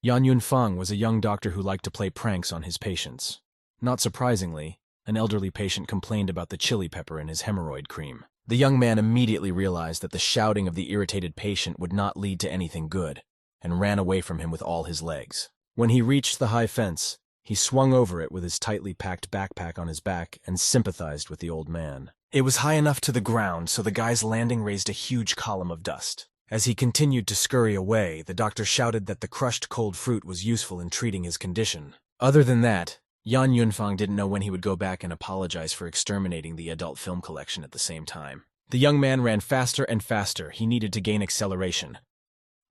Yan Yunfang was a young doctor who liked to play pranks on his patients. Not surprisingly, an elderly patient complained about the chili pepper in his hemorrhoid cream. The young man immediately realized that the shouting of the irritated patient would not lead to anything good, and ran away from him with all his legs. When he reached the high fence, he swung over it with his tightly packed backpack on his back and sympathized with the old man. It was high enough to the ground, so the guy's landing raised a huge column of dust. As he continued to scurry away, the doctor shouted that the crushed cold fruit was useful in treating his condition. Other than that, Yan Yunfang didn't know when he would go back and apologize for exterminating the adult film collection at the same time. The young man ran faster and faster. He needed to gain acceleration.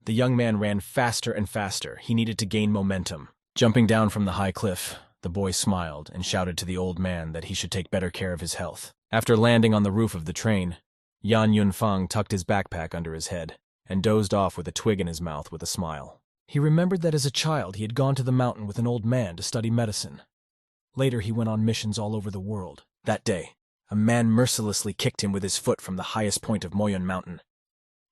The young man ran faster and faster. He needed to gain momentum. Jumping down from the high cliff, the boy smiled and shouted to the old man that he should take better care of his health. After landing on the roof of the train, Yan Yunfang tucked his backpack under his head and dozed off with a twig in his mouth with a smile. He remembered that as a child he had gone to the mountain with an old man to study medicine. Later he went on missions all over the world. That day, a man mercilessly kicked him with his foot from the highest point of Moyun Mountain.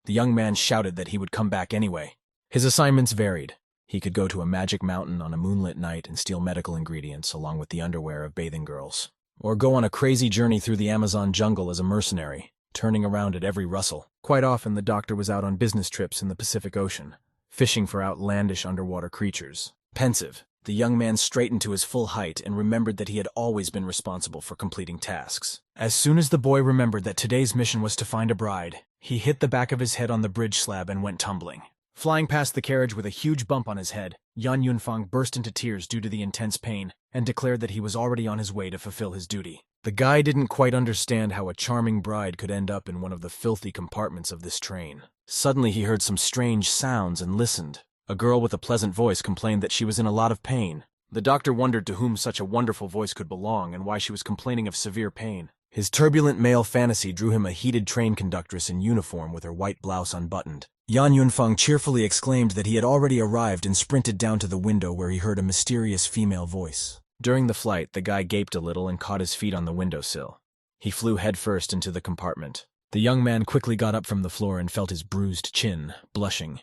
The young man shouted that he would come back anyway. His assignments varied. He could go to a magic mountain on a moonlit night and steal medical ingredients along with the underwear of bathing girls, or go on a crazy journey through the Amazon jungle as a mercenary, turning around at every rustle. Quite often the doctor was out on business trips in the Pacific Ocean, fishing for outlandish underwater creatures. Pensive, the young man straightened to his full height and remembered that he had always been responsible for completing tasks. As soon as the boy remembered that today's mission was to find a bride, he hit the back of his head on the bridge slab and went tumbling. Flying past the carriage with a huge bump on his head, Yan Yunfang burst into tears due to the intense pain and declared that he was already on his way to fulfill his duty. The guy didn't quite understand how a charming bride could end up in one of the filthy compartments of this train. Suddenly he heard some strange sounds and listened. A girl with a pleasant voice complained that she was in a lot of pain. The doctor wondered to whom such a wonderful voice could belong and why she was complaining of severe pain. His turbulent male fantasy drew him a heated train conductress in uniform with her white blouse unbuttoned. Yan Yunfang cheerfully exclaimed that he had already arrived and sprinted down to the window where he heard a mysterious female voice. During the flight, the guy gaped a little and caught his feet on the windowsill. He flew headfirst into the compartment. The young man quickly got up from the floor and felt his bruised chin, blushing.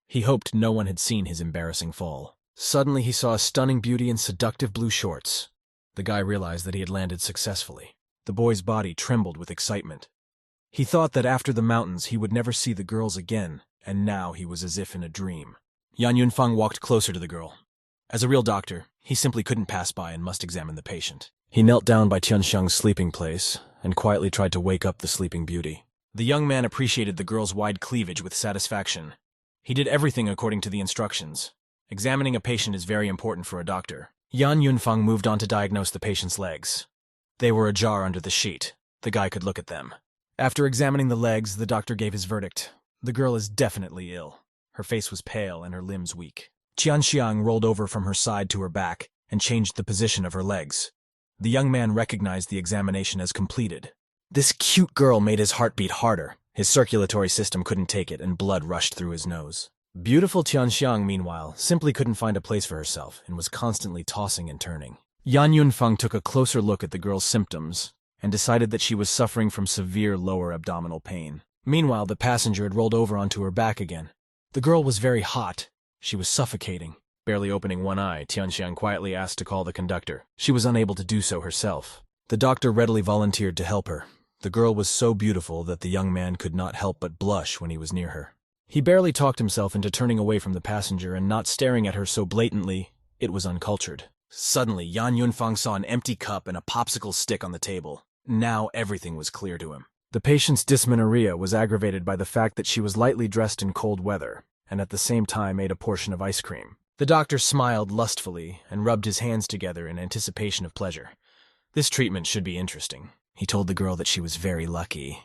He hoped no one had seen his embarrassing fall. Suddenly he saw a stunning beauty in seductive blue shorts. The guy realized that he had landed successfully. The boy's body trembled with excitement. He thought that after the mountains he would never see the girls again, and now he was as if in a dream. Yan Yunfang walked closer to the girl. As a real doctor, he simply couldn't pass by and must examine the patient. He knelt down by Tianxiang's sleeping place and quietly tried to wake up the sleeping beauty. The young man appreciated the girl's wide cleavage with satisfaction. He did everything according to the instructions. Examining a patient is very important for a doctor. Yan Yunfang moved on to diagnose the patient's legs. They were ajar under the sheet. The guy could look at them. After examining the legs, the doctor gave his verdict. The girl is definitely ill. Her face was pale and her limbs weak. Tianxiang rolled over from her side to her back and changed the position of her legs. The young man recognized the examination as completed. This cute girl made his heart beat harder. His circulatory system couldn't take it and blood rushed through his nose. Beautiful Tianxiang, meanwhile, simply couldn't find a place for herself and was constantly tossing and turning. Yan Yunfang took a closer look at the girl's symptoms and decided that she was suffering from severe lower abdominal pain. Meanwhile, the passenger had rolled over onto her back again. The girl was very hot. She was suffocating. Barely opening one eye, Tianxiang quietly asked to call the conductor. She was unable to do so herself. The doctor readily volunteered to help her. The girl was so beautiful that the young man could not help but blush when he was near her. He barely talked himself into turning away from the passenger and not staring at her so blatantly, it was uncultured. Suddenly, Yan Yunfang saw an empty cup and a popsicle stick on the table. Now everything was clear to him. The patient's dysmenorrhea was aggravated by the fact that she was lightly dressed in cold weather, and at the same time ate a portion of ice cream. The doctor smiled lustfully and rubbed his hands together in anticipation of pleasure. This treatment should be interesting. He told the girl that she was very lucky.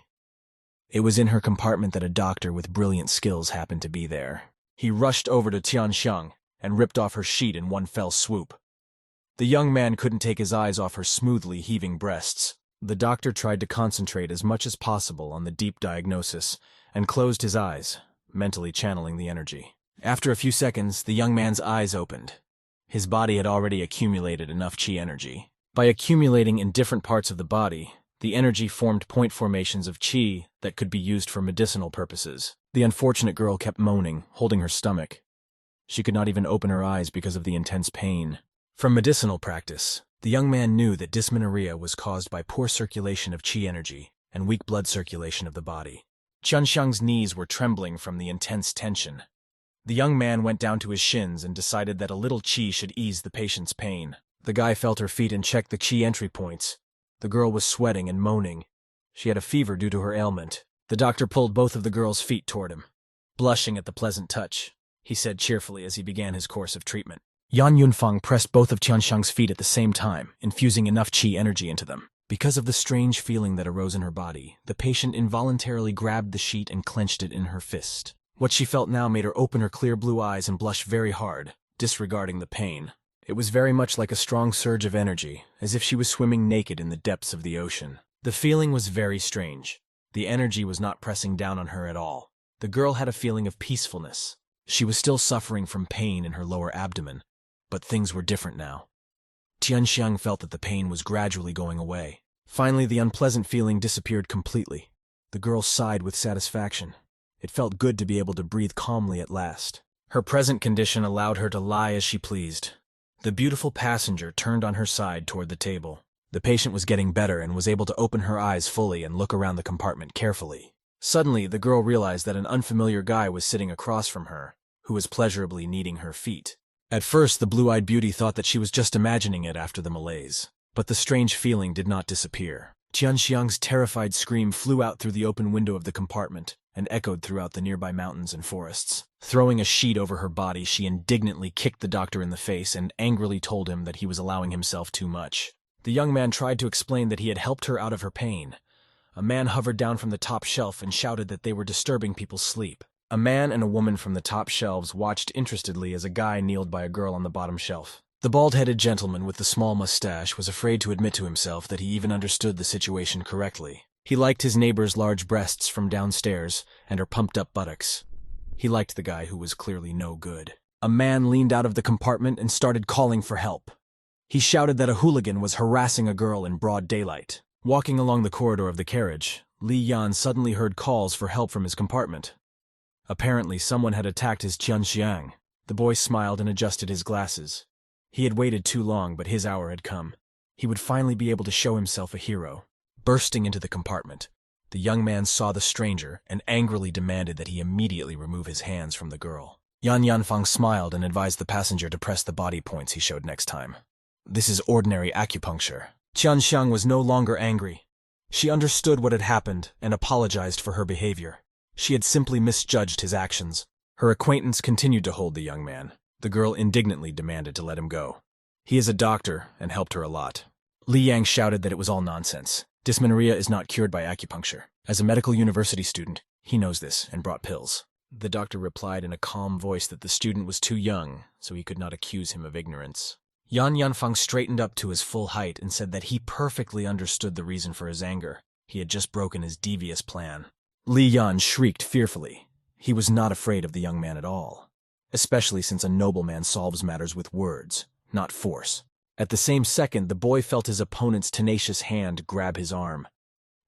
It was in her compartment that a doctor with brilliant skills happened to be there. He rushed over to Tianxiang and ripped off her sheet in one fell swoop. The young man couldn't take his eyes off her smoothly heaving breasts. The doctor tried to concentrate as much as possible on the deep diagnosis and closed his eyes, mentally channeling the energy. After a few seconds, the young man's eyes opened. His body had already accumulated enough chi energy. By accumulating in different parts of the body, the energy formed point formations of chi that could be used for medicinal purposes. The unfortunate girl kept moaning, holding her stomach. She could not even open her eyes because of the intense pain. From medicinal practice, the young man knew that dysmenorrhea was caused by poor circulation of qi energy and weak blood circulation of the body. Qianxiang's knees were trembling from the intense tension. The young man went down to his shins and decided that a little qi should ease the patient's pain. The guy felt her feet and checked the qi entry points. The girl was sweating and moaning. She had a fever due to her ailment. The doctor pulled both of the girl's feet toward him. Blushing at the pleasant touch, he said cheerfully as he began his course of treatment. Yan Yunfeng pressed both of Qianxiang's feet at the same time, infusing enough qi energy into them. Because of the strange feeling that arose in her body, the patient involuntarily grabbed the sheet and clenched it in her fist. What she felt now made her open her clear blue eyes and blush very hard, disregarding the pain. It was very much like a strong surge of energy, as if she was swimming naked in the depths of the ocean. The feeling was very strange. The energy was not pressing down on her at all. The girl had a feeling of peacefulness. She was still suffering from pain in her lower abdomen, but things were different now. Qianxiang felt that the pain was gradually going away. Finally, the unpleasant feeling disappeared completely. The girl sighed with satisfaction. It felt good to be able to breathe calmly at last. Her present condition allowed her to lie as she pleased. The beautiful passenger turned on her side toward the table. The patient was getting better and was able to open her eyes fully and look around the compartment carefully. Suddenly, the girl realized that an unfamiliar guy was sitting across from her, who was pleasurably kneading her feet. At first, the blue-eyed beauty thought that she was just imagining it after the malaise. But the strange feeling did not disappear. Qianxiang's terrified scream flew out through the open window of the compartment and echoed throughout the nearby mountains and forests. Throwing a sheet over her body, she indignantly kicked the doctor in the face and angrily told him that he was allowing himself too much. The young man tried to explain that he had helped her out of her pain. A man hovered down from the top shelf and shouted that they were disturbing people's sleep. A man and a woman from the top shelves watched interestedly as a guy kneeled by a girl on the bottom shelf. The bald-headed gentleman with the small mustache was afraid to admit to himself that he even understood the situation correctly. He liked his neighbor's large breasts from downstairs and her pumped-up buttocks. He liked the guy who was clearly no good. A man leaned out of the compartment and started calling for help. He shouted that a hooligan was harassing a girl in broad daylight. Walking along the corridor of the carriage, Li Yan suddenly heard calls for help from his compartment. Apparently, someone had attacked his Qianxiang. The boy smiled and adjusted his glasses. He had waited too long, but his hour had come. He would finally be able to show himself a hero. Bursting into the compartment, the young man saw the stranger and angrily demanded that he immediately remove his hands from the girl. Yan Yanfang smiled and advised the passenger to press the body points he showed next time. This is ordinary acupuncture. Qianxiang was no longer angry. She understood what had happened and apologized for her behavior. She had simply misjudged his actions. Her acquaintance continued to hold the young man. The girl indignantly demanded to let him go. He is a doctor and helped her a lot. Li Yang shouted that it was all nonsense. Dysmenorrhea is not cured by acupuncture. As a medical university student, he knows this and brought pills. The doctor replied in a calm voice that the student was too young, so he could not accuse him of ignorance. Yan Yanfang straightened up to his full height and said that he perfectly understood the reason for his anger. He had just broken his devious plan. Li Yan shrieked fearfully. He was not afraid of the young man at all, especially since a nobleman solves matters with words, not force. At the same second, the boy felt his opponent's tenacious hand grab his arm.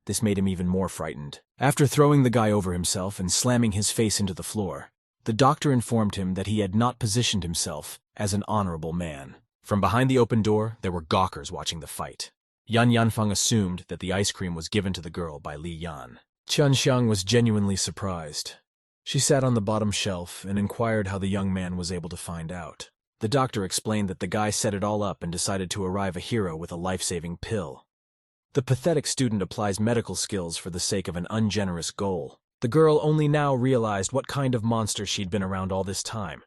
This made him even more frightened. After throwing the guy over himself and slamming his face into the floor, the doctor informed him that he had not positioned himself as an honorable man. From behind the open door, there were gawkers watching the fight. Yan Yanfeng assumed that the ice cream was given to the girl by Li Yan. Qianxiang was genuinely surprised. She sat on the bottom shelf and inquired how the young man was able to find out. The doctor explained that the guy set it all up and decided to arrive a hero with a life-saving pill. The pathetic student applies medical skills for the sake of an ungenerous goal. The girl only now realized what kind of monster she'd been around all this time.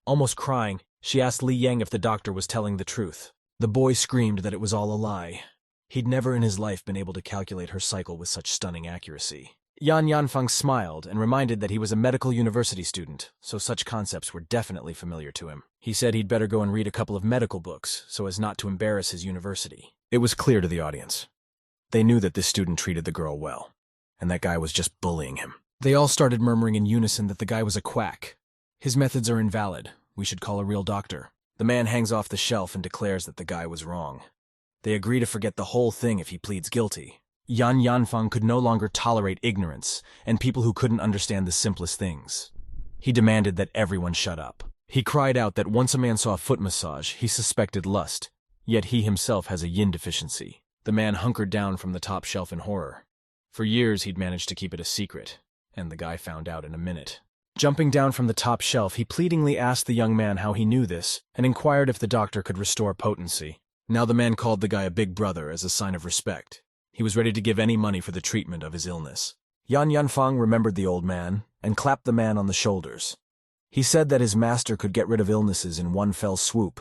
Almost crying, she asked Li Yang if the doctor was telling the truth. The boy screamed that it was all a lie. He'd never in his life been able to calculate her cycle with such stunning accuracy. Yan Yanfeng smiled and reminded that he was a medical university student, so such concepts were definitely familiar to him. He said he'd better go and read a couple of medical books so as not to embarrass his university. It was clear to the audience. They knew that this student treated the girl well, and that guy was just bullying him. They all started murmuring in unison that the guy was a quack. His methods are invalid. We should call a real doctor. The man hangs off the shelf and declares that the guy was wrong. They agree to forget the whole thing if he pleads guilty. Yan Yanfeng could no longer tolerate ignorance and people who couldn't understand the simplest things. He demanded that everyone shut up. He cried out that once a man saw a foot massage, he suspected lust, yet he himself has a yin deficiency. The man hunkered down from the top shelf in horror. For years he'd managed to keep it a secret, and the guy found out in a minute. Jumping down from the top shelf, he pleadingly asked the young man how he knew this, and inquired if the doctor could restore potency. Now the man called the guy a big brother as a sign of respect. He was ready to give any money for the treatment of his illness. Yan Yanfang remembered the old man, and clapped the man on the shoulders. He said that his master could get rid of illnesses in one fell swoop.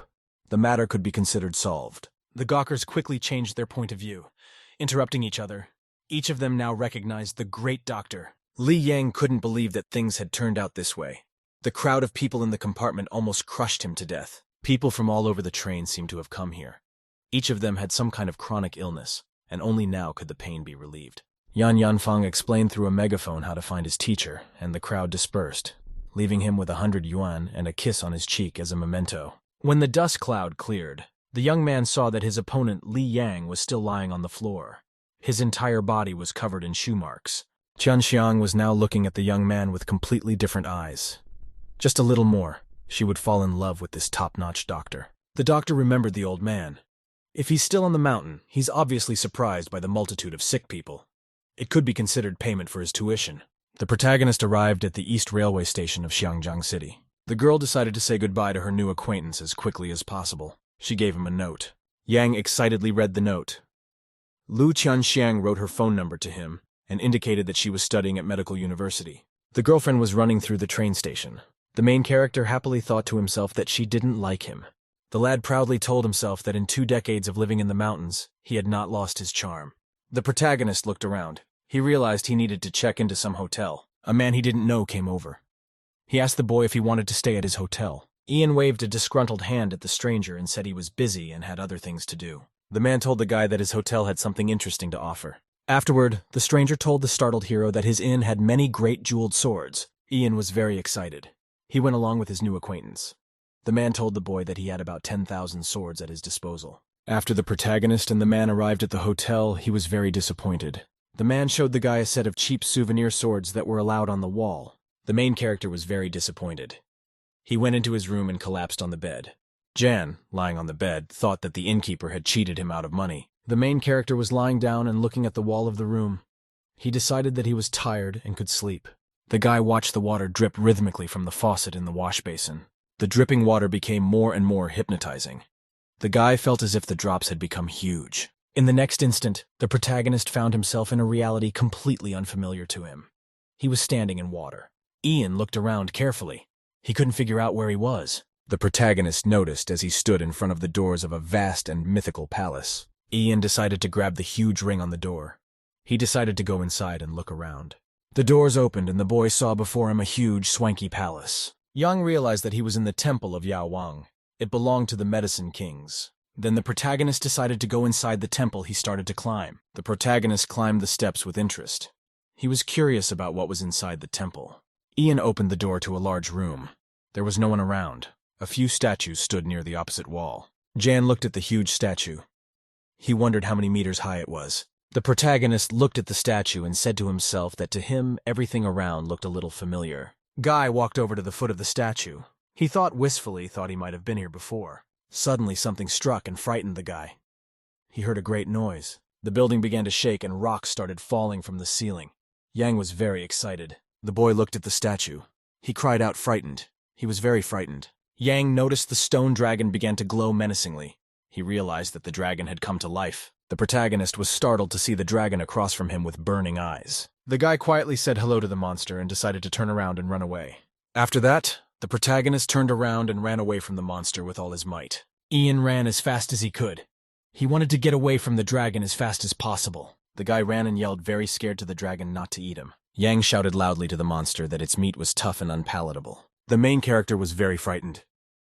The matter could be considered solved. The gawkers quickly changed their point of view, interrupting each other. Each of them now recognized the great doctor. Li Yang couldn't believe that things had turned out this way. The crowd of people in the compartment almost crushed him to death. People from all over the train seemed to have come here. Each of them had some kind of chronic illness, and only now could the pain be relieved. Yan Yanfang explained through a megaphone how to find his teacher, and the crowd dispersed, leaving him with 100 yuan and a kiss on his cheek as a memento. When the dust cloud cleared, the young man saw that his opponent Li Yang was still lying on the floor. His entire body was covered in shoe marks. Qianxiang was now looking at the young man with completely different eyes. Just a little more, she would fall in love with this top-notch doctor. The doctor remembered the old man. If he's still on the mountain, he's obviously surprised by the multitude of sick people. It could be considered payment for his tuition. The protagonist arrived at the East Railway Station of Xiangjiang City. The girl decided to say goodbye to her new acquaintance as quickly as possible. She gave him a note. Yang excitedly read the note. Lu Qianxiang wrote her phone number to him and indicated that she was studying at medical university. The girlfriend was running through the train station. The main character happily thought to himself that she didn't like him. The lad proudly told himself that in 2 decades of living in the mountains, he had not lost his charm. The protagonist looked around. He realized he needed to check into some hotel. A man he didn't know came over. He asked the boy if he wanted to stay at his hotel. Ian waved a disgruntled hand at the stranger and said he was busy and had other things to do. The man told the guy that his hotel had something interesting to offer. Afterward, the stranger told the startled hero that his inn had many great jeweled swords. Ian was very excited. He went along with his new acquaintance. The man told the boy that he had about 10,000 swords at his disposal. After the protagonist and the man arrived at the hotel, he was very disappointed. The man showed the guy a set of cheap souvenir swords that were allowed on the wall. The main character was very disappointed. He went into his room and collapsed on the bed. Jan, lying on the bed, thought that the innkeeper had cheated him out of money. The main character was lying down and looking at the wall of the room. He decided that he was tired and could sleep. The guy watched the water drip rhythmically from the faucet in the wash basin. The dripping water became more and more hypnotizing. The guy felt as if the drops had become huge. In the next instant, the protagonist found himself in a reality completely unfamiliar to him. He was standing in water. Ian looked around carefully. He couldn't figure out where he was. The protagonist noticed as he stood in front of the doors of a vast and mythical palace. Ian decided to grab the huge ring on the door. He decided to go inside and look around. The doors opened and the boy saw before him a huge, swanky palace. Yang realized that he was in the temple of Yao Wang. It belonged to the Medicine Kings. Then the protagonist decided to go inside the temple he started to climb. The protagonist climbed the steps with interest. He was curious about what was inside the temple. Ian opened the door to a large room. There was no one around. A few statues stood near the opposite wall. Jan looked at the huge statue. He wondered how many meters high it was. The protagonist looked at the statue and said to himself that to him everything around looked a little familiar. Guy walked over to the foot of the statue. He thought he might have been here before. Suddenly something struck and frightened the guy. He heard a great noise. The building began to shake and rocks started falling from the ceiling. Yang was very excited. The boy looked at the statue. He cried out frightened. He was very frightened. Yang noticed the stone dragon began to glow menacingly. He realized that the dragon had come to life. The protagonist was startled to see the dragon across from him with burning eyes. The guy quietly said hello to the monster and decided to turn around and run away. After that, the protagonist turned around and ran away from the monster with all his might. Ian ran as fast as he could. He wanted to get away from the dragon as fast as possible. The guy ran and yelled, very scared, to the dragon not to eat him. Yang shouted loudly to the monster that its meat was tough and unpalatable. The main character was very frightened.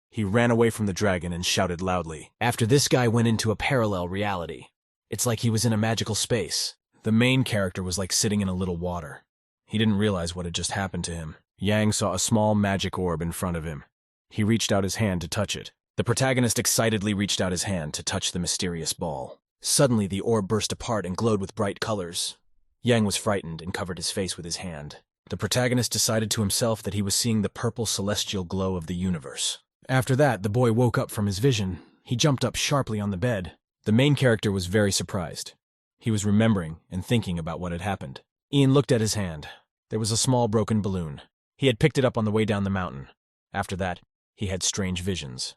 He ran away from the dragon and shouted loudly. After this guy went into a parallel reality. It's like he was in a magical space. The main character was like sitting in a little water. He didn't realize what had just happened to him. Yang saw a small magic orb in front of him. He reached out his hand to touch it. The protagonist excitedly reached out his hand to touch the mysterious ball. Suddenly, the orb burst apart and glowed with bright colors. Yang was frightened and covered his face with his hand. The protagonist decided to himself that he was seeing the purple celestial glow of the universe. After that, the boy woke up from his vision. He jumped up sharply on the bed. The main character was very surprised. He was remembering and thinking about what had happened. Ian looked at his hand. There was a small broken balloon. He had picked it up on the way down the mountain. After that, he had strange visions.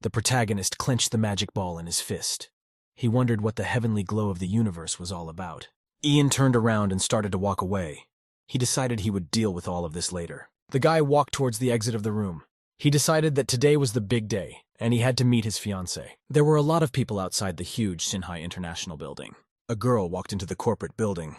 The protagonist clenched the magic ball in his fist. He wondered what the heavenly glow of the universe was all about. Ian turned around and started to walk away. He decided he would deal with all of this later. The guy walked towards the exit of the room. He decided that today was the big day, and he had to meet his fiancée. There were a lot of people outside the huge Shinhai International building. A girl walked into the corporate building.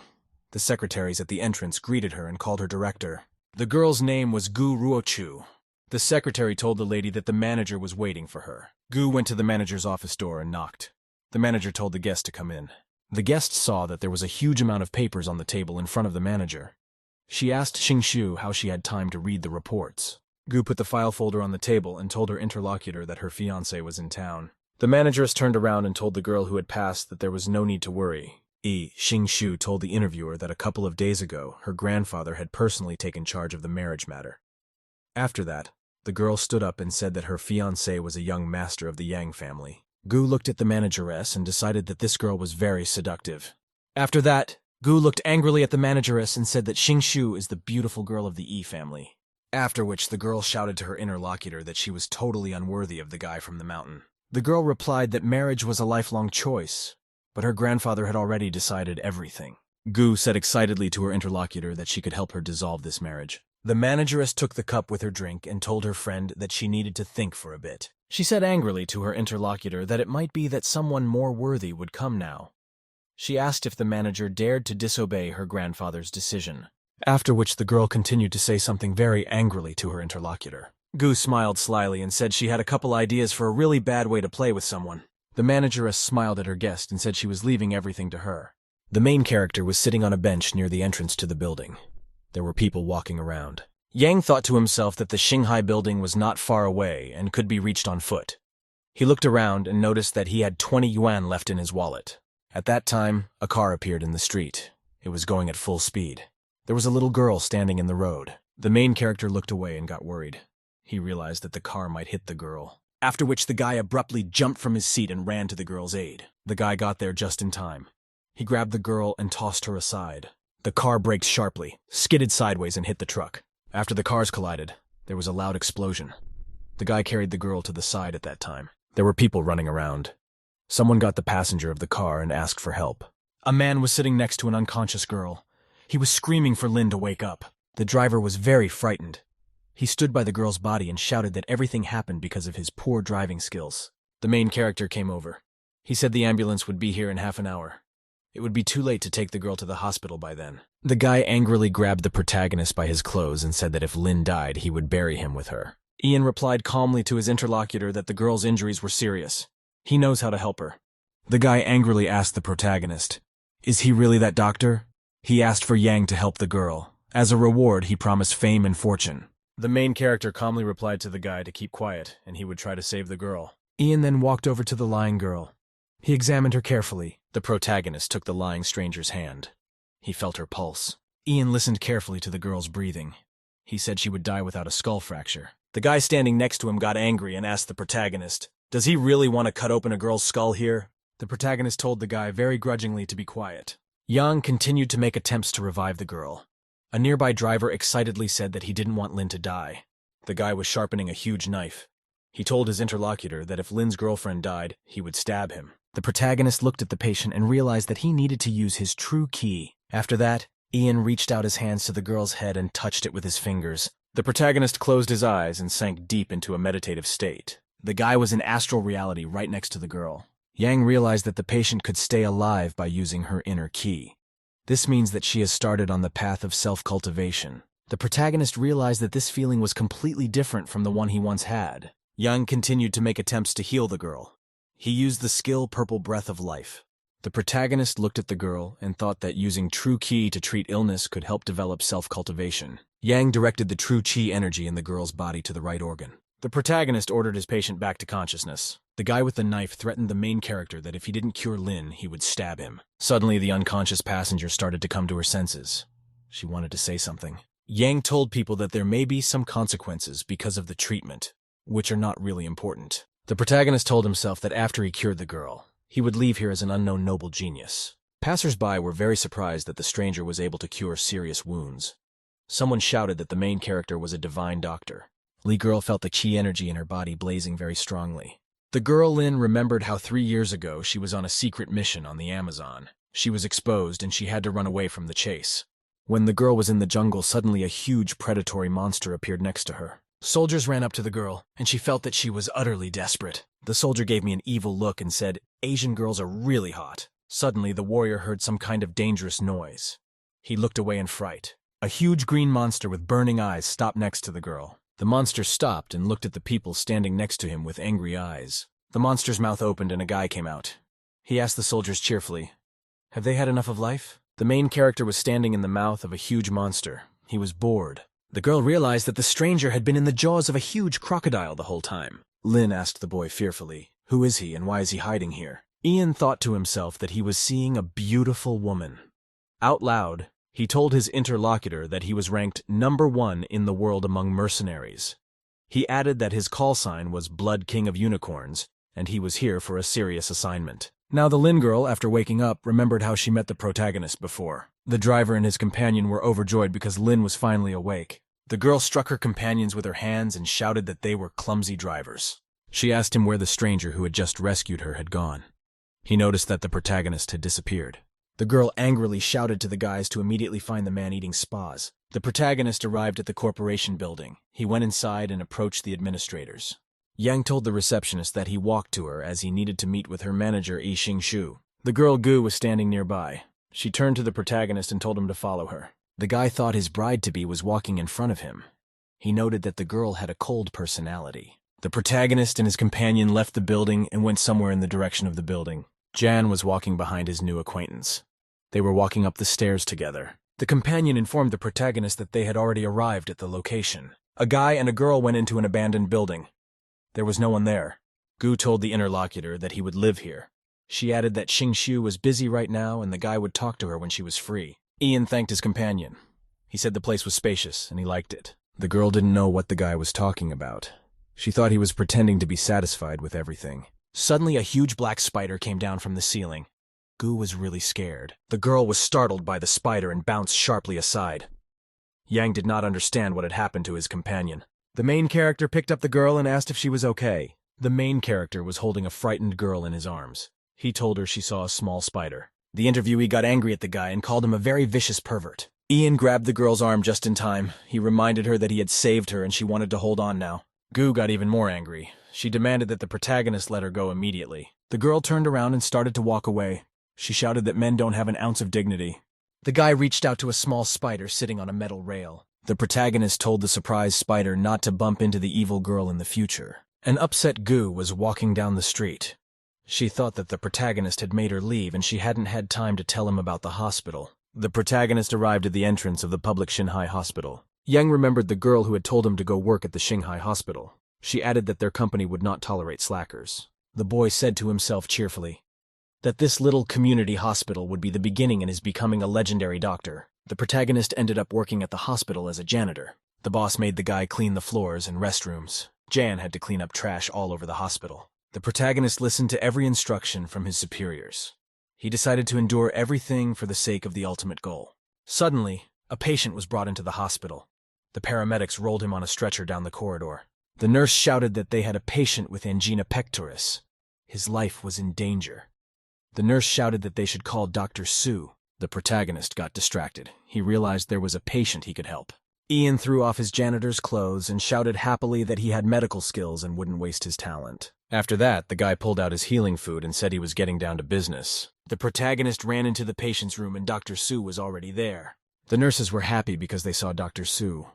The secretaries at the entrance greeted her and called her director. The girl's name was Gu Ruochu. The secretary told the lady that the manager was waiting for her. Gu went to the manager's office door and knocked. The manager told the guest to come in. The guest saw that there was a huge amount of papers on the table in front of the manager. She asked Xingshu how she had time to read the reports. Gu put the file folder on the table and told her interlocutor that her fiancé was in town. The manageress turned around and told the girl who had passed that there was no need to worry. Xingshu told the interviewer that a couple of days ago, her grandfather had personally taken charge of the marriage matter. After that, the girl stood up and said that her fiancé was a young master of the Yang family. Gu looked at the manageress and decided that this girl was very seductive. After that, Gu looked angrily at the manageress and said that Xingshu is the beautiful girl of the Yi family. After which the girl shouted to her interlocutor that she was totally unworthy of the guy from the mountain. The girl replied that marriage was a lifelong choice, but her grandfather had already decided everything. Gu said excitedly to her interlocutor that she could help her dissolve this marriage. The manageress took the cup with her drink and told her friend that she needed to think for a bit. She said angrily to her interlocutor that it might be that someone more worthy would come now. She asked if the manager dared to disobey her grandfather's decision. After which the girl continued to say something very angrily to her interlocutor. Gu smiled slyly and said she had a couple ideas for a really bad way to play with someone. The manageress smiled at her guest and said she was leaving everything to her. The main character was sitting on a bench near the entrance to the building. There were people walking around. Yang thought to himself that the Shinhai building was not far away and could be reached on foot. He looked around and noticed that he had 20 yuan left in his wallet. At that time, a car appeared in the street. It was going at full speed. There was a little girl standing in the road. The main character looked away and got worried. He realized that the car might hit the girl. After which the guy abruptly jumped from his seat and ran to the girl's aid. The guy got there just in time. He grabbed the girl and tossed her aside. The car braked sharply, skidded sideways and hit the truck. After the cars collided, there was a loud explosion. The guy carried the girl to the side at that time. There were people running around. Someone got the passenger of the car and asked for help. A man was sitting next to an unconscious girl. He was screaming for Lin to wake up. The driver was very frightened. He stood by the girl's body and shouted that everything happened because of his poor driving skills. The main character came over. He said the ambulance would be here in half an hour. It would be too late to take the girl to the hospital by then. The guy angrily grabbed the protagonist by his clothes and said that if Lin died, he would bury him with her. Ian replied calmly to his interlocutor that the girl's injuries were serious. He knows how to help her. The guy angrily asked the protagonist, "Is he really that doctor?" He asked for Yang to help the girl. As a reward, he promised fame and fortune. The main character calmly replied to the guy to keep quiet, and he would try to save the girl. Ian then walked over to the lying girl. He examined her carefully. The protagonist took the lying stranger's hand. He felt her pulse. Ian listened carefully to the girl's breathing. He said she would die without a skull fracture. The guy standing next to him got angry and asked the protagonist, "Does he really want to cut open a girl's skull here?" The protagonist told the guy very grudgingly to be quiet. Yang continued to make attempts to revive the girl. A nearby driver excitedly said that he didn't want Lin to die. The guy was sharpening a huge knife. He told his interlocutor that if Lin's girlfriend died, he would stab him. The protagonist looked at the patient and realized that he needed to use his true ki. After that, Ian reached out his hands to the girl's head and touched it with his fingers. The protagonist closed his eyes and sank deep into a meditative state. The guy was in astral reality right next to the girl. Yang realized that the patient could stay alive by using her inner ki. This means that she has started on the path of self-cultivation. The protagonist realized that this feeling was completely different from the one he once had. Yang continued to make attempts to heal the girl. He used the skill Purple Breath of Life. The protagonist looked at the girl and thought that using true ki to treat illness could help develop self-cultivation. Yang directed the true chi energy in the girl's body to the right organ. The protagonist ordered his patient back to consciousness. The guy with the knife threatened the main character that if he didn't cure Lin, he would stab him. Suddenly, the unconscious passenger started to come to her senses. She wanted to say something. Yang told people that there may be some consequences because of the treatment, which are not really important. The protagonist told himself that after he cured the girl, he would leave here as an unknown noble genius. Passers-by were very surprised that the stranger was able to cure serious wounds. Someone shouted that the main character was a divine doctor. Lee Girl felt the chi energy in her body blazing very strongly. The girl Lin remembered how 3 years ago she was on a secret mission on the Amazon. She was exposed and she had to run away from the chase. When the girl was in the jungle, suddenly a huge predatory monster appeared next to her. Soldiers ran up to the girl, and she felt that she was utterly desperate. The soldier gave me an evil look and said, "Asian girls are really hot." Suddenly, the warrior heard some kind of dangerous noise. He looked away in fright. A huge green monster with burning eyes stopped next to the girl. The monster stopped and looked at the people standing next to him with angry eyes. The monster's mouth opened and a guy came out. He asked the soldiers cheerfully, "Have they had enough of life?" The main character was standing in the mouth of a huge monster. He was bored. The girl realized that the stranger had been in the jaws of a huge crocodile the whole time. Lin asked the boy fearfully, "Who is he and why is he hiding here?" Ian thought to himself that he was seeing a beautiful woman. Out loud, he told his interlocutor that he was ranked #1 in the world among mercenaries. He added that his call sign was Blood King of Unicorns, and he was here for a serious assignment. Now the Lin girl, after waking up, remembered how she met the protagonist before. The driver and his companion were overjoyed because Lin was finally awake. The girl struck her companions with her hands and shouted that they were clumsy drivers. She asked him where the stranger who had just rescued her had gone. He noticed that the protagonist had disappeared. The girl angrily shouted to the guys to immediately find the man eating spas. The protagonist arrived at the corporation building. He went inside and approached the administrators. Yang told the receptionist that he walked to her as he needed to meet with her manager, Yi Xing-shu. The girl Gu was standing nearby. She turned to the protagonist and told him to follow her. The guy thought his bride-to-be was walking in front of him. He noted that the girl had a cold personality. The protagonist and his companion left the building and went somewhere in the direction of the building. Jan was walking behind his new acquaintance. They were walking up the stairs together. The companion informed the protagonist that they had already arrived at the location. A guy and a girl went into an abandoned building. There was no one there. Gu told the interlocutor that he would live here. She added that Xing-shu was busy right now and the guy would talk to her when she was free. Ian thanked his companion. He said the place was spacious and he liked it. The girl didn't know what the guy was talking about. She thought he was pretending to be satisfied with everything. Suddenly, a huge black spider came down from the ceiling. Gu was really scared. The girl was startled by the spider and bounced sharply aside. Yang did not understand what had happened to his companion. The main character picked up the girl and asked if she was okay. The main character was holding a frightened girl in his arms. He told her she saw a small spider. The interviewee got angry at the guy and called him a very vicious pervert. Ian grabbed the girl's arm just in time. He reminded her that he had saved her and she wanted to hold on now. Gu got even more angry. She demanded that the protagonist let her go immediately. The girl turned around and started to walk away. She shouted that men don't have an ounce of dignity. The guy reached out to a small spider sitting on a metal rail. The protagonist told the surprised spider not to bump into the evil girl in the future. An upset Gu was walking down the street. She thought that the protagonist had made her leave and she hadn't had time to tell him about the hospital. The protagonist arrived at the entrance of the public Xinhai hospital. Yang remembered the girl who had told him to go work at the Xinhai hospital. She added that their company would not tolerate slackers. The boy said to himself cheerfully that this little community hospital would be the beginning in his becoming a legendary doctor. The protagonist ended up working at the hospital as a janitor. The boss made the guy clean the floors and restrooms. Jan had to clean up trash all over the hospital. The protagonist listened to every instruction from his superiors. He decided to endure everything for the sake of the ultimate goal. Suddenly, a patient was brought into the hospital. The paramedics rolled him on a stretcher down the corridor. The nurse shouted that they had a patient with angina pectoris. His life was in danger. The nurse shouted that they should call Dr. Su. The protagonist got distracted. He realized there was a patient he could help. Ian threw off his janitor's clothes and shouted happily that he had medical skills and wouldn't waste his talent. After that, the guy pulled out his healing food and said he was getting down to business. The protagonist ran into the patient's room and Dr. Su was already there. The nurses were happy because they saw Dr. Su.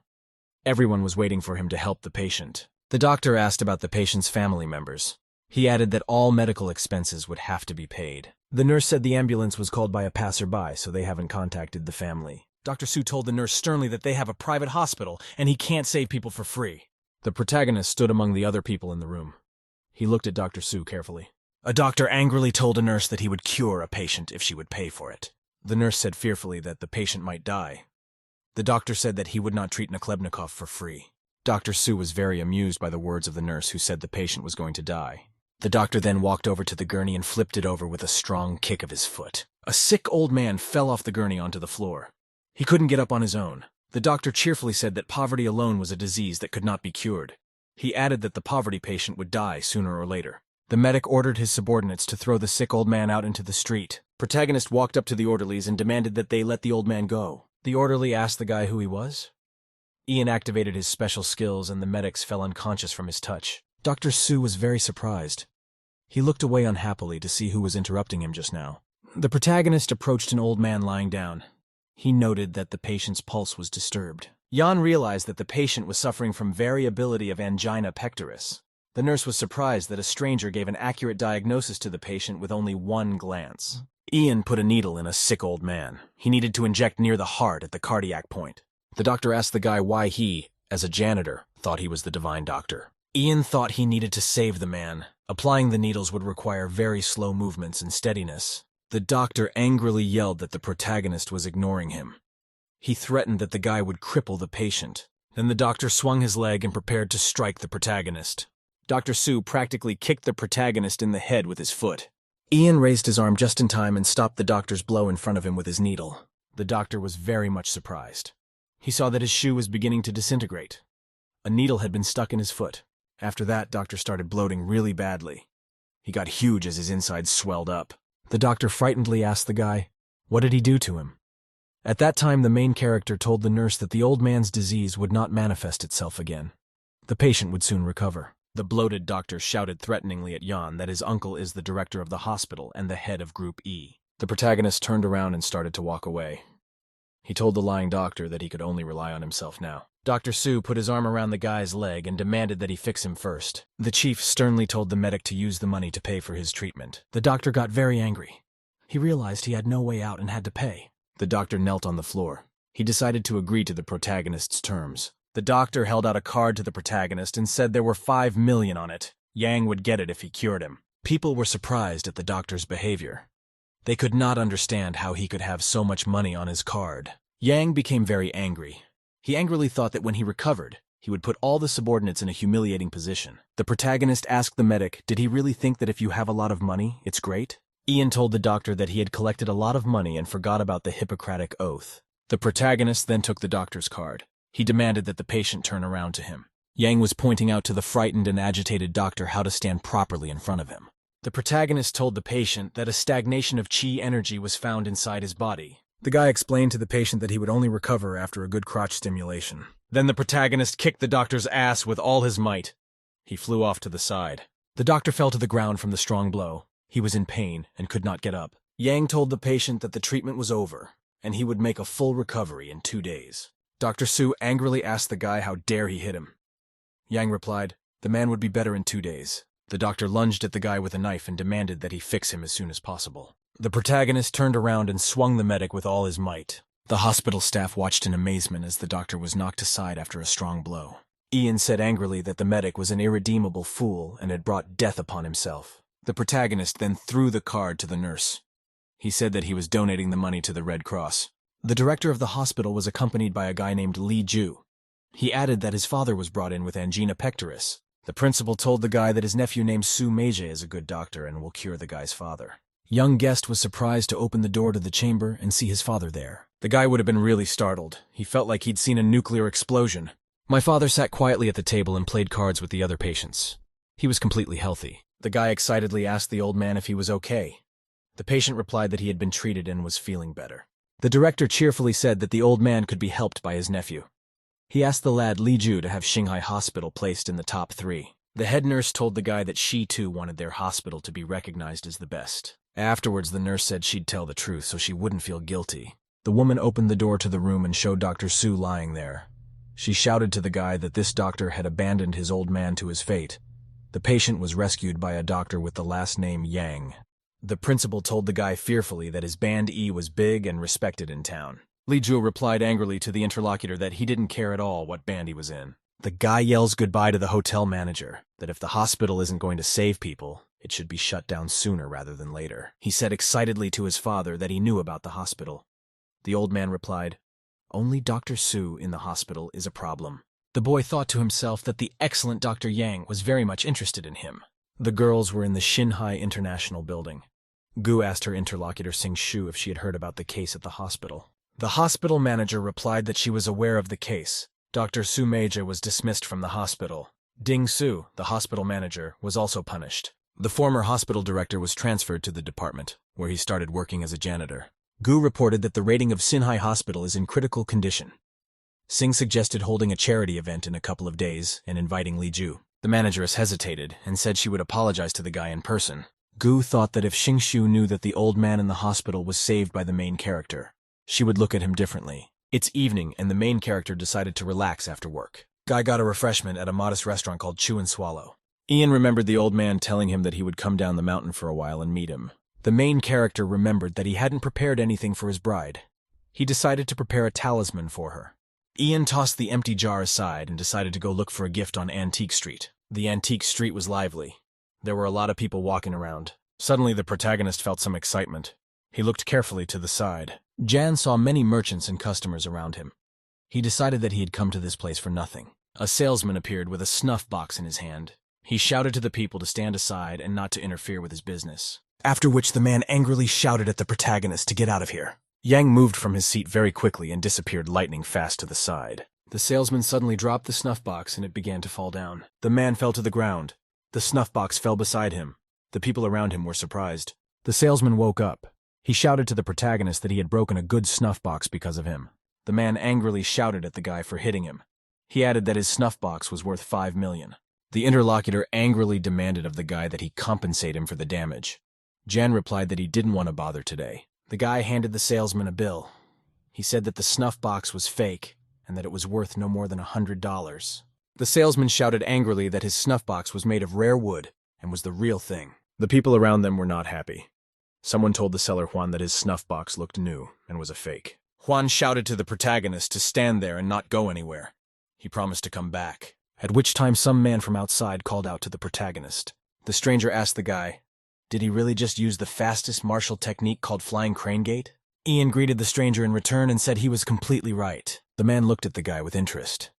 Everyone was waiting for him to help the patient. The doctor asked about the patient's family members. He added that all medical expenses would have to be paid. The nurse said the ambulance was called by a passerby, so they haven't contacted the family. Dr. Su told the nurse sternly that they have a private hospital and he can't save people for free. The protagonist stood among the other people in the room. He looked at Dr. Su carefully. A doctor angrily told a nurse that he would cure a patient if she would pay for it. The nurse said fearfully that the patient might die. The doctor said that he would not treat Naklebnikov for free. Dr. Su was very amused by the words of the nurse who said the patient was going to die. The doctor then walked over to the gurney and flipped it over with a strong kick of his foot. A sick old man fell off the gurney onto the floor. He couldn't get up on his own. The doctor cheerfully said that poverty alone was a disease that could not be cured. He added that the poverty patient would die sooner or later. The medic ordered his subordinates to throw the sick old man out into the street. Protagonist walked up to the orderlies and demanded that they let the old man go. The orderly asked the guy who he was. Ian activated his special skills and the medics fell unconscious from his touch. Dr. Su was very surprised. He looked away unhappily to see who was interrupting him just now. The protagonist approached an old man lying down. He noted that the patient's pulse was disturbed. Jan realized that the patient was suffering from variability of angina pectoris. The nurse was surprised that a stranger gave an accurate diagnosis to the patient with only one glance. Ian put a needle in a sick old man. He needed to inject near the heart at the cardiac point. The doctor asked the guy why he, as a janitor, thought he was the divine doctor. Ian thought he needed to save the man. Applying the needles would require very slow movements and steadiness. The doctor angrily yelled that the protagonist was ignoring him. He threatened that the guy would cripple the patient. Then the doctor swung his leg and prepared to strike the protagonist. Dr. Su practically kicked the protagonist in the head with his foot. Ian raised his arm just in time and stopped the doctor's blow in front of him with his needle. The doctor was very much surprised. He saw that his shoe was beginning to disintegrate. A needle had been stuck in his foot. After that, doctor started bloating really badly. He got huge as his insides swelled up. The doctor frightenedly asked the guy, what did he do to him? At that time, the main character told the nurse that the old man's disease would not manifest itself again. The patient would soon recover. The bloated doctor shouted threateningly at Jan that his uncle is the director of the hospital and the head of Group E. The protagonist turned around and started to walk away. He told the lying doctor that he could only rely on himself now. Dr. Su put his arm around the guy's leg and demanded that he fix him first. The chief sternly told the medic to use the money to pay for his treatment. The doctor got very angry. He realized he had no way out and had to pay. The doctor knelt on the floor. He decided to agree to the protagonist's terms. The doctor held out a card to the protagonist and said there were 5 million on it. Yang would get it if he cured him. People were surprised at the doctor's behavior. They could not understand how he could have so much money on his card. Yang became very angry. He angrily thought that when he recovered, he would put all the subordinates in a humiliating position. The protagonist asked the medic, did he really think that if you have a lot of money, it's great? Ian told the doctor that he had collected a lot of money and forgot about the Hippocratic Oath. The protagonist then took the doctor's card. He demanded that the patient turn around to him. Yang was pointing out to the frightened and agitated doctor how to stand properly in front of him. The protagonist told the patient that a stagnation of chi energy was found inside his body. The guy explained to the patient that he would only recover after a good crotch stimulation. Then the protagonist kicked the doctor's ass with all his might. He flew off to the side. The doctor fell to the ground from the strong blow. He was in pain and could not get up. Yang told the patient that the treatment was over, and he would make a full recovery in 2 days. Dr. Su angrily asked the guy how dare he hit him. Yang replied, the man would be better in 2 days. The doctor lunged at the guy with a knife and demanded that he fix him as soon as possible. The protagonist turned around and swung the medic with all his might. The hospital staff watched in amazement as the doctor was knocked aside after a strong blow. Ian said angrily that the medic was an irredeemable fool and had brought death upon himself. The protagonist then threw the card to the nurse. He said that he was donating the money to the Red Cross. The director of the hospital was accompanied by a guy named Li Ju. He added that his father was brought in with angina pectoris. The principal told the guy that his nephew named Su Meije is a good doctor and will cure the guy's father. Young guest was surprised to open the door to the chamber and see his father there. The guy would have been really startled. He felt like he'd seen a nuclear explosion. My father sat quietly at the table and played cards with the other patients. He was completely healthy. The guy excitedly asked the old man if he was okay. The patient replied that he had been treated and was feeling better. The director cheerfully said that the old man could be helped by his nephew. He asked the lad Li Ju to have Shanghai Hospital placed in the top 3. The head nurse told the guy that she too wanted their hospital to be recognized as the best. Afterwards, the nurse said she'd tell the truth so she wouldn't feel guilty. The woman opened the door to the room and showed Dr. Su lying there. She shouted to the guy that this doctor had abandoned his old man to his fate. The patient was rescued by a doctor with the last name Yang. The principal told the guy fearfully that his band E was big and respected in town. Li Ju replied angrily to the interlocutor that he didn't care at all what band he was in. The guy yells goodbye to the hotel manager, that if the hospital isn't going to save people, it should be shut down sooner rather than later. He said excitedly to his father that he knew about the hospital. The old man replied, Only Dr. Su in the hospital is a problem. The boy thought to himself that the excellent Dr. Yang was very much interested in him. The girls were in the Shinhai International building. Gu asked her interlocutor Sing Shu if she had heard about the case at the hospital. The hospital manager replied that she was aware of the case. Dr. Su Meija was dismissed from the hospital. Ding Su, the hospital manager, was also punished. The former hospital director was transferred to the department, where he started working as a janitor. Gu reported that the rating of Shinhai Hospital is in critical condition. Sing suggested holding a charity event in a couple of days and inviting Li Ju. The manageress hesitated and said she would apologize to the guy in person. Gu thought that if Xing Shu knew that the old man in the hospital was saved by the main character, she would look at him differently. It's evening and the main character decided to relax after work. Guy got a refreshment at a modest restaurant called Chew and Swallow. Ian remembered the old man telling him that he would come down the mountain for a while and meet him. The main character remembered that he hadn't prepared anything for his bride. He decided to prepare a talisman for her. Ian tossed the empty jar aside and decided to go look for a gift on Antique Street. The Antique Street was lively. There were a lot of people walking around. Suddenly the protagonist felt some excitement. He looked carefully to the side. Jan saw many merchants and customers around him. He decided that he had come to this place for nothing. A salesman appeared with a snuff box in his hand. He shouted to the people to stand aside and not to interfere with his business. After which the man angrily shouted at the protagonist to get out of here. Yang moved from his seat very quickly and disappeared lightning fast to the side. The salesman suddenly dropped the snuff box and it began to fall down. The man fell to the ground. The snuff box fell beside him. The people around him were surprised. The salesman woke up. He shouted to the protagonist that he had broken a good snuff box because of him. The man angrily shouted at the guy for hitting him. He added that his snuff box was worth 5 million. The interlocutor angrily demanded of the guy that he compensate him for the damage. Jan replied that he didn't want to bother today. The guy handed the salesman a bill. He said that the snuff box was fake and that it was worth no more than $100. The salesman shouted angrily that his snuff box was made of rare wood and was the real thing. The people around them were not happy. Someone told the seller Juan that his snuff box looked new and was a fake. Juan shouted to the protagonist to stand there and not go anywhere. He promised to come back, at which time some man from outside called out to the protagonist. The stranger asked the guy, did he really just use the fastest martial technique called flying crane gate? Ian greeted the stranger in return and said he was completely right. The man looked at the guy with interest.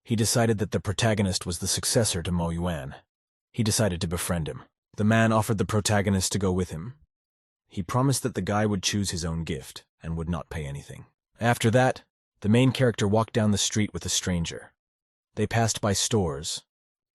He decided that the protagonist was the successor to Mo Yuan. He decided to befriend him. The man offered the protagonist to go with him. He promised that the guy would choose his own gift and would not pay anything. After that, the main character walked down the street with the stranger. They passed by stores.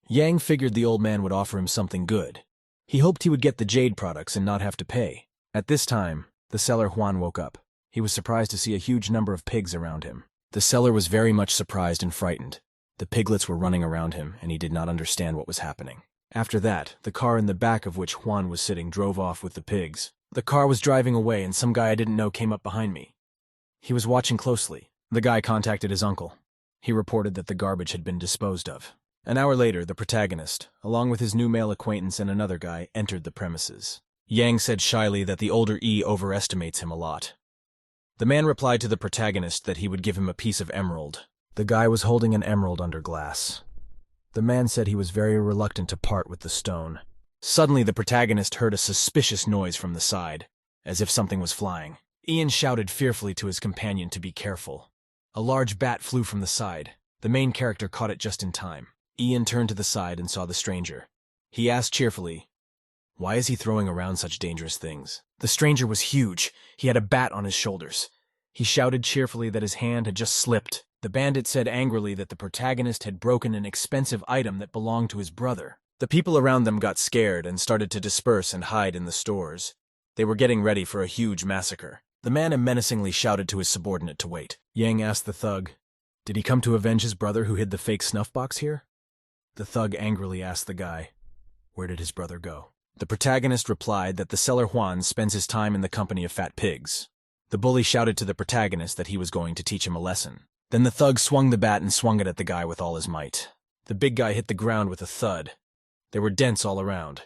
Yang figured the old man would offer him something good. He hoped he would get the jade products and not have to pay. At this time, the seller Juan woke up. He was surprised to see a huge number of pigs around him. The seller was very much surprised and frightened. The piglets were running around him, and he did not understand what was happening. After that, the car in the back of which Juan was sitting drove off with the pigs. The car was driving away, and some guy I didn't know came up behind me. He was watching closely. The guy contacted his uncle. He reported that the garbage had been disposed of. An hour later, the protagonist, along with his new male acquaintance and another guy, entered the premises. Yang said shyly that the older E overestimates him a lot. The man replied to the protagonist that he would give him a piece of emerald. The guy was holding an emerald under glass. The man said he was very reluctant to part with the stone. Suddenly, the protagonist heard a suspicious noise from the side, as if something was flying. Ian shouted fearfully to his companion to be careful. A large bat flew from the side. The main character caught it just in time. Ian turned to the side and saw the stranger. He asked cheerfully, "Why is he throwing around such dangerous things?" The stranger was huge. He had a bat on his shoulders. He shouted cheerfully that his hand had just slipped. The bandit said angrily that the protagonist had broken an expensive item that belonged to his brother. The people around them got scared and started to disperse and hide in the stores. They were getting ready for a huge massacre. The man menacingly shouted to his subordinate to wait. Yang asked the thug, "Did he come to avenge his brother who hid the fake snuff box here?" The thug angrily asked the guy, "Where did his brother go?" The protagonist replied that the seller Juan spends his time in the company of fat pigs. The bully shouted to the protagonist that he was going to teach him a lesson. Then the thug swung the bat and swung it at the guy with all his might. The big guy hit the ground with a thud. There were dents all around.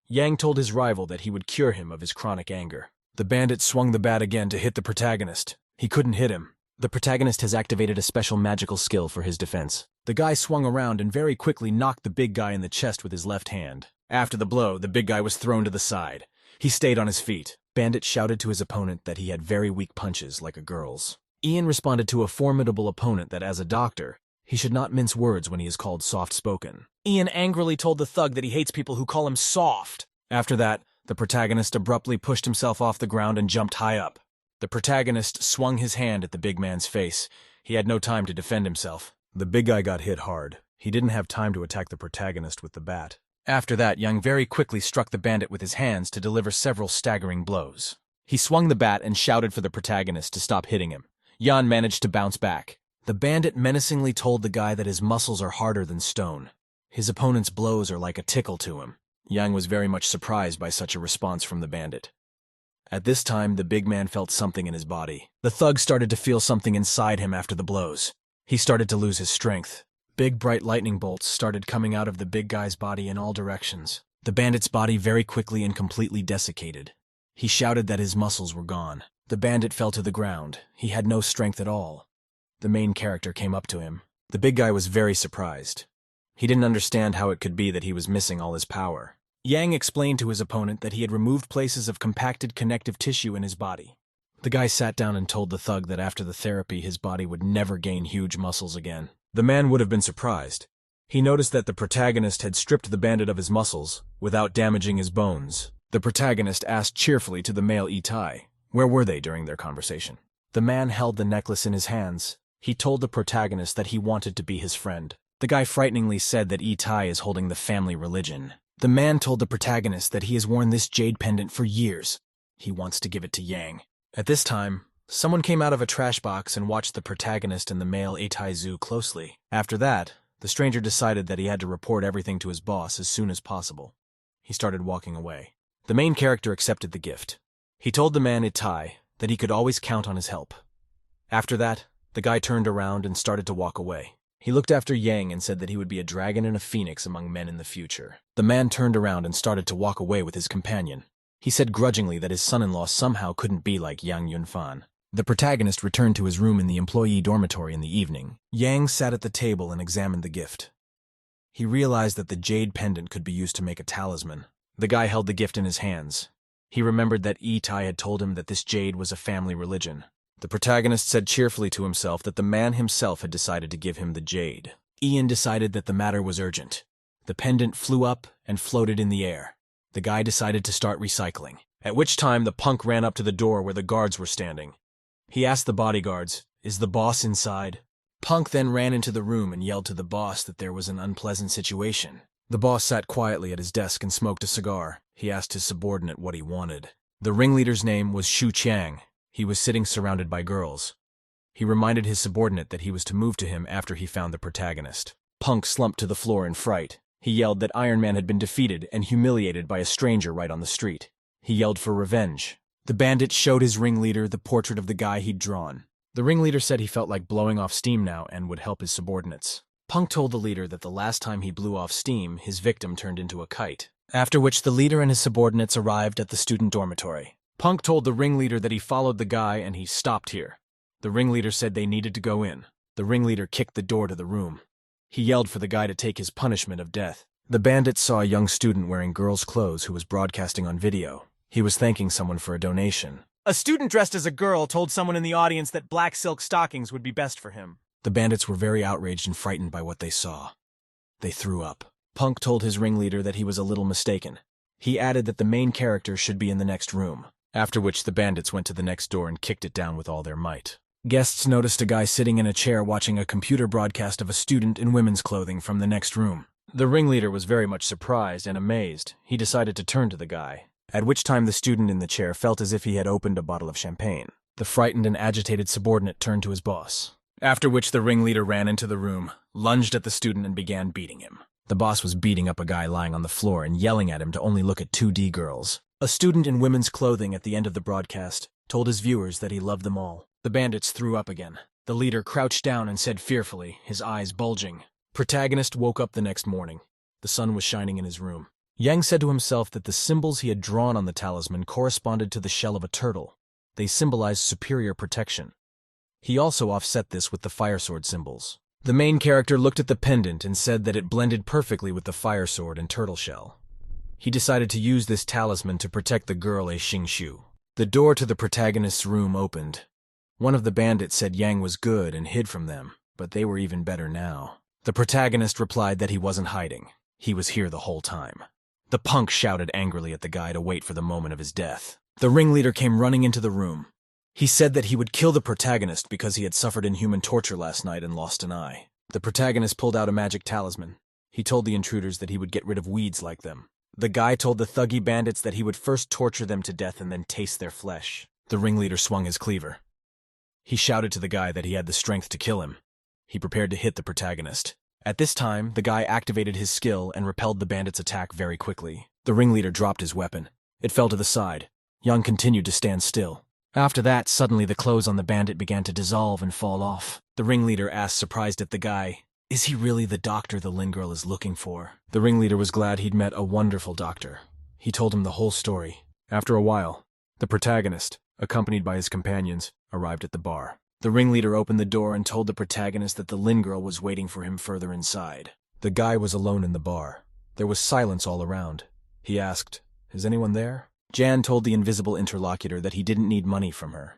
Yang told his rival that he would cure him of his chronic anger. The bandit swung the bat again to hit the protagonist. He couldn't hit him. The protagonist has activated a special magical skill for his defense. The guy swung around and very quickly knocked the big guy in the chest with his left hand. After the blow, the big guy was thrown to the side. He stayed on his feet. Bandit shouted to his opponent that he had very weak punches like a girl's. Ian responded to a formidable opponent that as a doctor, he should not mince words when he is called soft-spoken. Ian angrily told the thug that he hates people who call him soft. After that, the protagonist abruptly pushed himself off the ground and jumped high up. The protagonist swung his hand at the big man's face. He had no time to defend himself. The big guy got hit hard. He didn't have time to attack the protagonist with the bat. After that, Young very quickly struck the bandit with his hands to deliver several staggering blows. He swung the bat and shouted for the protagonist to stop hitting him. Jan managed to bounce back. The bandit menacingly told the guy that his muscles are harder than stone. His opponent's blows are like a tickle to him. Yang was very much surprised by such a response from the bandit. At this time, the big man felt something in his body. The thug started to feel something inside him after the blows. He started to lose his strength. Big bright lightning bolts started coming out of the big guy's body in all directions. The bandit's body very quickly and completely desiccated. He shouted that his muscles were gone. The bandit fell to the ground. He had no strength at all. The main character came up to him. The big guy was very surprised. He didn't understand how it could be that he was missing all his power. Yang explained to his opponent that he had removed places of compacted connective tissue in his body. The guy sat down and told the thug that after the therapy his body would never gain huge muscles again. The man would have been surprised. He noticed that the protagonist had stripped the bandit of his muscles without damaging his bones. The protagonist asked cheerfully to the male Itai, where were they during their conversation? The man held the necklace in his hands. He told the protagonist that he wanted to be his friend. The guy frighteningly said that Itai is holding the family religion. The man told the protagonist that he has worn this jade pendant for years. He wants to give it to Yang. At this time, someone came out of a trash box and watched the protagonist and the male Itaizu closely. After that, the stranger decided that he had to report everything to his boss as soon as possible. He started walking away. The main character accepted the gift. He told the man Itai that he could always count on his help. After that, the guy turned around and started to walk away. He looked after Yang and said that he would be a dragon and a phoenix among men in the future. The man turned around and started to walk away with his companion. He said grudgingly that his son-in-law somehow couldn't be like Yang Yunfan. The protagonist returned to his room in the employee dormitory in the evening. Yang sat at the table and examined the gift. He realized that the jade pendant could be used to make a talisman. The guy held the gift in his hands. He remembered that Itai had told him that this jade was a family religion. The protagonist said cheerfully to himself that the man himself had decided to give him the jade. Ian decided that the matter was urgent. The pendant flew up and floated in the air. The guy decided to start recycling, at which time the punk ran up to the door where the guards were standing. He asked the bodyguards, "Is the boss inside?" Punk then ran into the room and yelled to the boss that there was an unpleasant situation. The boss sat quietly at his desk and smoked a cigar. He asked his subordinate what he wanted. The ringleader's name was Shu Qiang. He was sitting surrounded by girls. He reminded his subordinate that he was to move to him after he found the protagonist. Punk slumped to the floor in fright. He yelled that Iron Man had been defeated and humiliated by a stranger right on the street. He yelled for revenge. The bandit showed his ringleader the portrait of the guy he'd drawn. The ringleader said he felt like blowing off steam now and would help his subordinates. Punk told the leader that the last time he blew off steam, his victim turned into a kite. After which the leader and his subordinates arrived at the student dormitory. Punk told the ringleader that he followed the guy and he stopped here. The ringleader said they needed to go in. The ringleader kicked the door to the room. He yelled for the guy to take his punishment of death. The bandit saw a young student wearing girls' clothes who was broadcasting on video. He was thanking someone for a donation. A student dressed as a girl told someone in the audience that black silk stockings would be best for him. The bandits were very outraged and frightened by what they saw. They threw up. Punk told his ringleader that he was a little mistaken. He added that the main character should be in the next room. After which the bandits went to the next door and kicked it down with all their might. Guests noticed a guy sitting in a chair watching a computer broadcast of a student in women's clothing from the next room. The ringleader was very much surprised and amazed. He decided to turn to the guy, at which time the student in the chair felt as if he had opened a bottle of champagne. The frightened and agitated subordinate turned to his boss. After which the ringleader ran into the room, lunged at the student and began beating him. The boss was beating up a guy lying on the floor and yelling at him to only look at 2D girls. A student in women's clothing at the end of the broadcast told his viewers that he loved them all. The bandits threw up again. The leader crouched down and said fearfully, his eyes bulging. Protagonist woke up the next morning. The sun was shining in his room. Yang said to himself that the symbols he had drawn on the talisman corresponded to the shell of a turtle. They symbolized superior protection. He also offset this with the fire sword symbols. The main character looked at the pendant and said that it blended perfectly with the fire sword and turtle shell. He decided to use this talisman to protect the girl A Xingxiu. The door to the protagonist's room opened. One of the bandits said Yang was good and hid from them, but they were even better now. The protagonist replied that he wasn't hiding. He was here the whole time. The punk shouted angrily at the guy to wait for the moment of his death. The ringleader came running into the room. He said that he would kill the protagonist because he had suffered inhuman torture last night and lost an eye. The protagonist pulled out a magic talisman. He told the intruders that he would get rid of weeds like them. The guy told the thuggy bandits that he would first torture them to death and then taste their flesh. The ringleader swung his cleaver. He shouted to the guy that he had the strength to kill him. He prepared to hit the protagonist. At this time, the guy activated his skill and repelled the bandit's attack very quickly. The ringleader dropped his weapon. It fell to the side. Yang continued to stand still. After that, suddenly the clothes on the bandit began to dissolve and fall off. The ringleader asked, surprised at the guy, "Is he really the doctor the Lin girl is looking for?" The ringleader was glad he'd met a wonderful doctor. He told him the whole story. After a while, the protagonist, accompanied by his companions, arrived at the bar. The ringleader opened the door and told the protagonist that the Lin girl was waiting for him further inside. The guy was alone in the bar. There was silence all around. He asked, "Is anyone there?" Jan told the invisible interlocutor that he didn't need money from her.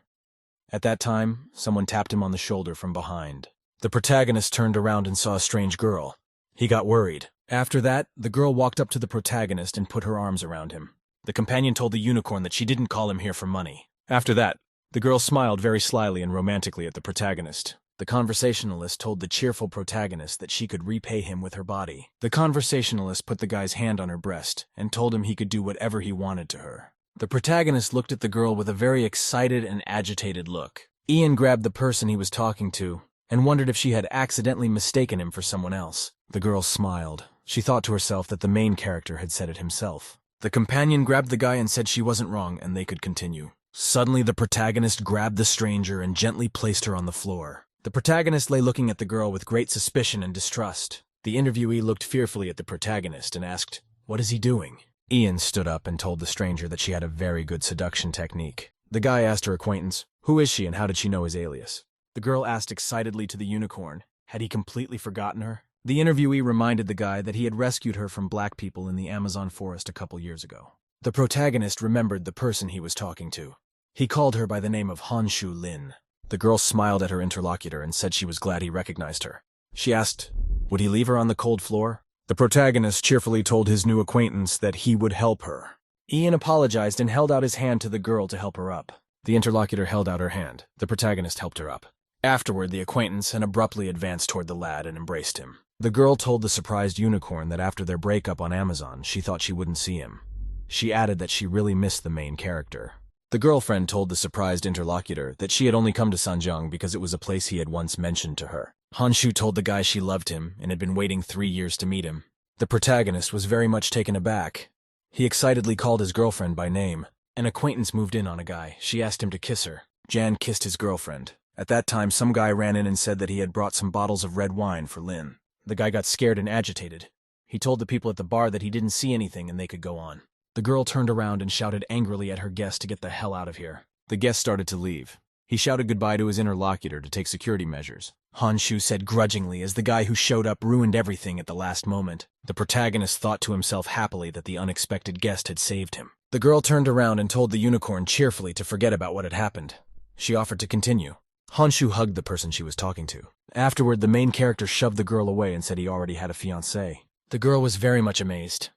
At that time, someone tapped him on the shoulder from behind. The protagonist turned around and saw a strange girl. He got worried. After that, the girl walked up to the protagonist and put her arms around him. The companion told the unicorn that she didn't call him here for money. After that, the girl smiled very slyly and romantically at the protagonist. The conversationalist told the cheerful protagonist that she could repay him with her body. The conversationalist put the guy's hand on her breast and told him he could do whatever he wanted to her. The protagonist looked at the girl with a very excited and agitated look. Ian grabbed the person he was talking to and wondered if she had accidentally mistaken him for someone else. The girl smiled. She thought to herself that the main character had said it himself. The companion grabbed the guy and said she wasn't wrong and they could continue. Suddenly, the protagonist grabbed the stranger and gently placed her on the floor. The protagonist lay looking at the girl with great suspicion and distrust. The interviewee looked fearfully at the protagonist and asked, "What is he doing?" Ian stood up and told the stranger that she had a very good seduction technique. The guy asked her acquaintance, "Who is she and how did she know his alias?" The girl asked excitedly to the unicorn, had he completely forgotten her? The interviewee reminded the guy that he had rescued her from black people in the Amazon forest a couple years ago. The protagonist remembered the person he was talking to. He called her by the name of Honshu Lin. The girl smiled at her interlocutor and said she was glad he recognized her. She asked, would he leave her on the cold floor? The protagonist cheerfully told his new acquaintance that he would help her. Ian apologized and held out his hand to the girl to help her up. The interlocutor held out her hand. The protagonist helped her up. Afterward, the acquaintance abruptly advanced toward the lad and embraced him. The girl told the surprised unicorn that after their breakup on Amazon, she thought she wouldn't see him. She added that she really missed the main character. The girlfriend told the surprised interlocutor that she had only come to Sanjiang because it was a place he had once mentioned to her. Honshu told the guy she loved him and had been waiting 3 years to meet him. The protagonist was very much taken aback. He excitedly called his girlfriend by name. An acquaintance moved in on a guy. She asked him to kiss her. Jan kissed his girlfriend. At that time, some guy ran in and said that he had brought some bottles of red wine for Lin. The guy got scared and agitated. He told the people at the bar that he didn't see anything and they could go on. The girl turned around and shouted angrily at her guest to get the hell out of here. The guest started to leave. He shouted goodbye to his interlocutor to take security measures. Honshu said grudgingly as the guy who showed up ruined everything at the last moment. The protagonist thought to himself happily that the unexpected guest had saved him. The girl turned around and told the unicorn cheerfully to forget about what had happened. She offered to continue. Honshu hugged the person she was talking to. Afterward, the main character shoved the girl away and said he already had a fiancée. The girl was very much amazed.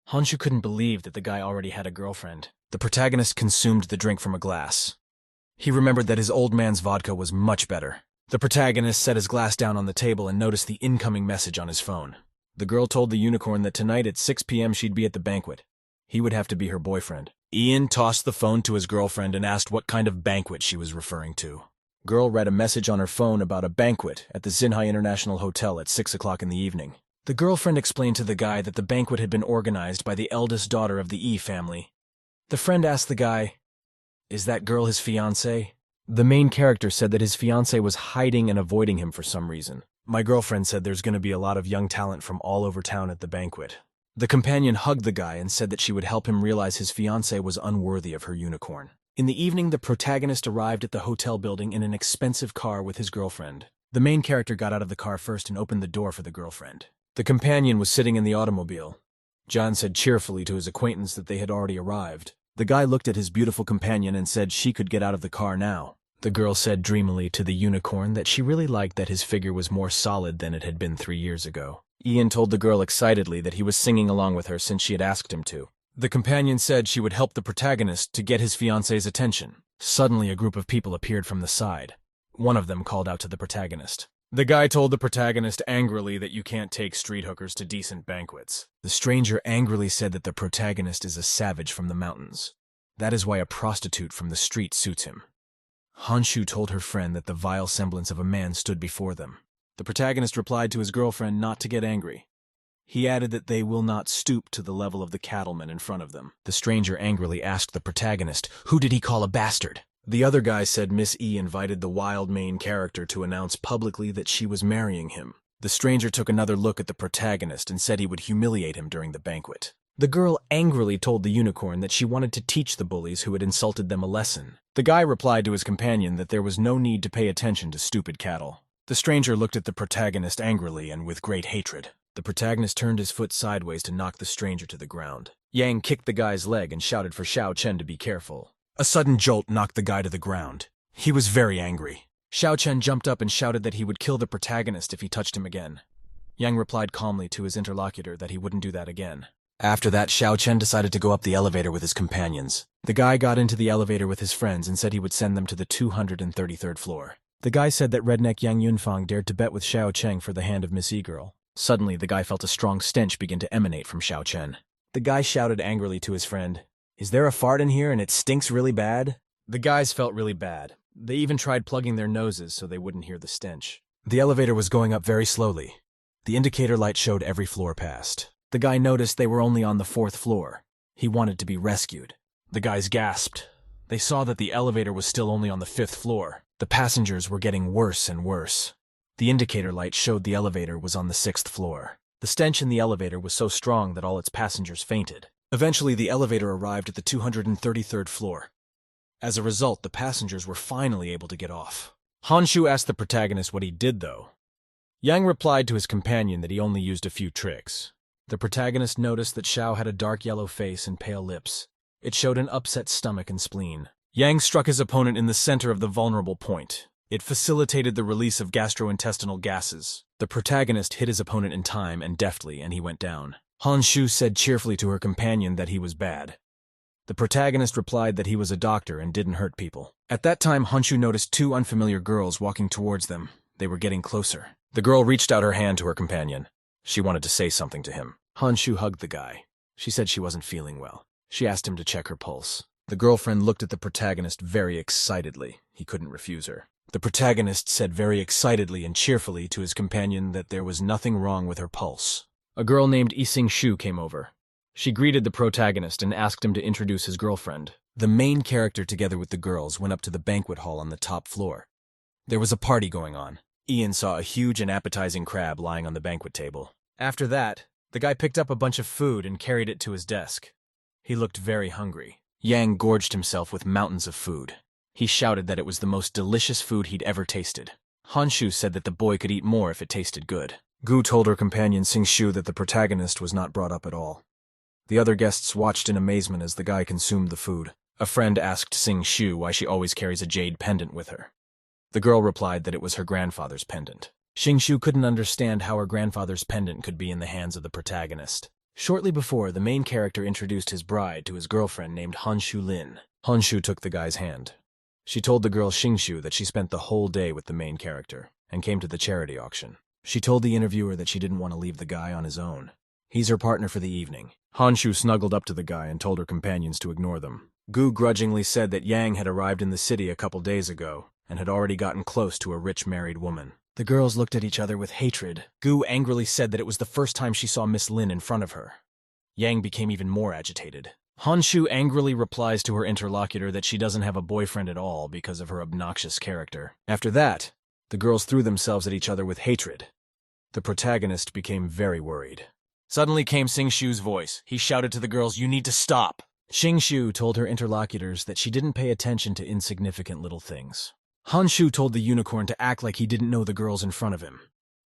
Honshu couldn't believe that the guy already had a girlfriend. The protagonist consumed the drink from a glass. He remembered that his old man's vodka was much better. The protagonist set his glass down on the table and noticed the incoming message on his phone. The girl told the unicorn that tonight at 6 p.m. she'd be at the banquet. He would have to be her boyfriend. Ian tossed the phone to his girlfriend and asked what kind of banquet she was referring to. Girl read a message on her phone about a banquet at the Xinhai International Hotel at 6 o'clock in the evening. The girlfriend explained to the guy that the banquet had been organized by the eldest daughter of the E family. The friend asked the guy, "Is that girl his fiancée?" The main character said that his fiancée was hiding and avoiding him for some reason. My girlfriend said there's going to be a lot of young talent from all over town at the banquet. The companion hugged the guy and said that she would help him realize his fiancée was unworthy of her unicorn. In the evening, the protagonist arrived at the hotel building in an expensive car with his girlfriend. The main character got out of the car first and opened the door for the girlfriend. The companion was sitting in the automobile. John said cheerfully to his acquaintance that they had already arrived. The guy looked at his beautiful companion and said she could get out of the car now. The girl said dreamily to the unicorn that she really liked that his figure was more solid than it had been 3 years ago. Ian told the girl excitedly that he was singing along with her since she had asked him to. The companion said she would help the protagonist to get his fiancé's attention. Suddenly, a group of people appeared from the side. One of them called out to the protagonist. The guy told the protagonist angrily that you can't take street hookers to decent banquets. The stranger angrily said that the protagonist is a savage from the mountains. That is why a prostitute from the street suits him. Honshu told her friend that the vile semblance of a man stood before them. The protagonist replied to his girlfriend not to get angry. He added that they will not stoop to the level of the cattleman in front of them. The stranger angrily asked the protagonist, who did he call a bastard? The other guy said Miss E invited the wild main character to announce publicly that she was marrying him. The stranger took another look at the protagonist and said he would humiliate him during the banquet. The girl angrily told the unicorn that she wanted to teach the bullies who had insulted them a lesson. The guy replied to his companion that there was no need to pay attention to stupid cattle. The stranger looked at the protagonist angrily and with great hatred. The protagonist turned his foot sideways to knock the stranger to the ground. Yang kicked the guy's leg and shouted for Xiao Chen to be careful. A sudden jolt knocked the guy to the ground. He was very angry. Xiao Chen jumped up and shouted that he would kill the protagonist if he touched him again. Yang replied calmly to his interlocutor that he wouldn't do that again. After that, Xiao Chen decided to go up the elevator with his companions. The guy got into the elevator with his friends and said he would send them to the 233rd floor. The guy said that redneck Yang Yunfang dared to bet with Xiao Cheng for the hand of Miss E-girl. Suddenly, the guy felt a strong stench begin to emanate from Xiao Chen. The guy shouted angrily to his friend, "Is there a fart in here and it stinks really bad?" The guys felt really bad. They even tried plugging their noses so they wouldn't hear the stench. The elevator was going up very slowly. The indicator light showed every floor past. The guy noticed they were only on the 4th floor. He wanted to be rescued. The guys gasped. They saw that the elevator was still only on the 5th floor. The passengers were getting worse and worse. The indicator light showed the elevator was on the 6th floor. The stench in the elevator was so strong that all its passengers fainted. Eventually, the elevator arrived at the 233rd floor. As a result, the passengers were finally able to get off. Honshu asked the protagonist what he did, though. Yang replied to his companion that he only used a few tricks. The protagonist noticed that Xiao had a dark yellow face and pale lips. It showed an upset stomach and spleen. Yang struck his opponent in the center of the vulnerable point. It facilitated the release of gastrointestinal gases. The protagonist hit his opponent in time and deftly, and he went down. Honshu said cheerfully to her companion that he was bad. The protagonist replied that he was a doctor and didn't hurt people. At that time, Honshu noticed 2 unfamiliar girls walking towards them. They were getting closer. The girl reached out her hand to her companion. She wanted to say something to him. Honshu hugged the guy. She said she wasn't feeling well. She asked him to check her pulse. The girlfriend looked at the protagonist very excitedly. He couldn't refuse her. The protagonist said very excitedly and cheerfully to his companion that there was nothing wrong with her pulse. A girl named Yixing Shu came over. She greeted the protagonist and asked him to introduce his girlfriend. The main character, together with the girls, went up to the banquet hall on the top floor. There was a party going on. Ian saw a huge and appetizing crab lying on the banquet table. After that, the guy picked up a bunch of food and carried it to his desk. He looked very hungry. Yang gorged himself with mountains of food. He shouted that it was the most delicious food he'd ever tasted. Honshu said that the boy could eat more if it tasted good. Gu told her companion Xingxiu that the protagonist was not brought up at all. The other guests watched in amazement as the guy consumed the food. A friend asked Xingxiu why she always carries a jade pendant with her. The girl replied that it was her grandfather's pendant. Xingxiu couldn't understand how her grandfather's pendant could be in the hands of the protagonist. Shortly before, the main character introduced his bride to his girlfriend named Honshu Lin. Honshu took the guy's hand. She told the girl Xingxiu that she spent the whole day with the main character and came to the charity auction. She told the interviewer that she didn't want to leave the guy on his own. He's her partner for the evening. Honshu snuggled up to the guy and told her companions to ignore them. Gu grudgingly said that Yang had arrived in the city a couple days ago and had already gotten close to a rich married woman. The girls looked at each other with hatred. Gu angrily said that it was the first time she saw Miss Lin in front of her. Yang became even more agitated. Honshu angrily replies to her interlocutor that she doesn't have a boyfriend at all because of her obnoxious character. After that, the girls threw themselves at each other with hatred. The protagonist became very worried. Suddenly came Xingxiu's voice. He shouted to the girls, "You need to stop!" Xingxiu told her interlocutors that she didn't pay attention to insignificant little things. Honshu told the unicorn to act like he didn't know the girls in front of him.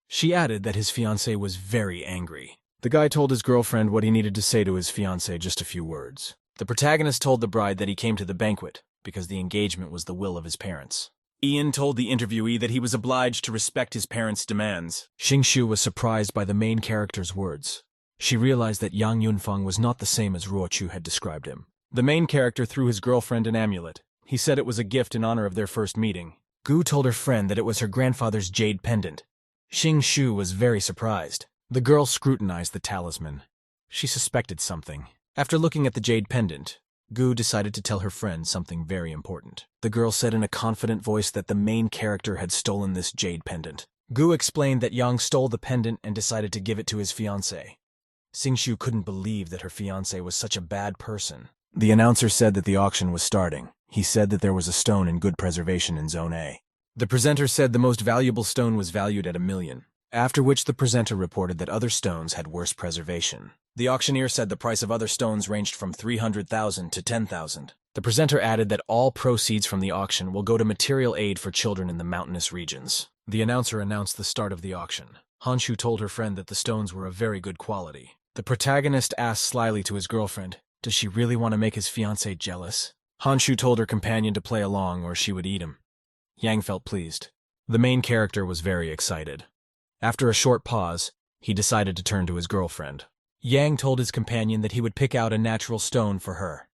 She added that his fiancée was very angry. The guy told his girlfriend what he needed to say to his fiancée, just a few words. The protagonist told the bride that he came to the banquet because the engagement was the will of his parents. Ian told the interviewee that he was obliged to respect his parents' demands. Xingxiu was surprised by the main character's words. She realized that Yang Yunfeng was not the same as Ruochu had described him. The main character threw his girlfriend an amulet. He said it was a gift in honor of their first meeting. Gu told her friend that it was her grandfather's jade pendant. Xingxiu was very surprised. The girl scrutinized the talisman. She suspected something. After looking at the jade pendant, Gu decided to tell her friend something very important. The girl said in a confident voice that the main character had stolen this jade pendant. Gu explained that Yang stole the pendant and decided to give it to his fiancé. Xingxiu couldn't believe that her fiancé was such a bad person. The announcer said that the auction was starting. He said that there was a stone in good preservation in Zone A. The presenter said the most valuable stone was valued at $1 million, after which the presenter reported that other stones had worse preservation. The auctioneer said the price of other stones ranged from $300,000 to $10,000. The presenter added that all proceeds from the auction will go to material aid for children in the mountainous regions. The announcer announced the start of the auction. Hanshu told her friend that the stones were of very good quality. The protagonist asked slyly to his girlfriend, does she really want to make his fiancé jealous? Hanshu told her companion to play along or she would eat him. Yang felt pleased. The main character was very excited. After a short pause, he decided to turn to his girlfriend. Yang told his companion that he would pick out a natural stone for her.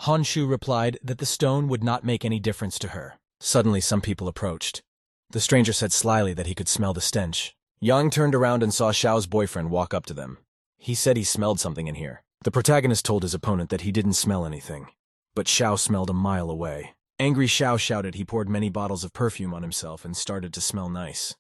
Hanshu replied that the stone would not make any difference to her. Suddenly, some people approached. The stranger said slyly that he could smell the stench. Yang turned around and saw Xiao's boyfriend walk up to them. He said he smelled something in here. The protagonist told his opponent that he didn't smell anything. But Xiao smelled a mile away. Angry Xiao shouted he poured many bottles of perfume on himself and started to smell nice.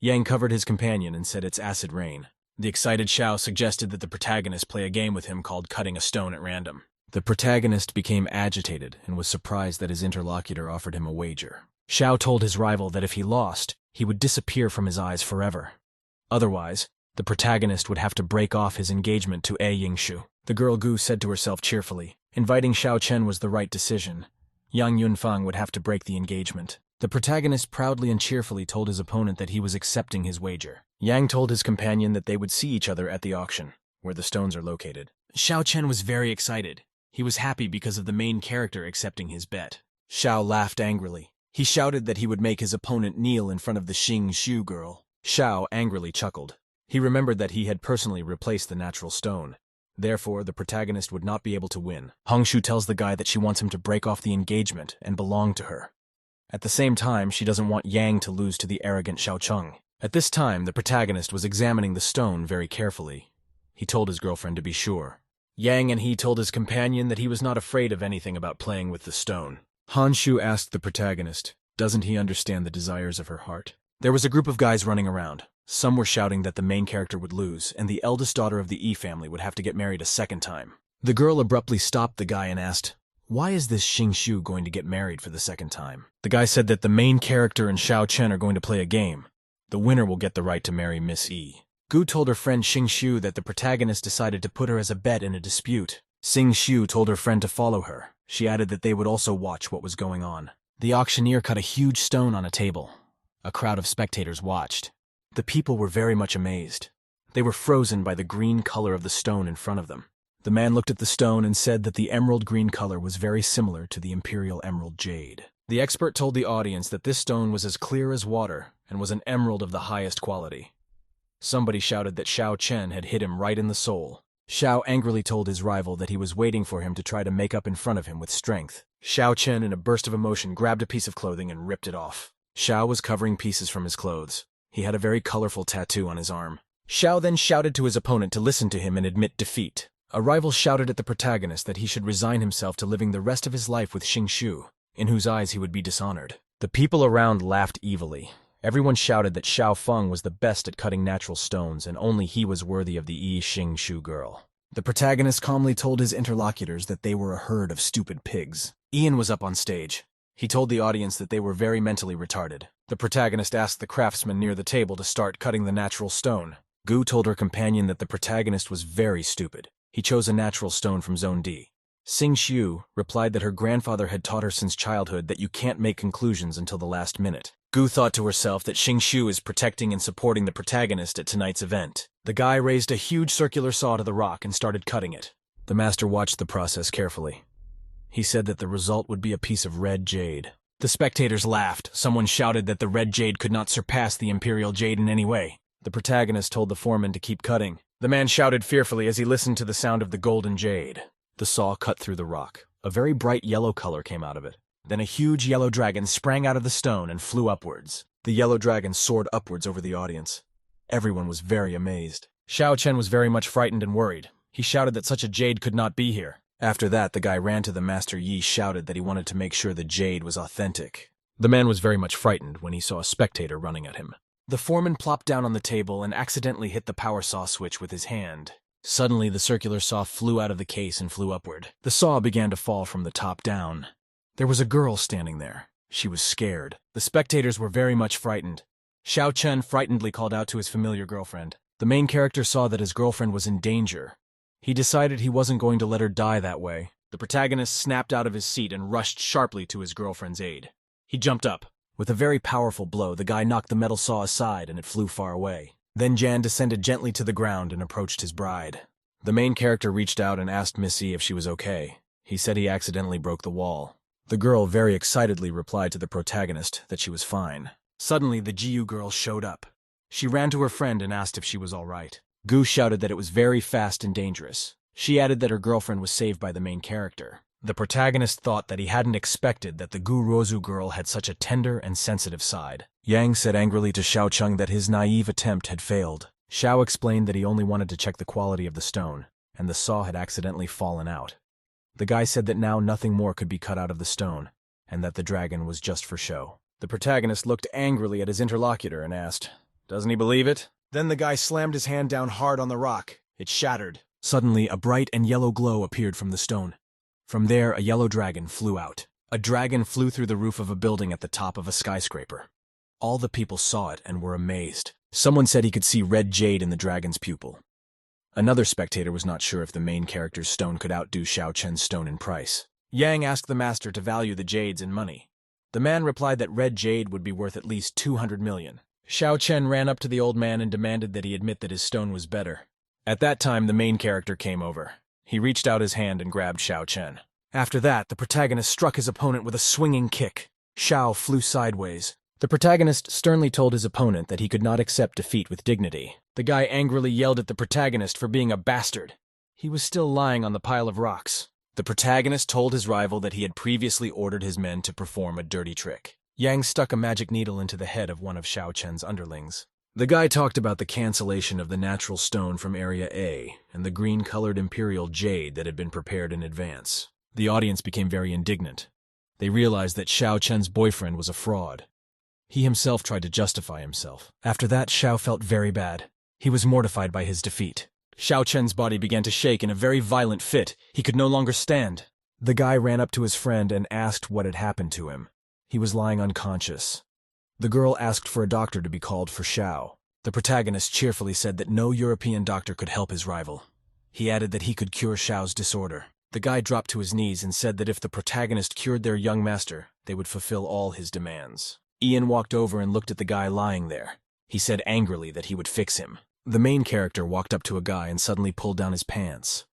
Yang covered his companion and said it's acid rain. The excited Xiao suggested that the protagonist play a game with him called cutting a stone at random. The protagonist became agitated and was surprised that his interlocutor offered him a wager. Xiao told his rival that if he lost, he would disappear from his eyes forever. Otherwise, the protagonist would have to break off his engagement to A Yingshu. The girl Gu said to herself cheerfully, inviting Xiao Chen was the right decision. Yang Yunfeng would have to break the engagement. The protagonist proudly and cheerfully told his opponent that he was accepting his wager. Yang told his companion that they would see each other at the auction, where the stones are located. Xiao Chen was very excited. He was happy because of the main character accepting his bet. Xiao laughed angrily. He shouted that he would make his opponent kneel in front of the Xingxiu girl. Xiao angrily chuckled. He remembered that he had personally replaced the natural stone. Therefore, the protagonist would not be able to win. Hangshu tells the guy that she wants him to break off the engagement and belong to her. At the same time, she doesn't want Yang to lose to the arrogant Xiaocheng. At this time, the protagonist was examining the stone very carefully. He told his girlfriend to be sure. Yang and he told his companion that he was not afraid of anything about playing with the stone. Hanshu asked the protagonist, doesn't he understand the desires of her heart? There was a group of guys running around. Some were shouting that the main character would lose, and the eldest daughter of the Yi family would have to get married a second time. The girl abruptly stopped the guy and asked, why is this Xingxiu going to get married for the second time? The guy said that the main character and Xiao Chen are going to play a game. The winner will get the right to marry Miss Yi. Gu told her friend Xingxiu that the protagonist decided to put her as a bet in a dispute. Xingxiu told her friend to follow her. She added that they would also watch what was going on. The auctioneer cut a huge stone on a table. A crowd of spectators watched. The people were very much amazed. They were frozen by the green color of the stone in front of them. The man looked at the stone and said that the emerald green color was very similar to the imperial emerald jade. The expert told the audience that this stone was as clear as water and was an emerald of the highest quality. Somebody shouted that Xiao Chen had hit him right in the soul. Xiao angrily told his rival that he was waiting for him to try to make up in front of him with strength. Xiao Chen, in a burst of emotion, grabbed a piece of clothing and ripped it off. Xiao was covering pieces from his clothes. He had a very colorful tattoo on his arm. Xiao then shouted to his opponent to listen to him and admit defeat. A rival shouted at the protagonist that he should resign himself to living the rest of his life with Xingxiu, in whose eyes he would be dishonored. The people around laughed evilly. Everyone shouted that Xiao Feng was the best at cutting natural stones and only he was worthy of the Yi Xingxiu girl. The protagonist calmly told his interlocutors that they were a herd of stupid pigs. Ian was up on stage. He told the audience that they were very mentally retarded. The protagonist asked the craftsman near the table to start cutting the natural stone. Gu told her companion that the protagonist was very stupid. He chose a natural stone from Zone D. Xingxiu replied that her grandfather had taught her since childhood that you can't make conclusions until the last minute. Gu thought to herself that Xingxiu is protecting and supporting the protagonist at tonight's event. The guy raised a huge circular saw to the rock and started cutting it. The master watched the process carefully. He said that the result would be a piece of red jade. The spectators laughed. Someone shouted that the red jade could not surpass the imperial jade in any way. The protagonist told the foreman to keep cutting. The man shouted fearfully as he listened to the sound of the golden jade. The saw cut through the rock. A very bright yellow color came out of it. Then a huge yellow dragon sprang out of the stone and flew upwards. The yellow dragon soared upwards over the audience. Everyone was very amazed. Xiao Chen was very much frightened and worried. He shouted that such a jade could not be here. After that, the guy ran to the Master Yi, shouted that he wanted to make sure the jade was authentic. The man was very much frightened when he saw a spectator running at him. The foreman plopped down on the table and accidentally hit the power saw switch with his hand. Suddenly, the circular saw flew out of the case and flew upward. The saw began to fall from the top down. There was a girl standing there. She was scared. The spectators were very much frightened. Xiao Chen frightenedly called out to his familiar girlfriend. The main character saw that his girlfriend was in danger. He decided he wasn't going to let her die that way. The protagonist snapped out of his seat and rushed sharply to his girlfriend's aid. He jumped up. With a very powerful blow, the guy knocked the metal saw aside and it flew far away. Then Jan descended gently to the ground and approached his bride. The main character reached out and asked Missy if she was okay. He said he accidentally broke the wall. The girl very excitedly replied to the protagonist that she was fine. Suddenly, the Jiu girl showed up. She ran to her friend and asked if she was all right. Gu shouted that it was very fast and dangerous. She added that her girlfriend was saved by the main character. The protagonist thought that he hadn't expected that the Gu Rozu girl had such a tender and sensitive side. Yang said angrily to Xiao Cheng that his naive attempt had failed. Xiao explained that he only wanted to check the quality of the stone, and the saw had accidentally fallen out. The guy said that now nothing more could be cut out of the stone, and that the dragon was just for show. The protagonist looked angrily at his interlocutor and asked, "Doesn't he believe it?" Then the guy slammed his hand down hard on the rock. It shattered. Suddenly, a bright and yellow glow appeared from the stone. From there, a yellow dragon flew out. A dragon flew through the roof of a building at the top of a skyscraper. All the people saw it and were amazed. Someone said he could see red jade in the dragon's pupil. Another spectator was not sure if the main character's stone could outdo Xiao Chen's stone in price. Yang asked the master to value the jades in money. The man replied that red jade would be worth at least 200 million. Xiao Chen ran up to the old man and demanded that he admit that his stone was better. At that time, the main character came over. He reached out his hand and grabbed Xiao Chen. After that, the protagonist struck his opponent with a swinging kick. Xiao flew sideways. The protagonist sternly told his opponent that he could not accept defeat with dignity. The guy angrily yelled at the protagonist for being a bastard. He was still lying on the pile of rocks. The protagonist told his rival that he had previously ordered his men to perform a dirty trick. Yang stuck a magic needle into the head of one of Xiao Chen's underlings. The guy talked about the cancellation of the natural stone from Area A and the green-colored imperial jade that had been prepared in advance. The audience became very indignant. They realized that Xiao Chen's boyfriend was a fraud. He himself tried to justify himself. After that, Xiao felt very bad. He was mortified by his defeat. Xiao Chen's body began to shake in a very violent fit. He could no longer stand. The guy ran up to his friend and asked what had happened to him. He was lying unconscious. The girl asked for a doctor to be called for Xiao. The protagonist cheerfully said that no European doctor could help his rival. He added that he could cure Xiao's disorder. The guy dropped to his knees and said that if the protagonist cured their young master, they would fulfill all his demands. Ian walked over and looked at the guy lying there. He said angrily that he would fix him. The main character walked up to a guy and suddenly pulled down his pants.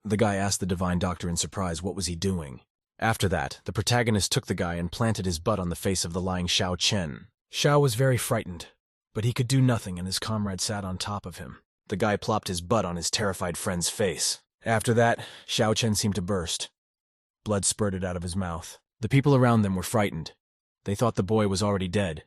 The guy asked the divine doctor in surprise what was he doing. After that, the protagonist took the guy and planted his butt on the face of the lying Xiao Chen. Xiao was very frightened, but he could do nothing and his comrade sat on top of him. The guy plopped his butt on his terrified friend's face. After that, Xiao Chen seemed to burst. Blood spurted out of his mouth. The people around them were frightened. They thought the boy was already dead.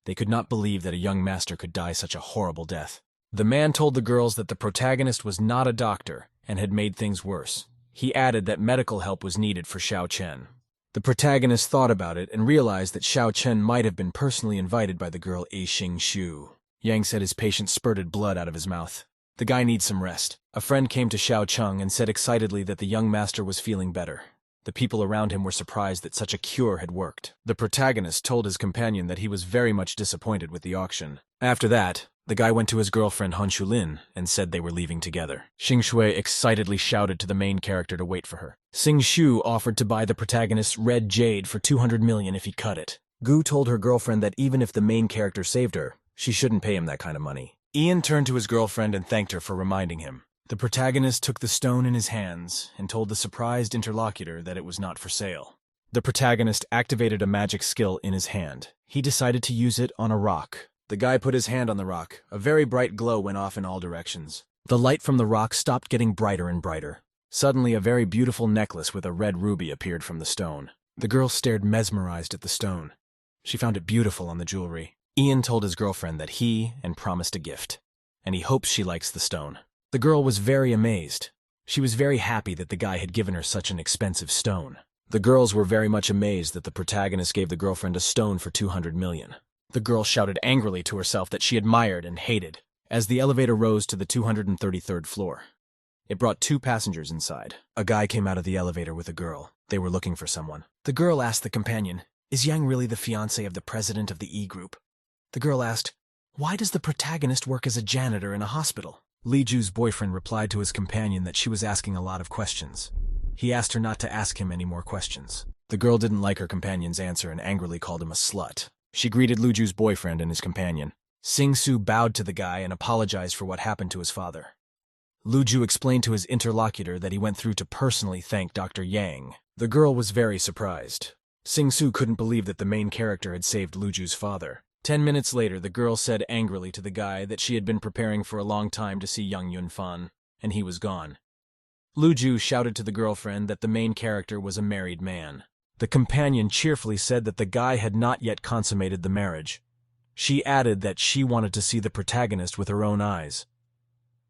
They could not believe that a young master could die such a horrible death. The man told the girls that the protagonist was not a doctor and had made things worse. He added that medical help was needed for Xiao Chen. The protagonist thought about it and realized that Xiao Chen might have been personally invited by the girl A Xing Shu. Yang said his patient spurted blood out of his mouth. The guy needs some rest. A friend came to Xiao Cheng and said excitedly that the young master was feeling better. The people around him were surprised that such a cure had worked. The protagonist told his companion that he was very much disappointed with the auction. After that, the guy went to his girlfriend Han Shulin and said they were leaving together. Xing Shui excitedly shouted to the main character to wait for her. Xing Shu offered to buy the protagonist's red jade for 200 million if he cut it. Gu told her girlfriend that even if the main character saved her, she shouldn't pay him that kind of money. Ian turned to his girlfriend and thanked her for reminding him. The protagonist took the stone in his hands and told the surprised interlocutor that it was not for sale. The protagonist activated a magic skill in his hand. He decided to use it on a rock. The guy put his hand on the rock. A very bright glow went off in all directions. The light from the rock stopped getting brighter and brighter. Suddenly, a very beautiful necklace with a red ruby appeared from the stone. The girl stared mesmerized at the stone. She found it beautiful on the jewelry. Ian told his girlfriend that he and promised a gift, and he hopes she likes the stone. The girl was very amazed. She was very happy that the guy had given her such an expensive stone. The girls were very much amazed that the protagonist gave the girlfriend a stone for 200 million. The girl shouted angrily to herself that she admired and hated. As the elevator rose to the 233rd floor, it brought 2 passengers inside. A guy came out of the elevator with a girl. They were looking for someone. The girl asked the companion, "Is Yang really the fiancé of the president of the E group?" The girl asked, "Why does the protagonist work as a janitor in a hospital?" Li Ju's boyfriend replied to his companion that she was asking a lot of questions. He asked her not to ask him any more questions. The girl didn't like her companion's answer and angrily called him a slut. She greeted Li Ju's boyfriend and his companion. Sing-Su bowed to the guy and apologized for what happened to his father. Li Ju explained to his interlocutor that he went through to personally thank Dr. Yang. The girl was very surprised. Sing-Su couldn't believe that the main character had saved Li Ju's father. 10 minutes later, the girl said angrily to the guy that she had been preparing for a long time to see young Yunfan, and he was gone. Li Ju shouted to the girlfriend that the main character was a married man. The companion cheerfully said that the guy had not yet consummated the marriage. She added that she wanted to see the protagonist with her own eyes.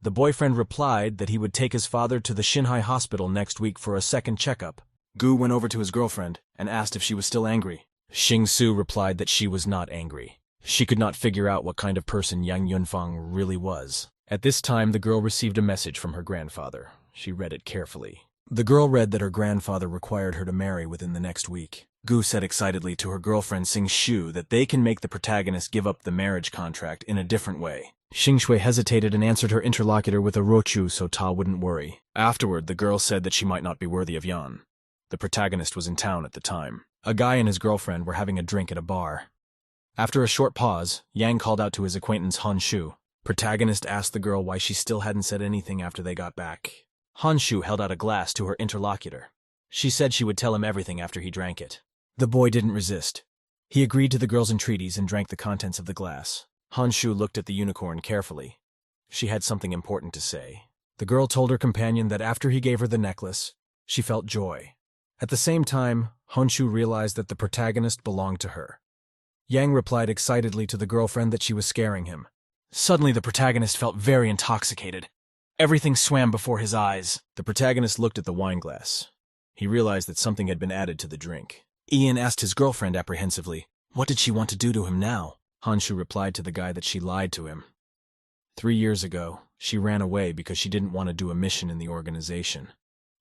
The boyfriend replied that he would take his father to the Shinhai hospital next week for a second checkup. Gu went over to his girlfriend and asked if she was still angry. Xing-Su replied that she was not angry. She could not figure out what kind of person Yang Yunfang really was. At this time, the girl received a message from her grandfather. She read it carefully. The girl read that her grandfather required her to marry within the next week. Gu said excitedly to her girlfriend Xing-Shu that they can make the protagonist give up the marriage contract in a different way. Xing-Shui hesitated and answered her interlocutor with a rochu so Ta wouldn't worry. Afterward, the girl said that she might not be worthy of Yan. The protagonist was in town at the time. A guy and his girlfriend were having a drink at a bar. After a short pause, Yang called out to his acquaintance Han Shu. Protagonist asked the girl why she still hadn't said anything after they got back. Han Shu held out a glass to her interlocutor. She said she would tell him everything after he drank it. The boy didn't resist. He agreed to the girl's entreaties and drank the contents of the glass. Han Shu looked at the unicorn carefully. She had something important to say. The girl told her companion that after he gave her the necklace, she felt joy. At the same time, Han Shu realized that the protagonist belonged to her. Yang replied excitedly to the girlfriend that she was scaring him. Suddenly, the protagonist felt very intoxicated. Everything swam before his eyes. The protagonist looked at the wine glass. He realized that something had been added to the drink. Ian asked his girlfriend apprehensively, what did she want to do to him now? Han Shu replied to the guy that she lied to him. 3 years ago, she ran away because she didn't want to do a mission in the organization.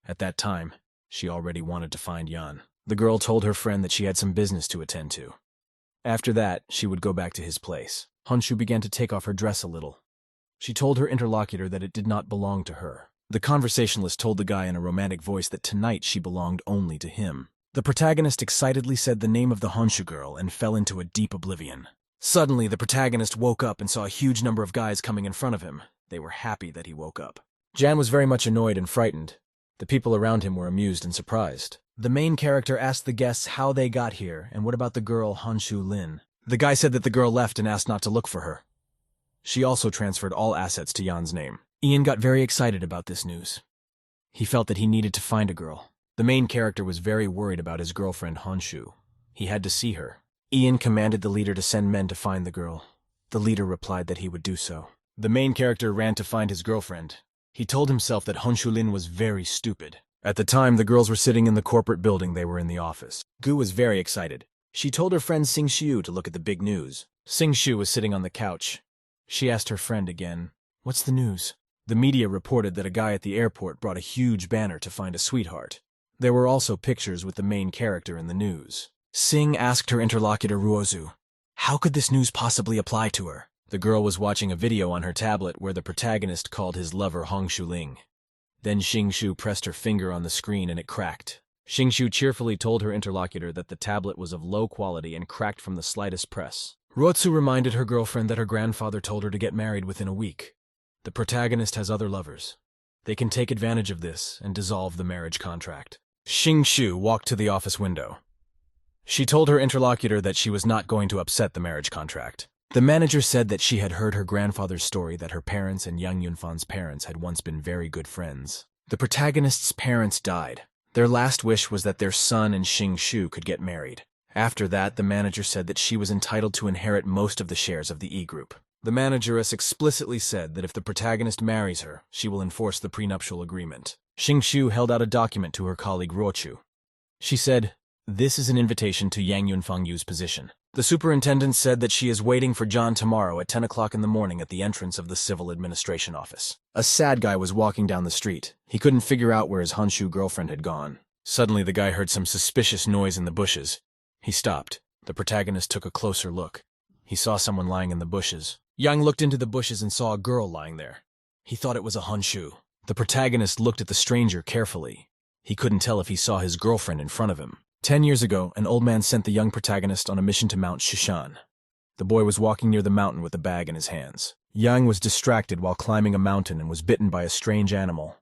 At that time, she already wanted to find Yan. The girl told her friend that she had some business to attend to. After that, she would go back to his place. Han Shu began to take off her dress a little. She told her interlocutor that it did not belong to her. The conversationalist told the guy in a romantic voice that tonight she belonged only to him. The protagonist excitedly said the name of the Honshu girl and fell into a deep oblivion. Suddenly, the protagonist woke up and saw a huge number of guys coming in front of him. They were happy that he woke up. Jan was very much annoyed and frightened. The people around him were amused and surprised. The main character asked the guests how they got here and what about the girl Honshu Lin. The guy said that the girl left and asked not to look for her. She also transferred all assets to Yan's name. Ian got very excited about this news. He felt that he needed to find a girl. The main character was very worried about his girlfriend Honshu. He had to see her. Ian commanded the leader to send men to find the girl. The leader replied that he would do so. The main character ran to find his girlfriend. He told himself that Honshu Lin was very stupid. At the time, the girls were sitting in the corporate building. They were in the office. Gu was very excited. She told her friend Xing-Shu to look at the big news. Xing-Shu was sitting on the couch. She asked her friend again, "What's the news?" The media reported that a guy at the airport brought a huge banner to find a sweetheart. There were also pictures with the main character in the news. Sing asked her interlocutor Ruozu, how could this news possibly apply to her? The girl was watching a video on her tablet where the protagonist called his lover Hong Shuling. Then Xing-Shu pressed her finger on the screen and it cracked. Xing-Shu cheerfully told her interlocutor that the tablet was of low quality and cracked from the slightest press. Ruozu reminded her girlfriend that her grandfather told her to get married within a week. The protagonist has other lovers. They can take advantage of this and dissolve the marriage contract. Xing-Shu walked to the office window. She told her interlocutor that she was not going to upset the marriage contract. The manager said that she had heard her grandfather's story that her parents and Yang Yunfan's parents had once been very good friends. The protagonist's parents died. Their last wish was that their son and Xing Shu could get married. After that, the manager said that she was entitled to inherit most of the shares of the E group. The manageress explicitly said that if the protagonist marries her, she will enforce the prenuptial agreement. Xing Shu held out a document to her colleague Ruochu. She said, "This is an invitation to Yang Yunfang Yu's position." The superintendent said that she is waiting for John tomorrow at 10 o'clock in the morning at the entrance of the civil administration office. A sad guy was walking down the street. He couldn't figure out where his Honshu girlfriend had gone. Suddenly, the guy heard some suspicious noise in the bushes. He stopped. The protagonist took a closer look. He saw someone lying in the bushes. Yang looked into the bushes and saw a girl lying there. He thought it was a Honshu. The protagonist looked at the stranger carefully. He couldn't tell if he saw his girlfriend in front of him. 10 years ago, an old man sent the young protagonist on a mission to Mount Shishan. The boy was walking near the mountain with a bag in his hands. Yang was distracted while climbing a mountain and was bitten by a strange animal.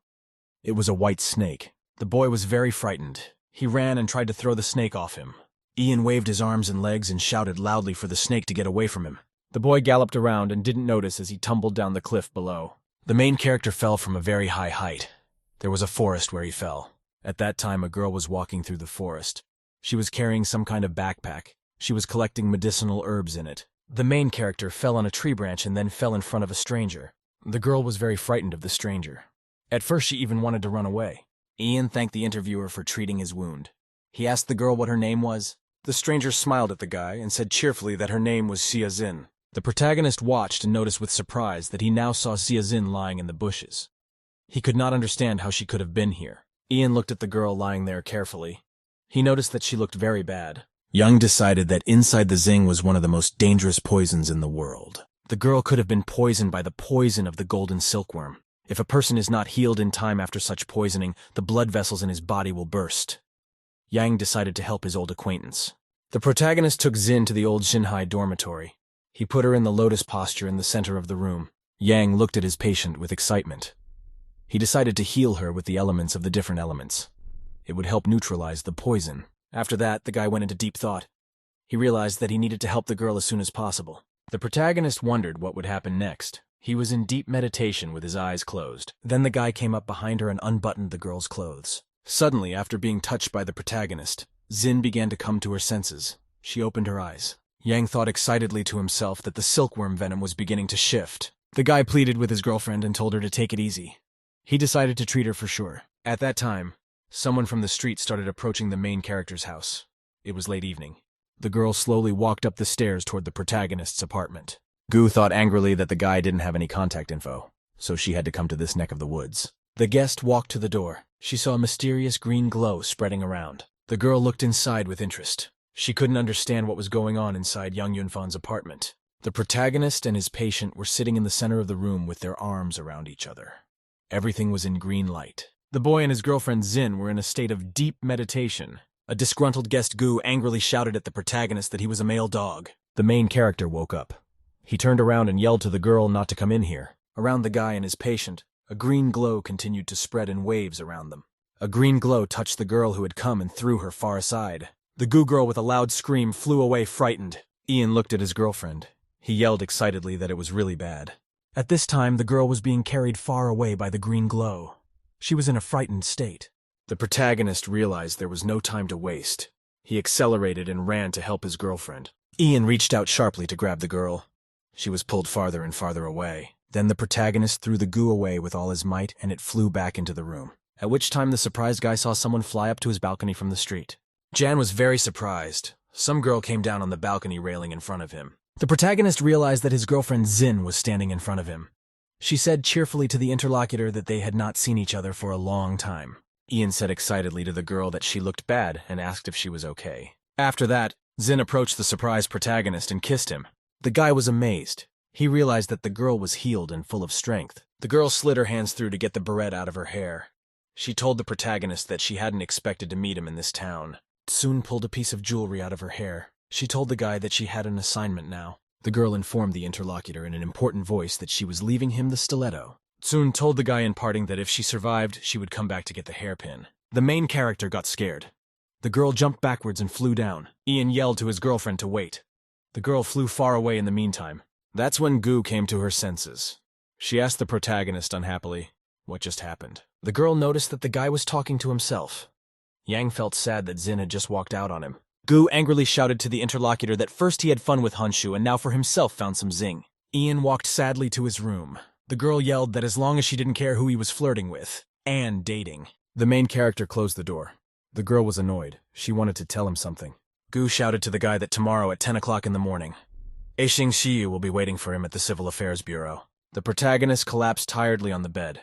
It was a white snake. The boy was very frightened. He ran and tried to throw the snake off him. Ian waved his arms and legs and shouted loudly for the snake to get away from him. The boy galloped around and didn't notice as he tumbled down the cliff below. The main character fell from a very high height. There was a forest where he fell. At that time, a girl was walking through the forest. She was carrying some kind of backpack. She was collecting medicinal herbs in it. The main character fell on a tree branch and then fell in front of a stranger. The girl was very frightened of the stranger. At first, she even wanted to run away. Ian thanked the interviewer for treating his wound. He asked the girl what her name was. The stranger smiled at the guy and said cheerfully that her name was Xia Xin. The protagonist watched and noticed with surprise that he now saw Xia Xin lying in the bushes. He could not understand how she could have been here. Ian looked at the girl lying there carefully. He noticed that she looked very bad. Young decided that inside the Xing was one of the most dangerous poisons in the world. The girl could have been poisoned by the poison of the golden silkworm. If a person is not healed in time after such poisoning, the blood vessels in his body will burst. Yang decided to help his old acquaintance. The protagonist took Xin to the old Xinhai dormitory. He put her in the lotus posture in the center of the room. Yang looked at his patient with excitement. He decided to heal her with the elements of the different elements. It would help neutralize the poison. After that, the guy went into deep thought. He realized that he needed to help the girl as soon as possible. The protagonist wondered what would happen next. He was in deep meditation with his eyes closed. Then the guy came up behind her and unbuttoned the girl's clothes. Suddenly, after being touched by the protagonist, Xin began to come to her senses. She opened her eyes. Yang thought excitedly to himself that the silkworm venom was beginning to shift. The guy pleaded with his girlfriend and told her to take it easy. He decided to treat her for sure. At that time, someone from the street started approaching the main character's house. It was late evening. The girl slowly walked up the stairs toward the protagonist's apartment. Gu thought angrily that the guy didn't have any contact info, so she had to come to this neck of the woods. The guest walked to the door. She saw a mysterious green glow spreading around. The girl looked inside with interest. She couldn't understand what was going on inside Yang Yunfan's apartment. The protagonist and his patient were sitting in the center of the room with their arms around each other. Everything was in green light. The boy and his girlfriend Xin were in a state of deep meditation. A disgruntled guest Gu angrily shouted at the protagonist that he was a male dog. The main character woke up. He turned around and yelled to the girl not to come in here. Around the guy and his patient, a green glow continued to spread in waves around them. A green glow touched the girl who had come and threw her far aside. The Gu girl with a loud scream flew away frightened. Ian looked at his girlfriend. He yelled excitedly that it was really bad. At this time, the girl was being carried far away by the green glow. She was in a frightened state. The protagonist realized there was no time to waste. He accelerated and ran to help his girlfriend. Ian reached out sharply to grab the girl. She was pulled farther and farther away. Then the protagonist threw the Gu away with all his might and it flew back into the room. At which time the surprised guy saw someone fly up to his balcony from the street. Jan was very surprised. Some girl came down on the balcony railing in front of him. The protagonist realized that his girlfriend Xin was standing in front of him. She said cheerfully to the interlocutor that they had not seen each other for a long time. Ian said excitedly to the girl that she looked bad and asked if she was okay. After that, Xin approached the surprised protagonist and kissed him. The guy was amazed. He realized that the girl was healed and full of strength. The girl slid her hands through to get the barrette out of her hair. She told the protagonist that she hadn't expected to meet him in this town. Soon pulled a piece of jewelry out of her hair. She told the guy that she had an assignment now. The girl informed the interlocutor in an important voice that she was leaving him the stiletto. Soon told the guy in parting that if she survived, she would come back to get the hairpin. The main character got scared. The girl jumped backwards and flew down. Ian yelled to his girlfriend to wait. The girl flew far away in the meantime. That's when Gu came to her senses. She asked the protagonist unhappily, what just happened? The girl noticed that the guy was talking to himself. Yang felt sad that Zin had just walked out on him. Gu angrily shouted to the interlocutor that first he had fun with Honshu and now for himself found some zing. Ian walked sadly to his room. The girl yelled that as long as she didn't care who he was flirting with, and dating. The main character closed the door. The girl was annoyed. She wanted to tell him something. Gu shouted to the guy that tomorrow at 10 o'clock in the morning, Eishing Shiyu will be waiting for him at the Civil Affairs Bureau. The protagonist collapsed tiredly on the bed.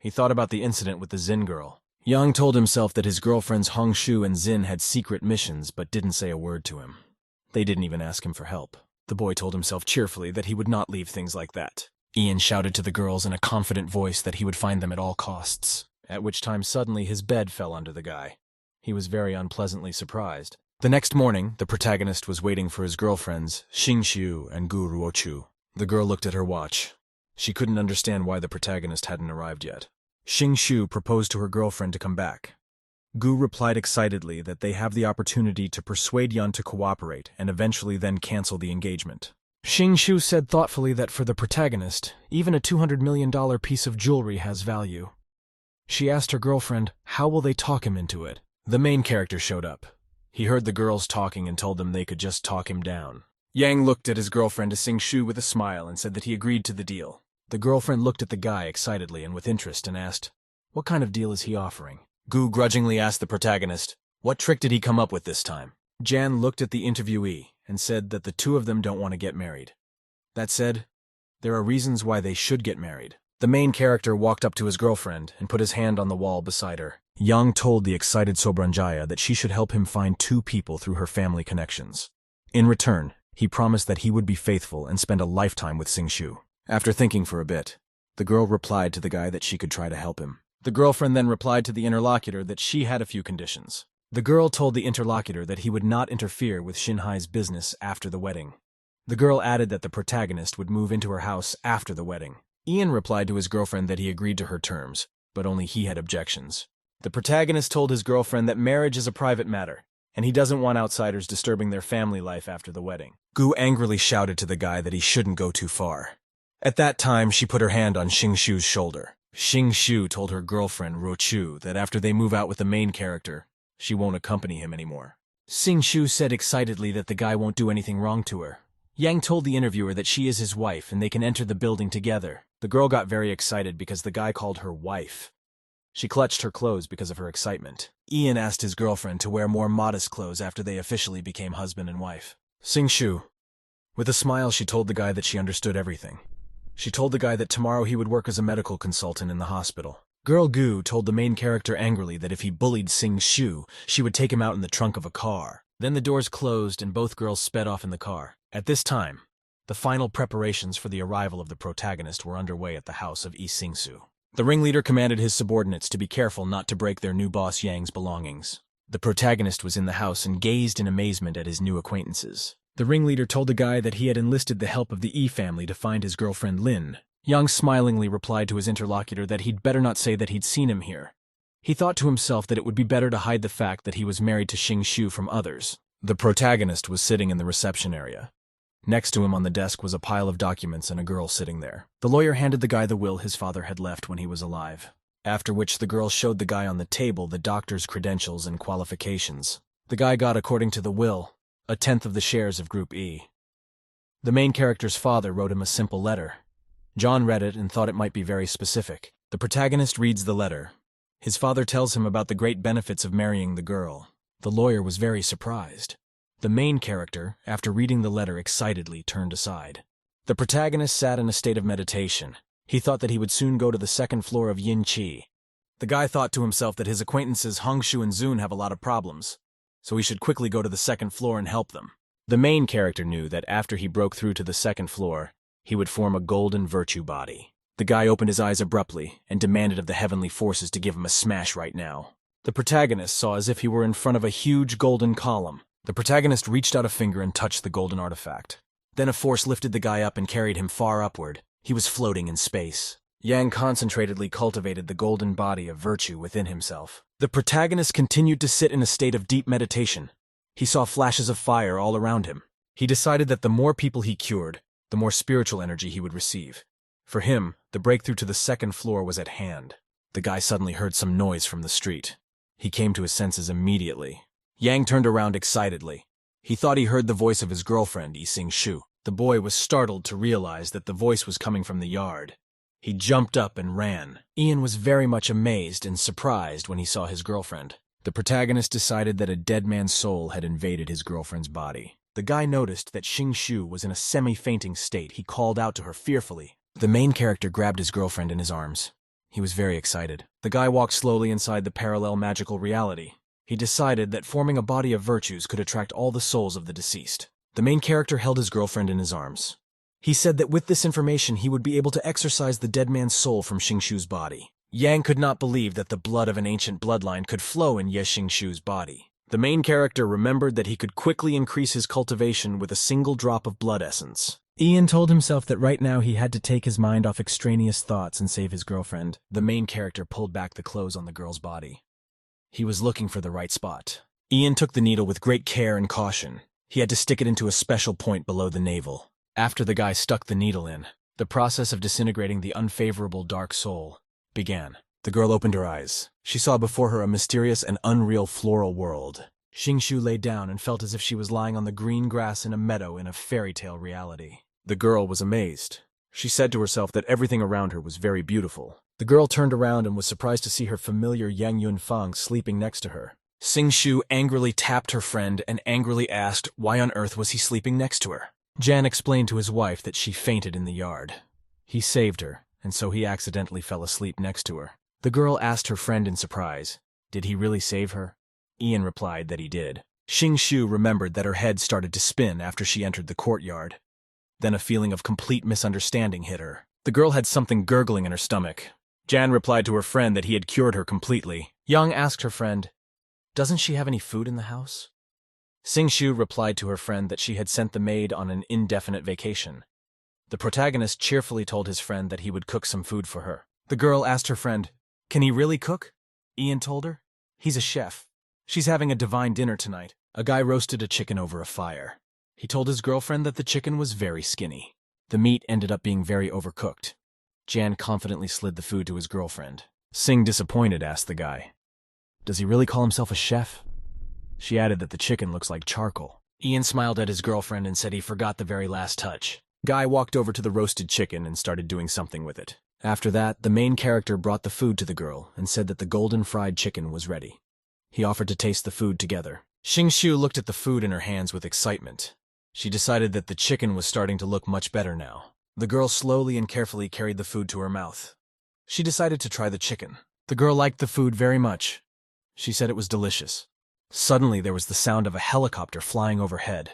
He thought about the incident with the Zin girl. Yang told himself that his girlfriends Hongshu and Zin had secret missions but didn't say a word to him. They didn't even ask him for help. The boy told himself cheerfully that he would not leave things like that. Ian shouted to the girls in a confident voice that he would find them at all costs, at which time suddenly his bed fell under the guy. He was very unpleasantly surprised. The next morning, the protagonist was waiting for his girlfriends, Xingxiu and Gu Ruochu. The girl looked at her watch. She couldn't understand why the protagonist hadn't arrived yet. Xingxiu proposed to her girlfriend to come back. Gu replied excitedly that they have the opportunity to persuade Yun to cooperate and eventually then cancel the engagement. Xingxiu said thoughtfully that for the protagonist, even a $200 million piece of jewelry has value. She asked her girlfriend, how will they talk him into it? The main character showed up. He heard the girls talking and told them they could just talk him down. Yang looked at his girlfriend Xingxiu with a smile and said that he agreed to the deal. The girlfriend looked at the guy excitedly and with interest and asked, what kind of deal is he offering? Gu grudgingly asked the protagonist, what trick did he come up with this time? Jan looked at the interviewee and said that the two of them don't want to get married. That said, there are reasons why they should get married. The main character walked up to his girlfriend and put his hand on the wall beside her. Yang told the excited Sobranjaya that she should help him find two people through her family connections. In return, he promised that he would be faithful and spend a lifetime with Xingxiu. After thinking for a bit, the girl replied to the guy that she could try to help him. The girlfriend then replied to the interlocutor that she had a few conditions. The girl told the interlocutor that he would not interfere with Shinhai's business after the wedding. The girl added that the protagonist would move into her house after the wedding. Ian replied to his girlfriend that he agreed to her terms, but only he had objections. The protagonist told his girlfriend that marriage is a private matter, and he doesn't want outsiders disturbing their family life after the wedding. Gu angrily shouted to the guy that he shouldn't go too far. At that time, she put her hand on Xingxiu's shoulder. Xingxiu told her girlfriend Ruochu that after they move out with the main character, she won't accompany him anymore. Xingxiu said excitedly that the guy won't do anything wrong to her. Yang told the interviewer that she is his wife and they can enter the building together. The girl got very excited because the guy called her wife. She clutched her clothes because of her excitement. Ian asked his girlfriend to wear more modest clothes after they officially became husband and wife. Xingxiu. With a smile, she told the guy that she understood everything. She told the guy that tomorrow he would work as a medical consultant in the hospital. Girl Gu told the main character angrily that if he bullied Xingxiu, she would take him out in the trunk of a car. Then the doors closed and both girls sped off in the car. At this time, the final preparations for the arrival of the protagonist were underway at the house of Yi Xingsu. The ringleader commanded his subordinates to be careful not to break their new boss Yang's belongings. The protagonist was in the house and gazed in amazement at his new acquaintances. The ringleader told the guy that he had enlisted the help of the Yi family to find his girlfriend Lin. Yang smilingly replied to his interlocutor that he'd better not say that he'd seen him here. He thought to himself that it would be better to hide the fact that he was married to Xingxiu from others. The protagonist was sitting in the reception area. Next to him on the desk was a pile of documents and a girl sitting there. The lawyer handed the guy the will his father had left when he was alive, after which the girl showed the guy on the table the doctor's credentials and qualifications. The guy got, according to the will, 1/10 of the shares of Group E. The main character's father wrote him a simple letter. John read it and thought it might be very specific. The protagonist reads the letter. His father tells him about the great benefits of marrying the girl. The lawyer was very surprised. The main character, after reading the letter excitedly, turned aside. The protagonist sat in a state of meditation. He thought that he would soon go to the second floor of Yin Qi. The guy thought to himself that his acquaintances Hongshu and Zun have a lot of problems, so he should quickly go to the second floor and help them. The main character knew that after he broke through to the second floor, he would form a golden virtue body. The guy opened his eyes abruptly and demanded of the heavenly forces to give him a smash right now. The protagonist saw as if he were in front of a huge golden column. The protagonist reached out a finger and touched the golden artifact. Then a force lifted the guy up and carried him far upward. He was floating in space. Yang concentratedly cultivated the golden body of virtue within himself. The protagonist continued to sit in a state of deep meditation. He saw flashes of fire all around him. He decided that the more people he cured, the more spiritual energy he would receive. For him, the breakthrough to the second floor was at hand. The guy suddenly heard some noise from the street. He came to his senses immediately. Yang turned around excitedly. He thought he heard the voice of his girlfriend, Shu. The boy was startled to realize that the voice was coming from the yard. He jumped up and ran. Ian was very much amazed and surprised when he saw his girlfriend. The protagonist decided that a dead man's soul had invaded his girlfriend's body. The guy noticed that Shu was in a semi-fainting state. He called out to her fearfully. The main character grabbed his girlfriend in his arms. He was very excited. The guy walked slowly inside the parallel magical reality. He decided that forming a body of virtues could attract all the souls of the deceased. The main character held his girlfriend in his arms. He said that with this information he would be able to exorcise the dead man's soul from Shu's body. Yang could not believe that the blood of an ancient bloodline could flow in Shu's body. The main character remembered that he could quickly increase his cultivation with a single drop of blood essence. Ian told himself that right now he had to take his mind off extraneous thoughts and save his girlfriend. The main character pulled back the clothes on the girl's body. He was looking for the right spot. Ian took the needle with great care and caution. He had to stick it into a special point below the navel. After the guy stuck the needle in, the process of disintegrating the unfavorable dark soul began. The girl opened her eyes. She saw before her a mysterious and unreal floral world. Shu lay down and felt as if she was lying on the green grass in a meadow in a fairy tale reality. The girl was amazed. She said to herself that everything around her was very beautiful. The girl turned around and was surprised to see her familiar Yang Yunfang sleeping next to her. Shu angrily tapped her friend and angrily asked why on earth was he sleeping next to her. Jan explained to his wife that she fainted in the yard. He saved her, and so he accidentally fell asleep next to her. The girl asked her friend in surprise, did he really save her? Ian replied that he did. Shu remembered that her head started to spin after she entered the courtyard. Then a feeling of complete misunderstanding hit her. The girl had something gurgling in her stomach. Jan replied to her friend that he had cured her completely. Yang asked her friend, doesn't she have any food in the house? Shu replied to her friend that she had sent the maid on an indefinite vacation. The protagonist cheerfully told his friend that he would cook some food for her. The girl asked her friend, can he really cook? Ian told her, he's a chef. She's having a divine dinner tonight. A guy roasted a chicken over a fire. He told his girlfriend that the chicken was very skinny. The meat ended up being very overcooked. Jan confidently slid the food to his girlfriend. Sing, disappointed, asked the guy, does he really call himself a chef? She added that the chicken looks like charcoal. Ian smiled at his girlfriend and said he forgot the very last touch. Guy walked over to the roasted chicken and started doing something with it. After that, the main character brought the food to the girl and said that the golden fried chicken was ready. He offered to taste the food together. Shu looked at the food in her hands with excitement. She decided that the chicken was starting to look much better now. The girl slowly and carefully carried the food to her mouth. She decided to try the chicken. The girl liked the food very much. She said it was delicious. Suddenly there was the sound of a helicopter flying overhead.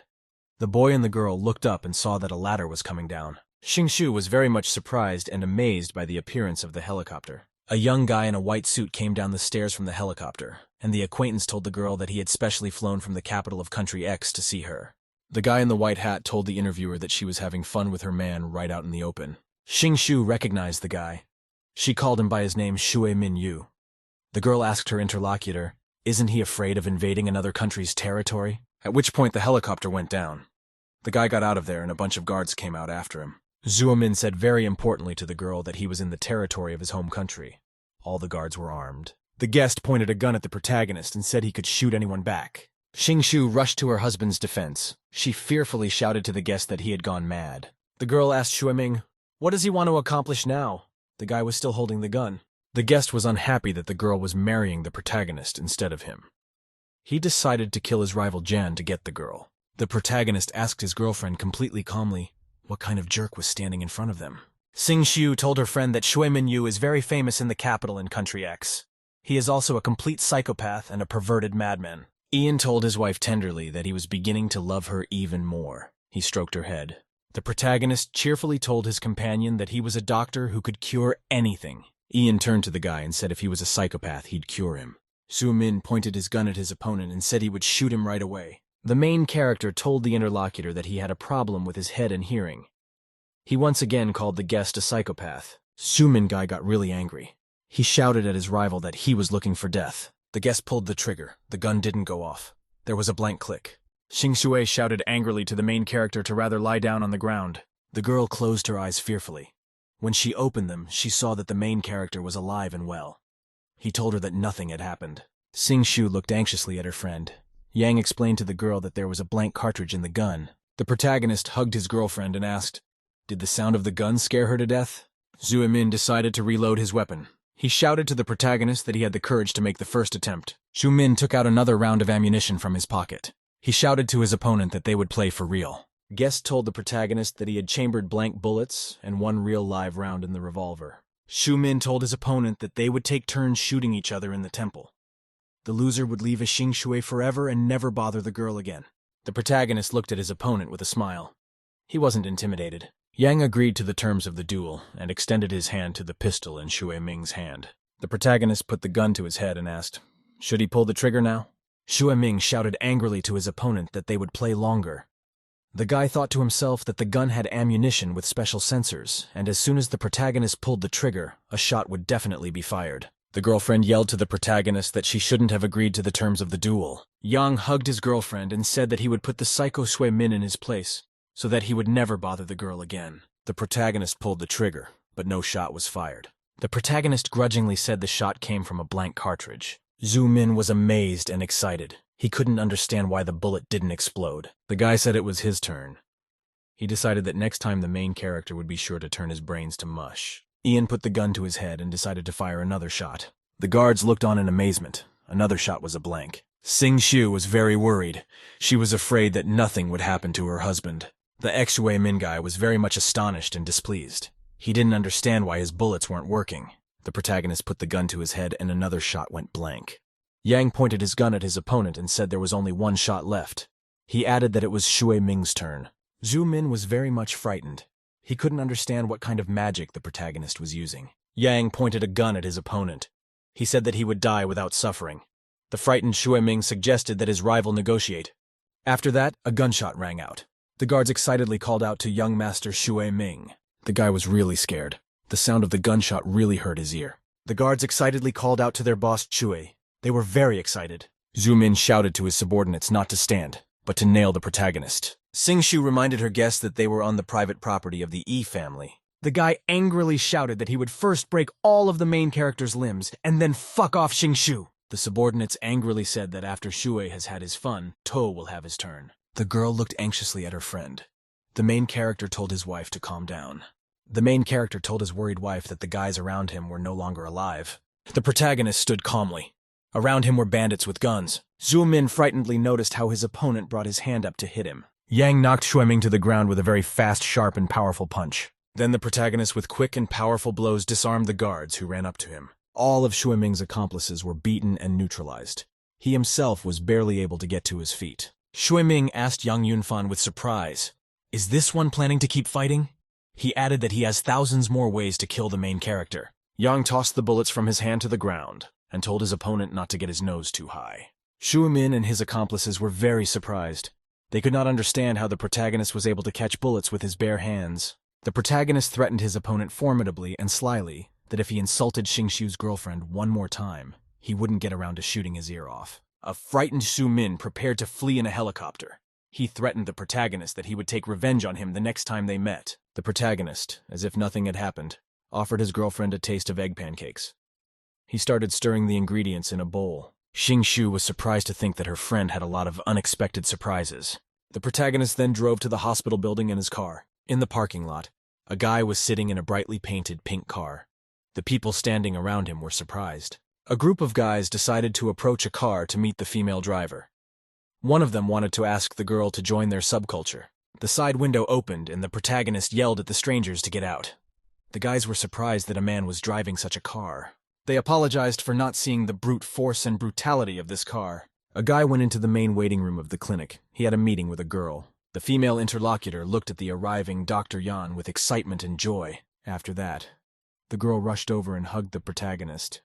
The boy and the girl looked up and saw that a ladder was coming down. Shu was very much surprised and amazed by the appearance of the helicopter. A young guy in a white suit came down the stairs from the helicopter, and the acquaintance told the girl that he had specially flown from the capital of Country X to see her. The guy in the white hat told the interviewer that she was having fun with her man right out in the open. Shu recognized the guy. She called him by his name Shui Min Yu. The girl asked her interlocutor, isn't he afraid of invading another country's territory? At which point the helicopter went down. The guy got out of there and a bunch of guards came out after him. Zuomin said very importantly to the girl that he was in the territory of his home country. All the guards were armed. The guest pointed a gun at the protagonist and said he could shoot anyone back. Shu rushed to her husband's defense. She fearfully shouted to the guest that he had gone mad. The girl asked Shuiming, what does he want to accomplish now? The guy was still holding the gun. The guest was unhappy that the girl was marrying the protagonist instead of him. He decided to kill his rival Jan to get the girl. The protagonist asked his girlfriend completely calmly what kind of jerk was standing in front of them. Shu told her friend that Shui Minyu is very famous in the capital in Country X. He is also a complete psychopath and a perverted madman. Ian told his wife tenderly that he was beginning to love her even more. He stroked her head. The protagonist cheerfully told his companion that he was a doctor who could cure anything. Ian turned to the guy and said if he was a psychopath, he'd cure him. Su Min pointed his gun at his opponent and said he would shoot him right away. The main character told the interlocutor that he had a problem with his head and hearing. He once again called the guest a psychopath. Sumin guy got really angry. He shouted at his rival that he was looking for death. The guest pulled the trigger. The gun didn't go off. There was a blank click. Xing Shui shouted angrily to the main character to rather lie down on the ground. The girl closed her eyes fearfully. When she opened them, she saw that the main character was alive and well. He told her that nothing had happened. Xing Shu looked anxiously at her friend. Yang explained to the girl that there was a blank cartridge in the gun. The protagonist hugged his girlfriend and asked, "Did the sound of the gun scare her to death?" Zhu Min decided to reload his weapon. He shouted to the protagonist that he had the courage to make the first attempt. Zhu Min took out another round of ammunition from his pocket. He shouted to his opponent that they would play for real. Guest told the protagonist that he had chambered blank bullets and one real live round in the revolver. Zhu Min told his opponent that they would take turns shooting each other in the temple. The loser would leave a Xing Shui forever and never bother the girl again. The protagonist looked at his opponent with a smile. He wasn't intimidated. Yang agreed to the terms of the duel and extended his hand to the pistol in Shui Ming's hand. The protagonist put the gun to his head and asked, "Should he pull the trigger now?" Shui Ming shouted angrily to his opponent that they would play longer. The guy thought to himself that the gun had ammunition with special sensors, and as soon as the protagonist pulled the trigger, a shot would definitely be fired. The girlfriend yelled to the protagonist that she shouldn't have agreed to the terms of the duel. Yang hugged his girlfriend and said that he would put the psycho Shui Min in his place, so that he would never bother the girl again. The protagonist pulled the trigger, but no shot was fired. The protagonist grudgingly said the shot came from a blank cartridge. Zhu Min was amazed and excited. He couldn't understand why the bullet didn't explode. The guy said it was his turn. He decided that next time the main character would be sure to turn his brains to mush. Ian put the gun to his head and decided to fire another shot. The guards looked on in amazement. Another shot was a blank. Xing Shu was very worried. She was afraid that nothing would happen to her husband. The ex-Shui Min guy was very much astonished and displeased. He didn't understand why his bullets weren't working. The protagonist put the gun to his head and another shot went blank. Yang pointed his gun at his opponent and said there was only one shot left. He added that it was Shui Ming's turn. Zhu Min was very much frightened. He couldn't understand what kind of magic the protagonist was using. Yang pointed a gun at his opponent. He said that he would die without suffering. The frightened Shui Ming suggested that his rival negotiate. After that, a gunshot rang out. The guards excitedly called out to young master Shui Ming. The guy was really scared. The sound of the gunshot really hurt his ear. The guards excitedly called out to their boss Chui. They were very excited. Zhu Min shouted to his subordinates not to stand, but to nail the protagonist. Xing Shu reminded her guests that they were on the private property of the Yi family. The guy angrily shouted that he would first break all of the main character's limbs and then fuck off Xing Shu. The subordinates angrily said that after Shui has had his fun, To will have his turn. The girl looked anxiously at her friend. The main character told his wife to calm down. The main character told his worried wife that the guys around him were no longer alive. The protagonist stood calmly. Around him were bandits with guns. Zhu Min frightenedly noticed how his opponent brought his hand up to hit him. Yang knocked Shui Ming to the ground with a very fast, sharp, and powerful punch. Then the protagonist with quick and powerful blows disarmed the guards who ran up to him. All of Shui Ming's accomplices were beaten and neutralized. He himself was barely able to get to his feet. Shui Ming asked Yang Yunfan with surprise, "Is this one planning to keep fighting?" He added that he has thousands more ways to kill the main character. Yang tossed the bullets from his hand to the ground and told his opponent not to get his nose too high. Shui Min and his accomplices were very surprised. They could not understand how the protagonist was able to catch bullets with his bare hands. The protagonist threatened his opponent formidably and slyly that if he insulted Xing Shu's girlfriend one more time, he wouldn't get around to shooting his ear off. A frightened Shu Min prepared to flee in a helicopter. He threatened the protagonist that he would take revenge on him the next time they met. The protagonist, as if nothing had happened, offered his girlfriend a taste of egg pancakes. He started stirring the ingredients in a bowl. Xing Shu was surprised to think that her friend had a lot of unexpected surprises. The protagonist then drove to the hospital building in his car. In the parking lot, a guy was sitting in a brightly painted pink car. The people standing around him were surprised. A group of guys decided to approach a car to meet the female driver. One of them wanted to ask the girl to join their subculture. The side window opened and the protagonist yelled at the strangers to get out. The guys were surprised that a man was driving such a car. They apologized for not seeing the brute force and brutality of this car. A guy went into the main waiting room of the clinic. He had a meeting with a girl. The female interlocutor looked at the arriving Dr. Yan with excitement and joy. After that, the girl rushed over and hugged the protagonist.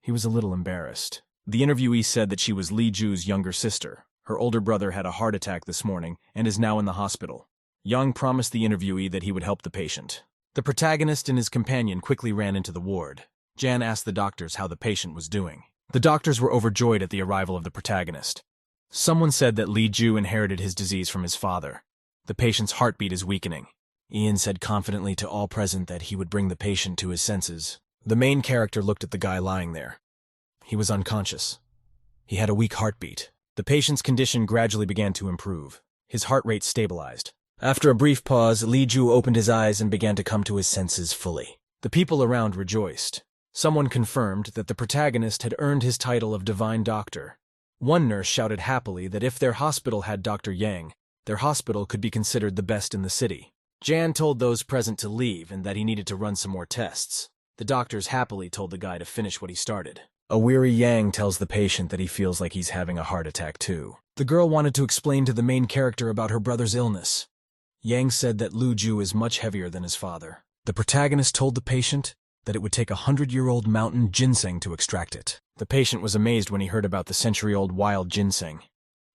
He was a little embarrassed. The interviewee said that she was Li Ju's younger sister. Her older brother had a heart attack this morning and is now in the hospital. Yang promised the interviewee that he would help the patient. The protagonist and his companion quickly ran into the ward. Jan asked the doctors how the patient was doing. The doctors were overjoyed at the arrival of the protagonist. Someone said that Li Ju inherited his disease from his father. The patient's heartbeat is weakening. Ian said confidently to all present that he would bring the patient to his senses. The main character looked at the guy lying there. He was unconscious. He had a weak heartbeat. The patient's condition gradually began to improve. His heart rate stabilized. After a brief pause, Li Ju opened his eyes and began to come to his senses fully. The people around rejoiced. Someone confirmed that the protagonist had earned his title of Divine Doctor. One nurse shouted happily that if their hospital had Dr. Yang, their hospital could be considered the best in the city. Jan told those present to leave and that he needed to run some more tests. The doctors happily told the guy to finish what he started. A weary Yang tells the patient that he feels like he's having a heart attack too. The girl wanted to explain to the main character about her brother's illness. Yang said that Lu Ju is much heavier than his father. The protagonist told the patient that it would take 100-year-old mountain ginseng to extract it. The patient was amazed when he heard about the century-old wild ginseng.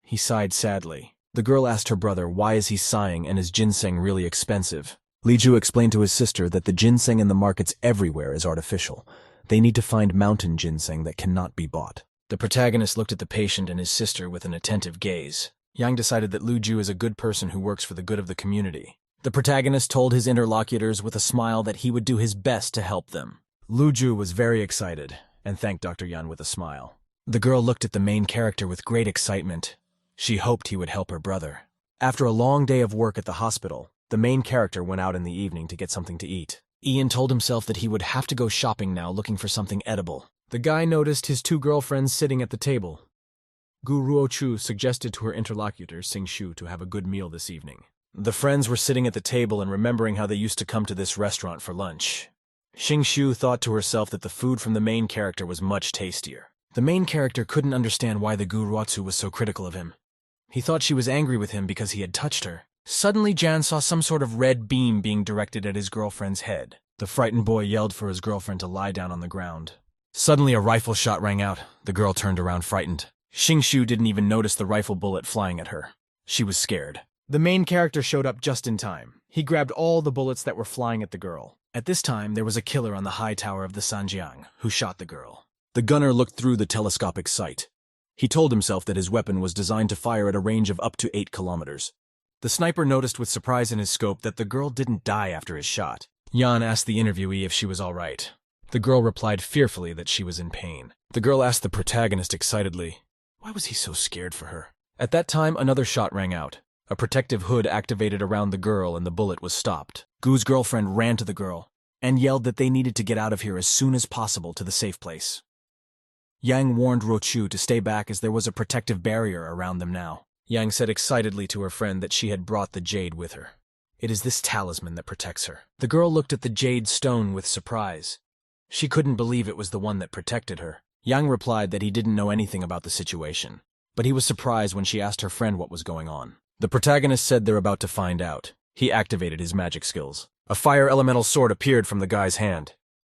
He sighed sadly. The girl asked her brother why is he sighing and is ginseng really expensive. Li Ju explained to his sister that the ginseng in the markets everywhere is artificial. They need to find mountain ginseng that cannot be bought. The protagonist looked at the patient and his sister with an attentive gaze. Yang decided that Lu Ju is a good person who works for the good of the community. The protagonist told his interlocutors with a smile that he would do his best to help them. Lu Ju was very excited and thanked Dr. Yan with a smile. The girl looked at the main character with great excitement. She hoped he would help her brother. After a long day of work at the hospital, the main character went out in the evening to get something to eat. Ian told himself that he would have to go shopping now looking for something edible. The guy noticed his two girlfriends sitting at the table. Gu Ruochu suggested to her interlocutor, Sing Shu, to have a good meal this evening. The friends were sitting at the table and remembering how they used to come to this restaurant for lunch. Xing Shu thought to herself that the food from the main character was much tastier. The main character couldn't understand why the Gu Ruochu was so critical of him. He thought she was angry with him because he had touched her. Suddenly, Jan saw some sort of red beam being directed at his girlfriend's head. The frightened boy yelled for his girlfriend to lie down on the ground. Suddenly, a rifle shot rang out. The girl turned around frightened. Xing Shu didn't even notice the rifle bullet flying at her. She was scared. The main character showed up just in time. He grabbed all the bullets that were flying at the girl. At this time, there was a killer on the high tower of the Sanjiang who shot the girl. The gunner looked through the telescopic sight. He told himself that his weapon was designed to fire at a range of up to 8 kilometers. The sniper noticed with surprise in his scope that the girl didn't die after his shot. Yan asked the interviewee if she was all right. The girl replied fearfully that she was in pain. The girl asked the protagonist excitedly, why was he so scared for her? At that time, another shot rang out. A protective hood activated around the girl and the bullet was stopped. Gu's girlfriend ran to the girl and yelled that they needed to get out of here as soon as possible to the safe place. Yang warned Ruochu to stay back as there was a protective barrier around them now. Yang said excitedly to her friend that she had brought the jade with her. It is this talisman that protects her. The girl looked at the jade stone with surprise. She couldn't believe it was the one that protected her. Yang replied that he didn't know anything about the situation, but he was surprised when she asked her friend what was going on. The protagonist said they're about to find out. He activated his magic skills. A fire elemental sword appeared from the guy's hand.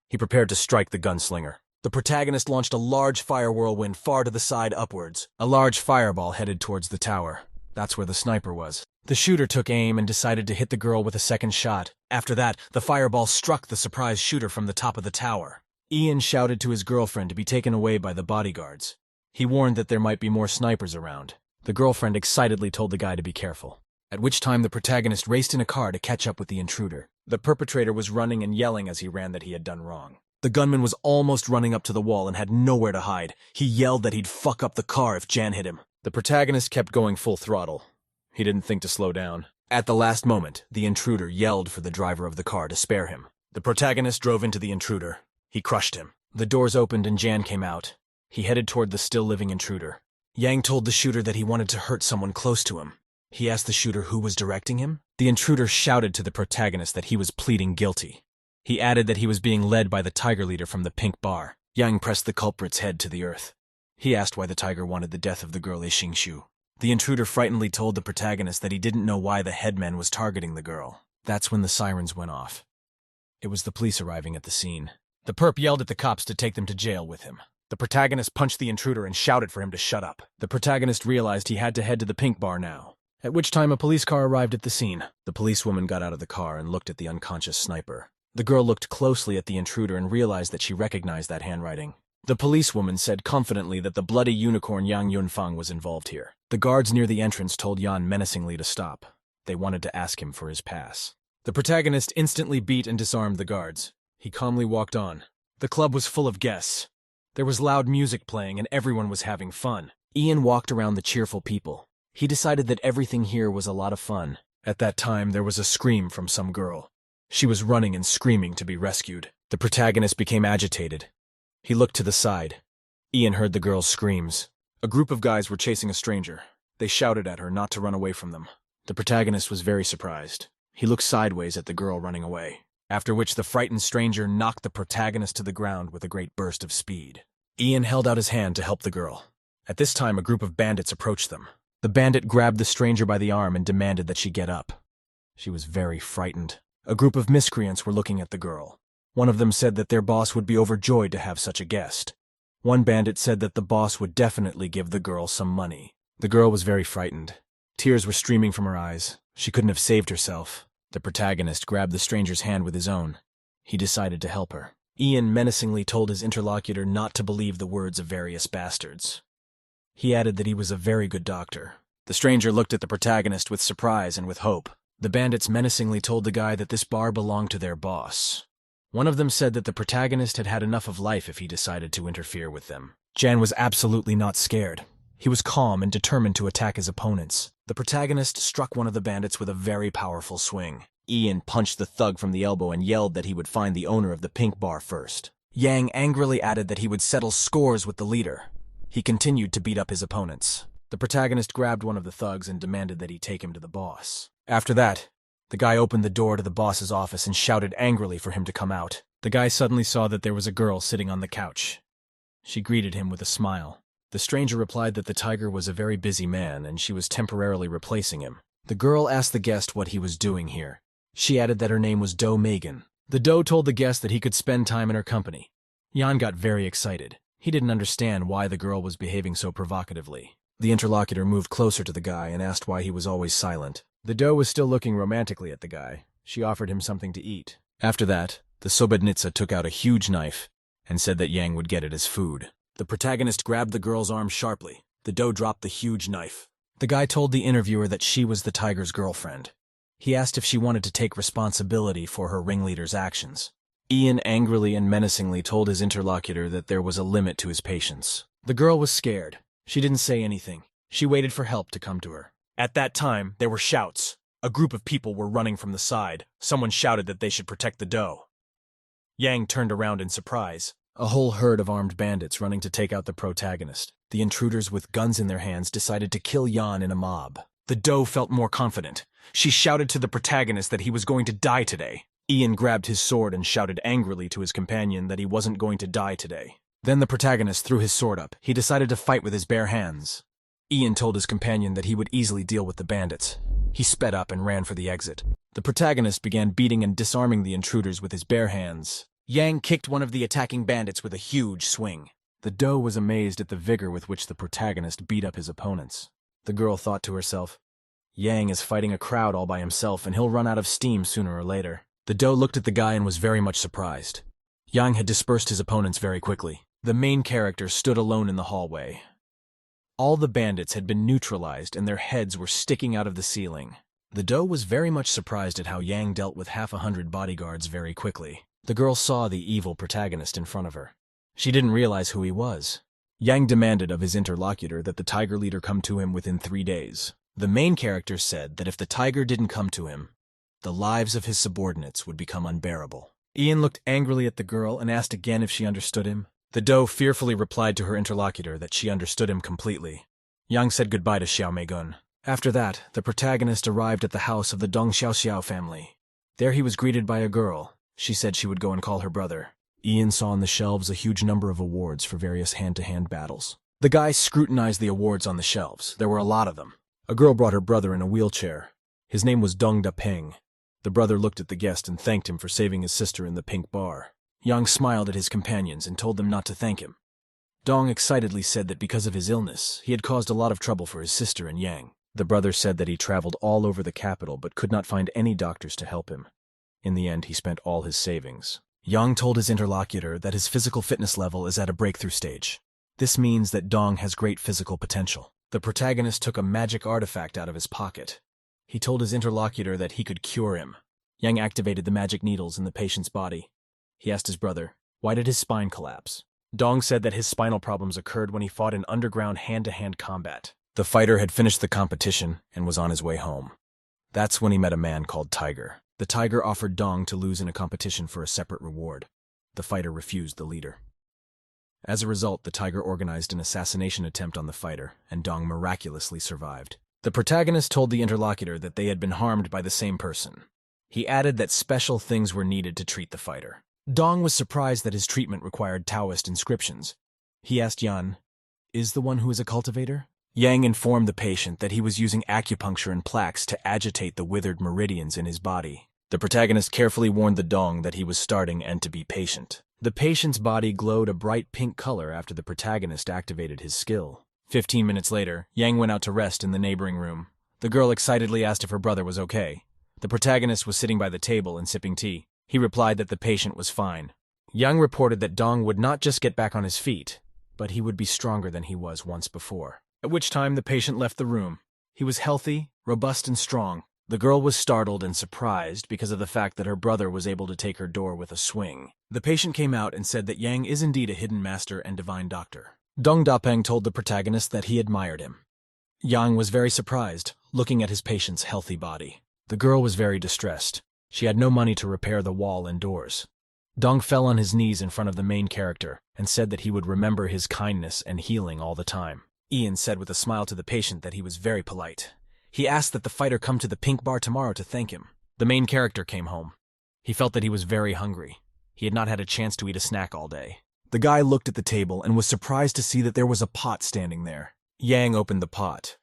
He prepared to strike the gunslinger. The protagonist launched a large fire whirlwind far to the side upwards. A large fireball headed towards the tower. That's where the sniper was. The shooter took aim and decided to hit the girl with a second shot. After that, the fireball struck the surprised shooter from the top of the tower. Ian shouted to his girlfriend to be taken away by the bodyguards. He warned that there might be more snipers around. The girlfriend excitedly told the guy to be careful, at which time the protagonist raced in a car to catch up with the intruder. The perpetrator was running and yelling as he ran that he had done wrong. The gunman was almost running up to the wall and had nowhere to hide. He yelled that he'd fuck up the car if Jan hit him. The protagonist kept going full throttle. He didn't think to slow down. At the last moment, the intruder yelled for the driver of the car to spare him. The protagonist drove into the intruder. He crushed him. The doors opened and Jan came out. He headed toward the still-living intruder. Yang told the shooter that he wanted to hurt someone close to him. He asked the shooter who was directing him. The intruder shouted to the protagonist that he was pleading guilty. He added that he was being led by the tiger leader from the pink bar. Yang pressed the culprit's head to the earth. He asked why the tiger wanted the death of the girl Xing Shu. The intruder frightenedly told the protagonist that he didn't know why the headman was targeting the girl. That's when the sirens went off. It was the police arriving at the scene. The perp yelled at the cops to take them to jail with him. The protagonist punched the intruder and shouted for him to shut up. The protagonist realized he had to head to the pink bar now. at which time a police car arrived at the scene. The policewoman got out of the car and looked at the unconscious sniper. The girl looked closely at the intruder and realized that she recognized that handwriting. The policewoman said confidently that the bloody unicorn Yang Yunfang was involved here. The guards near the entrance told Yan menacingly to stop. They wanted to ask him for his pass. The protagonist instantly beat and disarmed the guards. He calmly walked on. The club was full of guests. There was loud music playing and everyone was having fun. Ian walked around the cheerful people. He decided that everything here was a lot of fun. At that time, there was a scream from some girl. She was running and screaming to be rescued. The protagonist became agitated. He looked to the side. Ian heard the girl's screams. A group of guys were chasing a stranger. They shouted at her not to run away from them. The protagonist was very surprised. He looked sideways at the girl running away, after which the frightened stranger knocked the protagonist to the ground with a great burst of speed. Ian held out his hand to help the girl. At this time, a group of bandits approached them. The bandit grabbed the stranger by the arm and demanded that she get up. She was very frightened. A group of miscreants were looking at the girl. One of them said that their boss would be overjoyed to have such a guest. One bandit said that the boss would definitely give the girl some money. The girl was very frightened. Tears were streaming from her eyes. She couldn't have saved herself. The protagonist grabbed the stranger's hand with his own. He decided to help her. Ian menacingly told his interlocutor not to believe the words of various bastards. He added that he was a very good doctor. The stranger looked at the protagonist with surprise and with hope. The bandits menacingly told the guy that this bar belonged to their boss. One of them said that the protagonist had had enough of life if he decided to interfere with them. Jan was absolutely not scared. He was calm and determined to attack his opponents. The protagonist struck one of the bandits with a very powerful swing. Ian punched the thug from the elbow and yelled that he would find the owner of the pink bar first. Yang angrily added that he would settle scores with the leader. He continued to beat up his opponents. The protagonist grabbed one of the thugs and demanded that he take him to the boss. After that, the guy opened the door to the boss's office and shouted angrily for him to come out. The guy suddenly saw that there was a girl sitting on the couch. She greeted him with a smile. The stranger replied that the tiger was a very busy man and she was temporarily replacing him. The girl asked the guest what he was doing here. She added that her name was Do Megan. The Do told the guest that he could spend time in her company. Jan got very excited. He didn't understand why the girl was behaving so provocatively. The interlocutor moved closer to the guy and asked why he was always silent. The Do was still looking romantically at the guy. She offered him something to eat. After that, the Sobednitsa took out a huge knife and said that Yang would get it as food. The protagonist grabbed the girl's arm sharply. The Do dropped the huge knife. The guy told the interviewer that she was the tiger's girlfriend. He asked if she wanted to take responsibility for her ringleader's actions. Ian angrily and menacingly told his interlocutor that there was a limit to his patience. The girl was scared. She didn't say anything. She waited for help to come to her. At that time, there were shouts. A group of people were running from the side. Someone shouted that they should protect the Do. Yang turned around in surprise. A whole herd of armed bandits running to take out the protagonist. The intruders with guns in their hands decided to kill Jan in a mob. The Do felt more confident. She shouted to the protagonist that he was going to die today. Ian grabbed his sword and shouted angrily to his companion that he wasn't going to die today. Then the protagonist threw his sword up. He decided to fight with his bare hands. Ian told his companion that he would easily deal with the bandits. He sped up and ran for the exit. The protagonist began beating and disarming the intruders with his bare hands. Yang kicked one of the attacking bandits with a huge swing. The Do was amazed at the vigor with which the protagonist beat up his opponents. The girl thought to herself, Yang is fighting a crowd all by himself and he'll run out of steam sooner or later. The Do looked at the guy and was very much surprised. Yang had dispersed his opponents very quickly. The main character stood alone in the hallway. All the bandits had been neutralized and their heads were sticking out of the ceiling. The Do was very much surprised at how Yang dealt with 100 bodyguards very quickly. The girl saw the evil protagonist in front of her. She didn't realize who he was. Yang demanded of his interlocutor that the tiger leader come to him within 3 days. The main character said that if the tiger didn't come to him, the lives of his subordinates would become unbearable. Ian looked angrily at the girl and asked again if she understood him. The Do fearfully replied to her interlocutor that she understood him completely. Yang said goodbye to Xiao Meigun. After that, the protagonist arrived at the house of the Dong Xiaoxiao family. There he was greeted by a girl. She said she would go and call her brother. Ian saw on the shelves a huge number of awards for various hand-to-hand battles. The guy scrutinized the awards on the shelves. There were a lot of them. A girl brought her brother in a wheelchair. His name was Dong Da Peng. The brother looked at the guest and thanked him for saving his sister in the pink bar. Yang smiled at his companions and told them not to thank him. Dong excitedly said that because of his illness, he had caused a lot of trouble for his sister and Yang. The brother said that he traveled all over the capital but could not find any doctors to help him. In the end, he spent all his savings. Yang told his interlocutor that his physical fitness level is at a breakthrough stage. This means that Dong has great physical potential. The protagonist took a magic artifact out of his pocket. He told his interlocutor that he could cure him. Yang activated the magic needles in the patient's body. He asked his brother, why did his spine collapse? Dong said that his spinal problems occurred when he fought in underground hand-to-hand combat. The fighter had finished the competition and was on his way home. That's when he met a man called Tiger. The Tiger offered Dong to lose in a competition for a separate reward. The fighter refused the leader. As a result, the Tiger organized an assassination attempt on the fighter, and Dong miraculously survived. The protagonist told the interlocutor that they had been harmed by the same person. He added that special things were needed to treat the fighter. Dong was surprised that his treatment required Taoist inscriptions. He asked Yan, "Is the one who is a cultivator?" Yang informed the patient that he was using acupuncture and plaques to agitate the withered meridians in his body. The protagonist carefully warned the Dong that he was starting and to be patient. The patient's body glowed a bright pink color after the protagonist activated his skill. 15 minutes later, Yang went out to rest in the neighboring room. The girl excitedly asked if her brother was okay. The protagonist was sitting by the table and sipping tea. He replied that the patient was fine. Yang reported that Dong would not just get back on his feet, but he would be stronger than he was once before. At which time the patient left the room. He was healthy, robust, and strong. The girl was startled and surprised because of the fact that her brother was able to take her door with a swing. The patient came out and said that Yang is indeed a hidden master and divine doctor. Dong Dapeng told the protagonist that he admired him. Yang was very surprised, looking at his patient's healthy body. The girl was very distressed. She had no money to repair the wall and doors. Dong fell on his knees in front of the main character and said that he would remember his kindness and healing all the time. Ian said with a smile to the patient that he was very polite. He asked that the fighter come to the pink bar tomorrow to thank him. The main character came home. He felt that he was very hungry. He had not had a chance to eat a snack all day. The guy looked at the table and was surprised to see that there was a pot standing there. Yang opened the pot.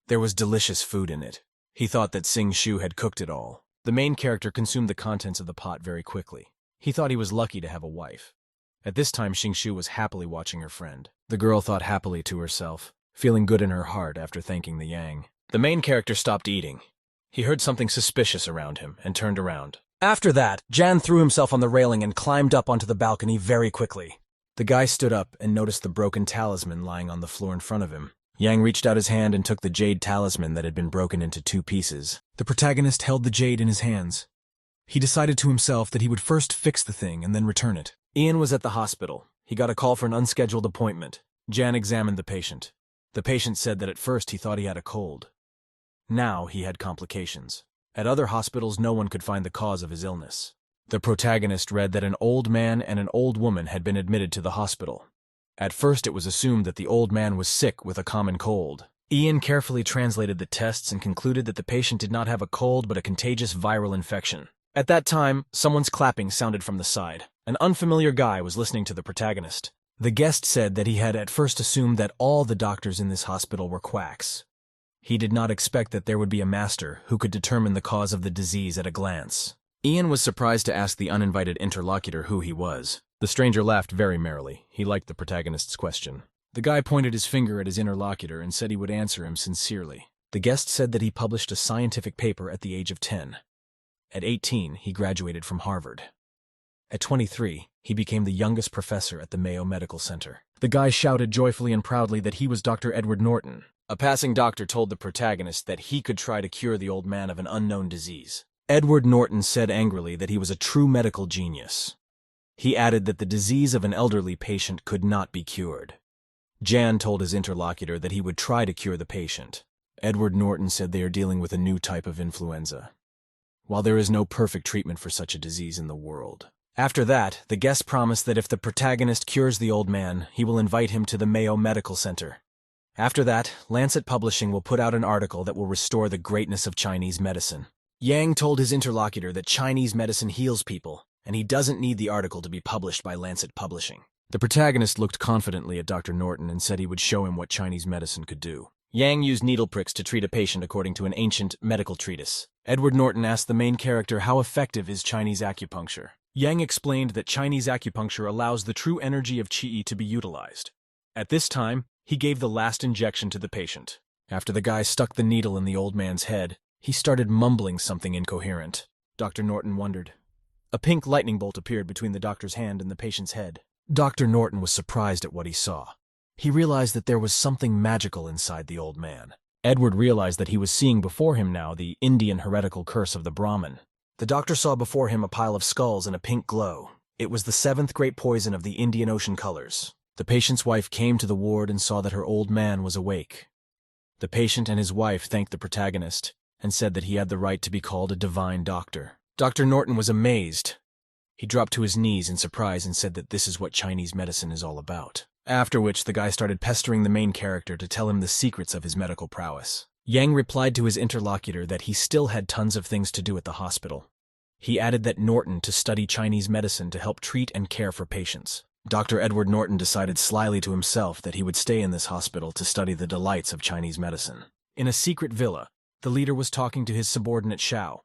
There was delicious food in it. He thought that Sing Shu had cooked it all. The main character consumed the contents of the pot very quickly. He thought he was lucky to have a wife. At this time, Xing Shu was happily watching her friend. The girl thought happily to herself, feeling good in her heart after thanking the Yang. The main character stopped eating. He heard something suspicious around him and turned around. After that, Jan threw himself on the railing and climbed up onto the balcony very quickly. The guy stood up and noticed the broken talisman lying on the floor in front of him. Yang reached out his hand and took the jade talisman that had been broken into 2 pieces. The protagonist held the jade in his hands. He decided to himself that he would first fix the thing and then return it. Ian was at the hospital. He got a call for an unscheduled appointment. Jan examined the patient. The patient said that at first he thought he had a cold. Now he had complications. At other hospitals, no one could find the cause of his illness. The protagonist read that an old man and an old woman had been admitted to the hospital. At first it was assumed that the old man was sick with a common cold. Ian carefully translated the tests and concluded that the patient did not have a cold but a contagious viral infection. At that time, someone's clapping sounded from the side. An unfamiliar guy was listening to the protagonist. The guest said that he had at first assumed that all the doctors in this hospital were quacks. He did not expect that there would be a master who could determine the cause of the disease at a glance. Ian was surprised to ask the uninvited interlocutor who he was. The stranger laughed very merrily. He liked the protagonist's question. The guy pointed his finger at his interlocutor and said he would answer him sincerely. The guest said that he published a scientific paper at the age of 10. At 18, he graduated from Harvard. At 23, he became the youngest professor at the Mayo Medical Center. The guy shouted joyfully and proudly that he was Dr. Edward Norton. A passing doctor told the protagonist that he could try to cure the old man of an unknown disease. Edward Norton said angrily that he was a true medical genius. He added that the disease of an elderly patient could not be cured. Jan told his interlocutor that he would try to cure the patient. Edward Norton said they are dealing with a new type of influenza, while there is no perfect treatment for such a disease in the world. After that, the guest promised that if the protagonist cures the old man, he will invite him to the Mayo Medical Center. After that, Lancet Publishing will put out an article that will restore the greatness of Chinese medicine. Yang told his interlocutor that Chinese medicine heals people, and he doesn't need the article to be published by Lancet Publishing. The protagonist looked confidently at Dr. Norton and said he would show him what Chinese medicine could do. Yang used needle pricks to treat a patient according to an ancient medical treatise. Edward Norton asked the main character how effective is Chinese acupuncture. Yang explained that Chinese acupuncture allows the true energy of qi to be utilized. At this time, he gave the last injection to the patient. After the guy stuck the needle in the old man's head, he started mumbling something incoherent. Dr. Norton wondered. A pink lightning bolt appeared between the doctor's hand and the patient's head. Dr. Norton was surprised at what he saw. He realized that there was something magical inside the old man. Edward realized that he was seeing before him now the Indian heretical curse of the Brahmin. The doctor saw before him a pile of skulls in a pink glow. It was the seventh great poison of the Indian Ocean colors. The patient's wife came to the ward and saw that her old man was awake. The patient and his wife thanked the protagonist and said that he had the right to be called a divine doctor. Dr. Norton was amazed. He dropped to his knees in surprise and said that this is what Chinese medicine is all about. After which, the guy started pestering the main character to tell him the secrets of his medical prowess. Yang replied to his interlocutor that he still had tons of things to do at the hospital. He added that Norton to study Chinese medicine to help treat and care for patients. Dr. Edward Norton decided slyly to himself that he would stay in this hospital to study the delights of Chinese medicine. In a secret villa, the leader was talking to his subordinate Xiao.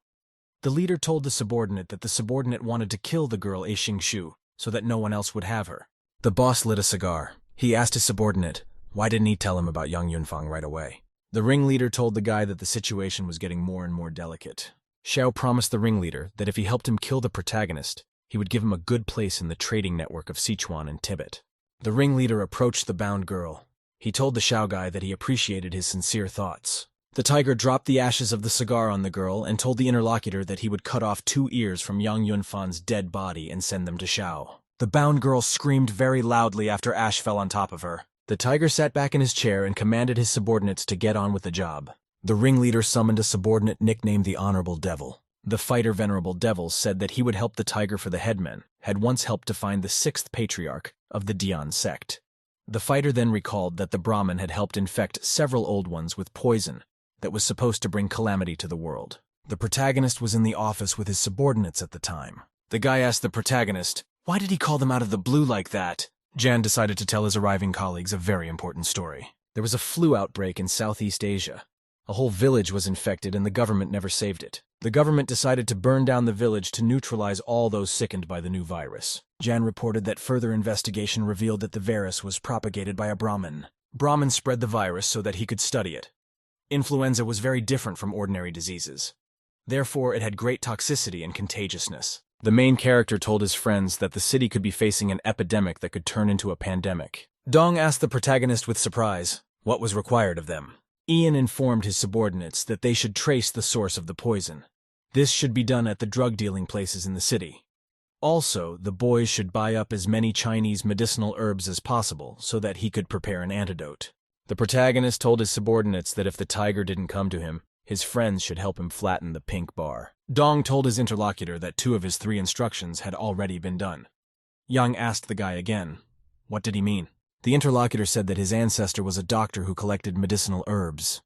The leader told the subordinate that the subordinate wanted to kill the girl Xing so that no one else would have her. The boss lit a cigar. He asked his subordinate, why didn't he tell him about Yang Yunfang right away? The ringleader told the guy that the situation was getting more and more delicate. Xiao promised the ringleader that if he helped him kill the protagonist, he would give him a good place in the trading network of Sichuan and Tibet. The ringleader approached the bound girl. He told the Xiao guy that he appreciated his sincere thoughts. The tiger dropped the ashes of the cigar on the girl and told the interlocutor that he would cut off 2 ears from Yang Yunfan's dead body and send them to Xiao. The bound girl screamed very loudly after ash fell on top of her. The tiger sat back in his chair and commanded his subordinates to get on with the job. The ringleader summoned a subordinate nicknamed the Honorable Devil. The fighter Venerable Devil said that he would help the tiger for the headman, had once helped to find the 6th patriarch of the Dian sect. The fighter then recalled that the Brahmin had helped infect several old ones with poison that was supposed to bring calamity to the world. The protagonist was in the office with his subordinates at the time. The guy asked the protagonist, why did he call them out of the blue like that? Jan decided to tell his arriving colleagues a very important story. There was a flu outbreak in Southeast Asia. A whole village was infected and the government never saved it. The government decided to burn down the village to neutralize all those sickened by the new virus. Jan reported that further investigation revealed that the virus was propagated by a Brahmin. Brahmin spread the virus so that he could study it. Influenza was very different from ordinary diseases. Therefore, it had great toxicity and contagiousness. The main character told his friends that the city could be facing an epidemic that could turn into a pandemic. Dong asked the protagonist with surprise what was required of them. Ian informed his subordinates that they should trace the source of the poison. This should be done at the drug-dealing places in the city. Also, the boys should buy up as many Chinese medicinal herbs as possible so that he could prepare an antidote. The protagonist told his subordinates that if the tiger didn't come to him, his friends should help him flatten the pink bar. Dong told his interlocutor that 2 of his 3 instructions had already been done. Yang asked the guy again, what did he mean? The interlocutor said that his ancestor was a doctor who collected medicinal herbs.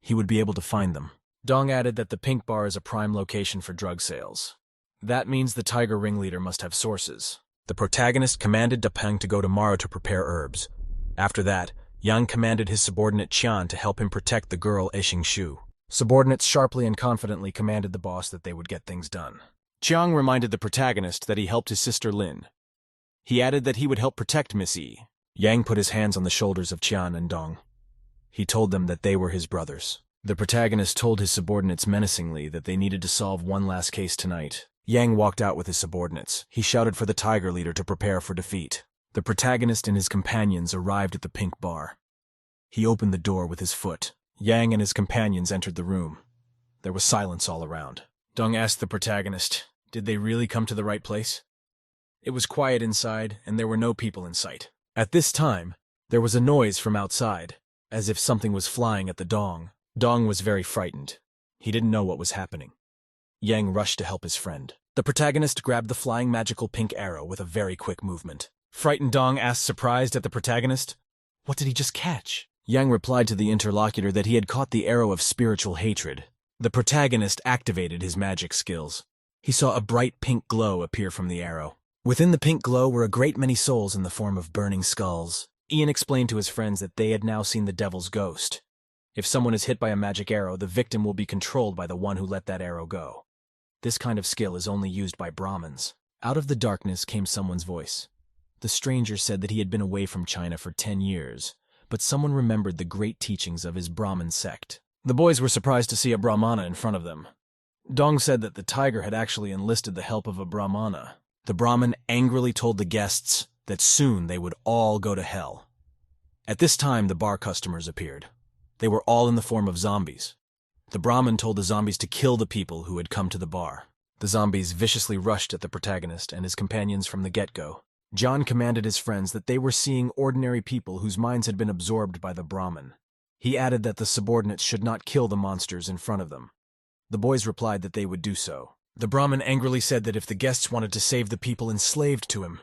He would be able to find them. Dong added that the pink bar is a prime location for drug sales. That means the tiger ringleader must have sources. The protagonist commanded Dapeng to go tomorrow to prepare herbs. After that, Yang commanded his subordinate Qian to help him protect the girl Xing. Subordinates sharply and confidently commanded the boss that they would get things done. Chiang reminded the protagonist that he helped his sister Lin. He added that he would help protect Miss Yi. Yang put his hands on the shoulders of Qian and Dong. He told them that they were his brothers. The protagonist told his subordinates menacingly that they needed to solve one last case tonight. Yang walked out with his subordinates. He shouted for the tiger leader to prepare for defeat. The protagonist and his companions arrived at the pink bar. He opened the door with his foot. Yang and his companions entered the room. There was silence all around. Dong asked the protagonist, did they really come to the right place? It was quiet inside, and there were no people in sight. At this time, there was a noise from outside, as if something was flying at the Dong. Dong was very frightened. He didn't know what was happening. Yang rushed to help his friend. The protagonist grabbed the flying magical pink arrow with a very quick movement. Frightened Dong asked surprised at the protagonist, what did he just catch? Yang replied to the interlocutor that he had caught the arrow of spiritual hatred. The protagonist activated his magic skills. He saw a bright pink glow appear from the arrow. Within the pink glow were a great many souls in the form of burning skulls. Ian explained to his friends that they had now seen the devil's ghost. If someone is hit by a magic arrow, the victim will be controlled by the one who let that arrow go. This kind of skill is only used by Brahmins. Out of the darkness came someone's voice. The stranger said that he had been away from China for 10 years, but someone remembered the great teachings of his Brahmin sect. The boys were surprised to see a Brahmana in front of them. Dong said that the tiger had actually enlisted the help of a Brahmana. The Brahmin angrily told the guests that soon they would all go to hell. At this time, the bar customers appeared. They were all in the form of zombies. The Brahmin told the zombies to kill the people who had come to the bar. The zombies viciously rushed at the protagonist and his companions from the get-go. John commanded his friends that they were seeing ordinary people whose minds had been absorbed by the Brahmin. He added that the subordinates should not kill the monsters in front of them. The boys replied that they would do so. The Brahmin angrily said that if the guests wanted to save the people enslaved to him,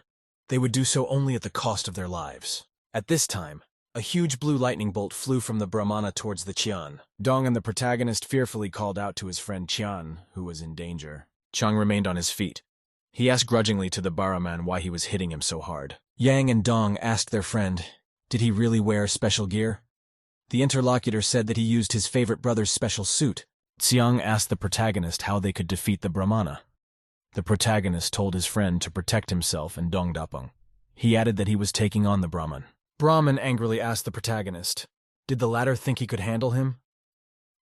they would do so only at the cost of their lives. At this time, a huge blue lightning bolt flew from the Brahmana towards the Qian. Dong and the protagonist fearfully called out to his friend Qian, who was in danger. Chang remained on his feet. He asked grudgingly to the Baraman why he was hitting him so hard. Yang and Dong asked their friend, did he really wear special gear? The interlocutor said that he used his favorite brother's special suit. Xiang asked the protagonist how they could defeat the Brahmana. The protagonist told his friend to protect himself and Dong Dapeng. He added that he was taking on the Brahmin. Brahmin angrily asked the protagonist, did the latter think he could handle him?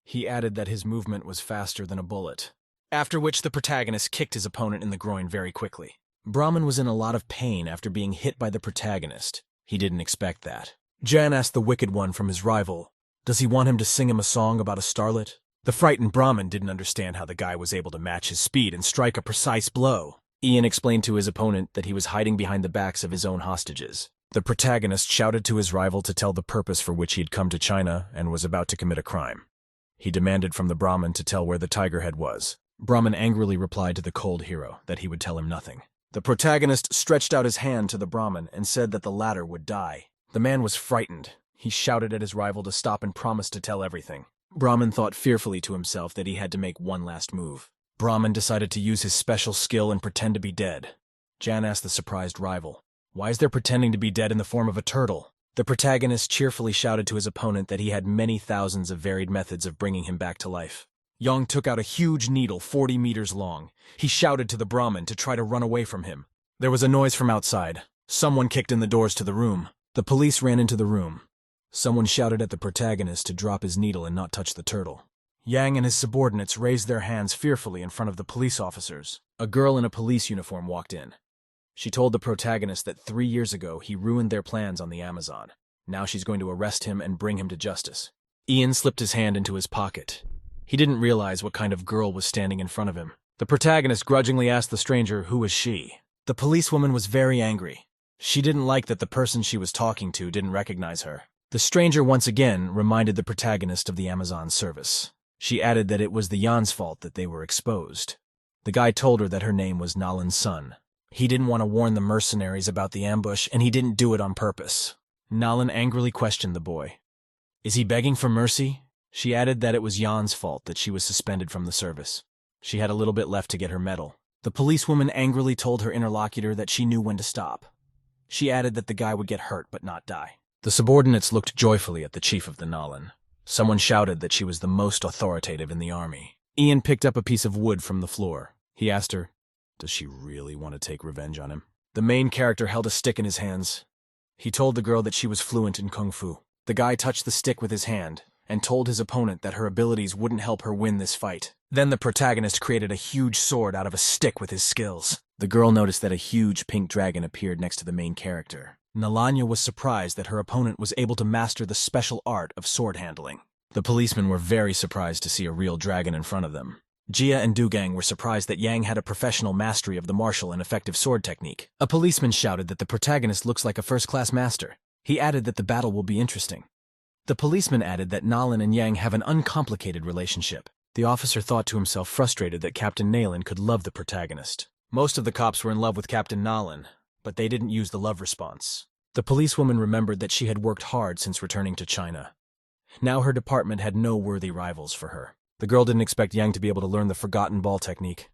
He added that his movement was faster than a bullet. After which the protagonist kicked his opponent in the groin very quickly. Brahmin was in a lot of pain after being hit by the protagonist. He didn't expect that. Jan asked the Wicked One from his rival, does he want him to sing him a song about a starlet? The frightened Brahmin didn't understand how the guy was able to match his speed and strike a precise blow. Ian explained to his opponent that he was hiding behind the backs of his own hostages. The protagonist shouted to his rival to tell the purpose for which he had come to China and was about to commit a crime. He demanded from the Brahmin to tell where the tiger head was. Brahmin angrily replied to the cold hero that he would tell him nothing. The protagonist stretched out his hand to the Brahmin and said that the latter would die. The man was frightened. He shouted at his rival to stop and promised to tell everything. Brahmin thought fearfully to himself that he had to make one last move. Brahmin decided to use his special skill and pretend to be dead. Jan asked the surprised rival, why is there pretending to be dead in the form of a turtle? The protagonist cheerfully shouted to his opponent that he had many thousands of varied methods of bringing him back to life. Yang took out a huge needle 40 meters long. He shouted to the Brahmin to try to run away from him. There was a noise from outside. Someone kicked in the doors to the room. The police ran into the room. Someone shouted at the protagonist to drop his needle and not touch the turtle. Yang and his subordinates raised their hands fearfully in front of the police officers. A girl in a police uniform walked in. She told the protagonist that 3 years ago he ruined their plans on the Amazon. Now she's going to arrest him and bring him to justice. Ian slipped his hand into his pocket. He didn't realize what kind of girl was standing in front of him. The protagonist grudgingly asked the stranger who was she. The policewoman was very angry. She didn't like that the person she was talking to didn't recognize her. The stranger once again reminded the protagonist of the Amazon service. She added that it was the Yan's fault that they were exposed. The guy told her that her name was Nalan's son. He didn't want to warn the mercenaries about the ambush, and he didn't do it on purpose. Nalan angrily questioned the boy. Is he begging for mercy? She added that it was Yan's fault that she was suspended from the service. She had a little bit left to get her medal. The policewoman angrily told her interlocutor that she knew when to stop. She added that the guy would get hurt but not die. The subordinates looked joyfully at the chief of the Nalan. Someone shouted that she was the most authoritative in the army. Ian picked up a piece of wood from the floor. He asked her, does she really want to take revenge on him? The main character held a stick in his hands. He told the girl that she was fluent in kung fu. The guy touched the stick with his hand and told his opponent that her abilities wouldn't help her win this fight. Then the protagonist created a huge sword out of a stick with his skills. The girl noticed that a huge pink dragon appeared next to the main character. Nalanya was surprised that her opponent was able to master the special art of sword handling. The policemen were very surprised to see a real dragon in front of them. Jia and Dugang were surprised that Yang had a professional mastery of the martial and effective sword technique. A policeman shouted that the protagonist looks like a first-class master. He added that the battle will be interesting. The policeman added that Nalan and Yang have an uncomplicated relationship. The officer thought to himself frustrated that Captain Nalan could love the protagonist. Most of the cops were in love with Captain Nalan, but they didn't use the love response. The policewoman remembered that she had worked hard since returning to China. Now her department had no worthy rivals for her. The girl didn't expect Yang to be able to learn the forgotten ball technique.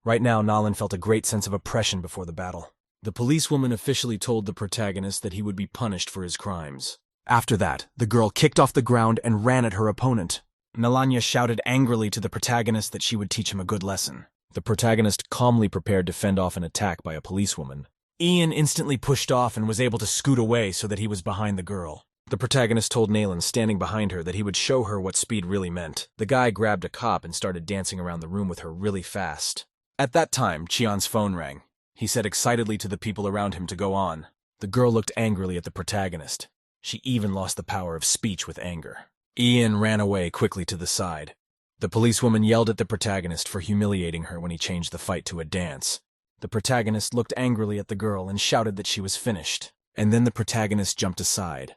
Right now, Nalan felt a great sense of oppression before the battle. The policewoman officially told the protagonist that he would be punished for his crimes. After that, the girl kicked off the ground and ran at her opponent. Nalanya shouted angrily to the protagonist that she would teach him a good lesson. The protagonist calmly prepared to fend off an attack by a policewoman. Ian instantly pushed off and was able to scoot away so that he was behind the girl. The The protagonist told Naylan, standing behind her, that he would show her what speed really meant. The guy grabbed a cop and started dancing around the room with her really fast. At that time, Cheon's phone rang. He said excitedly to the people around him to go on. The girl looked angrily at the protagonist. She even lost the power of speech with anger. Ian ran away quickly to the side. The policewoman yelled at the protagonist for humiliating her when he changed the fight to a dance. The protagonist looked angrily at the girl and shouted that she was finished. And then the protagonist jumped aside.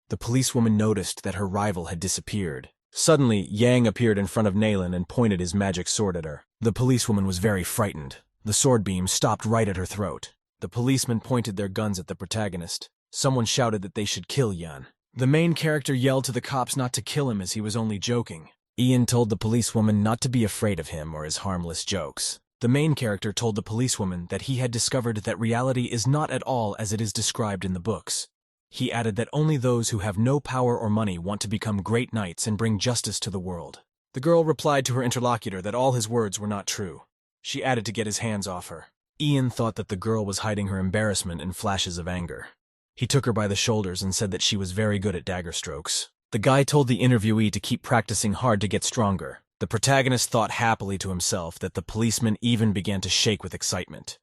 The policewoman noticed that her rival had disappeared. Suddenly, Yang appeared in front of Naylan and pointed his magic sword at her. The policewoman was very frightened. The sword beam stopped right at her throat. The policemen pointed their guns at the protagonist. Someone shouted that they should kill Yan. The main character yelled to the cops not to kill him as he was only joking. Ian told the policewoman not to be afraid of him or his harmless jokes. The main character told the policewoman that he had discovered that reality is not at all as it is described in the books. He added that only those who have no power or money want to become great knights and bring justice to the world. The girl replied to her interlocutor that all his words were not true. She added to get his hands off her. Ian thought that the girl was hiding her embarrassment in flashes of anger. He took her by the shoulders and said that she was very good at dagger strokes. The guy told the interviewee to keep practicing hard to get stronger. The protagonist thought happily to himself that the policeman even began to shake with excitement.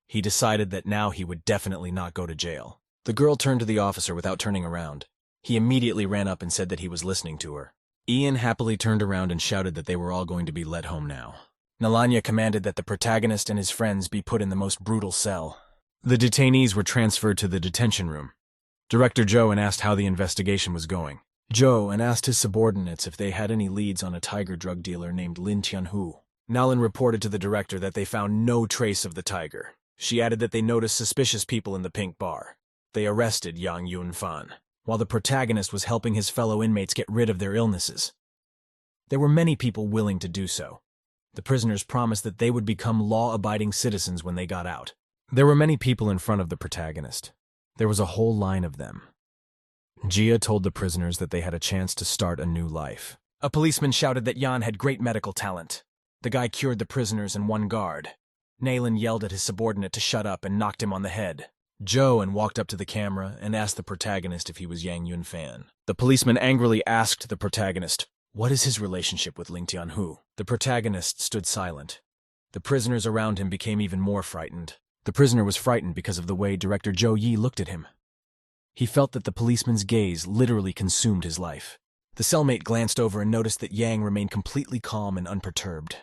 He decided that now he would definitely not go to jail. The girl turned to the officer without turning around. He immediately ran up and said that he was listening to her. Ian happily turned around and shouted that they were all going to be led home now. Nalanya commanded that the protagonist and his friends be put in the most brutal cell. The detainees were transferred to the detention room. Director Joe asked how the investigation was going. Joe asked his subordinates if they had any leads on a tiger drug dealer named Lin Tianhu. Nalan reported to the director that they found no trace of the tiger. She added that they noticed suspicious people in the pink bar. They arrested Yang Yunfan, while the protagonist was helping his fellow inmates get rid of their illnesses. There were many people willing to do so. The prisoners promised that they would become law-abiding citizens when they got out. There were many people in front of the protagonist. There was a whole line of them. Jia told the prisoners that they had a chance to start a new life. A policeman shouted that Yan had great medical talent. The guy cured the prisoners and one guard. Naylan yelled at his subordinate to shut up and knocked him on the head. Joe walked up to the camera and asked the protagonist if he was Yang Yunfan. The policeman angrily asked the protagonist, "What is his relationship with Ling Tianhu?" The protagonist stood silent. The prisoners around him became even more frightened. The prisoner was frightened because of the way Director Zhou Yi looked at him. He felt that the policeman's gaze literally consumed his life. The cellmate glanced over and noticed that Yang remained completely calm and unperturbed.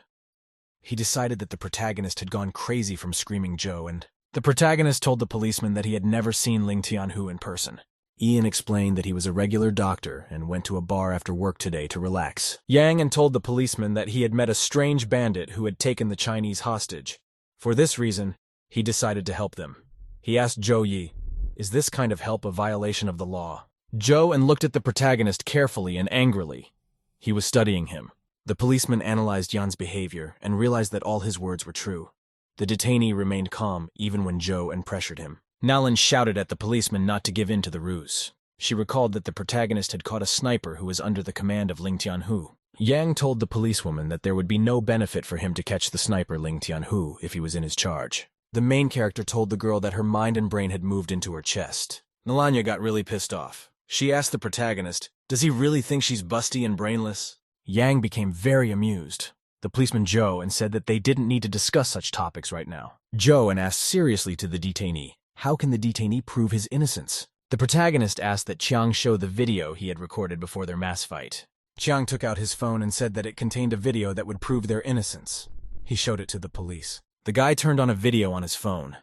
He decided that the protagonist had gone crazy from screaming Joe, and the protagonist told the policeman that he had never seen Ling Tianhu in person. Ian explained that he was a regular doctor and went to a bar after work today to relax. Yang told the policeman that he had met a strange bandit who had taken the Chinese hostage. For this reason, he decided to help them. He asked Zhou Yi, "Is this kind of help a violation of the law?" Zhou looked at the protagonist carefully and angrily. He was studying him. The policeman analyzed Yan's behavior and realized that all his words were true. The detainee remained calm even when Zhou pressured him. Nalan shouted at the policeman not to give in to the ruse. She recalled that the protagonist had caught a sniper who was under the command of Ling Tianhu. Yang told the policewoman that there would be no benefit for him to catch the sniper Ling Tianhu if he was in his charge. The main character told the girl that her mind and brain had moved into her chest. Nalanya got really pissed off. She asked the protagonist, "Does he really think she's busty and brainless?" Yang became very amused. The policeman Zhou said that they didn't need to discuss such topics right now. Zhou asked seriously to the detainee, how can the detainee prove his innocence? The protagonist asked that Chiang show the video he had recorded before their mass fight. Chiang took out his phone and said that it contained a video that would prove their innocence. He showed it to the police. The guy turned on a video on his phone.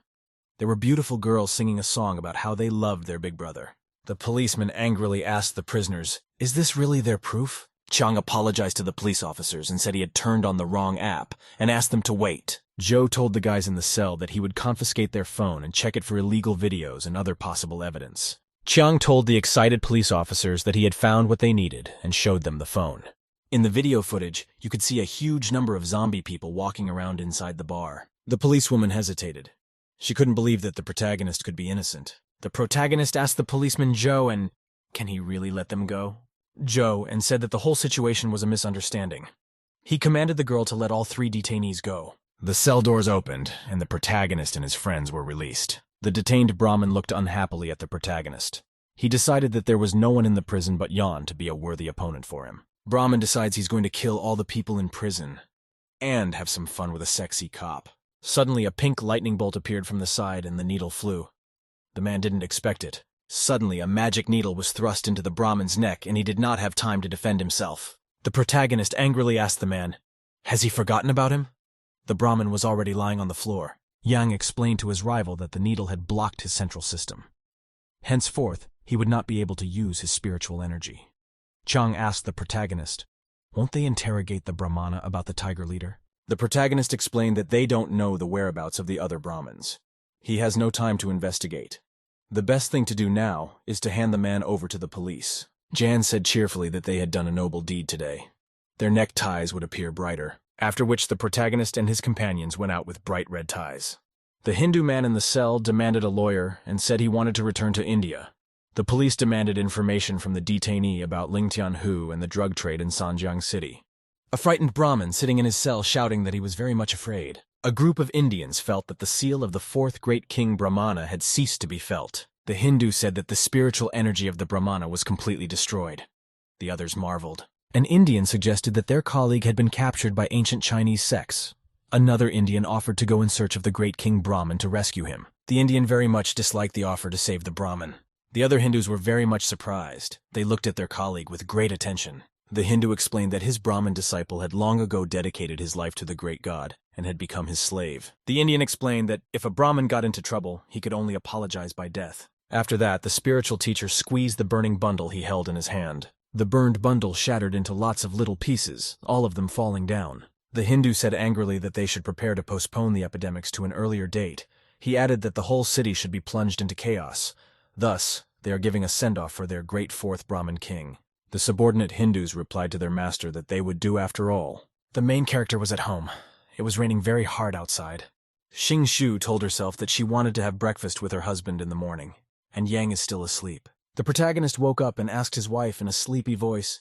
There were beautiful girls singing a song about how they loved their big brother. The policeman angrily asked the prisoners, "Is this really their proof?" Chiang apologized to the police officers and said he had turned on the wrong app and asked them to wait. Zhou told the guys in the cell that he would confiscate their phone and check it for illegal videos and other possible evidence. Chiang told the excited police officers that he had found what they needed and showed them the phone. In the video footage, you could see a huge number of zombie people walking around inside the bar. The policewoman hesitated. She couldn't believe that the protagonist could be innocent. The protagonist asked the policeman Zhou, "Can he really let them go?" Zhou said that the whole situation was a misunderstanding. He commanded the girl to let all 3 detainees go. The cell doors opened, and the protagonist and his friends were released. The detained Brahmin looked unhappily at the protagonist. He decided that there was no one in the prison but Yan to be a worthy opponent for him. Brahmin decides he's going to kill all the people in prison and have some fun with a sexy cop. Suddenly, a pink lightning bolt appeared from the side and the needle flew. The man didn't expect it. Suddenly, a magic needle was thrust into the Brahmin's neck and he did not have time to defend himself. The protagonist angrily asked the man, "Has he forgotten about him?" The Brahmin was already lying on the floor. Yang explained to his rival that the needle had blocked his central system. Henceforth, he would not be able to use his spiritual energy. Chang asked the protagonist, "Won't they interrogate the Brahmana about the tiger leader?" The protagonist explained that they don't know the whereabouts of the other Brahmins. He has no time to investigate. The best thing to do now is to hand the man over to the police. Jan said cheerfully that they had done a noble deed today. Their neckties would appear brighter, after which the protagonist and his companions went out with bright red ties. The Hindu man in the cell demanded a lawyer and said he wanted to return to India. The police demanded information from the detainee about Ling Tianhu and the drug trade in Sanjiang City. A frightened Brahmin sitting in his cell shouting that he was very much afraid. A group of Indians felt that the seal of the fourth great king Brahmana had ceased to be felt. The Hindu said that the spiritual energy of the Brahmana was completely destroyed. The others marveled. An Indian suggested that their colleague had been captured by ancient Chinese sects. Another Indian offered to go in search of the great king Brahmin to rescue him. The Indian very much disliked the offer to save the Brahmin. The other Hindus were very much surprised. They looked at their colleague with great attention. The Hindu explained that his Brahmin disciple had long ago dedicated his life to the great god and had become his slave. The Indian explained that if a Brahmin got into trouble, he could only apologize by death. After that, the spiritual teacher squeezed the burning bundle he held in his hand. The burned bundle shattered into lots of little pieces, all of them falling down. The Hindu said angrily that they should prepare to postpone the epidemics to an earlier date. He added that the whole city should be plunged into chaos. Thus, they are giving a send-off for their great fourth Brahmin king. The subordinate Hindus replied to their master that they would do after all. The main character was at home. It was raining very hard outside. Xing Shu told herself that she wanted to have breakfast with her husband in the morning, and Yang is still asleep. The protagonist woke up and asked his wife in a sleepy voice,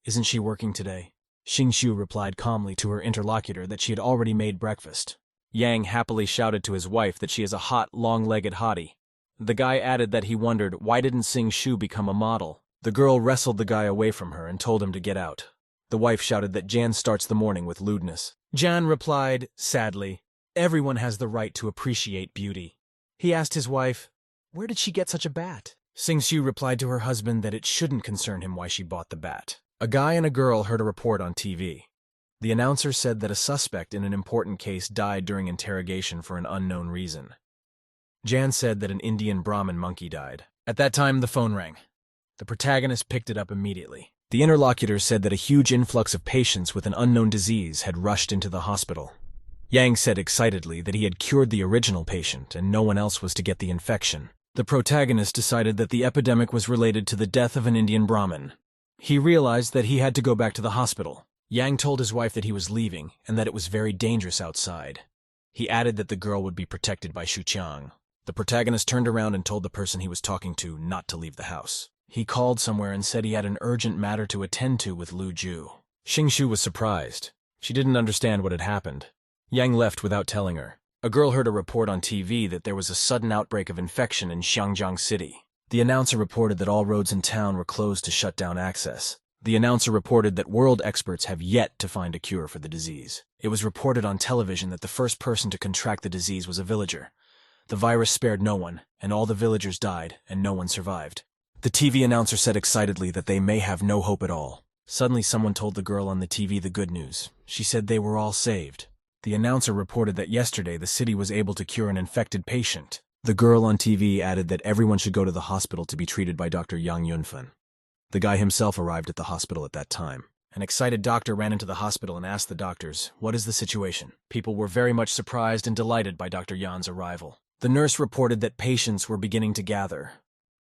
"Isn't she working today?" Xing Shu replied calmly to her interlocutor that she had already made breakfast. Yang happily shouted to his wife that she is a hot, long-legged hottie. The guy added that he wondered why didn't Xing Shu become a model. The girl wrestled the guy away from her and told him to get out. The wife shouted that Jan starts the morning with lewdness. Jan replied, sadly, "Everyone has the right to appreciate beauty." He asked his wife, "Where did she get such a bat?" Xing Shu replied to her husband that it shouldn't concern him why she bought the bat. A guy and a girl heard a report on TV. The announcer said that a suspect in an important case died during interrogation for an unknown reason. Jan said that an Indian Brahmin monkey died. At that time, the phone rang. The protagonist picked it up immediately. The interlocutor said that a huge influx of patients with an unknown disease had rushed into the hospital. Yang said excitedly that he had cured the original patient and no one else was to get the infection. The protagonist decided that the epidemic was related to the death of an Indian Brahmin. He realized that he had to go back to the hospital. Yang told his wife that he was leaving and that it was very dangerous outside. He added that the girl would be protected by Shuqiang. The protagonist turned around and told the person he was talking to not to leave the house. He called somewhere and said he had an urgent matter to attend to with Lu Ju. Xing Shu was surprised. She didn't understand what had happened. Yang left without telling her. A girl heard a report on TV that there was a sudden outbreak of infection in Xiangjiang City. The announcer reported that all roads in town were closed to shut down access. The announcer reported that world experts have yet to find a cure for the disease. It was reported on television that the first person to contract the disease was a villager. The virus spared no one, and all the villagers died, and no one survived. The TV announcer said excitedly that they may have no hope at all. Suddenly someone told the girl on the TV the good news. She said they were all saved. The announcer reported that yesterday the city was able to cure an infected patient. The girl on TV added that everyone should go to the hospital to be treated by Dr. Yang Yunfen. The guy himself arrived at the hospital at that time. An excited doctor ran into the hospital and asked the doctors, "What is the situation?" People were very much surprised and delighted by Dr. Yan's arrival. The nurse reported that patients were beginning to gather.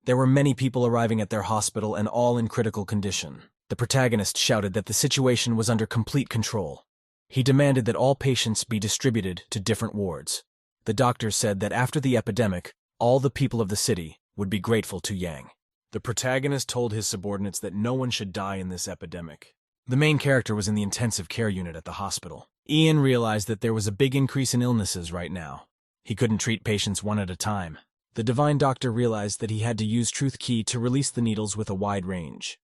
There were many people arriving at their hospital and all in critical condition. The protagonist shouted that the situation was under complete control. He demanded that all patients be distributed to different wards. The doctor said that after the epidemic, all the people of the city would be grateful to Yang. The protagonist told his subordinates that no one should die in this epidemic. The main character was in the intensive care unit at the hospital. Ian realized that there was a big increase in illnesses right now. He couldn't treat patients one at a time. The divine doctor realized that he had to use Truth Key to release the needles with a wide range.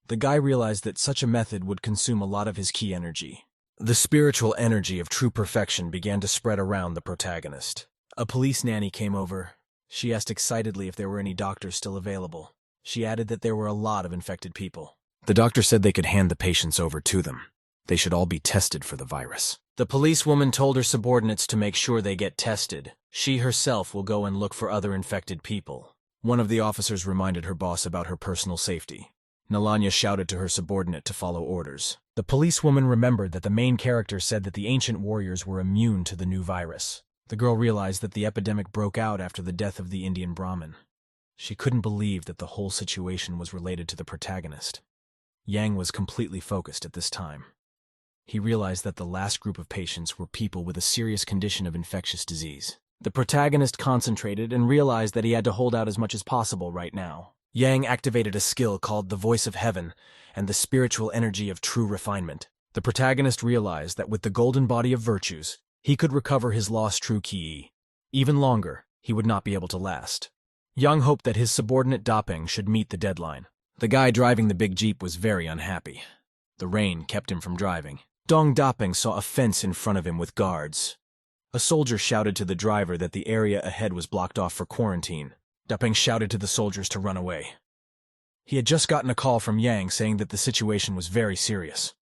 The guy realized that such a method would consume a lot of his key energy. The spiritual energy of true perfection began to spread around the protagonist. A police nanny came over. She asked excitedly if there were any doctors still available. She added that there were a lot of infected people. The doctor said they could hand the patients over to them. They should all be tested for the virus. The policewoman told her subordinates to make sure they get tested. She herself will go and look for other infected people. One of the officers reminded her boss about her personal safety. Nalanya shouted to her subordinate to follow orders. The policewoman remembered that the main character said that the ancient warriors were immune to the new virus. The girl realized that the epidemic broke out after the death of the Indian Brahmin. She couldn't believe that the whole situation was related to the protagonist. Yang was completely focused at this time. He realized that the last group of patients were people with a serious condition of infectious disease. The protagonist concentrated and realized that he had to hold out as much as possible right now. Yang activated a skill called the Voice of Heaven and the spiritual energy of true refinement. The protagonist realized that with the golden body of virtues, he could recover his lost true ki. Even longer, he would not be able to last. Yang hoped that his subordinate Dapeng should meet the deadline. The guy driving the big jeep was very unhappy. The rain kept him from driving. Dong Dapeng saw a fence in front of him with guards. A soldier shouted to the driver that the area ahead was blocked off for quarantine. Dapeng shouted to the soldiers to run away. He had just gotten a call from Yang saying that the situation was very serious.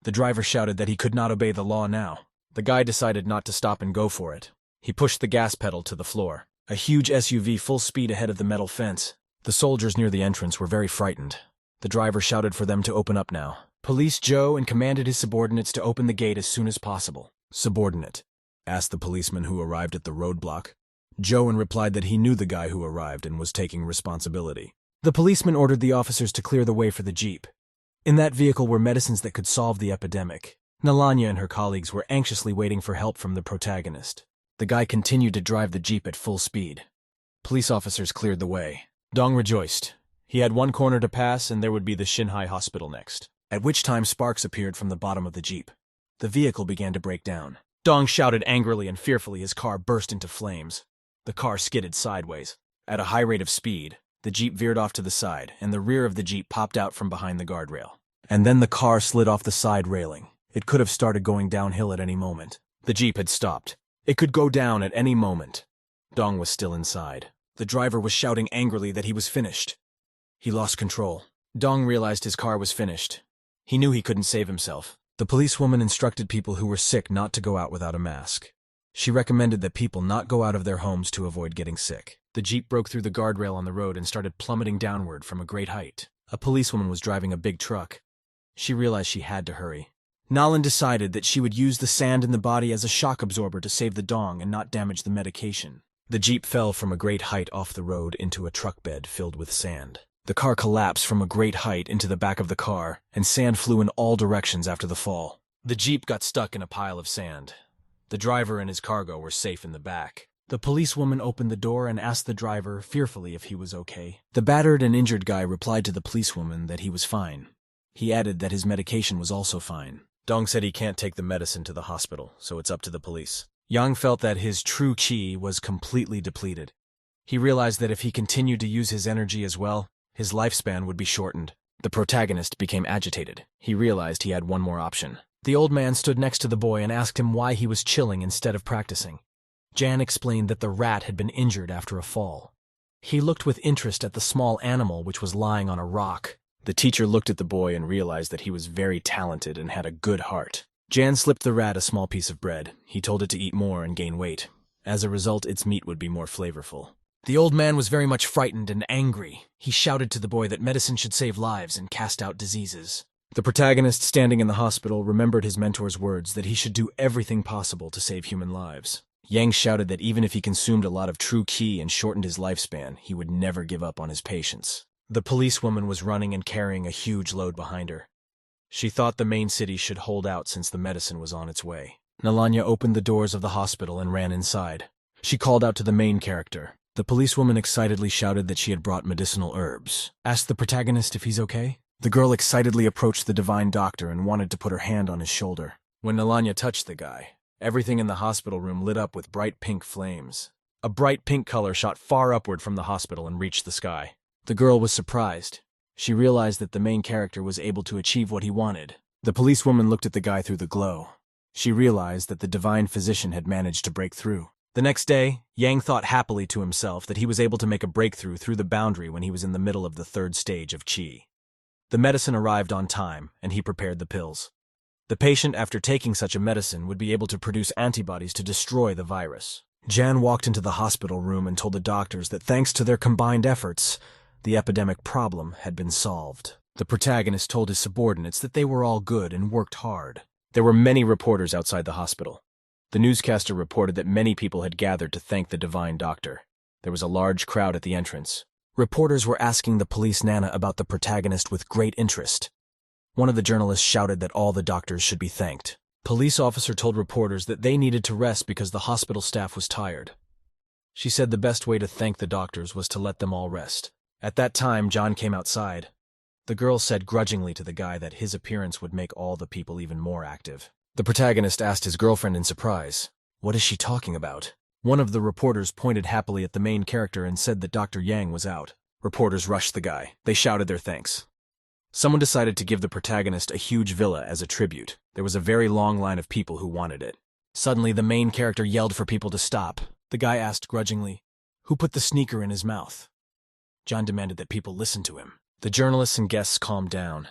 The driver shouted that he could not obey the law now. The guy decided not to stop and go for it. He pushed the gas pedal to the floor. A huge SUV full speed ahead of the metal fence. The soldiers near the entrance were very frightened. The driver shouted for them to open up now. Police Joe and commanded his subordinates to open the gate as soon as possible. Subordinate asked the policeman who arrived at the roadblock. Joan replied that he knew the guy who arrived and was taking responsibility. The policeman ordered the officers to clear the way for the jeep. In that vehicle were medicines that could solve the epidemic. Nalanya and her colleagues were anxiously waiting for help from the protagonist. The guy continued to drive the jeep at full speed. Police officers cleared the way. Dong rejoiced. He had one corner to pass and there would be the Shinhai hospital next. At which time sparks appeared from the bottom of the jeep. The vehicle began to break down. Dong shouted angrily and fearfully. His car burst into flames. The car skidded sideways. At a high rate of speed, the jeep veered off to the side, and the rear of the jeep popped out from behind the guardrail. And then the car slid off the side railing. It could have started going downhill at any moment. The jeep had stopped. It could go down at any moment. Dong was still inside. The driver was shouting angrily that he was finished. He lost control. Dong realized his car was finished. He knew he couldn't save himself. The policewoman instructed people who were sick not to go out without a mask. She recommended that people not go out of their homes to avoid getting sick. The jeep broke through the guardrail on the road and started plummeting downward from a great height. A policewoman was driving a big truck. She realized she had to hurry. Nalan decided that she would use the sand in the body as a shock absorber to save the dong and not damage the medication. The jeep fell from a great height off the road into a truck bed filled with sand. The car collapsed from a great height into the back of the car, and sand flew in all directions after the fall. The jeep got stuck in a pile of sand. The driver and his cargo were safe in the back. The policewoman opened the door and asked the driver fearfully if he was okay. The battered and injured guy replied to the policewoman that he was fine. He added that his medication was also fine. Dong said he can't take the medicine to the hospital, so it's up to the police. Yang felt that his true qi was completely depleted. He realized that if he continued to use his energy as well, his lifespan would be shortened. The protagonist became agitated. He realized he had one more option. The old man stood next to the boy and asked him why he was chilling instead of practicing. Jan explained that the rat had been injured after a fall. He looked with interest at the small animal which was lying on a rock. The teacher looked at the boy and realized that he was very talented and had a good heart. Jan slipped the rat a small piece of bread. He told it to eat more and gain weight. As a result, its meat would be more flavorful. The old man was very much frightened and angry. He shouted to the boy that medicine should save lives and cast out diseases. The protagonist, standing in the hospital, remembered his mentor's words that he should do everything possible to save human lives. Yang shouted that even if he consumed a lot of true qi and shortened his lifespan, he would never give up on his patients. The policewoman was running and carrying a huge load behind her. She thought the main city should hold out since the medicine was on its way. Nalanya opened the doors of the hospital and ran inside. She called out to the main character. The policewoman excitedly shouted that she had brought medicinal herbs. Asked the protagonist if he's okay. The girl excitedly approached the divine doctor and wanted to put her hand on his shoulder. When Nalanya touched the guy, everything in the hospital room lit up with bright pink flames. A bright pink color shot far upward from the hospital and reached the sky. The girl was surprised. She realized that the main character was able to achieve what he wanted. The policewoman looked at the guy through the glow. She realized that the divine physician had managed to break through. The next day, Yang thought happily to himself that he was able to make a breakthrough through the boundary when he was in the middle of the third stage of Qi. The medicine arrived on time, and he prepared the pills. The patient, after taking such a medicine, would be able to produce antibodies to destroy the virus. Jan walked into the hospital room and told the doctors that thanks to their combined efforts, the epidemic problem had been solved. The protagonist told his subordinates that they were all good and worked hard. There were many reporters outside the hospital. The newscaster reported that many people had gathered to thank the divine doctor. There was a large crowd at the entrance. Reporters were asking the police nana about the protagonist with great interest. One of the journalists shouted that all the doctors should be thanked. Police officer told reporters that they needed to rest because the hospital staff was tired. She said the best way to thank the doctors was to let them all rest. At that time, John came outside. The girl said grudgingly to the guy that his appearance would make all the people even more active. The protagonist asked his girlfriend in surprise, "What is she talking about?" One of the reporters pointed happily at the main character and said that Dr. Yang was out. Reporters rushed the guy. They shouted their thanks. Someone decided to give the protagonist a huge villa as a tribute. There was a very long line of people who wanted it. Suddenly, the main character yelled for people to stop. The guy asked grudgingly, "Who put the sneaker in his mouth?" John demanded that people listen to him. The journalists and guests calmed down.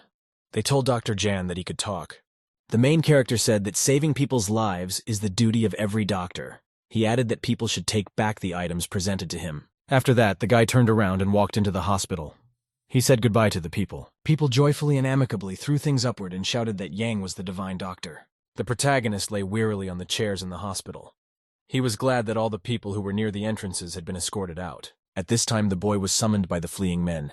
They told Dr. Jan that he could talk. The main character said that saving people's lives is the duty of every doctor. He added that people should take back the items presented to him. After that, the guy turned around and walked into the hospital. He said goodbye to the people. People joyfully and amicably threw things upward and shouted that Yang was the divine doctor. The protagonist lay wearily on the chairs in the hospital. He was glad that all the people who were near the entrances had been escorted out. At this time, the boy was summoned by the fleeing men.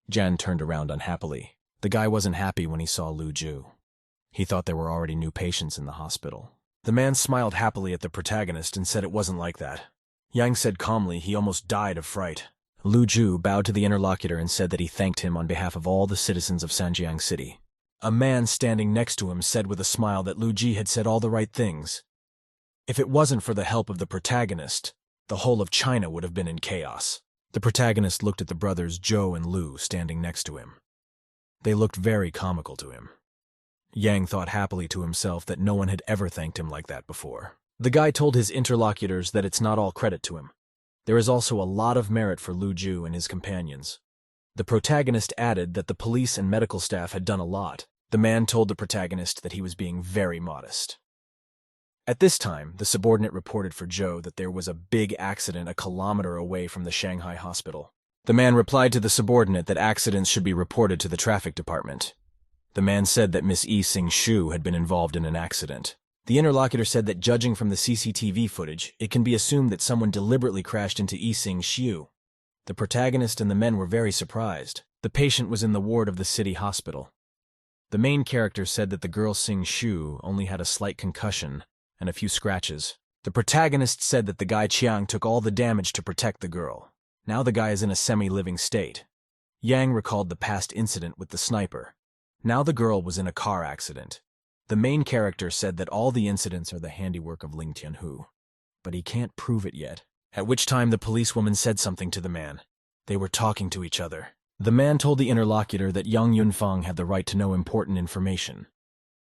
Jan turned around unhappily. The guy wasn't happy when he saw Lu Ju. He thought there were already new patients in the hospital. The man smiled happily at the protagonist and said it wasn't like that. Yang said calmly he almost died of fright. Lu Ju bowed to the interlocutor and said that he thanked him on behalf of all the citizens of Sanjiang City. A man standing next to him said with a smile that Lu Ji had said all the right things. If it wasn't for the help of the protagonist, the whole of China would have been in chaos. The protagonist looked at the brothers Zhou and Lu standing next to him. They looked very comical to him. Yang thought happily to himself that no one had ever thanked him like that before. The guy told his interlocutors that it's not all credit to him. There is also a lot of merit for Lu Ju and his companions. The protagonist added that the police and medical staff had done a lot. The man told the protagonist that he was being very modest. At this time, the subordinate reported for Zhou that there was a big accident a kilometer away from the Shanghai hospital. The man replied to the subordinate that accidents should be reported to the traffic department. The man said that Miss Yi Sing-shu had been involved in an accident. The interlocutor said that judging from the CCTV footage, it can be assumed that someone deliberately crashed into Yi Sing-shu. The protagonist and the men were very surprised. The patient was in the ward of the city hospital. The main character said that the girl Sing-shu only had a slight concussion and a few scratches. The protagonist said that the guy Chiang took all the damage to protect the girl. Now the guy is in a semi-living state. Yang recalled the past incident with the sniper. Now the girl was in a car accident. The main character said that all the incidents are the handiwork of Ling Tianhu, but he can't prove it yet. At which time the policewoman said something to the man. They were talking to each other. The man told the interlocutor that Yang Yunfeng had the right to know important information.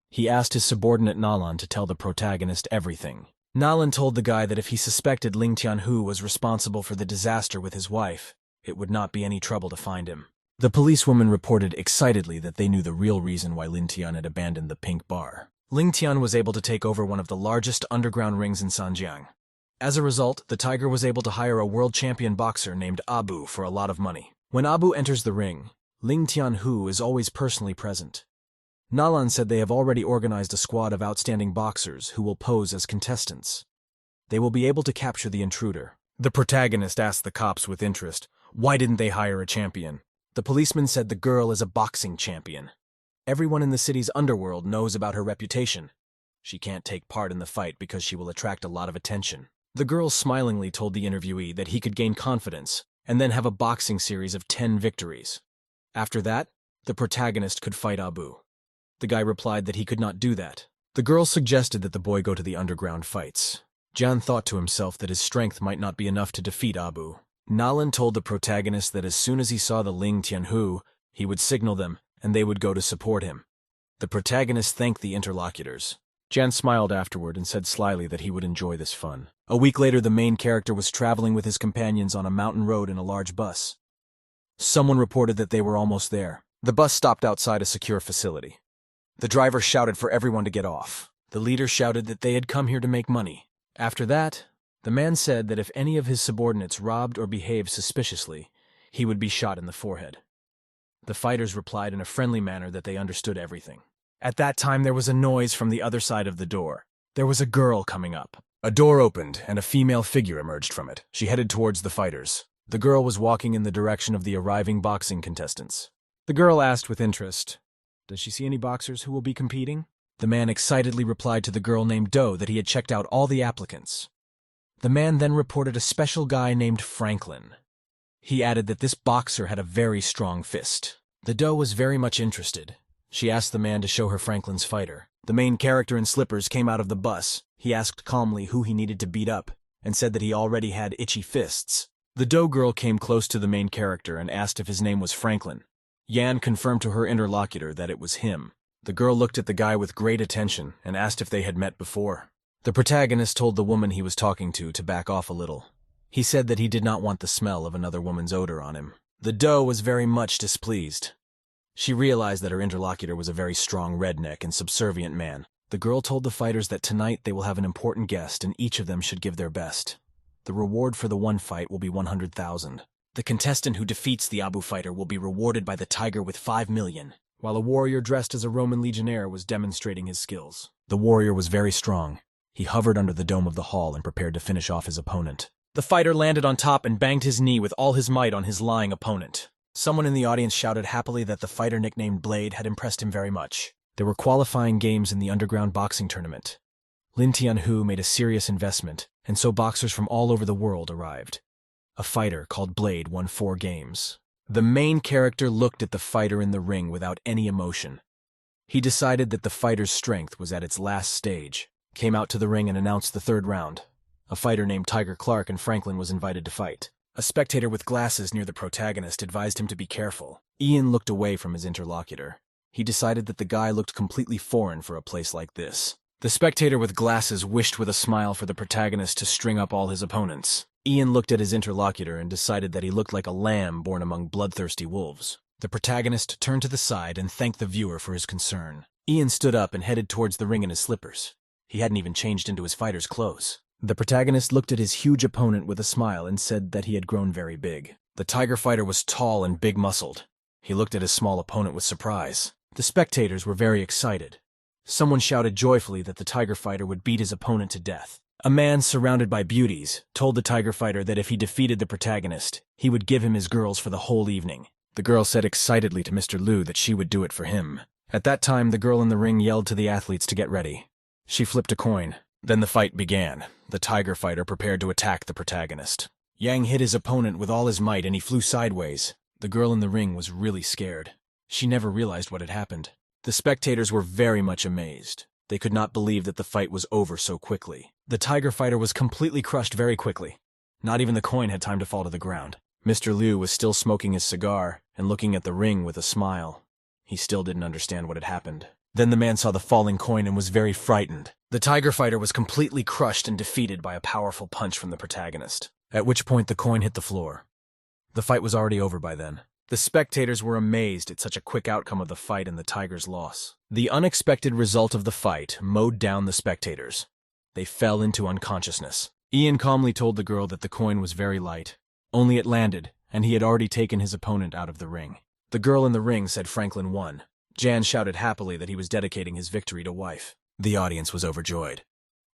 He asked his subordinate Nalan to tell the protagonist everything. Nalan told the guy that if he suspected Ling Tianhu was responsible for the disaster with his wife, it would not be any trouble to find him. The policewoman reported excitedly that they knew the real reason why Lin Tian had abandoned the pink bar. Ling Tian was able to take over one of the largest underground rings in Sanjiang. As a result, the tiger was able to hire a world champion boxer named Abu for a lot of money. When Abu enters the ring, Ling Tianhu is always personally present. Nalan said they have already organized a squad of outstanding boxers who will pose as contestants. They will be able to capture the intruder. The protagonist asked the cops with interest, why didn't they hire a champion? The policeman said the girl is a boxing champion. Everyone in the city's underworld knows about her reputation. She can't take part in the fight because she will attract a lot of attention. The girl smilingly told the interviewee that he could gain confidence and then have a boxing series of 10 victories. After that, the protagonist could fight Abu. The guy replied that he could not do that. The girl suggested that the boy go to the underground fights. Jan thought to himself that his strength might not be enough to defeat Abu. Nalan told the protagonist that as soon as he saw the Ling Tianhu, he would signal them, and they would go to support him. The protagonist thanked the interlocutors. Jan smiled afterward and said slyly that he would enjoy this fun. A week later, the main character was traveling with his companions on a mountain road in a large bus. Someone reported that they were almost there. The bus stopped outside a secure facility. The driver shouted for everyone to get off. The leader shouted that they had come here to make money. After that, the man said that if any of his subordinates robbed or behaved suspiciously, he would be shot in the forehead. The fighters replied in a friendly manner that they understood everything. At that time, there was a noise from the other side of the door. There was a girl coming up. A door opened, and a female figure emerged from it. She headed towards the fighters. The girl was walking in the direction of the arriving boxing contestants. The girl asked with interest, "Does she see any boxers who will be competing?" The man excitedly replied to the girl named Do that he had checked out all the applicants. The man then reported a special guy named Franklin. He added that this boxer had a very strong fist. The Do was very much interested. She asked the man to show her Franklin's fighter. The main character in slippers came out of the bus. He asked calmly who he needed to beat up, and said that he already had itchy fists. The Do girl came close to the main character and asked if his name was Franklin. Yan confirmed to her interlocutor that it was him. The girl looked at the guy with great attention and asked if they had met before. The protagonist told the woman he was talking to back off a little. He said that he did not want the smell of another woman's odor on him. The Do was very much displeased. She realized that her interlocutor was a very strong redneck and subservient man. The girl told the fighters that tonight they will have an important guest and each of them should give their best. The reward for the one fight will be 100,000. The contestant who defeats the Abu fighter will be rewarded by the tiger with 5 million, while a warrior dressed as a Roman legionnaire was demonstrating his skills. The warrior was very strong. He hovered under the dome of the hall and prepared to finish off his opponent. The fighter landed on top and banged his knee with all his might on his lying opponent. Someone in the audience shouted happily that the fighter nicknamed Blade had impressed him very much. There were qualifying games in the underground boxing tournament. Lin Tianhu made a serious investment, and so boxers from all over the world arrived. A fighter called Blade won 4 games. The main character looked at the fighter in the ring without any emotion. He decided that the fighter's strength was at its last stage, came out to the ring and announced the 3rd round. A fighter named Tiger Clark and Franklin was invited to fight. A spectator with glasses near the protagonist advised him to be careful. Ian looked away from his interlocutor. He decided that the guy looked completely foreign for a place like this. The spectator with glasses wished with a smile for the protagonist to string up all his opponents. Ian looked at his interlocutor and decided that he looked like a lamb born among bloodthirsty wolves. The protagonist turned to the side and thanked the viewer for his concern. Ian stood up and headed towards the ring in his slippers. He hadn't even changed into his fighter's clothes. The protagonist looked at his huge opponent with a smile and said that he had grown very big. The tiger fighter was tall and big-muscled. He looked at his small opponent with surprise. The spectators were very excited. Someone shouted joyfully that the tiger fighter would beat his opponent to death. A man surrounded by beauties told the tiger fighter that if he defeated the protagonist, he would give him his girls for the whole evening. The girl said excitedly to Mr. Liu that she would do it for him. At that time, the girl in the ring yelled to the athletes to get ready. She flipped a coin. Then the fight began. The tiger fighter prepared to attack the protagonist. Yang hit his opponent with all his might and he flew sideways. The girl in the ring was really scared. She never realized what had happened. The spectators were very much amazed. They could not believe that the fight was over so quickly. The tiger fighter was completely crushed very quickly. Not even the coin had time to fall to the ground. Mr. Liu was still smoking his cigar and looking at the ring with a smile. He still didn't understand what had happened. Then the man saw the falling coin and was very frightened. The tiger fighter was completely crushed and defeated by a powerful punch from the protagonist, at which point the coin hit the floor. The fight was already over by then. The spectators were amazed at such a quick outcome of the fight and the tiger's loss. The unexpected result of the fight mowed down the spectators. They fell into unconsciousness. Ian calmly told the girl that the coin was very light. Only it landed, and he had already taken his opponent out of the ring. The girl in the ring said Franklin won. Jan shouted happily that he was dedicating his victory to wife. The audience was overjoyed.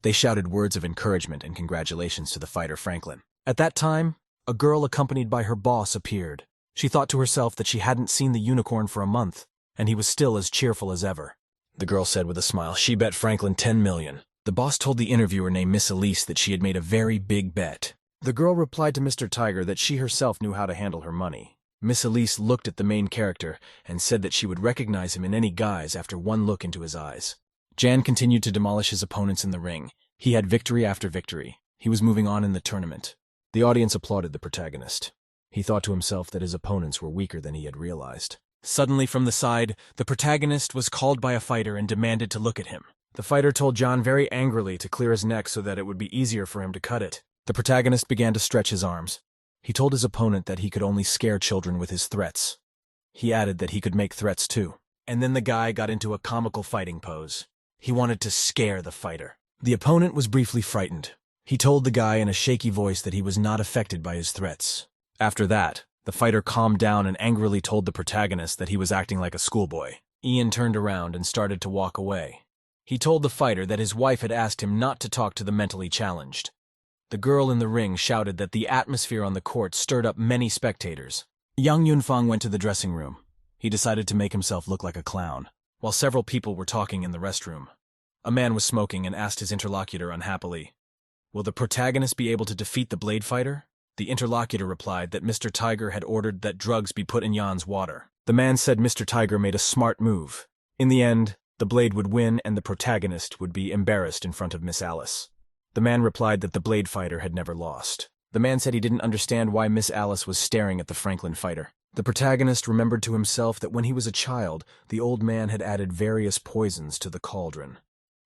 They shouted words of encouragement and congratulations to the fighter Franklin. At that time, a girl accompanied by her boss appeared. She thought to herself that she hadn't seen the unicorn for a month, and he was still as cheerful as ever. The girl said with a smile she bet Franklin 10 million. The boss told the interviewer named Miss Elise that she had made a very big bet. The girl replied to Mr. Tiger that she herself knew how to handle her money. Miss Elise looked at the main character and said that she would recognize him in any guise after one look into his eyes. Jan continued to demolish his opponents in the ring. He had victory after victory. He was moving on in the tournament. The audience applauded the protagonist. He thought to himself that his opponents were weaker than he had realized. Suddenly, from the side, the protagonist was called by a fighter and demanded to look at him. The fighter told John very angrily to clear his neck so that it would be easier for him to cut it. The protagonist began to stretch his arms. He told his opponent that he could only scare children with his threats. He added that he could make threats too. And then the guy got into a comical fighting pose. He wanted to scare the fighter. The opponent was briefly frightened. He told the guy in a shaky voice that he was not affected by his threats. After that, the fighter calmed down and angrily told the protagonist that he was acting like a schoolboy. Ian turned around and started to walk away. He told the fighter that his wife had asked him not to talk to the mentally challenged. The girl in the ring shouted that the atmosphere on the court stirred up many spectators. Young Yunfang went to the dressing room. He decided to make himself look like a clown, while several people were talking in the restroom. A man was smoking and asked his interlocutor unhappily, "Will the protagonist be able to defeat the blade fighter?" The interlocutor replied that Mr. Tiger had ordered that drugs be put in Jan's water. The man said Mr. Tiger made a smart move. In the end, the blade would win and the protagonist would be embarrassed in front of Miss Alice. The man replied that the blade fighter had never lost. The man said he didn't understand why Miss Alice was staring at the Franklin fighter. The protagonist remembered to himself that when he was a child, the old man had added various poisons to the cauldron.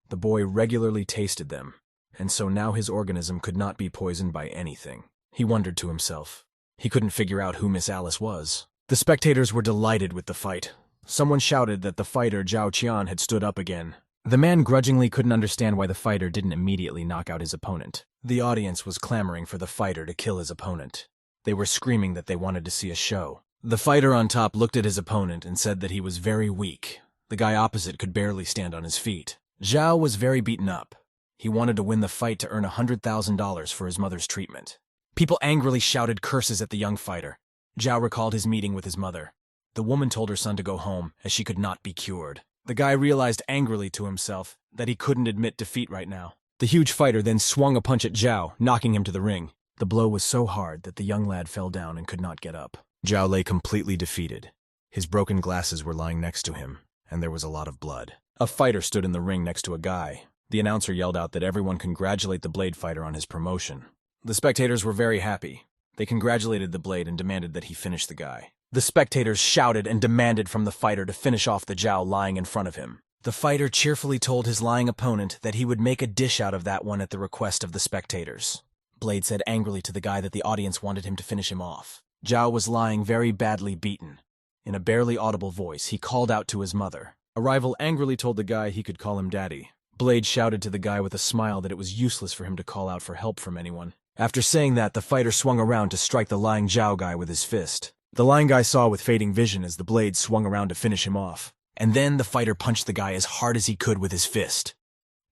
The boy regularly tasted them, and so now his organism could not be poisoned by anything. He wondered to himself. He couldn't figure out who Miss Alice was. The spectators were delighted with the fight. Someone shouted that the fighter Zhao Qian had stood up again. The man grudgingly couldn't understand why the fighter didn't immediately knock out his opponent. The audience was clamoring for the fighter to kill his opponent. They were screaming that they wanted to see a show. The fighter on top looked at his opponent and said that he was very weak. The guy opposite could barely stand on his feet. Zhao was very beaten up. He wanted to win the fight to earn $100,000 for his mother's treatment. People angrily shouted curses at the young fighter. Zhao recalled his meeting with his mother. The woman told her son to go home, as she could not be cured. The guy realized angrily to himself that he couldn't admit defeat right now. The huge fighter then swung a punch at Zhao, knocking him to the ring. The blow was so hard that the young lad fell down and could not get up. Zhao lay completely defeated. His broken glasses were lying next to him, and there was a lot of blood. A fighter stood in the ring next to a guy. The announcer yelled out that everyone congratulate the blade fighter on his promotion. The spectators were very happy. They congratulated the blade and demanded that he finish the guy. The spectators shouted and demanded from the fighter to finish off the Zhao lying in front of him. The fighter cheerfully told his lying opponent that he would make a dish out of that one at the request of the spectators. Blade said angrily to the guy that the audience wanted him to finish him off. Zhao was lying very badly beaten. In a barely audible voice, he called out to his mother. A rival angrily told the guy he could call him daddy. Blade shouted to the guy with a smile that it was useless for him to call out for help from anyone. After saying that, the fighter swung around to strike the lying Zhao guy with his fist. The lying guy saw with fading vision as the blade swung around to finish him off. And then the fighter punched the guy as hard as he could with his fist.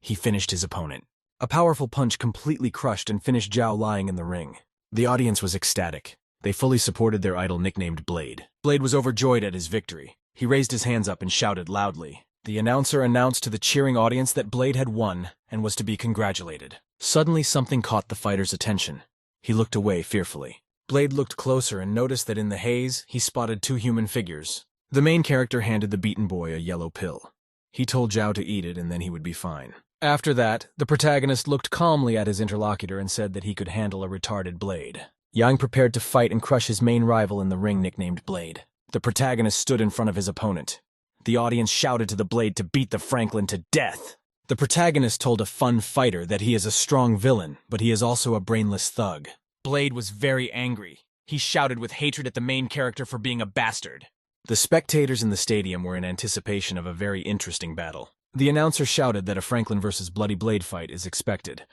He finished his opponent. A powerful punch completely crushed and finished Zhao lying in the ring. The audience was ecstatic. They fully supported their idol nicknamed Blade. Blade was overjoyed at his victory. He raised his hands up and shouted loudly. The announcer announced to the cheering audience that Blade had won and was to be congratulated. Suddenly something caught the fighter's attention. He looked away fearfully. Blade looked closer and noticed that in the haze, he spotted two human figures. The main character handed the beaten boy a yellow pill. He told Zhao to eat it and then he would be fine. After that, the protagonist looked calmly at his interlocutor and said that he could handle a retarded Blade. Yang prepared to fight and crush his main rival in the ring nicknamed Blade. The protagonist stood in front of his opponent. The audience shouted to the Blade to beat the Franklin to death. The protagonist told a fun fighter that he is a strong villain, but he is also a brainless thug. Blade was very angry. He shouted with hatred at the main character for being a bastard. The spectators in the stadium were in anticipation of a very interesting battle. The announcer shouted that a Franklin versus Bloody Blade fight is expected.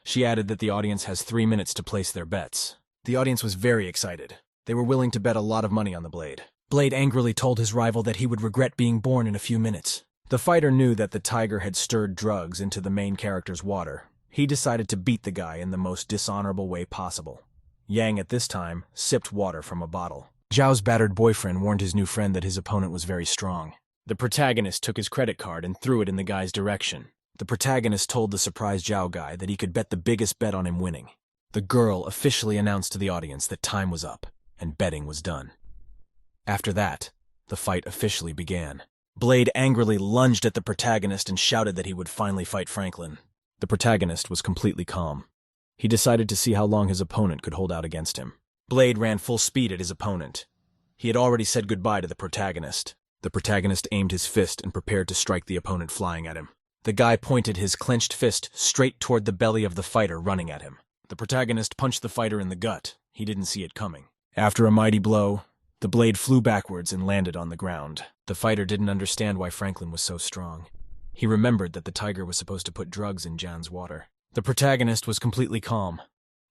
She added that the audience has 3 minutes to place their bets. The audience was very excited. They were willing to bet a lot of money on the Blade. Blade angrily told his rival that he would regret being born in a few minutes. The fighter knew that the tiger had stirred drugs into the main character's water. He decided to beat the guy in the most dishonorable way possible. Yang, at this time, sipped water from a bottle. Zhao's battered boyfriend warned his new friend that his opponent was very strong. The protagonist took his credit card and threw it in the guy's direction. The protagonist told the surprised Zhao guy that he could bet the biggest bet on him winning. The girl officially announced to the audience that time was up, and betting was done. After that, the fight officially began. Blade angrily lunged at the protagonist and shouted that he would finally fight Franklin. The protagonist was completely calm. He decided to see how long his opponent could hold out against him. Blade ran full speed at his opponent. He had already said goodbye to the protagonist. The protagonist aimed his fist and prepared to strike the opponent flying at him. The guy pointed his clenched fist straight toward the belly of the fighter running at him. The protagonist punched the fighter in the gut. He didn't see it coming. After a mighty blow, the blade flew backwards and landed on the ground. The fighter didn't understand why Franklin was so strong. He remembered that the tiger was supposed to put drugs in Jan's water. The protagonist was completely calm.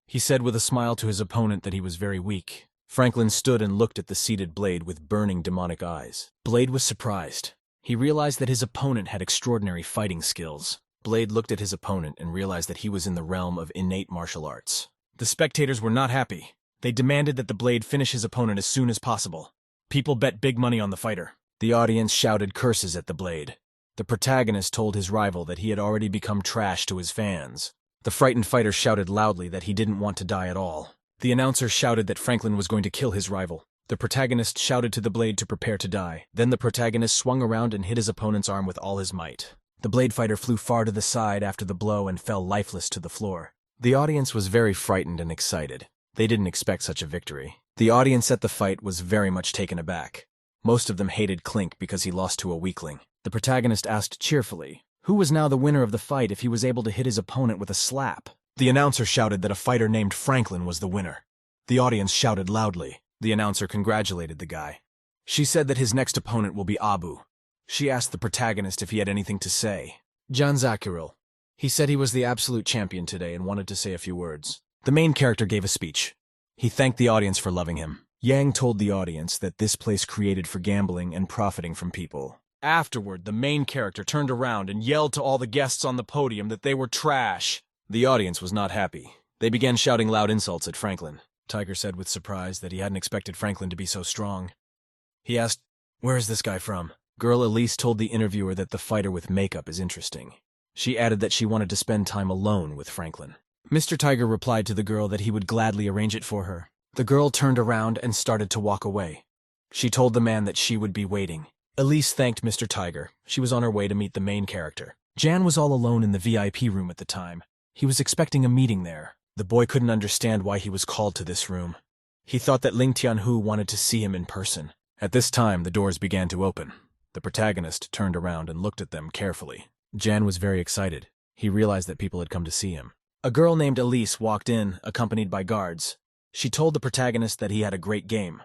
He said with a smile to his opponent that he was very weak. Franklin stood and looked at the seated Blade with burning demonic eyes. Blade was surprised. He realized that his opponent had extraordinary fighting skills. Blade looked at his opponent and realized that he was in the realm of innate martial arts. The spectators were not happy. They demanded that the Blade finish his opponent as soon as possible. People bet big money on the fighter. The audience shouted curses at the Blade. The protagonist told his rival that he had already become trash to his fans. The frightened fighter shouted loudly that he didn't want to die at all. The announcer shouted that Franklin was going to kill his rival. The protagonist shouted to the Blade to prepare to die. Then the protagonist swung around and hit his opponent's arm with all his might. The Blade fighter flew far to the side after the blow and fell lifeless to the floor. The audience was very frightened and excited. They didn't expect such a victory. The audience at the fight was very much taken aback. Most of them hated Clink because he lost to a weakling. The protagonist asked cheerfully, who was now the winner of the fight if he was able to hit his opponent with a slap? The announcer shouted that a fighter named Franklin was the winner. The audience shouted loudly. The announcer congratulated the guy. She said that his next opponent will be Abu. She asked the protagonist if he had anything to say. Jan Zakiril. He said he was the absolute champion today and wanted to say a few words. The main character gave a speech. He thanked the audience for loving him. Yang told the audience that this place created for gambling and profiting from people. Afterward, the main character turned around and yelled to all the guests on the podium that they were trash. The audience was not happy. They began shouting loud insults at Franklin. Tiger said with surprise that he hadn't expected Franklin to be so strong. He asked, where is this guy from? Girl Elise told the interviewer that the fighter with makeup is interesting. She added that she wanted to spend time alone with Franklin. Mr. Tiger replied to the girl that he would gladly arrange it for her. The girl turned around and started to walk away. She told the man that she would be waiting. Elise thanked Mr. Tiger. She was on her way to meet the main character. Jan was all alone in the VIP room at the time. He was expecting a meeting there. The boy couldn't understand why he was called to this room. He thought that Ling Tianhu wanted to see him in person. At this time, the doors began to open. The protagonist turned around and looked at them carefully. Jan was very excited. He realized that people had come to see him. A girl named Elise walked in, accompanied by guards. She told the protagonist that he had a great game.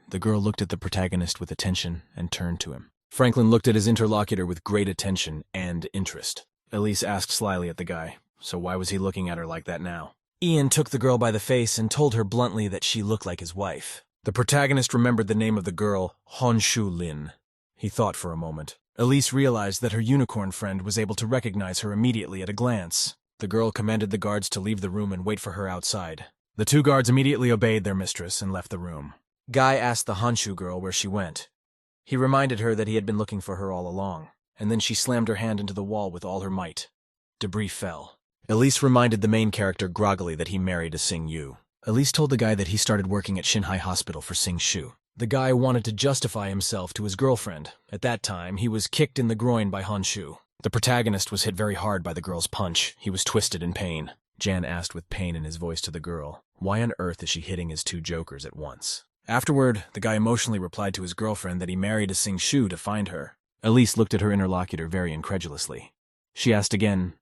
The girl looked at the protagonist with attention and turned to him. Franklin looked at his interlocutor with great attention and interest. Elise asked slyly at the guy, so why was he looking at her like that now? Ian took the girl by the face and told her bluntly that she looked like his wife. The protagonist remembered the name of the girl, Honshu Lin. He thought for a moment. Elise realized that her unicorn friend was able to recognize her immediately at a glance. The girl commanded the guards to leave the room and wait for her outside. The two guards immediately obeyed their mistress and left the room. Guy asked the Honshu girl where she went. He reminded her that he had been looking for her all along, and then she slammed her hand into the wall with all her might. Debris fell. Elise reminded the main character groggily that he married a Sing Yu. Elise told the guy that he started working at Xinhai Hospital for Sing Shu. The guy wanted to justify himself to his girlfriend. At that time, he was kicked in the groin by Honshu. The protagonist was hit very hard by the girl's punch. He was twisted in pain. Jan asked with pain in his voice to the girl, why on earth is she hitting his two jokers at once? Afterward, the guy emotionally replied to his girlfriend that he married a Sing Shu to find her. Elise looked at her interlocutor very incredulously. She asked again,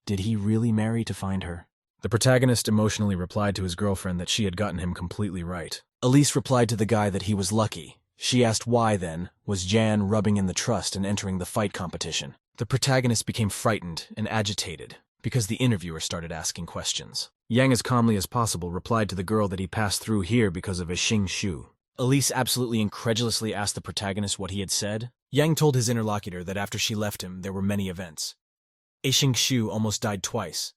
did he really marry to find her? The protagonist emotionally replied to his girlfriend that she had gotten him completely right. Elise replied to the guy that he was lucky. She asked why, then, was Jan rubbing in the trust and entering the fight competition. The protagonist became frightened and agitated because the interviewer started asking questions. Yang, as calmly as possible, replied to the girl that he passed through here because of a Xing Shu. Elise absolutely incredulously asked the protagonist what he had said. Yang told his interlocutor that after she left him, there were many events. A Xing Shu almost died twice.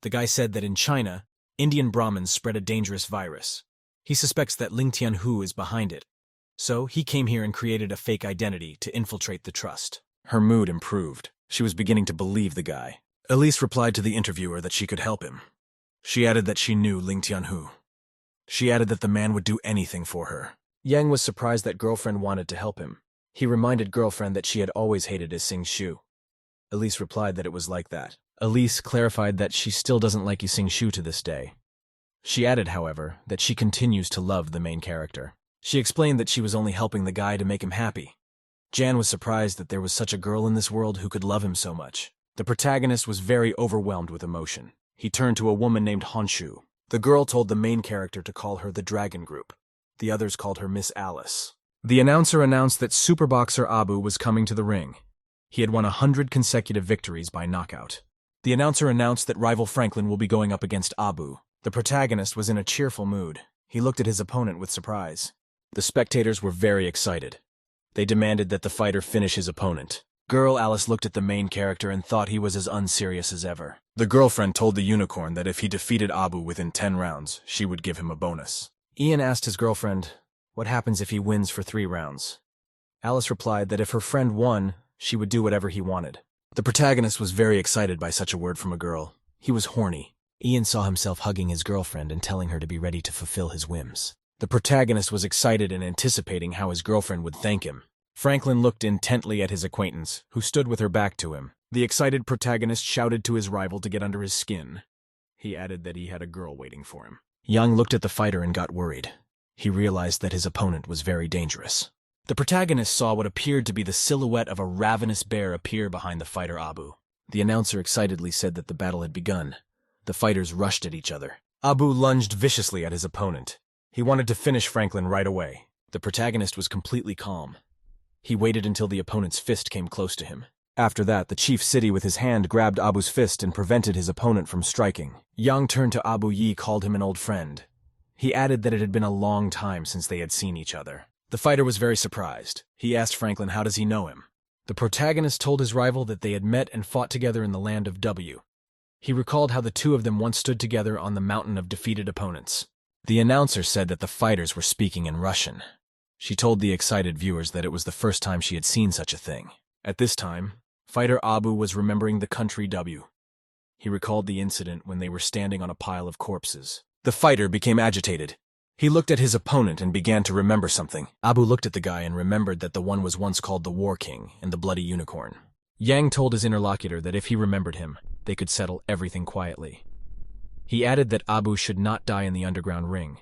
The guy said that in China, Indian Brahmins spread a dangerous virus. He suspects that Ling Tianhu is behind it. So he came here and created a fake identity to infiltrate the trust. Her mood improved. She was beginning to believe the guy. Elise replied to the interviewer that she could help him. She added that she knew Ling Tianhu. She added that the man would do anything for her. Yang was surprised that girlfriend wanted to help him. He reminded girlfriend that she had always hated his Sing Shu. Elise replied that it was like that. Elise clarified that she still doesn't like Yixing Shu to this day. She added, however, that she continues to love the main character. She explained that she was only helping the guy to make him happy. Jan was surprised that there was such a girl in this world who could love him so much. The protagonist was very overwhelmed with emotion. He turned to a woman named Honshu. The girl told the main character to call her the Dragon Group. The others called her Miss Alice. The announcer announced that superboxer Abu was coming to the ring. He had won 100 consecutive victories by knockout. The announcer announced that rival Franklin will be going up against Abu. The protagonist was in a cheerful mood. He looked at his opponent with surprise. The spectators were very excited. They demanded that the fighter finish his opponent. Girl Alice looked at the main character and thought he was as unserious as ever. The girlfriend told the unicorn that if he defeated Abu within 10 rounds, she would give him a bonus. Ian asked his girlfriend, what happens if he wins for 3 rounds? Alice replied that if her friend won, she would do whatever he wanted. The protagonist was very excited by such a word from a girl. He was horny. Ian saw himself hugging his girlfriend and telling her to be ready to fulfill his whims. The protagonist was excited and anticipating how his girlfriend would thank him. Franklin looked intently at his acquaintance, who stood with her back to him. The excited protagonist shouted to his rival to get under his skin. He added that he had a girl waiting for him. Yang looked at the fighter and got worried. He realized that his opponent was very dangerous. The protagonist saw what appeared to be the silhouette of a ravenous bear appear behind the fighter Abu. The announcer excitedly said that the battle had begun. The fighters rushed at each other. Abu lunged viciously at his opponent. He wanted to finish Franklin right away. The protagonist was completely calm. He waited until the opponent's fist came close to him. After that, the chief City with his hand grabbed Abu's fist and prevented his opponent from striking. Yang turned to Abu Yi, called him an old friend. He added that it had been a long time since they had seen each other. The fighter was very surprised. He asked Franklin how does he know him. The protagonist told his rival that they had met and fought together in the land of W. He recalled how the two of them once stood together on the mountain of defeated opponents. The announcer said that the fighters were speaking in Russian. She told the excited viewers that it was the first time she had seen such a thing. At this time, fighter Abu was remembering the country W. He recalled the incident when they were standing on a pile of corpses. The fighter became agitated. He looked at his opponent and began to remember something. Abu looked at the guy and remembered that the one was once called the War King and the Bloody Unicorn. Yang told his interlocutor that if he remembered him, they could settle everything quietly. He added that Abu should not die in the underground ring.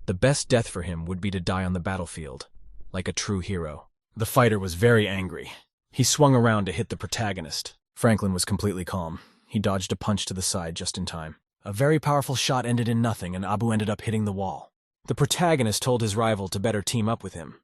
The best death for him would be to die on the battlefield, like a true hero. The fighter was very angry. He swung around to hit the protagonist. Franklin was completely calm. He dodged a punch to the side just in time. A very powerful shot ended in nothing, and Abu ended up hitting the wall. The protagonist told his rival to better team up with him.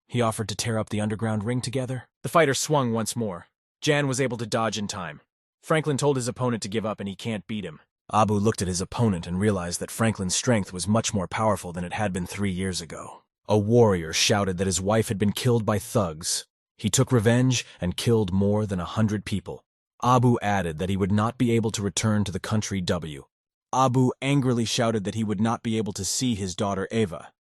He offered to tear up the underground ring together. The fighter swung once more. Jan was able to dodge in time. Franklin told his opponent to give up and he can't beat him. Abu looked at his opponent and realized that Franklin's strength was much more powerful than it had been 3 years ago. A warrior shouted that his wife had been killed by thugs. He took revenge and killed more than 100 people. Abu added that he would not be able to return to the country W. Abu angrily shouted that he would not be able to see his daughter Ava.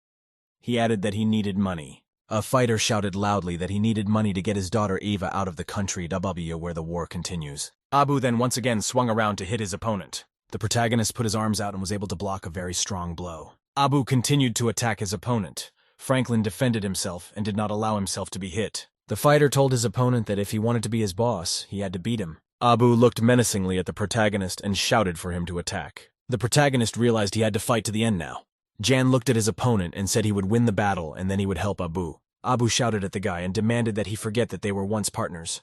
He added that he needed money. A fighter shouted loudly that he needed money to get his daughter Eva out of the country W where the war continues. Abu then once again swung around to hit his opponent. The protagonist put his arms out and was able to block a very strong blow. Abu continued to attack his opponent. Franklin defended himself and did not allow himself to be hit. The fighter told his opponent that if he wanted to be his boss, he had to beat him. Abu looked menacingly at the protagonist and shouted for him to attack. The protagonist realized he had to fight to the end now. Jan looked at his opponent and said he would win the battle and then he would help Abu. Abu shouted at the guy and demanded that he forget that they were once partners.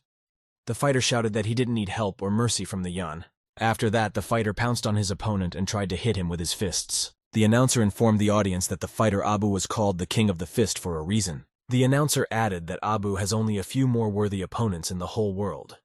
The fighter shouted that he didn't need help or mercy from the Yan. After that, the fighter pounced on his opponent and tried to hit him with his fists. The announcer informed the audience that the fighter Abu was called the King of the Fist for a reason. The announcer added that Abu has only a few more worthy opponents in the whole world.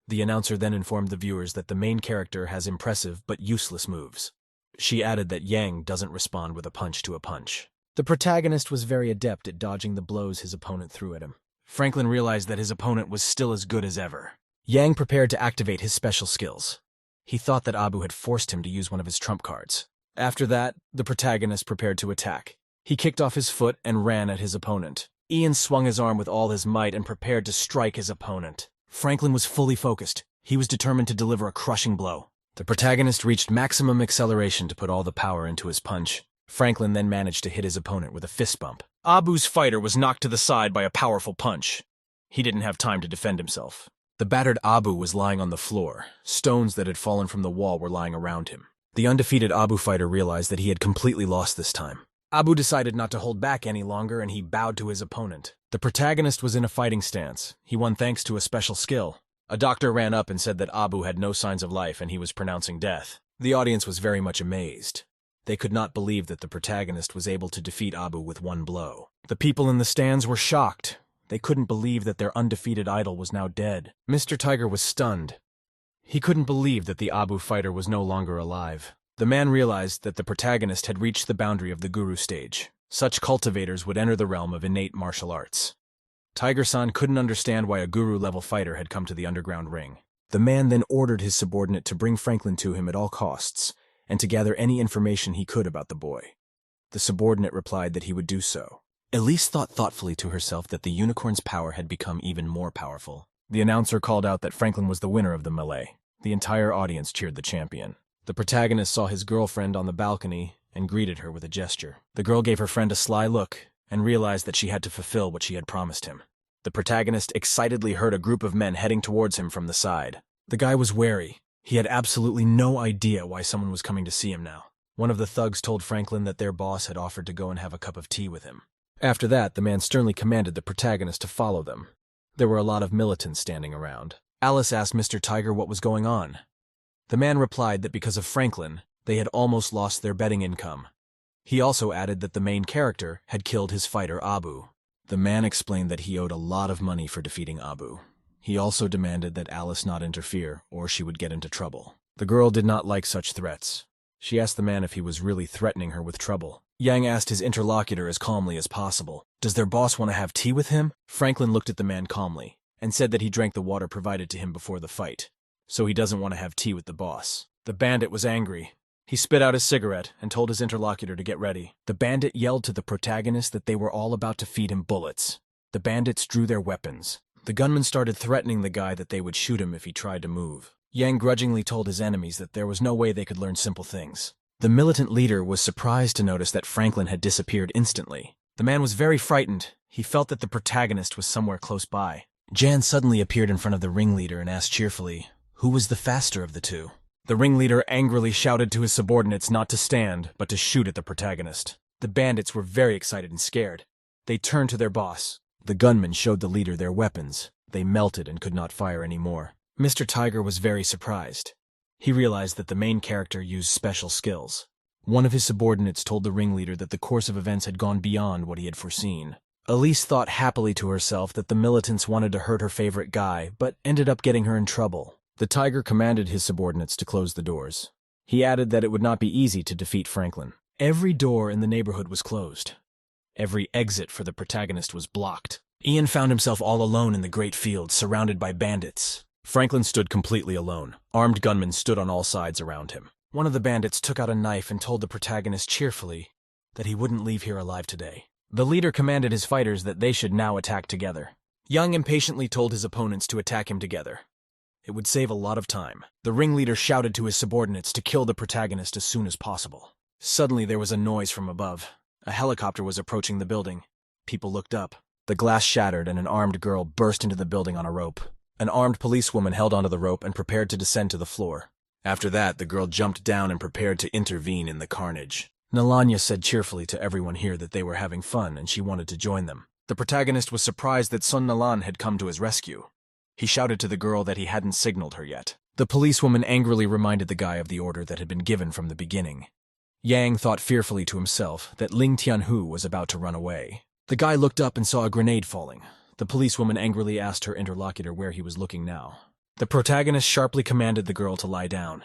The announcer then informed the viewers that the main character has impressive but useless moves. She added that Yang doesn't respond with a punch to a punch. The protagonist was very adept at dodging the blows his opponent threw at him. Franklin realized that his opponent was still as good as ever. Yang prepared to activate his special skills. He thought that Abu had forced him to use one of his trump cards. After that, the protagonist prepared to attack. He kicked off his foot and ran at his opponent. Ian swung his arm with all his might and prepared to strike his opponent. Franklin was fully focused. He was determined to deliver a crushing blow. The protagonist reached maximum acceleration to put all the power into his punch. Franklin then managed to hit his opponent with a fist bump. Abu's fighter was knocked to the side by a powerful punch. He didn't have time to defend himself. The battered Abu was lying on the floor. Stones that had fallen from the wall were lying around him. The undefeated Abu fighter realized that he had completely lost this time. Abu decided not to hold back any longer, and he bowed to his opponent. The protagonist was in a fighting stance. He won thanks to a special skill. A doctor ran up and said that Abu had no signs of life and he was pronouncing death. The audience was very much amazed. They could not believe that the protagonist was able to defeat Abu with one blow. The people in the stands were shocked. They couldn't believe that their undefeated idol was now dead. Mr. Tiger was stunned. He couldn't believe that the Abu fighter was no longer alive. The man realized that the protagonist had reached the boundary of the guru stage. Such cultivators would enter the realm of innate martial arts. Tiger-san couldn't understand why a guru-level fighter had come to the underground ring. The man then ordered his subordinate to bring Franklin to him at all costs, and to gather any information he could about the boy. The subordinate replied that he would do so. Elise thought thoughtfully to herself that the unicorn's power had become even more powerful. The announcer called out that Franklin was the winner of the melee. The entire audience cheered the champion. The protagonist saw his girlfriend on the balcony and greeted her with a gesture. The girl gave her friend a sly look and realized that she had to fulfill what she had promised him. The protagonist excitedly heard a group of men heading towards him from the side. The guy was wary. He had absolutely no idea why someone was coming to see him now. One of the thugs told Franklin that their boss had offered to go and have a cup of tea with him. After that, the man sternly commanded the protagonist to follow them. There were a lot of militants standing around. Alice asked Mr. Tiger what was going on. The man replied that because of Franklin, they had almost lost their betting income. He also added that the main character had killed his fighter Abu. The man explained that he owed a lot of money for defeating Abu. He also demanded that Alice not interfere, or she would get into trouble. The girl did not like such threats. She asked the man if he was really threatening her with trouble. Yang asked his interlocutor as calmly as possible, "Does their boss want to have tea with him?" Franklin looked at the man calmly, and said that he drank the water provided to him before the fight, so he doesn't want to have tea with the boss. The bandit was angry. He spit out his cigarette and told his interlocutor to get ready. The bandit yelled to the protagonist that they were all about to feed him bullets. The bandits drew their weapons. The gunman started threatening the guy that they would shoot him if he tried to move. Yang grudgingly told his enemies that there was no way they could learn simple things. The militant leader was surprised to notice that Franklin had disappeared instantly. The man was very frightened. He felt that the protagonist was somewhere close by. Jan suddenly appeared in front of the ringleader and asked cheerfully, who was the faster of the two? The ringleader angrily shouted to his subordinates not to stand, but to shoot at the protagonist. The bandits were very excited and scared. They turned to their boss. The gunmen showed the leader their weapons. They melted and could not fire anymore. Mr. Tiger was very surprised. He realized that the main character used special skills. One of his subordinates told the ringleader that the course of events had gone beyond what he had foreseen. Elise thought happily to herself that the militants wanted to hurt her favorite guy, but ended up getting her in trouble. The Tiger commanded his subordinates to close the doors. He added that it would not be easy to defeat Franklin. Every door in the neighborhood was closed. Every exit for the protagonist was blocked. Ian found himself all alone in the great field, surrounded by bandits. Franklin stood completely alone. Armed gunmen stood on all sides around him. One of the bandits took out a knife and told the protagonist cheerfully that he wouldn't leave here alive today. The leader commanded his fighters that they should now attack together. Young impatiently told his opponents to attack him together. It would save a lot of time. The ringleader shouted to his subordinates to kill the protagonist as soon as possible. Suddenly there was a noise from above. A helicopter was approaching the building. People looked up. The glass shattered and an armed girl burst into the building on a rope. An armed policewoman held onto the rope and prepared to descend to the floor. After that, the girl jumped down and prepared to intervene in the carnage. Nalanya said cheerfully to everyone here that they were having fun and she wanted to join them. The protagonist was surprised that Sun Nalan had come to his rescue. He shouted to the girl that he hadn't signaled her yet. The policewoman angrily reminded the guy of the order that had been given from the beginning. Yang thought fearfully to himself that Ling Tianhu was about to run away. The guy looked up and saw a grenade falling. The policewoman angrily asked her interlocutor where he was looking now. The protagonist sharply commanded the girl to lie down.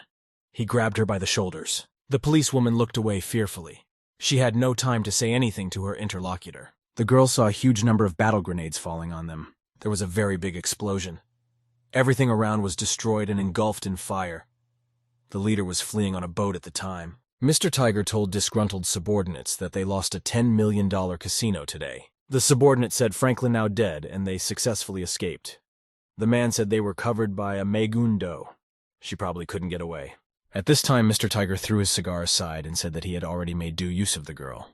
He grabbed her by the shoulders. The policewoman looked away fearfully. She had no time to say anything to her interlocutor. The girl saw a huge number of battle grenades falling on them. There was a very big explosion. Everything around was destroyed and engulfed in fire. The leader was fleeing on a boat at the time. Mr. Tiger told disgruntled subordinates that they lost a $10 million casino today. The subordinate said Franklin now dead, and they successfully escaped. The man said they were covered by a Megundo. She probably couldn't get away. At this time, Mr. Tiger threw his cigar aside and said that he had already made due use of the girl.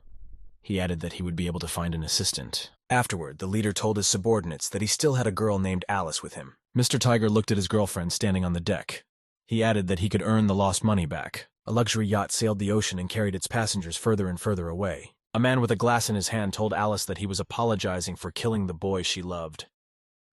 He added that he would be able to find an assistant. Afterward, the leader told his subordinates that he still had a girl named Alice with him. Mr. Tiger looked at his girlfriend standing on the deck. He added that he could earn the lost money back. A luxury yacht sailed the ocean and carried its passengers further and further away. A man with a glass in his hand told Alice that he was apologizing for killing the boy she loved.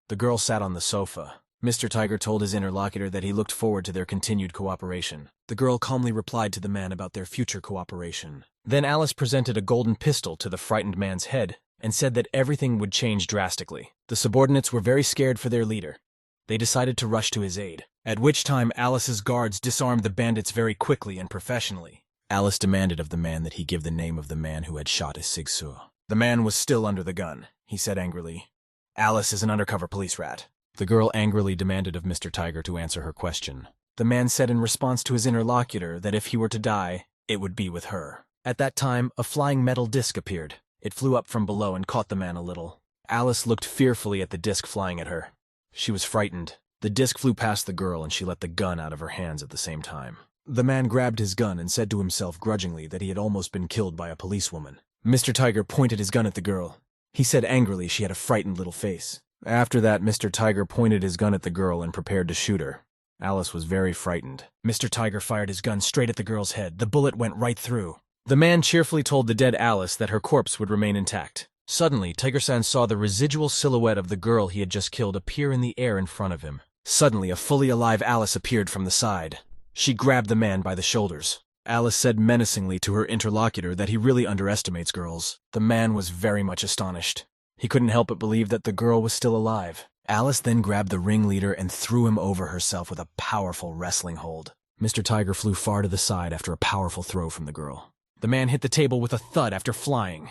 The girl sat on the sofa. Mr. Tiger told his interlocutor that he looked forward to their continued cooperation. The girl calmly replied to the man about their future cooperation. Then Alice presented a golden pistol to the frightened man's head and said that everything would change drastically. The subordinates were very scared for their leader. They decided to rush to his aid, at which time Alice's guards disarmed the bandits very quickly and professionally. Alice demanded of the man that he give the name of the man who had shot his Sigsu. The man was still under the gun, he said angrily. Alice is an undercover police rat. The girl angrily demanded of Mr. Tiger to answer her question. The man said in response to his interlocutor that if he were to die, it would be with her. At that time, a flying metal disc appeared. It flew up from below and caught the man a little. Alice looked fearfully at the disc flying at her. She was frightened. The disc flew past the girl and she let the gun out of her hands at the same time. The man grabbed his gun and said to himself grudgingly that he had almost been killed by a policewoman. Mr. Tiger pointed his gun at the girl. He said angrily she had a frightened little face. After that, Mr. Tiger pointed his gun at the girl and prepared to shoot her. Alice was very frightened. Mr. Tiger fired his gun straight at the girl's head. The bullet went right through. The man cheerfully told the dead Alice that her corpse would remain intact. Suddenly, Tiger-san saw the residual silhouette of the girl he had just killed appear in the air in front of him. Suddenly, a fully alive Alice appeared from the side. She grabbed the man by the shoulders. Alice said menacingly to her interlocutor that he really underestimates girls. The man was very much astonished. He couldn't help but believe that the girl was still alive. Alice then grabbed the ringleader and threw him over herself with a powerful wrestling hold. Mr. Tiger flew far to the side after a powerful throw from the girl. The man hit the table with a thud after flying.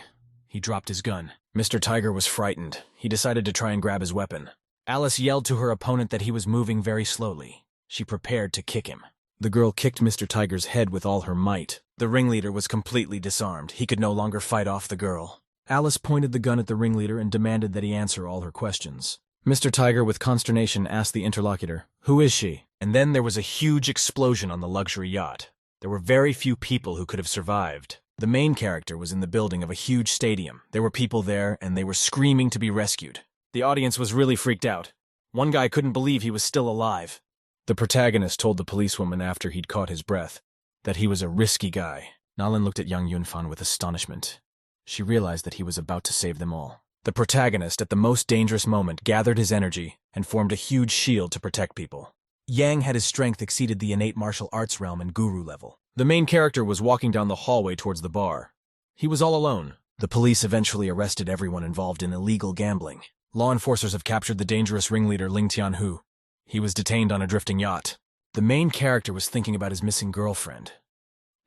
He dropped his gun. Mr. Tiger was frightened. He decided to try and grab his weapon. Alice yelled to her opponent that he was moving very slowly. She prepared to kick him. The girl kicked Mr. Tiger's head with all her might. The ringleader was completely disarmed. He could no longer fight off the girl. Alice pointed the gun at the ringleader and demanded that he answer all her questions. Mr. Tiger, with consternation, asked the interlocutor, "Who is she?" And then there was a huge explosion on the luxury yacht. There were very few people who could have survived. The main character was in the building of a huge stadium. There were people there, and they were screaming to be rescued. The audience was really freaked out. One guy couldn't believe he was still alive. The protagonist told the policewoman after he'd caught his breath that he was a risky guy. Nalan looked at young Yunfan with astonishment. She realized that he was about to save them all. The protagonist, at the most dangerous moment, gathered his energy and formed a huge shield to protect people. Yang had his strength exceeded the innate martial arts realm and guru level. The main character was walking down the hallway towards the bar. He was all alone. The police eventually arrested everyone involved in illegal gambling. Law enforcers have captured the dangerous ringleader Ling Tianhu. He was detained on a drifting yacht. The main character was thinking about his missing girlfriend.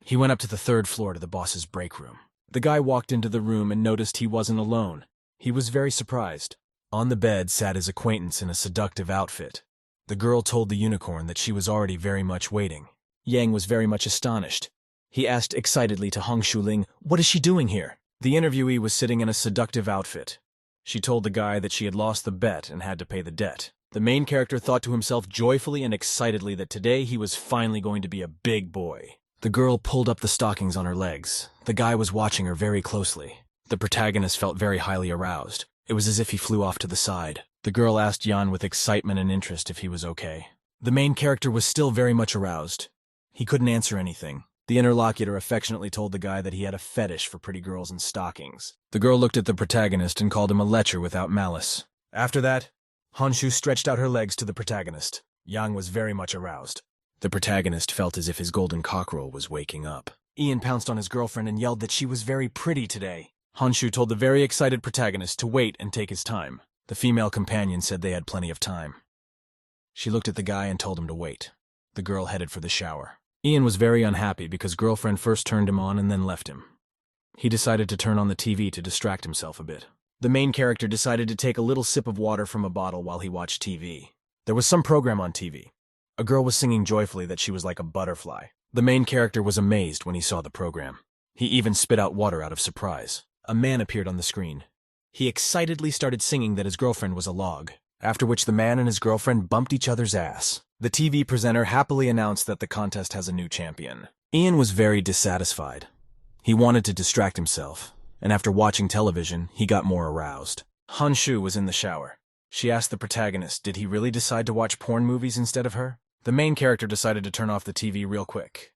He went up to the third floor to the boss's break room. The guy walked into the room and noticed he wasn't alone. He was very surprised. On the bed sat his acquaintance in a seductive outfit. The girl told the unicorn that she was already very much waiting. Yang was very much astonished. He asked excitedly to Hong Shuling, "What is she doing here?" The interviewee was sitting in a seductive outfit. She told the guy that she had lost the bet and had to pay the debt. The main character thought to himself joyfully and excitedly that today he was finally going to be a big boy. The girl pulled up the stockings on her legs. The guy was watching her very closely. The protagonist felt very highly aroused. It was as if he flew off to the side. The girl asked Jan with excitement and interest if he was okay. The main character was still very much aroused. He couldn't answer anything. The interlocutor affectionately told the guy that he had a fetish for pretty girls in stockings. The girl looked at the protagonist and called him a lecher without malice. After that, Honshu stretched out her legs to the protagonist. Yang was very much aroused. The protagonist felt as if his golden cockerel was waking up. Ian pounced on his girlfriend and yelled that she was very pretty today. Honshu told the very excited protagonist to wait and take his time. The female companion said they had plenty of time. She looked at the guy and told him to wait. The girl headed for the shower. Ian was very unhappy because girlfriend first turned him on and then left him. He decided to turn on the TV to distract himself a bit. The main character decided to take a little sip of water from a bottle while he watched TV. There was some program on TV. A girl was singing joyfully that she was like a butterfly. The main character was amazed when he saw the program. He even spit out water out of surprise. A man appeared on the screen. He excitedly started singing that his girlfriend was a log, after which the man and his girlfriend bumped each other's ass. The TV presenter happily announced that the contest has a new champion. Ian was very dissatisfied. He wanted to distract himself, and after watching television, he got more aroused. Honshu was in the shower. She asked the protagonist, did he really decide to watch porn movies instead of her? The main character decided to turn off the TV real quick.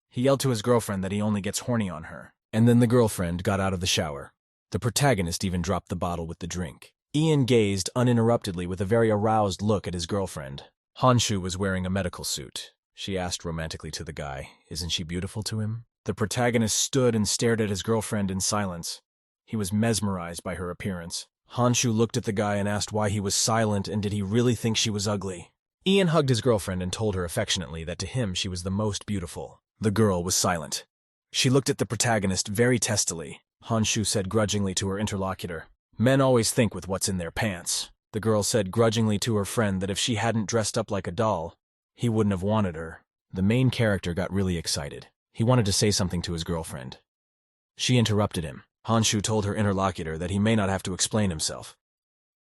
He yelled to his girlfriend that he only gets horny on her, and then the girlfriend got out of the shower. The protagonist even dropped the bottle with the drink. Ian gazed uninterruptedly with a very aroused look at his girlfriend. Honshu was wearing a medical suit. She asked romantically to the guy, isn't she beautiful to him? The protagonist stood and stared at his girlfriend in silence. He was mesmerized by her appearance. Honshu looked at the guy and asked why he was silent and did he really think she was ugly. Ian hugged his girlfriend and told her affectionately that to him she was the most beautiful. The girl was silent. She looked at the protagonist very testily. Honshu said grudgingly to her interlocutor, men always think with what's in their pants. The girl said grudgingly to her friend that if she hadn't dressed up like a doll, he wouldn't have wanted her. The main character got really excited. He wanted to say something to his girlfriend. She interrupted him. Honshu told her interlocutor that he may not have to explain himself.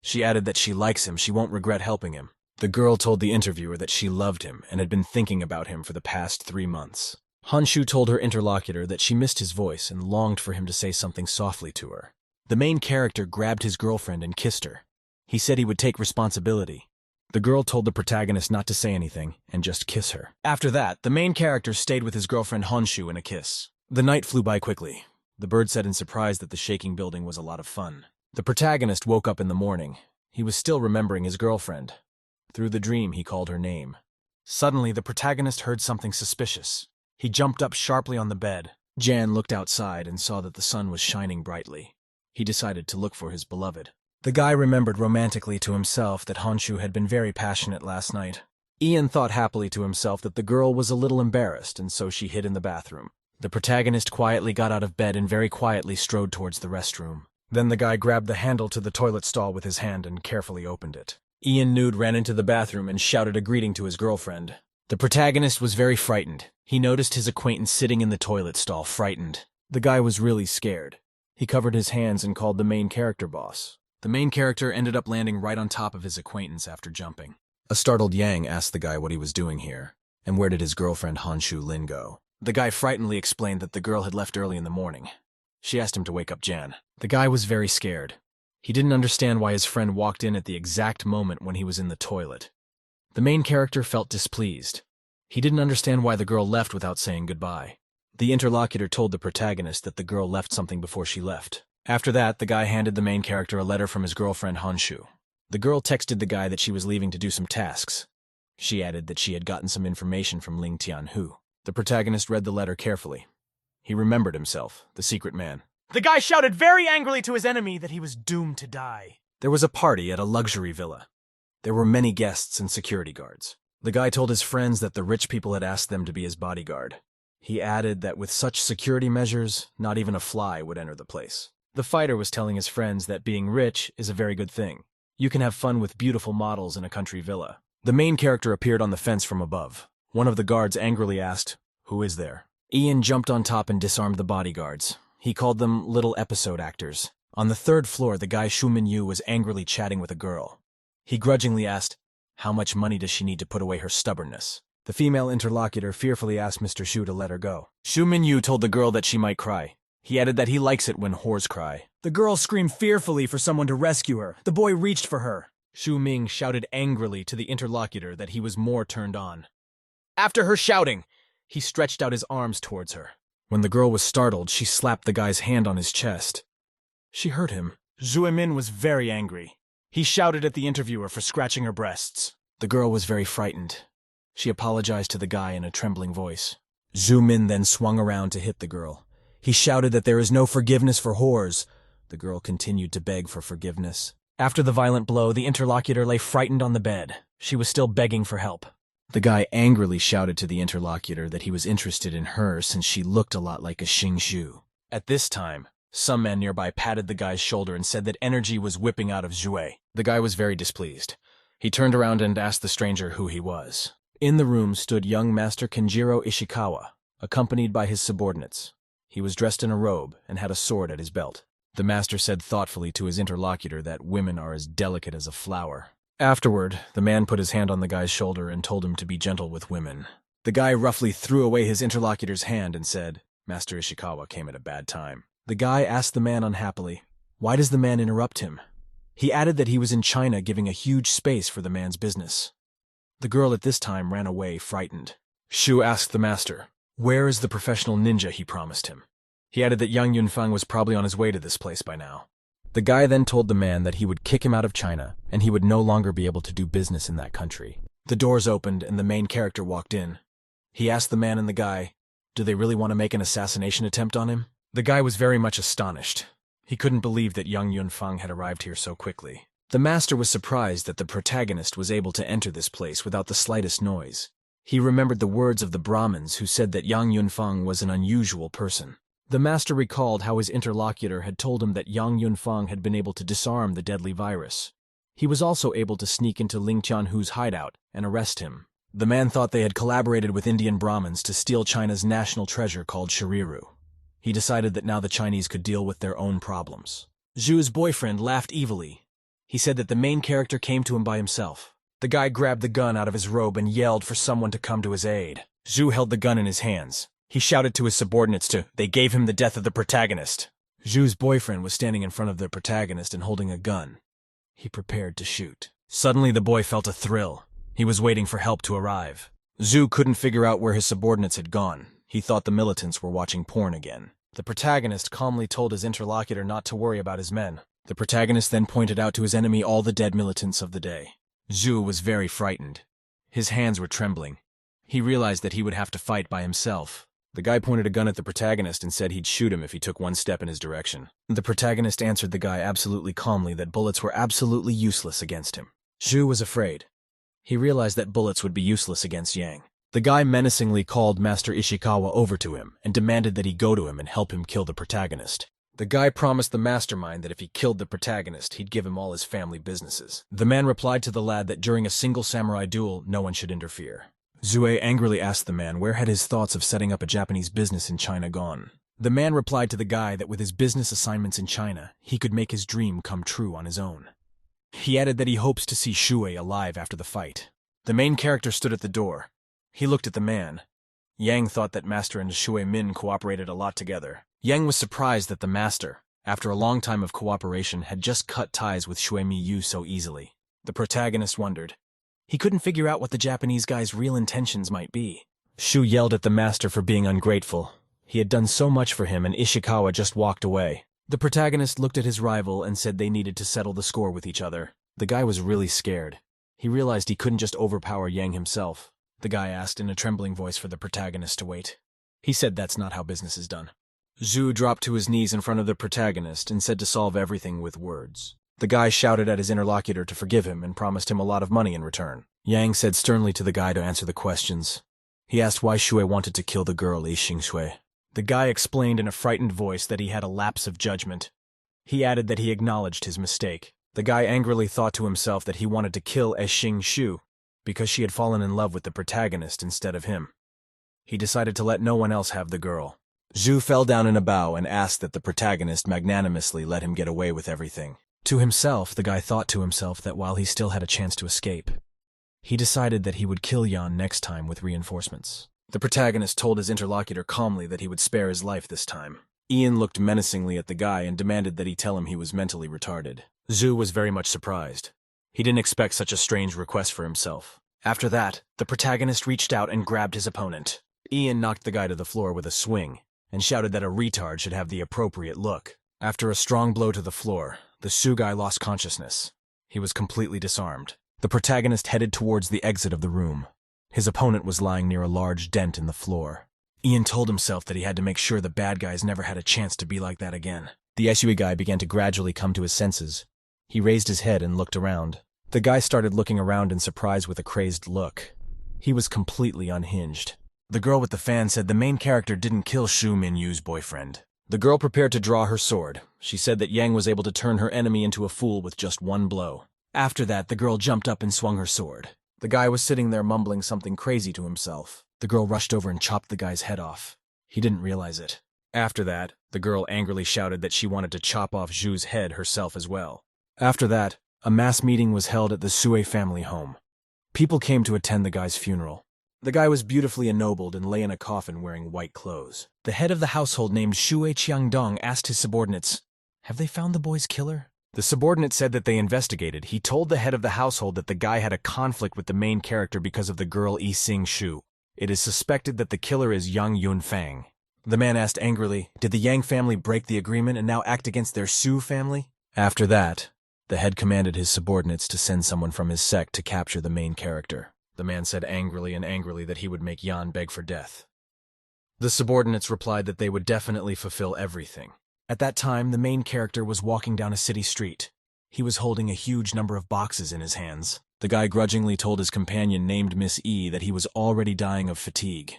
She added that she likes him, she won't regret helping him. The girl told the interviewer that she loved him and had been thinking about him for the past 3 months. Honshu told her interlocutor that she missed his voice and longed for him to say something softly to her. The main character grabbed his girlfriend and kissed her. He said he would take responsibility. The girl told the protagonist not to say anything and just kiss her. After that, the main character stayed with his girlfriend Honshu in a kiss. The night flew by quickly. The bird said in surprise that the shaking building was a lot of fun. The protagonist woke up in the morning. He was still remembering his girlfriend. Through the dream, he called her name. Suddenly, the protagonist heard something suspicious. He jumped up sharply on the bed. Jan looked outside and saw that the sun was shining brightly. He decided to look for his beloved. The guy remembered romantically to himself that Honshu had been very passionate last night. Ian thought happily to himself that the girl was a little embarrassed, and so she hid in the bathroom. The protagonist quietly got out of bed and very quietly strode towards the restroom. Then the guy grabbed the handle to the toilet stall with his hand and carefully opened it. Ian Nude ran into the bathroom and shouted a greeting to his girlfriend. The protagonist was very frightened. He noticed his acquaintance sitting in the toilet stall, frightened. The guy was really scared. He covered his hands and called the main character boss. The main character ended up landing right on top of his acquaintance after jumping. A startled Yang asked the guy what he was doing here, and where did his girlfriend Honshu Lin go. The guy frightenedly explained that the girl had left early in the morning. She asked him to wake up Jan. The guy was very scared. He didn't understand why his friend walked in at the exact moment when he was in the toilet. The main character felt displeased. He didn't understand why the girl left without saying goodbye. The interlocutor told the protagonist that the girl left something before she left. After that, the guy handed the main character a letter from his girlfriend Honshu. The girl texted the guy that she was leaving to do some tasks. She added that she had gotten some information from Ling Tianhu. The protagonist read the letter carefully. He remembered himself, the secret man. The guy shouted very angrily to his enemy that he was doomed to die. There was a party at a luxury villa. There were many guests and security guards. The guy told his friends that the rich people had asked them to be his bodyguard. He added that with such security measures, not even a fly would enter the place. The fighter was telling his friends that being rich is a very good thing. You can have fun with beautiful models in a country villa. The main character appeared on the fence from above. One of the guards angrily asked, "Who is there?" Ian jumped on top and disarmed the bodyguards. He called them little episode actors. On the 3rd floor, the guy Shu Minyu was angrily chatting with a girl. He grudgingly asked, "How much money does she need to put away her stubbornness?" The female interlocutor fearfully asked Mr. Shu to let her go. Shu Minyu told the girl that she might cry. He added that he likes it when whores cry. The girl screamed fearfully for someone to rescue her. The boy reached for her. Shu Ming shouted angrily to the interlocutor that he was more turned on. After her shouting, he stretched out his arms towards her. When the girl was startled, she slapped the guy's hand on his chest. She hurt him. Zhu Min was very angry. He shouted at the interviewer for scratching her breasts. The girl was very frightened. She apologized to the guy in a trembling voice. Zhu Min then swung around to hit the girl. He shouted that there is no forgiveness for whores. The girl continued to beg for forgiveness. After the violent blow, the interlocutor lay frightened on the bed. She was still begging for help. The guy angrily shouted to the interlocutor that he was interested in her since she looked a lot like a Xingxu. At this time, some man nearby patted the guy's shoulder and said that energy was whipping out of Zhui. The guy was very displeased. He turned around and asked the stranger who he was. In the room stood young Master Kenjiro Ishikawa, accompanied by his subordinates. He was dressed in a robe and had a sword at his belt. The master said thoughtfully to his interlocutor that women are as delicate as a flower. Afterward, the man put his hand on the guy's shoulder and told him to be gentle with women. The guy roughly threw away his interlocutor's hand and said, "Master Ishikawa came at a bad time." The guy asked the man unhappily, "Why does the man interrupt him?" He added that he was in China giving a huge space for the man's business. The girl at this time ran away, frightened. Shu asked the master, where is the professional ninja he promised him? He added that Yang Yunfeng was probably on his way to this place by now. The guy then told the man that he would kick him out of China, and he would no longer be able to do business in that country. The doors opened, and the main character walked in. He asked the man and the guy, do they really want to make an assassination attempt on him? The guy was very much astonished. He couldn't believe that Yang Yunfeng had arrived here so quickly. The master was surprised that the protagonist was able to enter this place without the slightest noise. He remembered the words of the Brahmins who said that Yang Yunfeng was an unusual person. The master recalled how his interlocutor had told him that Yang Yunfeng had been able to disarm the deadly virus. He was also able to sneak into Ling Tianhu's hideout and arrest him. The man thought they had collaborated with Indian Brahmins to steal China's national treasure called shariru. He decided that now the Chinese could deal with their own problems. Zhu's boyfriend laughed evilly. He said that the main character came to him by himself. The guy grabbed the gun out of his robe and yelled for someone to come to his aid. Zhu held the gun in his hands. He shouted to his subordinates they gave him the death of the protagonist. Zhu's boyfriend was standing in front of the protagonist and holding a gun. He prepared to shoot. Suddenly the boy felt a thrill. He was waiting for help to arrive. Zhu couldn't figure out where his subordinates had gone. He thought the militants were watching porn again. The protagonist calmly told his interlocutor not to worry about his men. The protagonist then pointed out to his enemy all the dead militants of the day. Zhu was very frightened. His hands were trembling. He realized that he would have to fight by himself. The guy pointed a gun at the protagonist and said he'd shoot him if he took one step in his direction. The protagonist answered the guy absolutely calmly that bullets were absolutely useless against him. Zhu was afraid. He realized that bullets would be useless against Yang. The guy menacingly called Master Ishikawa over to him and demanded that he go to him and help him kill the protagonist. The guy promised the mastermind that if he killed the protagonist, he'd give him all his family businesses. The man replied to the lad that during a single samurai duel, no one should interfere. Zue angrily asked the man where had his thoughts of setting up a Japanese business in China gone. The man replied to the guy that with his business assignments in China, he could make his dream come true on his own. He added that he hopes to see Shui alive after the fight. The main character stood at the door. He looked at the man. Yang thought that Master and Shui Min cooperated a lot together. Yang was surprised that the Master, after a long time of cooperation, had just cut ties with Shui Mi Yu so easily. The protagonist wondered. He couldn't figure out what the Japanese guy's real intentions might be. Shu yelled at the Master for being ungrateful. He had done so much for him and Ishikawa just walked away. The protagonist looked at his rival and said they needed to settle the score with each other. The guy was really scared. He realized he couldn't just overpower Yang himself. The guy asked in a trembling voice for the protagonist to wait. He said that's not how business is done. Zhu dropped to his knees in front of the protagonist and said to solve everything with words. The guy shouted at his interlocutor to forgive him and promised him a lot of money in return. Yang said sternly to the guy to answer the questions. He asked why Shui wanted to kill the girl Li Xingxue. The guy explained in a frightened voice that he had a lapse of judgment. He added that he acknowledged his mistake. The guy angrily thought to himself that he wanted to kill Xing Shu because she had fallen in love with the protagonist instead of him. He decided to let no one else have the girl. Zhu fell down in a bow and asked that the protagonist magnanimously let him get away with everything. To himself, the guy thought to himself that while he still had a chance to escape, he decided that he would kill Yan next time with reinforcements. The protagonist told his interlocutor calmly that he would spare his life this time. Ian looked menacingly at the guy and demanded that he tell him he was mentally retarded. Zhu was very much surprised. He didn't expect such a strange request for himself. After that, the protagonist reached out and grabbed his opponent. Ian knocked the guy to the floor with a swing and shouted that a retard should have the appropriate look. After a strong blow to the floor, the Shu guy lost consciousness. He was completely disarmed. The protagonist headed towards the exit of the room. His opponent was lying near a large dent in the floor. Ian told himself that he had to make sure the bad guys never had a chance to be like that again. The SUE guy began to gradually come to his senses. He raised his head and looked around. The guy started looking around in surprise with a crazed look. He was completely unhinged. The girl with the fan said the main character didn't kill Shu Min-yu's boyfriend. The girl prepared to draw her sword. She said that Yang was able to turn her enemy into a fool with just one blow. After that, the girl jumped up and swung her sword. The guy was sitting there mumbling something crazy to himself. The girl rushed over and chopped the guy's head off. He didn't realize it. After that, the girl angrily shouted that she wanted to chop off Zhu's head herself as well. After that, a mass meeting was held at the Sue family home. People came to attend the guy's funeral. The guy was beautifully ennobled and lay in a coffin wearing white clothes. The head of the household named Shui Qiangdong asked his subordinates, "Have they found the boy's killer?" The subordinate said that they investigated. He told the head of the household that the guy had a conflict with the main character because of the girl Yi Sing-shu. It is suspected that the killer is Yang Yun-fang. The man asked angrily, did the Yang family break the agreement and now act against their Su family? After that, the head commanded his subordinates to send someone from his sect to capture the main character. The man said angrily that he would make Yan beg for death. The subordinates replied that they would definitely fulfill everything. At that time, the main character was walking down a city street. He was holding a huge number of boxes in his hands. The guy grudgingly told his companion named Miss E that he was already dying of fatigue.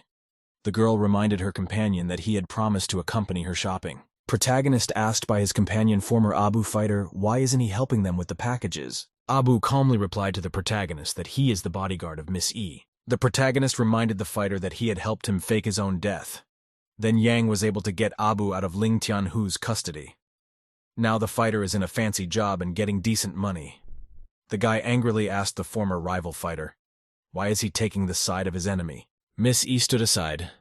The girl reminded her companion that he had promised to accompany her shopping. Protagonist asked by his companion former Abu fighter, why isn't he helping them with the packages? Abu calmly replied to the protagonist that he is the bodyguard of Miss E. The protagonist reminded the fighter that he had helped him fake his own death. Then Yang was able to get Abu out of Ling Tianhu's custody. Now the fighter is in a fancy job and getting decent money. The guy angrily asked the former rival fighter, why is he taking the side of his enemy? Miss E stood aside.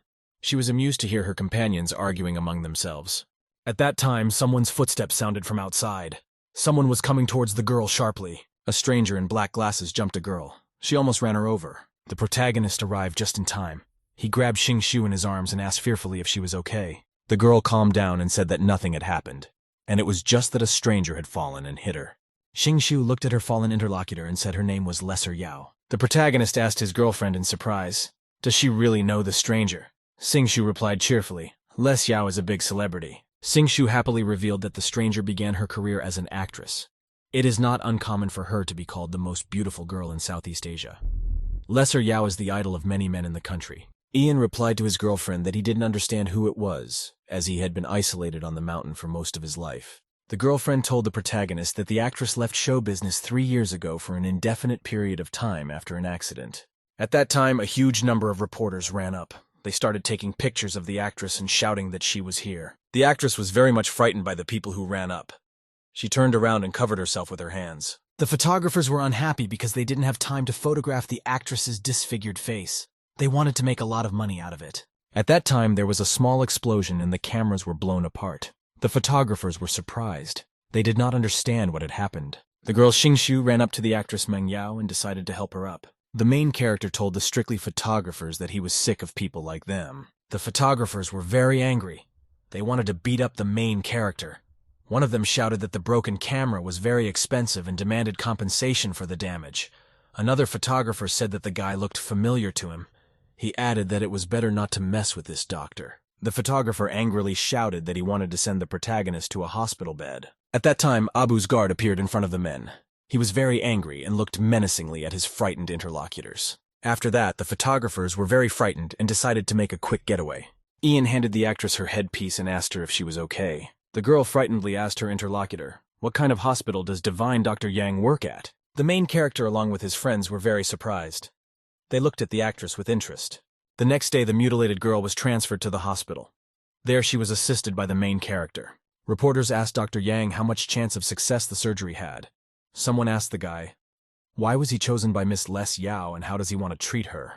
She was amused to hear her companions arguing among themselves. At that time, someone's footsteps sounded from outside. Someone was coming towards the girl sharply. A stranger in black glasses jumped a girl. She almost ran her over. The protagonist arrived just in time. He grabbed Xing-shu in his arms and asked fearfully if she was okay. The girl calmed down and said that nothing had happened, and it was just that a stranger had fallen and hit her. Xing-shu looked at her fallen interlocutor and said her name was Lesser Yao. The protagonist asked his girlfriend in surprise, does she really know the stranger? Xing-shu replied cheerfully, Les Yao is a big celebrity. Xing-shu happily revealed that the stranger began her career as an actress. It is not uncommon for her to be called the most beautiful girl in Southeast Asia. Lesser Yao is the idol of many men in the country. Ian replied to his girlfriend that he didn't understand who it was, as he had been isolated on the mountain for most of his life. The girlfriend told the protagonist that the actress left show business 3 years ago for an indefinite period of time after an accident. At that time, a huge number of reporters ran up. They started taking pictures of the actress and shouting that she was here. The actress was very much frightened by the people who ran up. She turned around and covered herself with her hands. The photographers were unhappy because they didn't have time to photograph the actress's disfigured face. They wanted to make a lot of money out of it. At that time, there was a small explosion and the cameras were blown apart. The photographers were surprised. They did not understand what had happened. The girl Xing-shu ran up to the actress Meng Yao and decided to help her up. The main character told the Strictly photographers that he was sick of people like them. The photographers were very angry. They wanted to beat up the main character. One of them shouted that the broken camera was very expensive and demanded compensation for the damage. Another photographer said that the guy looked familiar to him. He added that it was better not to mess with this doctor. The photographer angrily shouted that he wanted to send the protagonist to a hospital bed. At that time, Abu's guard appeared in front of the men. He was very angry and looked menacingly at his frightened interlocutors. After that, the photographers were very frightened and decided to make a quick getaway. Ian handed the actress her headpiece and asked her if she was okay. The girl frightenedly asked her interlocutor, what kind of hospital does divine Dr. Yang work at? The main character along with his friends were very surprised. They looked at the actress with interest. The next day, the mutilated girl was transferred to the hospital. There she was assisted by the main character. Reporters asked Dr. Yang how much chance of success the surgery had. Someone asked the guy, why was he chosen by Miss Les Yao and how does he want to treat her?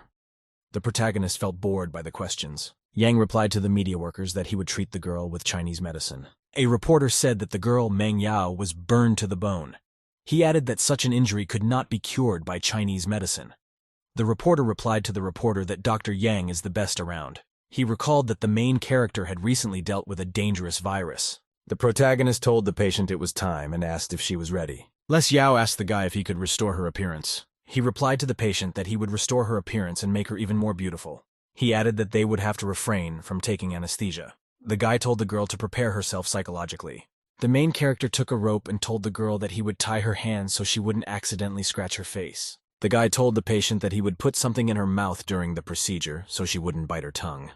The protagonist felt bored by the questions. Yang replied to the media workers that he would treat the girl with Chinese medicine. A reporter said that the girl, Meng Yao, was burned to the bone. He added that such an injury could not be cured by Chinese medicine. The reporter replied to the reporter that Dr. Yang is the best around. He recalled that the main character had recently dealt with a dangerous virus. The protagonist told the patient it was time and asked if she was ready. Les Yao asked the guy if he could restore her appearance. He replied to the patient that he would restore her appearance and make her even more beautiful. He added that they would have to refrain from taking anesthesia. The guy told the girl to prepare herself psychologically. The main character took a rope and told the girl that he would tie her hands so she wouldn't accidentally scratch her face. The guy told the patient that he would put something in her mouth during the procedure so she wouldn't bite her tongue.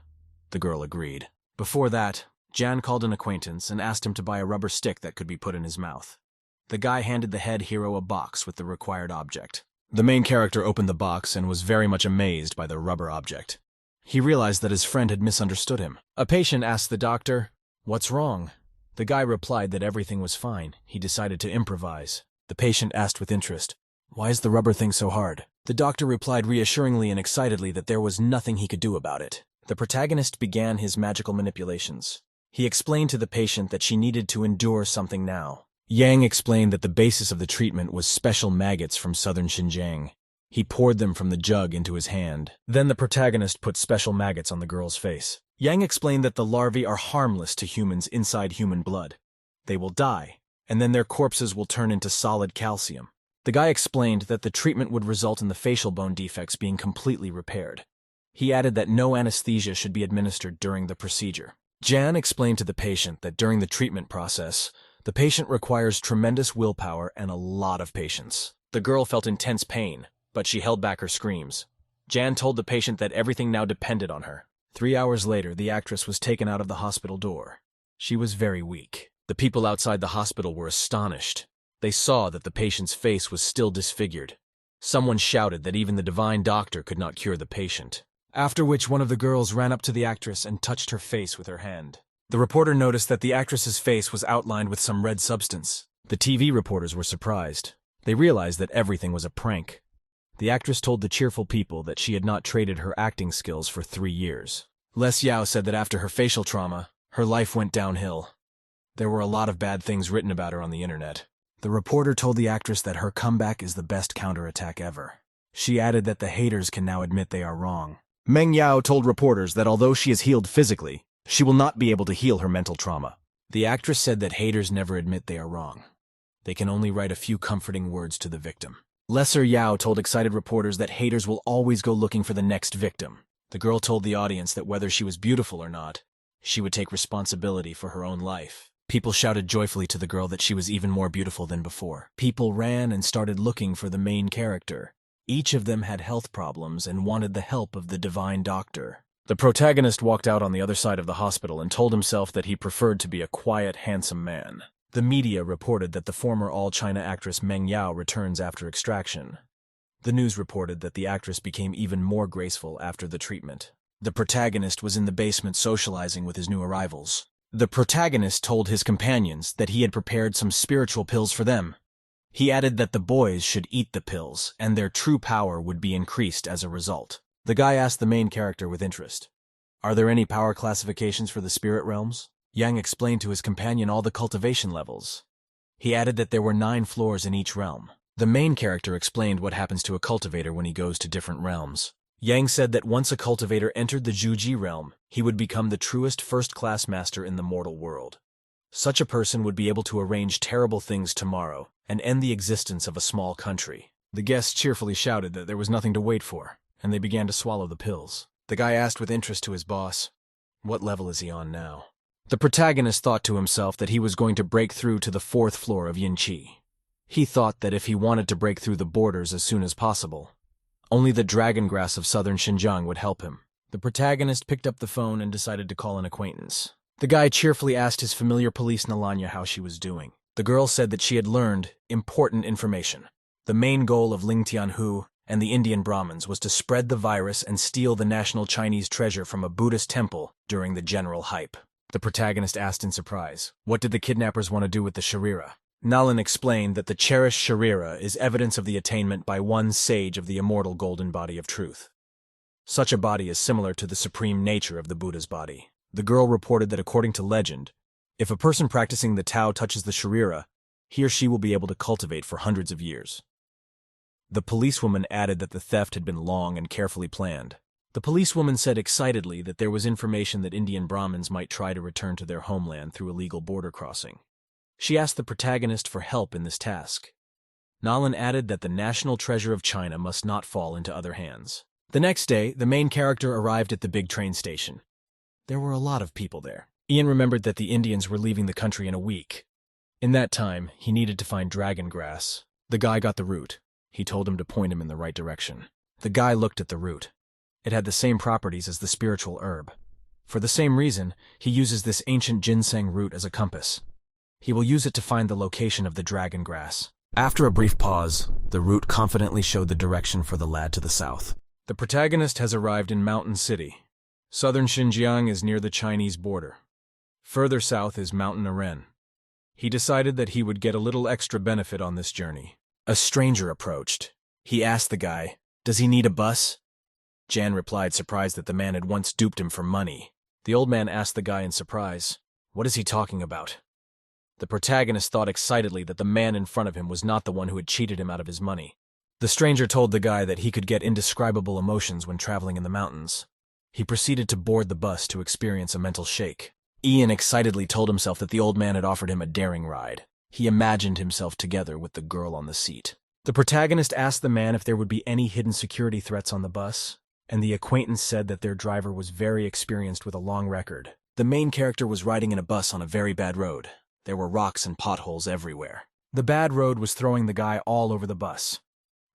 The girl agreed. Before that, Jan called an acquaintance and asked him to buy a rubber stick that could be put in his mouth. The guy handed the head hero a box with the required object. The main character opened the box and was very much amazed by the rubber object. He realized that his friend had misunderstood him. A patient asked the doctor, "What's wrong?" The guy replied that everything was fine. He decided to improvise. The patient asked with interest, "Why is the rubber thing so hard?" The doctor replied reassuringly and excitedly that there was nothing he could do about it. The protagonist began his magical manipulations. He explained to the patient that she needed to endure something now. Yang explained that the basis of the treatment was special maggots from southern Xinjiang. He poured them from the jug into his hand. Then the protagonist put special maggots on the girl's face. Yang explained that the larvae are harmless to humans inside human blood. They will die, and then their corpses will turn into solid calcium. The guy explained that the treatment would result in the facial bone defects being completely repaired. He added that no anesthesia should be administered during the procedure. Jan explained to the patient that during the treatment process, the patient requires tremendous willpower and a lot of patience. The girl felt intense pain, but she held back her screams. Jan told the patient that everything now depended on her. 3 hours later, the actress was taken out of the hospital door. She was very weak. The people outside the hospital were astonished. They saw that the patient's face was still disfigured. Someone shouted that even the divine doctor could not cure the patient. After which one of the girls ran up to the actress and touched her face with her hand. The reporter noticed that the actress's face was outlined with some red substance. The TV reporters were surprised. They realized that everything was a prank. The actress told the cheerful people that she had not traded her acting skills for 3 years. Les Yao said that after her facial trauma, her life went downhill. There were a lot of bad things written about her on the internet. The reporter told the actress that her comeback is the best counterattack ever. She added that the haters can now admit they are wrong. Meng Yao told reporters that although she is healed physically, she will not be able to heal her mental trauma. The actress said that haters never admit they are wrong. They can only write a few comforting words to the victim. Lesser Yao told excited reporters that haters will always go looking for the next victim. The girl told the audience that whether she was beautiful or not, she would take responsibility for her own life. People shouted joyfully to the girl that she was even more beautiful than before. People ran and started looking for the main character. Each of them had health problems and wanted the help of the divine doctor. The protagonist walked out on the other side of the hospital and told himself that he preferred to be a quiet, handsome man. The media reported that the former all-China actress Meng Yao returns after extraction. The news reported that the actress became even more graceful after the treatment. The protagonist was in the basement socializing with his new arrivals. The protagonist told his companions that he had prepared some spiritual pills for them. He added that the boys should eat the pills, and their true power would be increased as a result. The guy asked the main character with interest, "Are there any power classifications for the spirit realms?" Yang explained to his companion all the cultivation levels. He added that there were 9 floors in each realm. The main character explained what happens to a cultivator when he goes to different realms. Yang said that once a cultivator entered the Juji realm, he would become the truest first-class master in the mortal world. Such a person would be able to arrange terrible things tomorrow and end the existence of a small country. The guests cheerfully shouted that there was nothing to wait for, and they began to swallow the pills. The guy asked with interest to his boss, "What level is he on now?" The protagonist thought to himself that he was going to break through to the 4th floor of Yinqi. He thought that if he wanted to break through the borders as soon as possible, only the dragon grass of southern Xinjiang would help him. The protagonist picked up the phone and decided to call an acquaintance. The guy cheerfully asked his familiar police Nalanya how she was doing. The girl said that she had learned important information. The main goal of Ling Tianhu and the Indian Brahmins was to spread the virus and steal the national Chinese treasure from a Buddhist temple during the general hype. The protagonist asked in surprise, what did the kidnappers want to do with the Sharira? Nalan explained that the cherished Sharira is evidence of the attainment by one sage of the immortal golden body of truth. Such a body is similar to the supreme nature of the Buddha's body. The girl reported that according to legend, if a person practicing the Tao touches the Sharira, he or she will be able to cultivate for hundreds of years. The policewoman added that the theft had been long and carefully planned. The policewoman said excitedly that there was information that Indian Brahmins might try to return to their homeland through illegal border crossing. She asked the protagonist for help in this task. Nalan added that the national treasure of China must not fall into other hands. The next day, the main character arrived at the big train station. There were a lot of people there. Ian remembered that the Indians were leaving the country in a week. In that time, he needed to find dragon grass. The guy got the root. He told him to point him in the right direction. The guy looked at the root. It had the same properties as the spiritual herb. For the same reason, he uses this ancient ginseng root as a compass. He will use it to find the location of the dragon grass. After a brief pause, the root confidently showed the direction for the lad to the south. The protagonist has arrived in Mountain City. Southern Xinjiang is near the Chinese border. Further south is Mountain Aren. He decided that he would get a little extra benefit on this journey. A stranger approached. He asked the guy, "Does he need a bus?" Jan replied, surprised that the man had once duped him for money. The old man asked the guy in surprise, "What is he talking about?" The protagonist thought excitedly that the man in front of him was not the one who had cheated him out of his money. The stranger told the guy that he could get indescribable emotions when traveling in the mountains. He proceeded to board the bus to experience a mental shake. Ian excitedly told himself that the old man had offered him a daring ride. He imagined himself together with the girl on the seat. The protagonist asked the man if there would be any hidden security threats on the bus, and the acquaintance said that their driver was very experienced with a long record. The main character was riding in a bus on a very bad road. There were rocks and potholes everywhere. The bad road was throwing the guy all over the bus.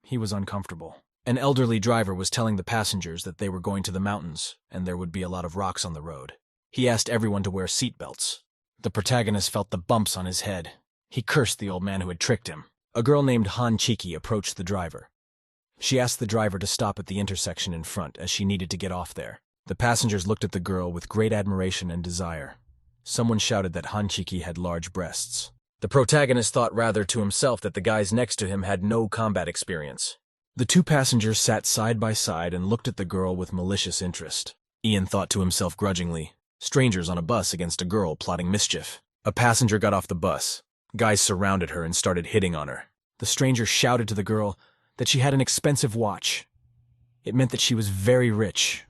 He was uncomfortable. An elderly driver was telling the passengers that they were going to the mountains, and there would be a lot of rocks on the road. He asked everyone to wear seatbelts. The protagonist felt the bumps on his head. He cursed the old man who had tricked him. A girl named Han Chiki approached the driver. She asked the driver to stop at the intersection in front, as she needed to get off there. The passengers looked at the girl with great admiration and desire. Someone shouted that Han Chiki had large breasts. The protagonist thought rather to himself that the guys next to him had no combat experience. The two passengers sat side by side and looked at the girl with malicious interest. Ian thought to himself grudgingly, strangers on a bus against a girl plotting mischief. A passenger got off the bus. Guys surrounded her and started hitting on her. The stranger shouted to the girl that she had an expensive watch. It meant that she was very rich.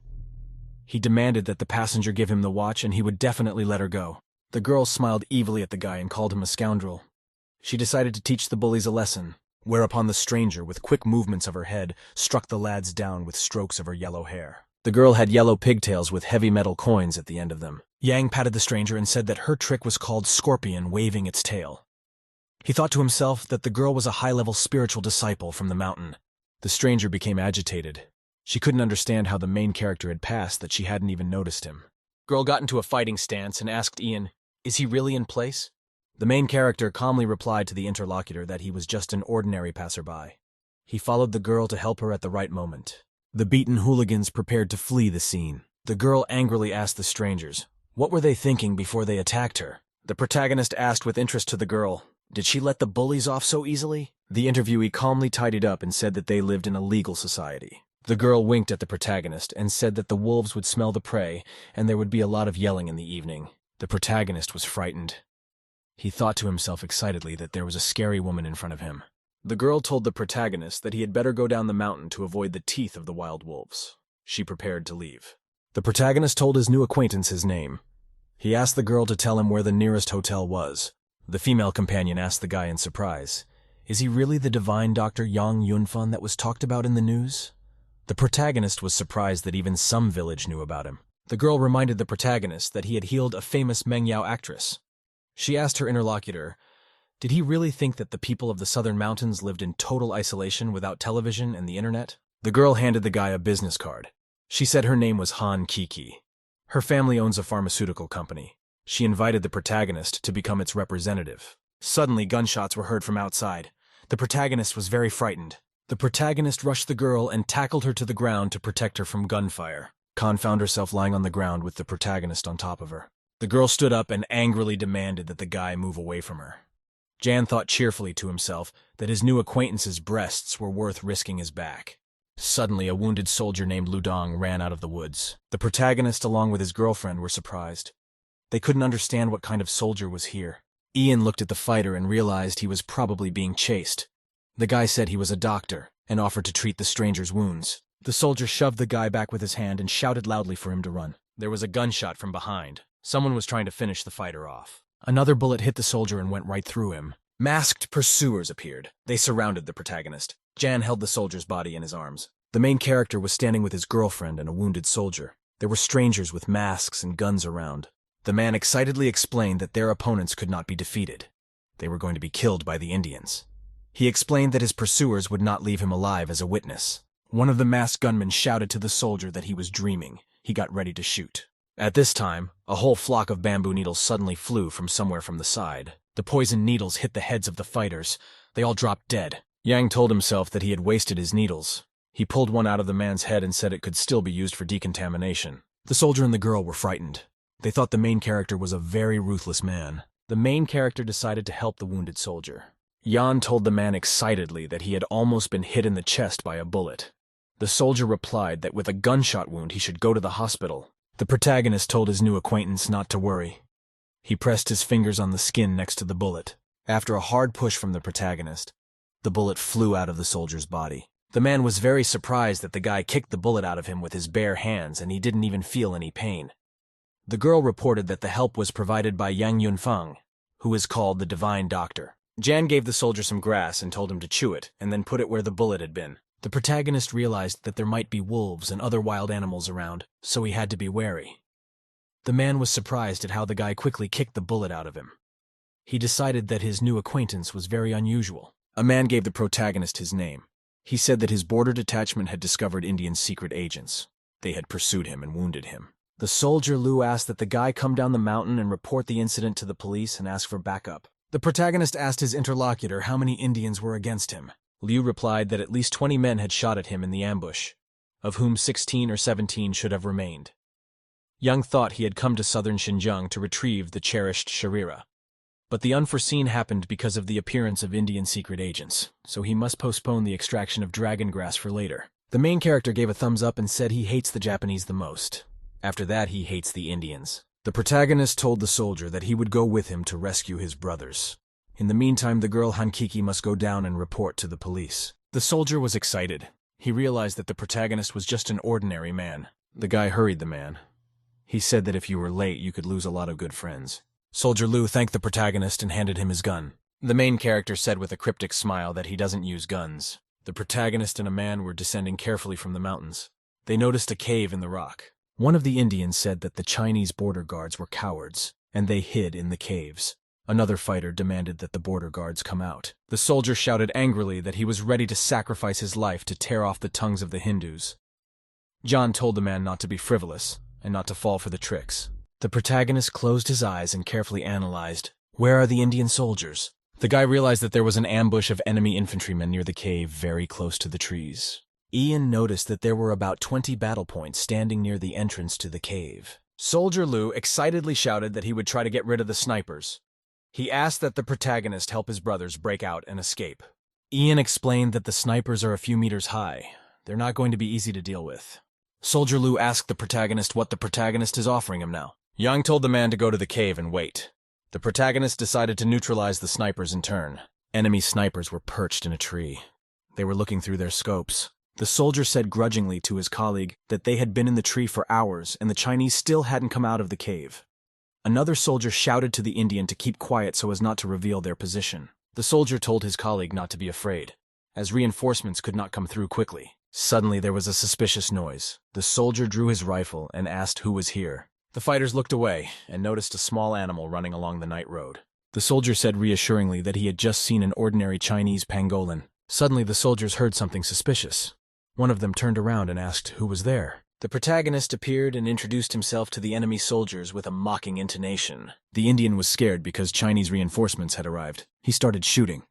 He demanded that the passenger give him the watch and he would definitely let her go. The girl smiled evilly at the guy and called him a scoundrel. She decided to teach the bullies a lesson, whereupon the stranger, with quick movements of her head, struck the lads down with strokes of her yellow hair. The girl had yellow pigtails with heavy metal coins at the end of them. Yang patted the stranger and said that her trick was called Scorpion waving its tail. He thought to himself that the girl was a high-level spiritual disciple from the mountain. The stranger became agitated. She couldn't understand how the main character had passed that she hadn't even noticed him. Girl got into a fighting stance and asked Ian, "Is he really in place?" The main character calmly replied to the interlocutor that he was just an ordinary passerby. He followed the girl to help her at the right moment. The beaten hooligans prepared to flee the scene. The girl angrily asked the strangers, what were they thinking before they attacked her? The protagonist asked with interest to the girl, did she let the bullies off so easily? The interviewee calmly tidied up and said that they lived in a legal society. The girl winked at the protagonist and said that the wolves would smell the prey and there would be a lot of yelling in the evening. The protagonist was frightened. He thought to himself excitedly that there was a scary woman in front of him. The girl told the protagonist that he had better go down the mountain to avoid the teeth of the wild wolves. She prepared to leave. The protagonist told his new acquaintance his name. He asked the girl to tell him where the nearest hotel was. The female companion asked the guy in surprise, is he really the divine Dr. Yang Yunfan that was talked about in the news? The protagonist was surprised that even some village knew about him. The girl reminded the protagonist that he had healed a famous Mengyao actress. She asked her interlocutor, did he really think that the people of the southern mountains lived in total isolation without television and the internet? The girl handed the guy a business card. She said her name was Han Kiki. Her family owns a pharmaceutical company. She invited the protagonist to become its representative. Suddenly, gunshots were heard from outside. The protagonist was very frightened. The protagonist rushed the girl and tackled her to the ground to protect her from gunfire. Khan found herself lying on the ground with the protagonist on top of her. The girl stood up and angrily demanded that the guy move away from her. Jan thought cheerfully to himself that his new acquaintance's breasts were worth risking his back. Suddenly, a wounded soldier named Ludong ran out of the woods. The protagonist, along with his girlfriend, were surprised. They couldn't understand what kind of soldier was here. Ian looked at the fighter and realized he was probably being chased. The guy said he was a doctor and offered to treat the stranger's wounds. The soldier shoved the guy back with his hand and shouted loudly for him to run. There was a gunshot from behind. Someone was trying to finish the fighter off. Another bullet hit the soldier and went right through him. Masked pursuers appeared. They surrounded the protagonist. Jan held the soldier's body in his arms. The main character was standing with his girlfriend and a wounded soldier. There were strangers with masks and guns around. The man excitedly explained that their opponents could not be defeated. They were going to be killed by the Indians. He explained that his pursuers would not leave him alive as a witness. One of the masked gunmen shouted to the soldier that he was dreaming. He got ready to shoot. At this time, a whole flock of bamboo needles suddenly flew from somewhere from the side. The poisoned needles hit the heads of the fighters. They all dropped dead. Yang told himself that he had wasted his needles. He pulled one out of the man's head and said it could still be used for decontamination. The soldier and the girl were frightened. They thought the main character was a very ruthless man. The main character decided to help the wounded soldier. Jan told the man excitedly that he had almost been hit in the chest by a bullet. The soldier replied that with a gunshot wound he should go to the hospital. The protagonist told his new acquaintance not to worry. He pressed his fingers on the skin next to the bullet. After a hard push from the protagonist, the bullet flew out of the soldier's body. The man was very surprised that the guy kicked the bullet out of him with his bare hands, and he didn't even feel any pain. The girl reported that the help was provided by Yang Yunfeng, who is called the Divine Doctor. Jan gave the soldier some grass and told him to chew it, and then put it where the bullet had been. The protagonist realized that there might be wolves and other wild animals around, so he had to be wary. The man was surprised at how the guy quickly kicked the bullet out of him. He decided that his new acquaintance was very unusual. A man gave the protagonist his name. He said that his border detachment had discovered Indian secret agents. They had pursued him and wounded him. The soldier Liu asked that the guy come down the mountain and report the incident to the police and ask for backup. The protagonist asked his interlocutor how many Indians were against him. Liu replied that at least 20 men had shot at him in the ambush, of whom 16 or 17 should have remained. Young thought he had come to southern Xinjiang to retrieve the cherished Sharira. But the unforeseen happened because of the appearance of Indian secret agents, so he must postpone the extraction of dragon grass for later. The main character gave a thumbs up and said he hates the Japanese the most. After that, he hates the Indians. The protagonist told the soldier that he would go with him to rescue his brothers. In the meantime, the girl Hankiki must go down and report to the police. The soldier was excited. He realized that the protagonist was just an ordinary man. The guy hurried the man. He said that if you were late, you could lose a lot of good friends. Soldier Liu thanked the protagonist and handed him his gun. The main character said with a cryptic smile that he doesn't use guns. The protagonist and a man were descending carefully from the mountains. They noticed a cave in the rock. One of the Indians said that the Chinese border guards were cowards, and they hid in the caves. Another fighter demanded that the border guards come out. The soldier shouted angrily that he was ready to sacrifice his life to tear off the tongues of the Hindus. John told the man not to be frivolous and not to fall for the tricks. The protagonist closed his eyes and carefully analyzed, "Where are the Indian soldiers?" The guy realized that there was an ambush of enemy infantrymen near the cave very close to the trees. Ian noticed that there were about 20 battle points standing near the entrance to the cave. Soldier Liu excitedly shouted that he would try to get rid of the snipers. He asked that the protagonist help his brothers break out and escape. Ian explained that the snipers are a few meters high. They're not going to be easy to deal with. Soldier Liu asked the protagonist what the protagonist is offering him now. Yang told the man to go to the cave and wait. The protagonist decided to neutralize the snipers in turn. Enemy snipers were perched in a tree. They were looking through their scopes. The soldier said grudgingly to his colleague that they had been in the tree for hours and the Chinese still hadn't come out of the cave. Another soldier shouted to the Indian to keep quiet so as not to reveal their position. The soldier told his colleague not to be afraid, as reinforcements could not come through quickly. Suddenly there was a suspicious noise. The soldier drew his rifle and asked who was here. The fighters looked away and noticed a small animal running along the night road. The soldier said reassuringly that he had just seen an ordinary Chinese pangolin. Suddenly the soldiers heard something suspicious. One of them turned around and asked who was there. The protagonist appeared and introduced himself to the enemy soldiers with a mocking intonation. The Indian was scared because Chinese reinforcements had arrived. He started shooting.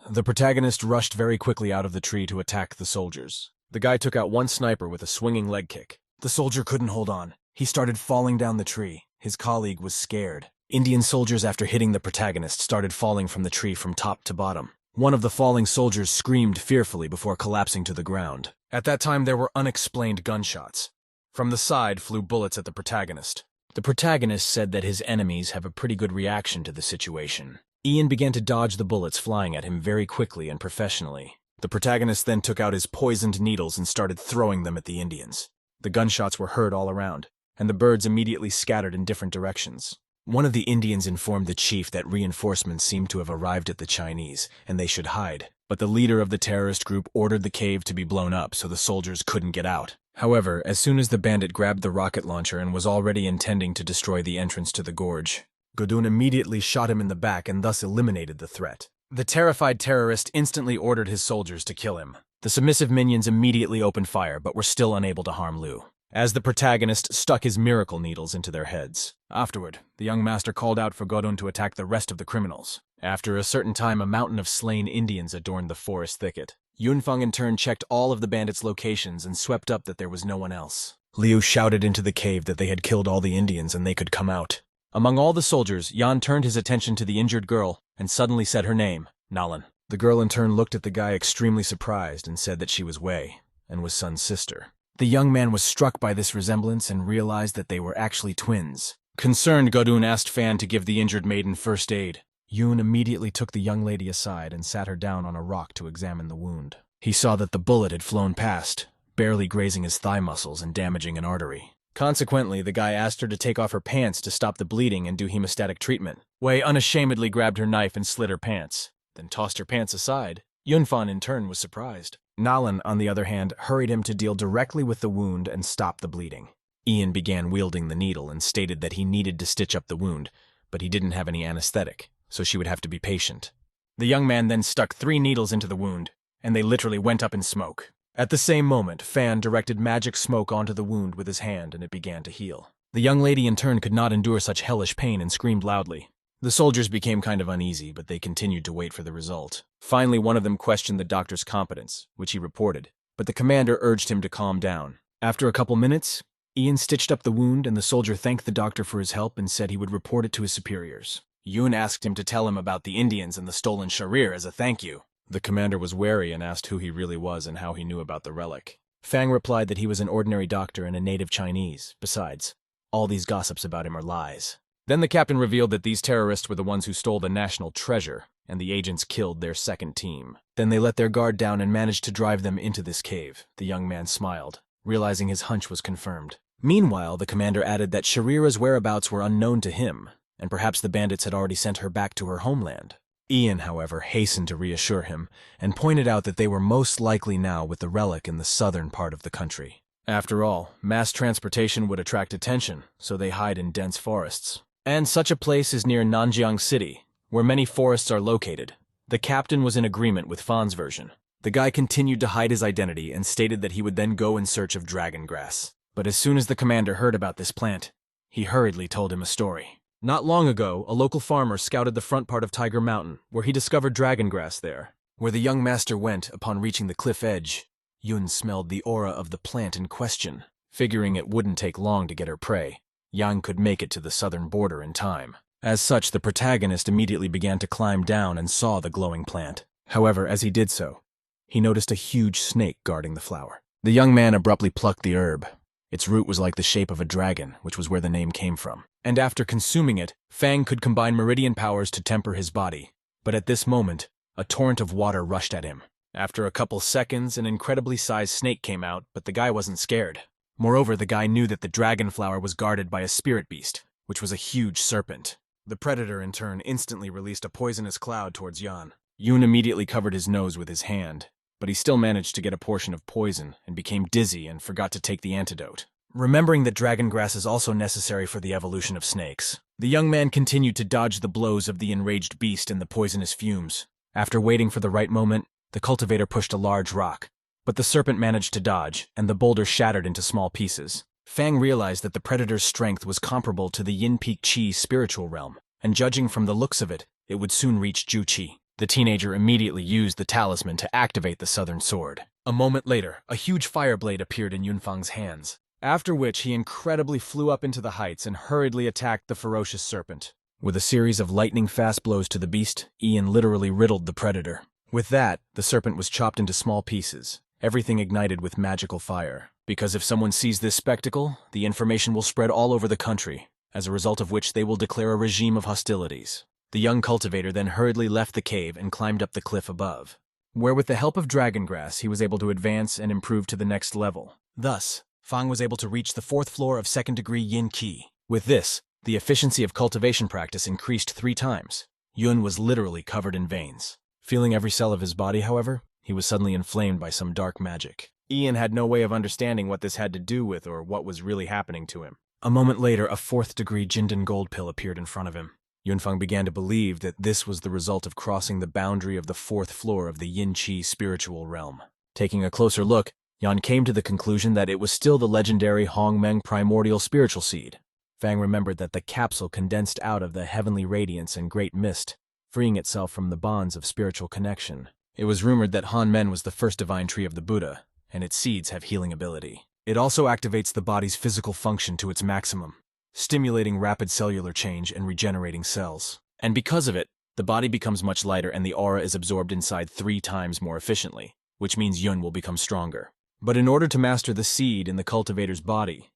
The protagonist rushed very quickly out of the tree to attack the soldiers. The guy took out one sniper with a swinging leg kick. The soldier couldn't hold on. He started falling down the tree. His colleague was scared. Indian soldiers, after hitting the protagonist, started falling from the tree from top to bottom. One of the falling soldiers screamed fearfully before collapsing to the ground. At that time, there were unexplained gunshots. From the side flew bullets at the protagonist. The protagonist said that his enemies have a pretty good reaction to the situation. Ian began to dodge the bullets flying at him very quickly and professionally. The protagonist then took out his poisoned needles and started throwing them at the Indians. The gunshots were heard all around, and the birds immediately scattered in different directions. One of the Indians informed the chief that reinforcements seemed to have arrived at the Chinese, and they should hide. But the leader of the terrorist group ordered the cave to be blown up so the soldiers couldn't get out. However, as soon as the bandit grabbed the rocket launcher and was already intending to destroy the entrance to the gorge, Godun immediately shot him in the back and thus eliminated the threat. The terrified terrorist instantly ordered his soldiers to kill him. The submissive minions immediately opened fire but were still unable to harm Liu, as the protagonist stuck his miracle needles into their heads. Afterward, the young master called out for Godun to attack the rest of the criminals. After a certain time, a mountain of slain Indians adorned the forest thicket. Yunfeng in turn checked all of the bandits' locations and swept up that there was no one else. Liu shouted into the cave that they had killed all the Indians and they could come out. Among all the soldiers, Yan turned his attention to the injured girl and suddenly said her name, Nalan. The girl in turn looked at the guy extremely surprised and said that she was Wei and was Sun's sister. The young man was struck by this resemblance and realized that they were actually twins. Concerned, Godun asked Fan to give the injured maiden first aid. Yoon immediately took the young lady aside and sat her down on a rock to examine the wound. He saw that the bullet had flown past, barely grazing his thigh muscles and damaging an artery. Consequently, the guy asked her to take off her pants to stop the bleeding and do hemostatic treatment. Wei unashamedly grabbed her knife and slit her pants, then tossed her pants aside. Yunfan, in turn, was surprised. Nalan, on the other hand, hurried him to deal directly with the wound and stop the bleeding. Ian began wielding the needle and stated that he needed to stitch up the wound, but he didn't have any anesthetic, so she would have to be patient. The young man then stuck 3 needles into the wound, and they literally went up in smoke. At the same moment, Fan directed magic smoke onto the wound with his hand and it began to heal. The young lady in turn could not endure such hellish pain and screamed loudly. The soldiers became kind of uneasy, but they continued to wait for the result. Finally, one of them questioned the doctor's competence, which he reported, but the commander urged him to calm down. After a couple minutes, Ian stitched up the wound and the soldier thanked the doctor for his help and said he would report it to his superiors. Yoon asked him to tell him about the Indians and the stolen sharir as a thank you. The commander was wary and asked who he really was and how he knew about the relic. Fang replied that he was an ordinary doctor and a native Chinese. Besides, all these gossips about him are lies. Then the captain revealed that these terrorists were the ones who stole the national treasure, and the agents killed their second team. Then they let their guard down and managed to drive them into this cave. The young man smiled, realizing his hunch was confirmed. Meanwhile, the commander added that Sharira's whereabouts were unknown to him, and perhaps the bandits had already sent her back to her homeland. Ian, however, hastened to reassure him, and pointed out that they were most likely now with the relic in the southern part of the country. After all, mass transportation would attract attention, so they hide in dense forests. And such a place is near Nanjiang City, where many forests are located. The captain was in agreement with Fan's version. The guy continued to hide his identity and stated that he would then go in search of dragon grass. But as soon as the commander heard about this plant, he hurriedly told him a story. Not long ago, a local farmer scouted the front part of Tiger Mountain, where he discovered dragon grass there. Where the young master went upon reaching the cliff edge, Yun smelled the aura of the plant in question. Figuring it wouldn't take long to get her prey, Yang could make it to the southern border in time. As such, the protagonist immediately began to climb down and saw the glowing plant. However, as he did so, he noticed a huge snake guarding the flower. The young man abruptly plucked the herb. Its root was like the shape of a dragon, which was where the name came from. And after consuming it, Fang could combine meridian powers to temper his body. But at this moment, a torrent of water rushed at him. After a couple seconds, an incredibly sized snake came out, but the guy wasn't scared. Moreover, the guy knew that the dragon flower was guarded by a spirit beast, which was a huge serpent. The predator, in turn, instantly released a poisonous cloud towards Yan. Yoon immediately covered his nose with his hand, but he still managed to get a portion of poison and became dizzy and forgot to take the antidote. Remembering that dragon grass is also necessary for the evolution of snakes, the young man continued to dodge the blows of the enraged beast and the poisonous fumes. After waiting for the right moment, the cultivator pushed a large rock, but the serpent managed to dodge, and the boulder shattered into small pieces. Fang realized that the predator's strength was comparable to the Yin Peak Chi spiritual realm, and judging from the looks of it, it would soon reach Ju Chi. The teenager immediately used the talisman to activate the southern sword. A moment later, a huge fire blade appeared in Yunfang's hands, after which he incredibly flew up into the heights and hurriedly attacked the ferocious serpent. With a series of lightning-fast blows to the beast, Ian literally riddled the predator. With that, the serpent was chopped into small pieces, everything ignited with magical fire. Because if someone sees this spectacle, the information will spread all over the country, as a result of which they will declare a regime of hostilities. The young cultivator then hurriedly left the cave and climbed up the cliff above, where with the help of dragon grass he was able to advance and improve to the next level. Thus, Fang was able to reach the 4th floor of second-degree Yin Qi. With this, the efficiency of cultivation practice increased 3 times. Yun was literally covered in veins. Feeling every cell of his body, however, he was suddenly inflamed by some dark magic. Ian had no way of understanding what this had to do with or what was really happening to him. A moment later, a 4th-degree Jindan gold pill appeared in front of him. Yunfang began to believe that this was the result of crossing the boundary of the 4th floor of the Yin Qi spiritual realm. Taking a closer look, Yan came to the conclusion that it was still the legendary Hongmeng primordial spiritual seed. Fang remembered that the capsule condensed out of the heavenly radiance and great mist, freeing itself from the bonds of spiritual connection. It was rumored that Hanmen was the first divine tree of the Buddha, and its seeds have healing ability. It also activates the body's physical function to its maximum, stimulating rapid cellular change and regenerating cells. And because of it, the body becomes much lighter and the aura is absorbed inside 3 times more efficiently, which means Yun will become stronger. But in order to master the seed in the cultivator's body,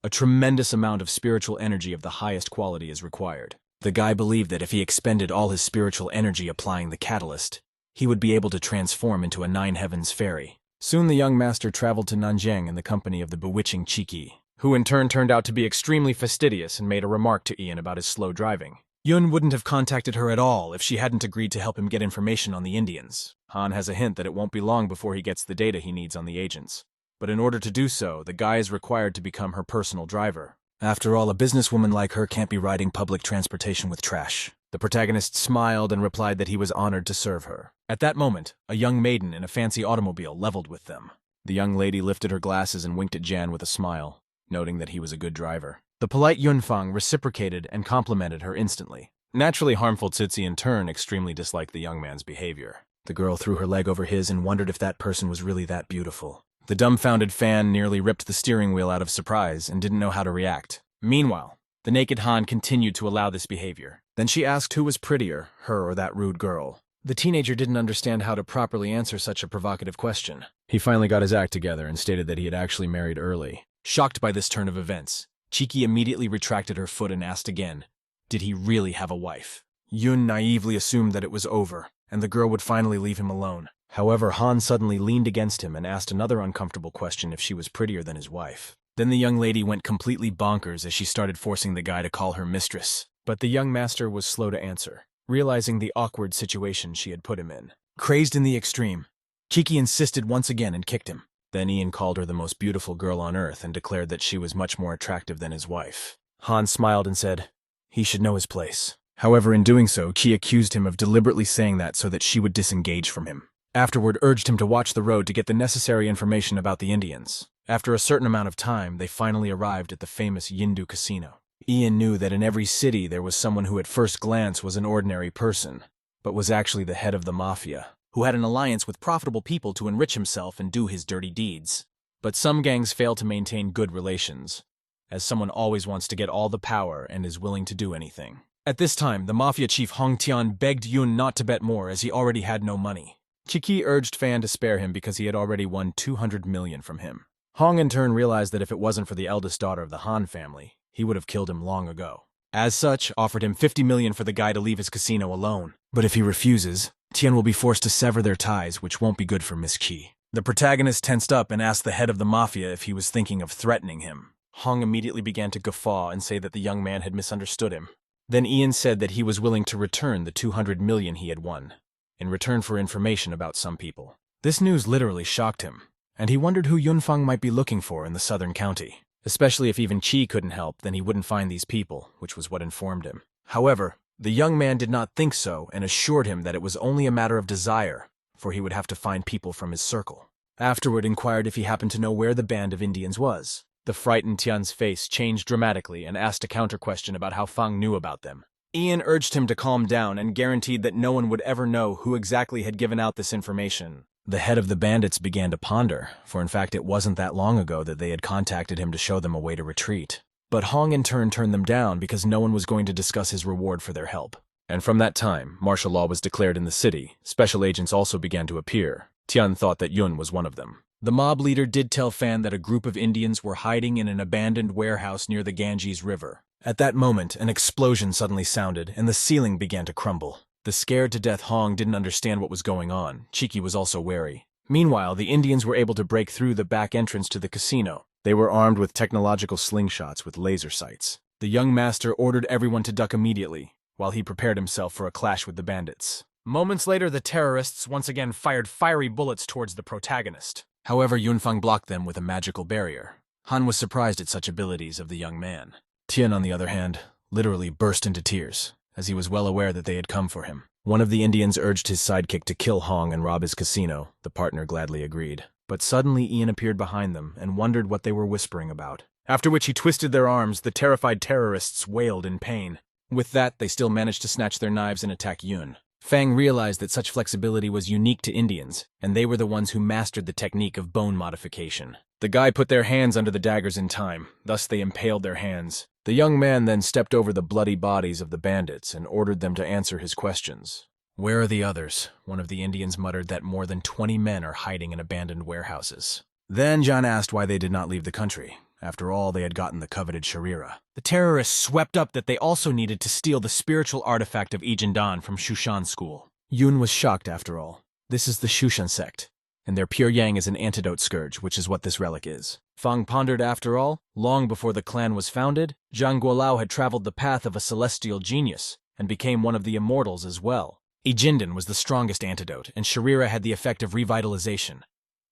A tremendous amount of spiritual energy of the highest quality is required. The guy believed that if he expended all his spiritual energy applying the catalyst, he would be able to transform into a Nine Heavens fairy. Soon the young master traveled to Nanjing in the company of the bewitching Chiki, who in turn turned out to be extremely fastidious and made a remark to Ian about his slow driving. Yun wouldn't have contacted her at all if she hadn't agreed to help him get information on the Indians. Han has a hint that it won't be long before he gets the data he needs on the agents. But in order to do so, the guy is required to become her personal driver. After all, a businesswoman like her can't be riding public transportation with trash. The protagonist smiled and replied that he was honored to serve her. At that moment, a young maiden in a fancy automobile leveled with them. The young lady lifted her glasses and winked at Jan with a smile, noting that he was a good driver. The polite Yunfang reciprocated and complimented her instantly. Naturally harmful Tsitsi in turn extremely disliked the young man's behavior. The girl threw her leg over his and wondered if that person was really that beautiful. The dumbfounded fan nearly ripped the steering wheel out of surprise and didn't know how to react. Meanwhile, the naked Han continued to allow this behavior. Then she asked who was prettier, her or that rude girl. The teenager didn't understand how to properly answer such a provocative question. He finally got his act together and stated that he had actually married early. Shocked by this turn of events, Chiki immediately retracted her foot and asked again, did he really have a wife? Yun naively assumed that it was over, and the girl would finally leave him alone. However, Han suddenly leaned against him and asked another uncomfortable question if she was prettier than his wife. Then the young lady went completely bonkers as she started forcing the guy to call her mistress. But the young master was slow to answer, realizing the awkward situation she had put him in. Crazed in the extreme, Chiki insisted once again and kicked him. Then Ian called her the most beautiful girl on earth and declared that she was much more attractive than his wife. Han smiled and said he should know his place. However, in doing so, Chi accused him of deliberately saying that so that she would disengage from him. Afterward, urged him to watch the road to get the necessary information about the Indians. After a certain amount of time, they finally arrived at the famous Yindu casino. Ian knew that in every city there was someone who at first glance was an ordinary person, but was actually the head of the mafia, who had an alliance with profitable people to enrich himself and do his dirty deeds. But some gangs fail to maintain good relations, as someone always wants to get all the power and is willing to do anything. At this time, the mafia chief Hong Tian begged Yun not to bet more as he already had no money. Chiki urged Fan to spare him because he had already won 200 million from him. Hong in turn realized that if it wasn't for the eldest daughter of the Han family, he would have killed him long ago. As such, offered him 50 million for the guy to leave his casino alone. But if he refuses, Tian will be forced to sever their ties, which won't be good for Miss Qi. The protagonist tensed up and asked the head of the mafia if he was thinking of threatening him. Hong immediately began to guffaw and say that the young man had misunderstood him. Then Ian said that he was willing to return the 200 million he had won, in return for information about some people. This news literally shocked him, and he wondered who Yunfang might be looking for in the southern county. Especially if even Qi couldn't help, then he wouldn't find these people, which was what informed him. However, the young man did not think so and assured him that it was only a matter of desire, for he would have to find people from his circle. Afterward inquired if he happened to know where the band of Indians was. The frightened Tian's face changed dramatically and asked a counter-question about how Fang knew about them. Ian urged him to calm down and guaranteed that no one would ever know who exactly had given out this information. The head of the bandits began to ponder, for in fact it wasn't that long ago that they had contacted him to show them a way to retreat. But Hong in turn turned them down because no one was going to discuss his reward for their help. And from that time, martial law was declared in the city. Special agents also began to appear. Tian thought that Yun was one of them. The mob leader did tell Fan that a group of Indians were hiding in an abandoned warehouse near the Ganges River. At that moment, an explosion suddenly sounded, and the ceiling began to crumble. The scared-to-death Hong didn't understand what was going on. Chiki was also wary. Meanwhile, the Indians were able to break through the back entrance to the casino. They were armed with technological slingshots with laser sights. The young master ordered everyone to duck immediately, while he prepared himself for a clash with the bandits. Moments later, the terrorists once again fired fiery bullets towards the protagonist. However, Yunfang blocked them with a magical barrier. Han was surprised at such abilities of the young man. Tian, on the other hand, literally burst into tears, as he was well aware that they had come for him. One of the Indians urged his sidekick to kill Hong and rob his casino. The partner gladly agreed. But suddenly Ian appeared behind them and wondered what they were whispering about. After which he twisted their arms, the terrified terrorists wailed in pain. With that, they still managed to snatch their knives and attack Yun. Fang realized that such flexibility was unique to Indians, and they were the ones who mastered the technique of bone modification. The guy put their hands under the daggers in time, thus they impaled their hands. The young man then stepped over the bloody bodies of the bandits and ordered them to answer his questions. "Where are the others?" One of the Indians muttered that more than 20 men are hiding in abandoned warehouses. Then John asked why they did not leave the country. After all, they had gotten the coveted Sharira. The terrorists swept up that they also needed to steal the spiritual artifact of Ijindan from Shushan's school. Yun was shocked after all. This is the Shushan sect, and their pure yang is an antidote scourge, which is what this relic is. Fang pondered after all, long before the clan was founded, Zhang Guolao had traveled the path of a celestial genius, and became one of the immortals as well. Ijindan was the strongest antidote, and Sharira had the effect of revitalization.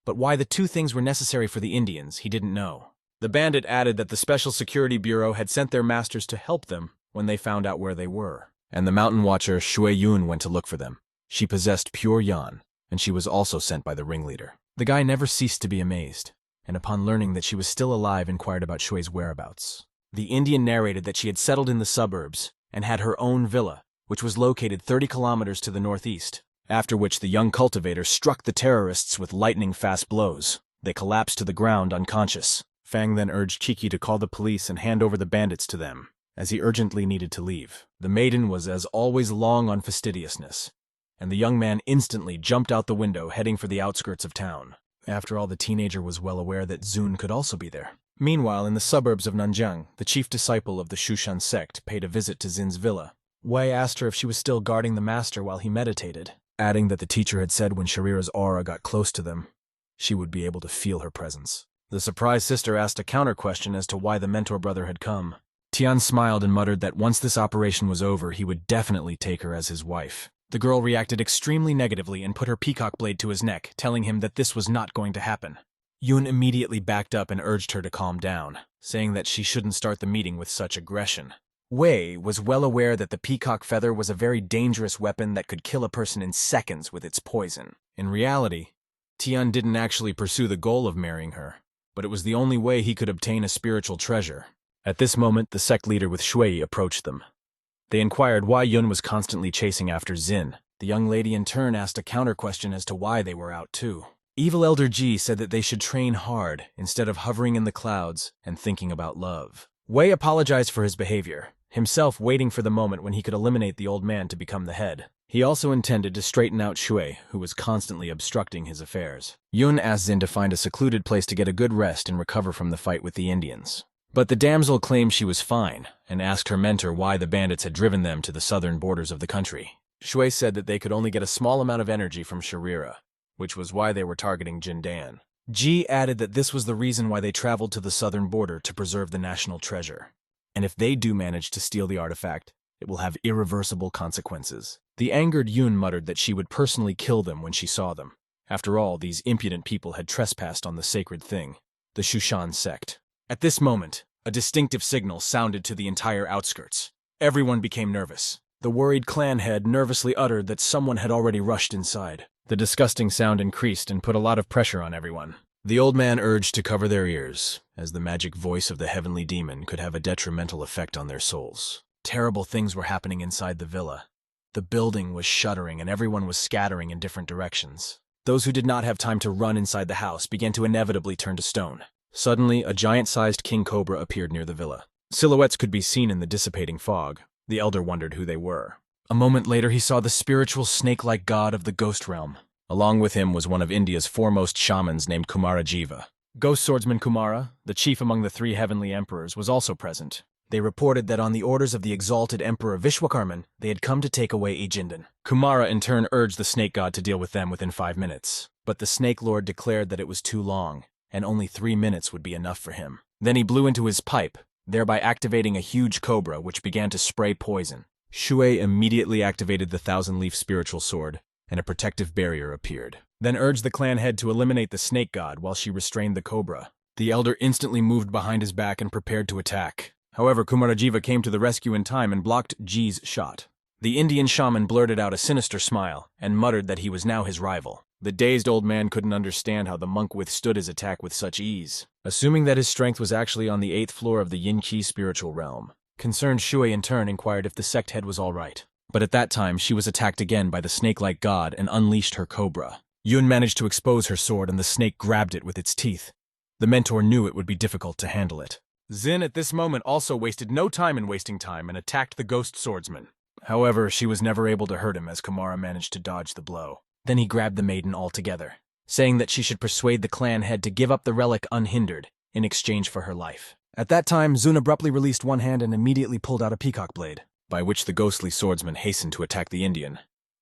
But why the two things were necessary for the Indians, he didn't know. The bandit added that the Special Security Bureau had sent their masters to help them when they found out where they were. And the mountain watcher Shui Yun went to look for them. She possessed pure yan, and she was also sent by the ringleader. The guy never ceased to be amazed, and upon learning that she was still alive inquired about Shui's whereabouts. The Indian narrated that she had settled in the suburbs and had her own villa, which was located 30 kilometers to the northeast, after which the young cultivator struck the terrorists with lightning-fast blows. They collapsed to the ground unconscious. Fang then urged Qiki to call the police and hand over the bandits to them, as he urgently needed to leave. The maiden was as always long on fastidiousness, and the young man instantly jumped out the window heading for the outskirts of town. After all, the teenager was well aware that Zun could also be there. Meanwhile, in the suburbs of Nanjiang, the chief disciple of the Shushan sect paid a visit to Zin's villa. Wei asked her if she was still guarding the master while he meditated, adding that the teacher had said when Sharira's aura got close to them, she would be able to feel her presence. The surprised sister asked a counter-question as to why the mentor brother had come. Tian smiled and muttered that once this operation was over, he would definitely take her as his wife. The girl reacted extremely negatively and put her peacock blade to his neck, telling him that this was not going to happen. Yun immediately backed up and urged her to calm down, saying that she shouldn't start the meeting with such aggression. Wei was well aware that the peacock feather was a very dangerous weapon that could kill a person in seconds with its poison. In reality, Tian didn't actually pursue the goal of marrying her, but it was the only way he could obtain a spiritual treasure. At this moment, the sect leader with Shui approached them. They inquired why Yun was constantly chasing after Zin. The young lady in turn asked a counter-question as to why they were out too. Evil Elder Ji said that they should train hard instead of hovering in the clouds and thinking about love. Wei apologized for his behavior, himself waiting for the moment when he could eliminate the old man to become the head. He also intended to straighten out Shui, who was constantly obstructing his affairs. Yun asked Zin to find a secluded place to get a good rest and recover from the fight with the Indians. But the damsel claimed she was fine, and asked her mentor why the bandits had driven them to the southern borders of the country. Shui said that they could only get a small amount of energy from Sharira, which was why they were targeting Jindan. Ji added that this was the reason why they traveled to the southern border to preserve the national treasure. And if they do manage to steal the artifact, it will have irreversible consequences. The angered Yun muttered that she would personally kill them when she saw them. After all, these impudent people had trespassed on the sacred thing, the Shushan sect. At this moment, a distinctive signal sounded to the entire outskirts. Everyone became nervous. The worried clan head nervously uttered that someone had already rushed inside. The disgusting sound increased and put a lot of pressure on everyone. The old man urged to cover their ears, as the magic voice of the heavenly demon could have a detrimental effect on their souls. Terrible things were happening inside the villa. The building was shuddering and everyone was scattering in different directions. Those who did not have time to run inside the house began to inevitably turn to stone. Suddenly, a giant-sized king cobra appeared near the villa. Silhouettes could be seen in the dissipating fog. The elder wondered who they were. A moment later, he saw the spiritual snake-like god of the ghost realm. Along with him was one of India's foremost shamans named Kumara Jiva. Ghost swordsman Kumara, the chief among the 3 heavenly emperors, was also present. They reported that on the orders of the exalted Emperor Vishwakarman, they had come to take away Ijindan. Kumara in turn urged the snake god to deal with them within 5 minutes. But the snake lord declared that it was too long, and only 3 minutes would be enough for him. Then he blew into his pipe, thereby activating a huge cobra which began to spray poison. Shui immediately activated the 1,000-leaf spiritual sword, and a protective barrier appeared. Then urged the clan head to eliminate the snake god while she restrained the cobra. The elder instantly moved behind his back and prepared to attack. However, Kumarajiva came to the rescue in time and blocked Ji's shot. The Indian shaman blurted out a sinister smile and muttered that he was now his rival. The dazed old man couldn't understand how the monk withstood his attack with such ease, assuming that his strength was actually on the 8th floor of the Yin-Qi spiritual realm. Concerned Shui in turn inquired if the sect head was all right. But at that time, she was attacked again by the snake-like god and unleashed her cobra. Yun managed to expose her sword and the snake grabbed it with its teeth. The mentor knew it would be difficult to handle it. Zin at this moment also wasted no time in wasting time and attacked the ghost swordsman. However, she was never able to hurt him as Kumara managed to dodge the blow. Then he grabbed the maiden altogether, saying that she should persuade the clan head to give up the relic unhindered in exchange for her life. At that time, Zun abruptly released one hand and immediately pulled out a peacock blade, by which the ghostly swordsman hastened to attack the Indian.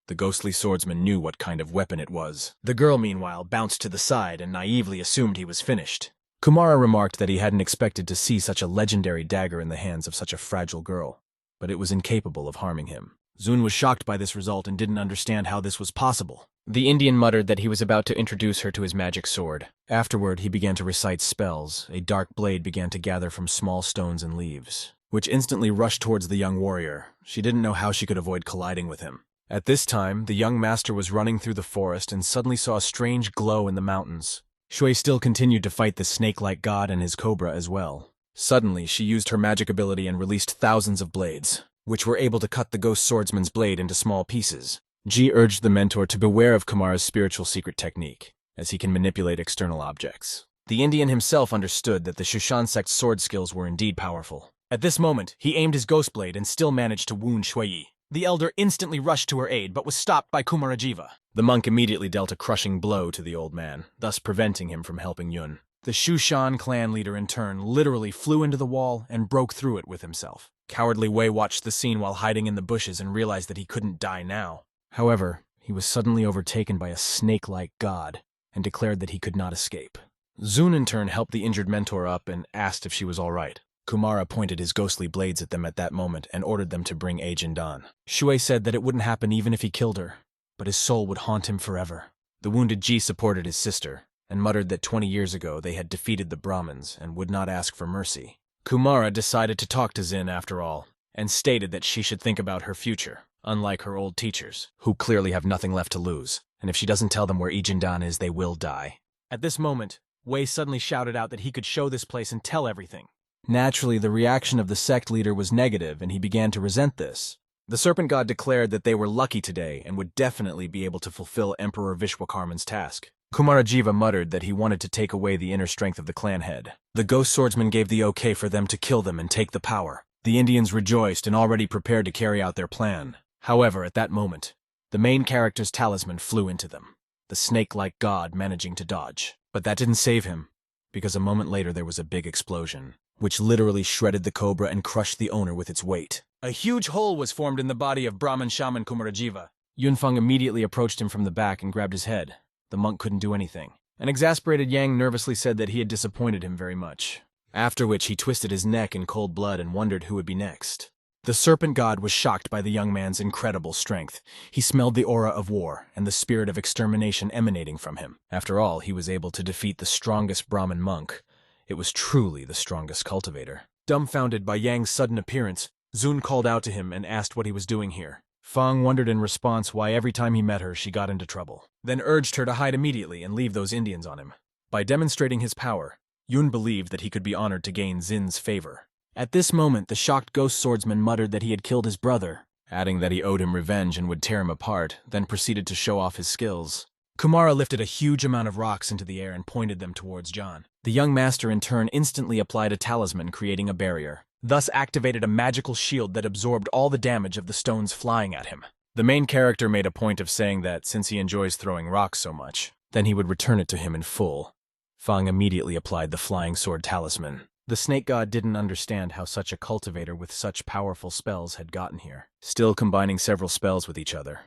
The ghostly swordsman knew what kind of weapon it was. The girl, meanwhile, bounced to the side and naively assumed he was finished. Kumara remarked that he hadn't expected to see such a legendary dagger in the hands of such a fragile girl, but it was incapable of harming him. Zun was shocked by this result and didn't understand how this was possible. The Indian muttered that he was about to introduce her to his magic sword. Afterward, he began to recite spells. A dark blade began to gather from small stones and leaves, which instantly rushed towards the young warrior. She didn't know how she could avoid colliding with him. At this time, the young master was running through the forest and suddenly saw a strange glow in the mountains. Shui still continued to fight the snake-like god and his cobra as well. Suddenly, she used her magic ability and released thousands of blades, which were able to cut the ghost swordsman's blade into small pieces. Ji urged the mentor to beware of Kumara's spiritual secret technique, as he can manipulate external objects. The Indian himself understood that the Shushan sect's sword skills were indeed powerful. At this moment, he aimed his ghost blade and still managed to wound Shui. The elder instantly rushed to her aid, but was stopped by Kumarajiva. The monk immediately dealt a crushing blow to the old man, thus preventing him from helping Yun. The Shushan clan leader, in turn, literally flew into the wall and broke through it with himself. Cowardly Wei watched the scene while hiding in the bushes and realized that he couldn't die now. However, he was suddenly overtaken by a snake-like god and declared that he could not escape. Zun, in turn, helped the injured mentor up and asked if she was all right. Kumara pointed his ghostly blades at them at that moment and ordered them to bring Ajin Dan. Shui said that it wouldn't happen even if he killed her, but his soul would haunt him forever. The wounded Ji supported his sister and muttered that 20 years ago they had defeated the Brahmins and would not ask for mercy. Kumara decided to talk to Zin after all, and stated that she should think about her future, unlike her old teachers, who clearly have nothing left to lose, and if she doesn't tell them where Ajin Dan is, they will die. At this moment, Wei suddenly shouted out that he could show this place and tell everything. Naturally, the reaction of the sect leader was negative, and he began to resent this. The serpent god declared that they were lucky today and would definitely be able to fulfill Emperor Vishwakarma's task. Kumarajiva muttered that he wanted to take away the inner strength of the clan head. The ghost swordsman gave the okay for them to kill them and take the power. The Indians rejoiced and already prepared to carry out their plan. However, at that moment, the main character's talisman flew into them, the snake-like god managing to dodge. But that didn't save him, because a moment later there was a big explosion, which literally shredded the cobra and crushed the owner with its weight. A huge hole was formed in the body of Brahmin shaman Kumarajiva. Yunfeng immediately approached him from the back and grabbed his head. The monk couldn't do anything. An exasperated Yang nervously said that he had disappointed him very much, after which he twisted his neck in cold blood and wondered who would be next. The serpent god was shocked by the young man's incredible strength. He smelled the aura of war and the spirit of extermination emanating from him. After all, he was able to defeat the strongest Brahmin monk. It was truly the strongest cultivator. Dumbfounded by Yang's sudden appearance, Zun called out to him and asked what he was doing here. Fang wondered in response why every time he met her she got into trouble, then urged her to hide immediately and leave those Indians on him. By demonstrating his power, Yun believed that he could be honored to gain Zin's favor. At this moment, the shocked ghost swordsman muttered that he had killed his brother, adding that he owed him revenge and would tear him apart, then proceeded to show off his skills. Kumara lifted a huge amount of rocks into the air and pointed them towards John. The young master in turn instantly applied a talisman, creating a barrier, thus activated a magical shield that absorbed all the damage of the stones flying at him. The main character made a point of saying that since he enjoys throwing rocks so much, then he would return it to him in full. Fang immediately applied the flying sword talisman. The snake god didn't understand how such a cultivator with such powerful spells had gotten here, still combining several spells with each other.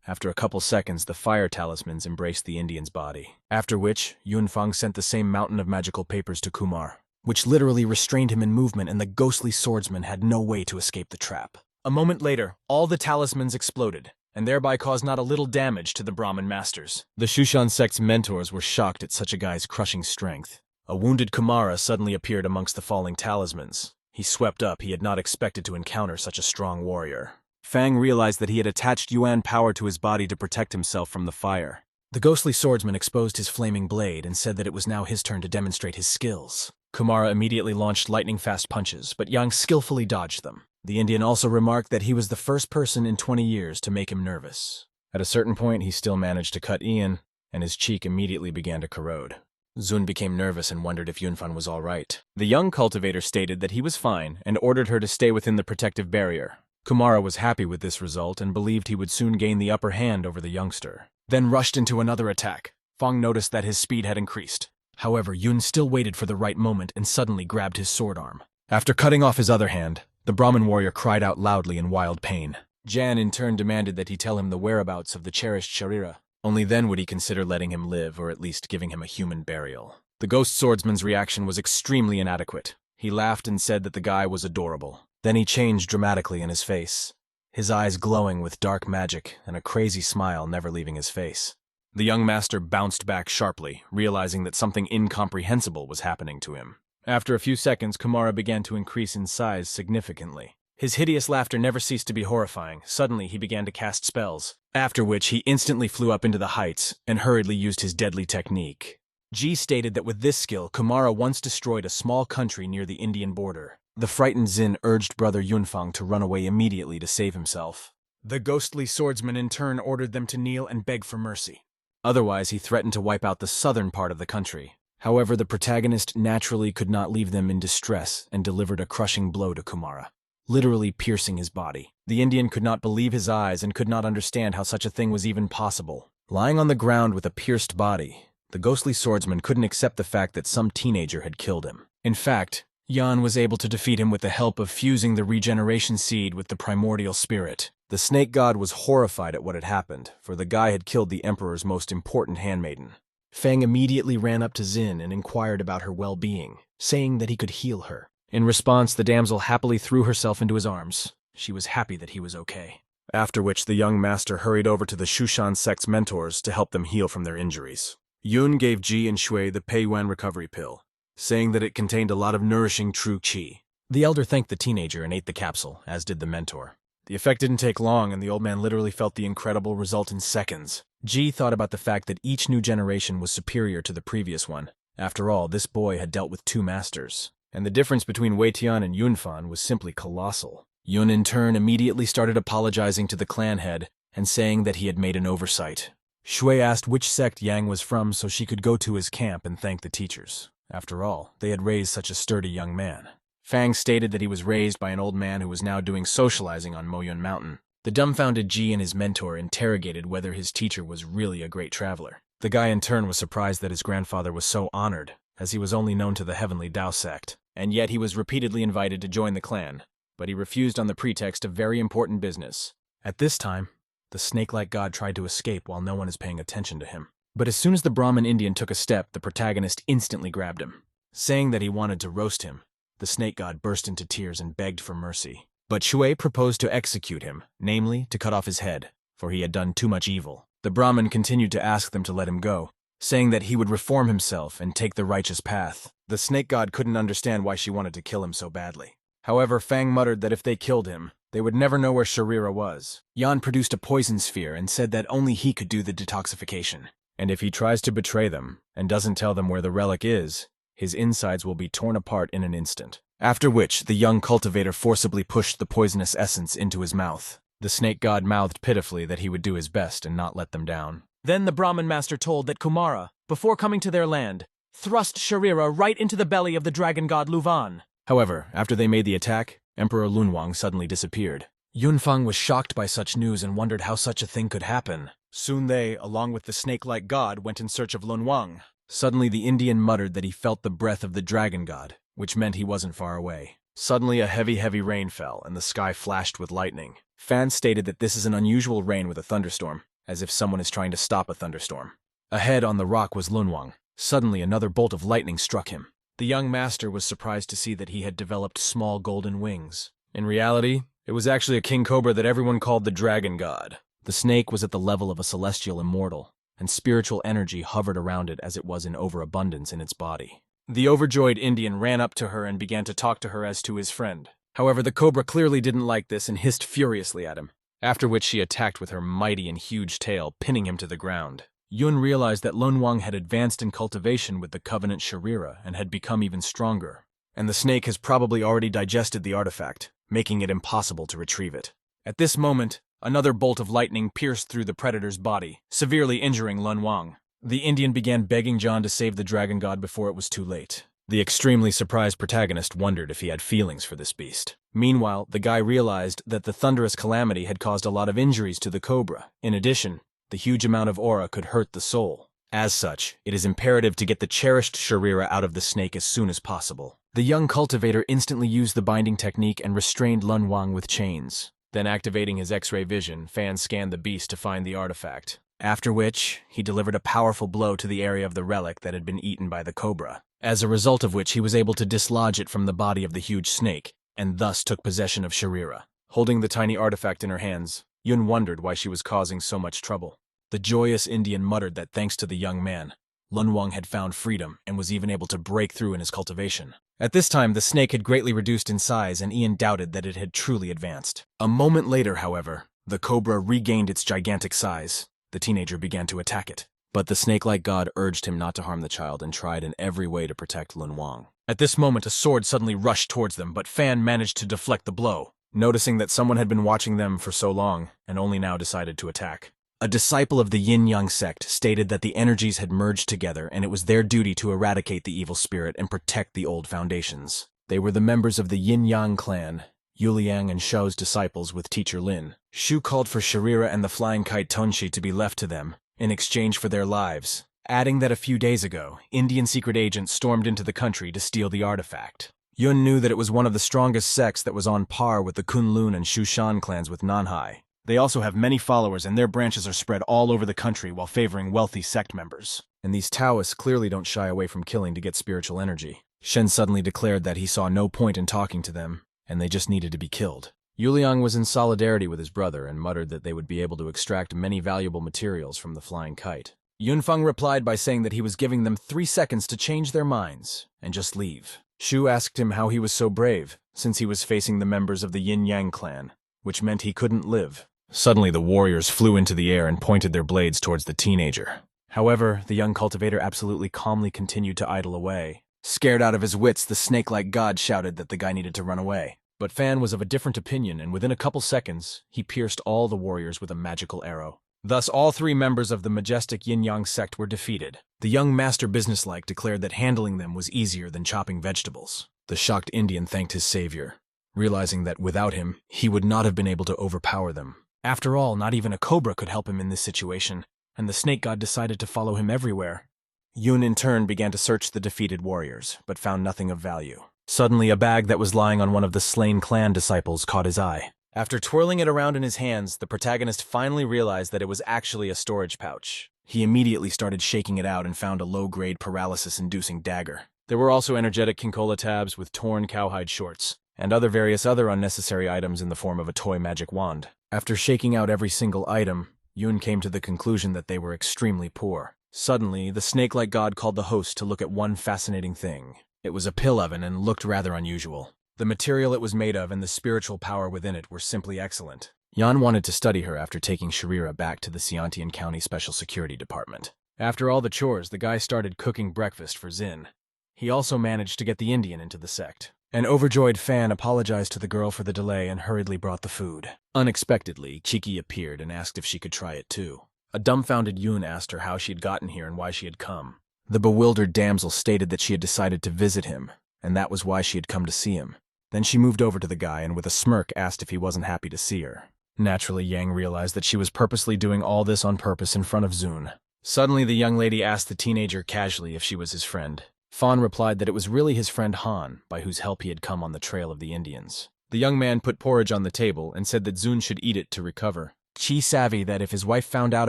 After a couple seconds, the fire talismans embraced the Indian's body, after which Yunfang sent the same mountain of magical papers to Kumar, which literally restrained him in movement, and the ghostly swordsman had no way to escape the trap. A moment later, all the talismans exploded, and thereby caused not a little damage to the Brahmin masters. The Shushan sect's mentors were shocked at such a guy's crushing strength. A wounded Kumara suddenly appeared amongst the falling talismans. He swept up. He had not expected to encounter such a strong warrior. Fang realized that he had attached Yuan power to his body to protect himself from the fire. The ghostly swordsman exposed his flaming blade and said that it was now his turn to demonstrate his skills. Kumara immediately launched lightning-fast punches, but Yang skillfully dodged them. The Indian also remarked that he was the first person in 20 years to make him nervous. At a certain point, he still managed to cut Ian, and his cheek immediately began to corrode. Zun became nervous and wondered if Yunfan was all right. The young cultivator stated that he was fine and ordered her to stay within the protective barrier. Kumara was happy with this result and believed he would soon gain the upper hand over the youngster, then rushed into another attack. Fang noticed that his speed had increased. However, Yun still waited for the right moment and suddenly grabbed his sword arm. After cutting off his other hand, the Brahmin warrior cried out loudly in wild pain. Jan in turn demanded that he tell him the whereabouts of the cherished Sharira. Only then would he consider letting him live, or at least giving him a human burial. The ghost swordsman's reaction was extremely inadequate. He laughed and said that the guy was adorable. Then he changed dramatically in his face, his eyes glowing with dark magic and a crazy smile never leaving his face. The young master bounced back sharply, realizing that something incomprehensible was happening to him. After a few seconds, Kumara began to increase in size significantly. His hideous laughter never ceased to be horrifying. Suddenly, he began to cast spells, after which he instantly flew up into the heights and hurriedly used his deadly technique. G stated that with this skill, Kumara once destroyed a small country near the Indian border. The frightened Xin urged brother Yunfang to run away immediately to save himself. The ghostly swordsman in turn ordered them to kneel and beg for mercy. Otherwise, he threatened to wipe out the southern part of the country. However, the protagonist naturally could not leave them in distress and delivered a crushing blow to Kumara, literally piercing his body. The Indian could not believe his eyes and could not understand how such a thing was even possible. Lying on the ground with a pierced body, the ghostly swordsman couldn't accept the fact that some teenager had killed him. In fact, Yan was able to defeat him with the help of fusing the regeneration seed with the primordial spirit. The snake god was horrified at what had happened, for the guy had killed the emperor's most important handmaiden. Fang immediately ran up to Xin and inquired about her well-being, saying that he could heal her. In response, the damsel happily threw herself into his arms. She was happy that he was okay. After which, the young master hurried over to the Shushan sect's mentors to help them heal from their injuries. Yun gave Ji and Shui the Pei Yuan recovery pill, saying that it contained a lot of nourishing true qi. The elder thanked the teenager and ate the capsule, as did the mentor. The effect didn't take long, and the old man literally felt the incredible result in seconds. Ji thought about the fact that each new generation was superior to the previous one. After all, this boy had dealt with two masters, and the difference between Wei Tian and Yunfan was simply colossal. Yun in turn immediately started apologizing to the clan head and saying that he had made an oversight. Shui asked which sect Yang was from so she could go to his camp and thank the teachers. After all, they had raised such a sturdy young man. Fang stated that he was raised by an old man who was now doing socializing on Moyun Mountain. The dumbfounded Ji and his mentor interrogated whether his teacher was really a great traveler. The guy in turn was surprised that his grandfather was so honored, as he was only known to the Heavenly Dao sect, and yet he was repeatedly invited to join the clan, but he refused on the pretext of very important business. At this time, the snake-like god tried to escape while no one is paying attention to him. But as soon as the Brahmin Indian took a step, the protagonist instantly grabbed him. Saying that he wanted to roast him, the snake god burst into tears and begged for mercy. But Shui proposed to execute him, namely, to cut off his head, for he had done too much evil. The Brahmin continued to ask them to let him go, saying that he would reform himself and take the righteous path. The snake god couldn't understand why she wanted to kill him so badly. However, Fang muttered that if they killed him, they would never know where Sharira was. Yan produced a poison sphere and said that only he could do the detoxification. And if he tries to betray them and doesn't tell them where the relic is, his insides will be torn apart in an instant. After which, the young cultivator forcibly pushed the poisonous essence into his mouth. The snake god mouthed pitifully that he would do his best and not let them down. Then the Brahmin master told that Kumara, before coming to their land, thrust Sharira right into the belly of the dragon god Luvan. However, after they made the attack, Emperor Lunwang suddenly disappeared. Yunfang was shocked by such news and wondered how such a thing could happen. Soon they, along with the snake-like god, went in search of Lunwang. Suddenly the Indian muttered that he felt the breath of the dragon god, which meant he wasn't far away. Suddenly a heavy rain fell, and the sky flashed with lightning. Fan stated that this is an unusual rain with a thunderstorm, as if someone is trying to stop a thunderstorm. Ahead on the rock was Lunwang. Suddenly another bolt of lightning struck him. The young master was surprised to see that he had developed small golden wings. In reality, it was actually a king cobra that everyone called the dragon god. The snake was at the level of a celestial immortal, and spiritual energy hovered around it as it was in overabundance in its body. The overjoyed Indian ran up to her and began to talk to her as to his friend. However, the cobra clearly didn't like this and hissed furiously at him, after which she attacked with her mighty and huge tail, pinning him to the ground. Yun realized that Lunwang had advanced in cultivation with the Covenant Sharira and had become even stronger, and the snake has probably already digested the artifact, making it impossible to retrieve it. At this moment, another bolt of lightning pierced through the predator's body, severely injuring Lunwang. The Indian began begging John to save the dragon god before it was too late. The extremely surprised protagonist wondered if he had feelings for this beast. Meanwhile, the guy realized that the thunderous calamity had caused a lot of injuries to the cobra. In addition, the huge amount of aura could hurt the soul. As such, it is imperative to get the cherished Sharira out of the snake as soon as possible. The young cultivator instantly used the binding technique and restrained Lun Wang with chains. Then activating his X-ray vision, Fan scanned the beast to find the artifact. After which, he delivered a powerful blow to the area of the relic that had been eaten by the cobra, as a result of which he was able to dislodge it from the body of the huge snake, and thus took possession of Sharira. Holding the tiny artifact in her hands, Yun wondered why she was causing so much trouble. The joyous Indian muttered that thanks to the young man, Lun Wang had found freedom and was even able to break through in his cultivation. At this time, the snake had greatly reduced in size, and Ian doubted that it had truly advanced. A moment later, however, the cobra regained its gigantic size. The teenager began to attack it. But the snake-like god urged him not to harm the child and tried in every way to protect Lun Wang. At this moment, a sword suddenly rushed towards them, but Fan managed to deflect the blow, noticing that someone had been watching them for so long and only now decided to attack. A disciple of the Yin-Yang sect stated that the energies had merged together and it was their duty to eradicate the evil spirit and protect the old foundations. They were the members of the Yin-Yang clan, Yuliang and Shao's disciples with teacher Lin. Shu called for Sharira and the flying kite Tonshi to be left to them, in exchange for their lives, adding that a few days ago, Indian secret agents stormed into the country to steal the artifact. Yun knew that it was one of the strongest sects that was on par with the Kunlun and Shushan clans with Nanhai. They also have many followers and their branches are spread all over the country while favoring wealthy sect members. And these Taoists clearly don't shy away from killing to get spiritual energy. Shen suddenly declared that he saw no point in talking to them, and they just needed to be killed. Yuliang was in solidarity with his brother and muttered that they would be able to extract many valuable materials from the flying kite. Yunfeng replied by saying that he was giving them 3 seconds to change their minds and just leave. Shu asked him how he was so brave, since he was facing the members of the Yin-Yang clan, which meant he couldn't live. Suddenly, the warriors flew into the air and pointed their blades towards the teenager. However, the young cultivator absolutely calmly continued to idle away. Scared out of his wits, the snake-like god shouted that the guy needed to run away. But Fan was of a different opinion, and within a couple seconds, he pierced all the warriors with a magical arrow. Thus, all 3 members of the majestic Yin-Yang sect were defeated. The young master businesslike declared that handling them was easier than chopping vegetables. The shocked Indian thanked his savior, realizing that without him, he would not have been able to overpower them. After all, not even a cobra could help him in this situation, and the snake god decided to follow him everywhere. Yun in turn began to search the defeated warriors, but found nothing of value. Suddenly, a bag that was lying on one of the slain clan disciples caught his eye. After twirling it around in his hands, the protagonist finally realized that it was actually a storage pouch. He immediately started shaking it out and found a low-grade paralysis-inducing dagger. There were also energetic Kinkola tabs with torn cowhide shorts, and various other unnecessary items in the form of a toy magic wand. After shaking out every single item, Yun came to the conclusion that they were extremely poor. Suddenly, the snake-like god called the host to look at one fascinating thing. It was a pill oven and looked rather unusual. The material it was made of and the spiritual power within it were simply excellent. Yan wanted to study her after taking Sharira back to the Xiantian County Special Security Department. After all the chores, the guy started cooking breakfast for Xin. He also managed to get the Indian into the sect. An overjoyed Fan apologized to the girl for the delay and hurriedly brought the food. Unexpectedly, Chiki appeared and asked if she could try it too. A dumbfounded Yun asked her how she had gotten here and why she had come. The bewildered damsel stated that she had decided to visit him, and that was why she had come to see him. Then she moved over to the guy and with a smirk asked if he wasn't happy to see her. Naturally, Yang realized that she was purposely doing all this on purpose in front of Zun. Suddenly, the young lady asked the teenager casually if she was his friend. Fan replied that it was really his friend Han, by whose help he had come on the trail of the Indians. The young man put porridge on the table and said that Zun should eat it to recover. Chi savvy that if his wife found out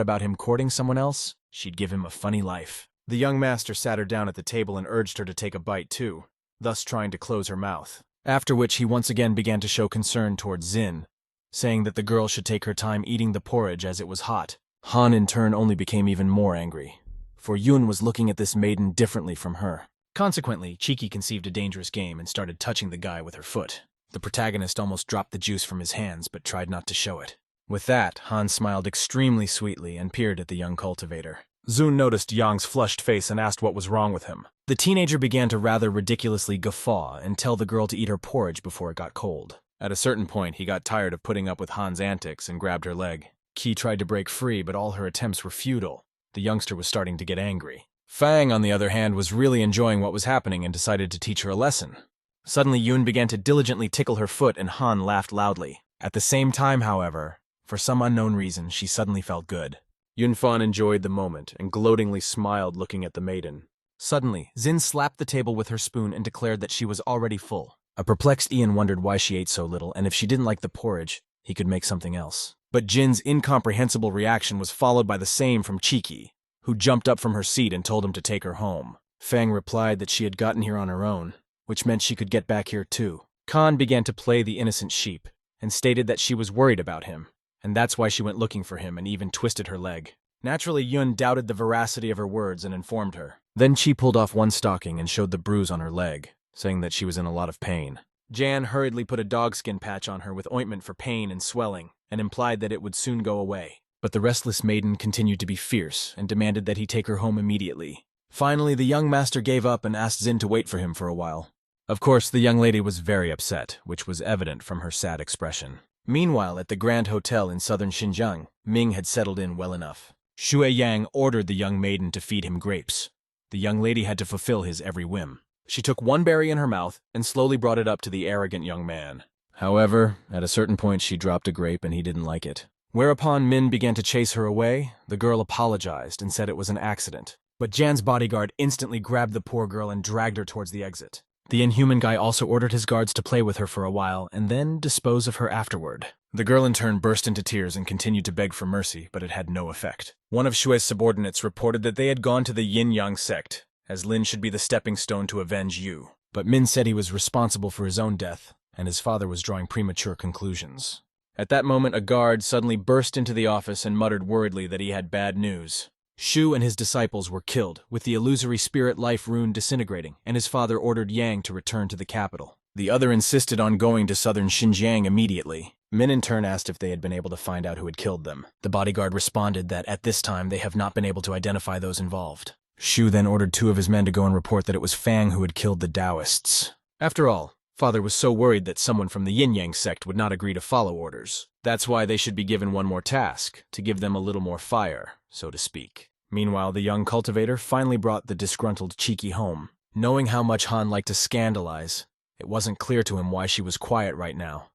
about him courting someone else, she'd give him a funny life. The young master sat her down at the table and urged her to take a bite too, thus trying to close her mouth. After which he once again began to show concern towards Xin, saying that the girl should take her time eating the porridge as it was hot. Han in turn only became even more angry, for Yun was looking at this maiden differently from her. Consequently, Chiki conceived a dangerous game and started touching the guy with her foot. The protagonist almost dropped the juice from his hands but tried not to show it. With that, Han smiled extremely sweetly and peered at the young cultivator. Zun noticed Yang's flushed face and asked what was wrong with him. The teenager began to rather ridiculously guffaw and tell the girl to eat her porridge before it got cold. At a certain point, he got tired of putting up with Han's antics and grabbed her leg. Qi tried to break free, but all her attempts were futile. The youngster was starting to get angry. Fang, on the other hand, was really enjoying what was happening and decided to teach her a lesson. Suddenly, Yun began to diligently tickle her foot and Han laughed loudly. At the same time, however, for some unknown reason, she suddenly felt good. Yunfan enjoyed the moment and gloatingly smiled looking at the maiden. Suddenly, Xin slapped the table with her spoon and declared that she was already full. A perplexed Ian wondered why she ate so little, and if she didn't like the porridge, he could make something else. But Jin's incomprehensible reaction was followed by the same from Cheeky, who jumped up from her seat and told him to take her home. Fang replied that she had gotten here on her own, which meant she could get back here too. Khan began to play the innocent sheep, and stated that she was worried about him, and that's why she went looking for him and even twisted her leg. Naturally, Yun doubted the veracity of her words and informed her. Then Chi pulled off one stocking and showed the bruise on her leg, saying that she was in a lot of pain. Jan hurriedly put a dogskin patch on her with ointment for pain and swelling, and implied that it would soon go away. But the restless maiden continued to be fierce and demanded that he take her home immediately. Finally, the young master gave up and asked Xin to wait for him for a while. Of course, the young lady was very upset, which was evident from her sad expression. Meanwhile, at the Grand Hotel in southern Xinjiang, Ming had settled in well enough. Xue Yang ordered the young maiden to feed him grapes. The young lady had to fulfill his every whim. She took one berry in her mouth and slowly brought it up to the arrogant young man. However, at a certain point she dropped a grape and he didn't like it. Whereupon Min began to chase her away, the girl apologized and said it was an accident. But Jan's bodyguard instantly grabbed the poor girl and dragged her towards the exit. The inhuman guy also ordered his guards to play with her for a while and then dispose of her afterward. The girl in turn burst into tears and continued to beg for mercy, but it had no effect. One of Xue's subordinates reported that they had gone to the Yin-Yang sect, as Lin should be the stepping stone to avenge Yu. But Min said he was responsible for his own death, and his father was drawing premature conclusions. At that moment, a guard suddenly burst into the office and muttered worriedly that he had bad news. Shu and his disciples were killed, with the illusory spirit life rune disintegrating, and his father ordered Yang to return to the capital. The other insisted on going to southern Xinjiang immediately. Min in turn asked if they had been able to find out who had killed them. The bodyguard responded that at this time they have not been able to identify those involved. Shu then ordered 2 of his men to go and report that it was Fang who had killed the Taoists. After all, father was so worried that someone from the Yin-Yang sect would not agree to follow orders. That's why they should be given one more task, to give them a little more fire, so to speak. Meanwhile, the young cultivator finally brought the disgruntled Cheeky home. Knowing how much Han liked to scandalize, it wasn't clear to him why she was quiet right now.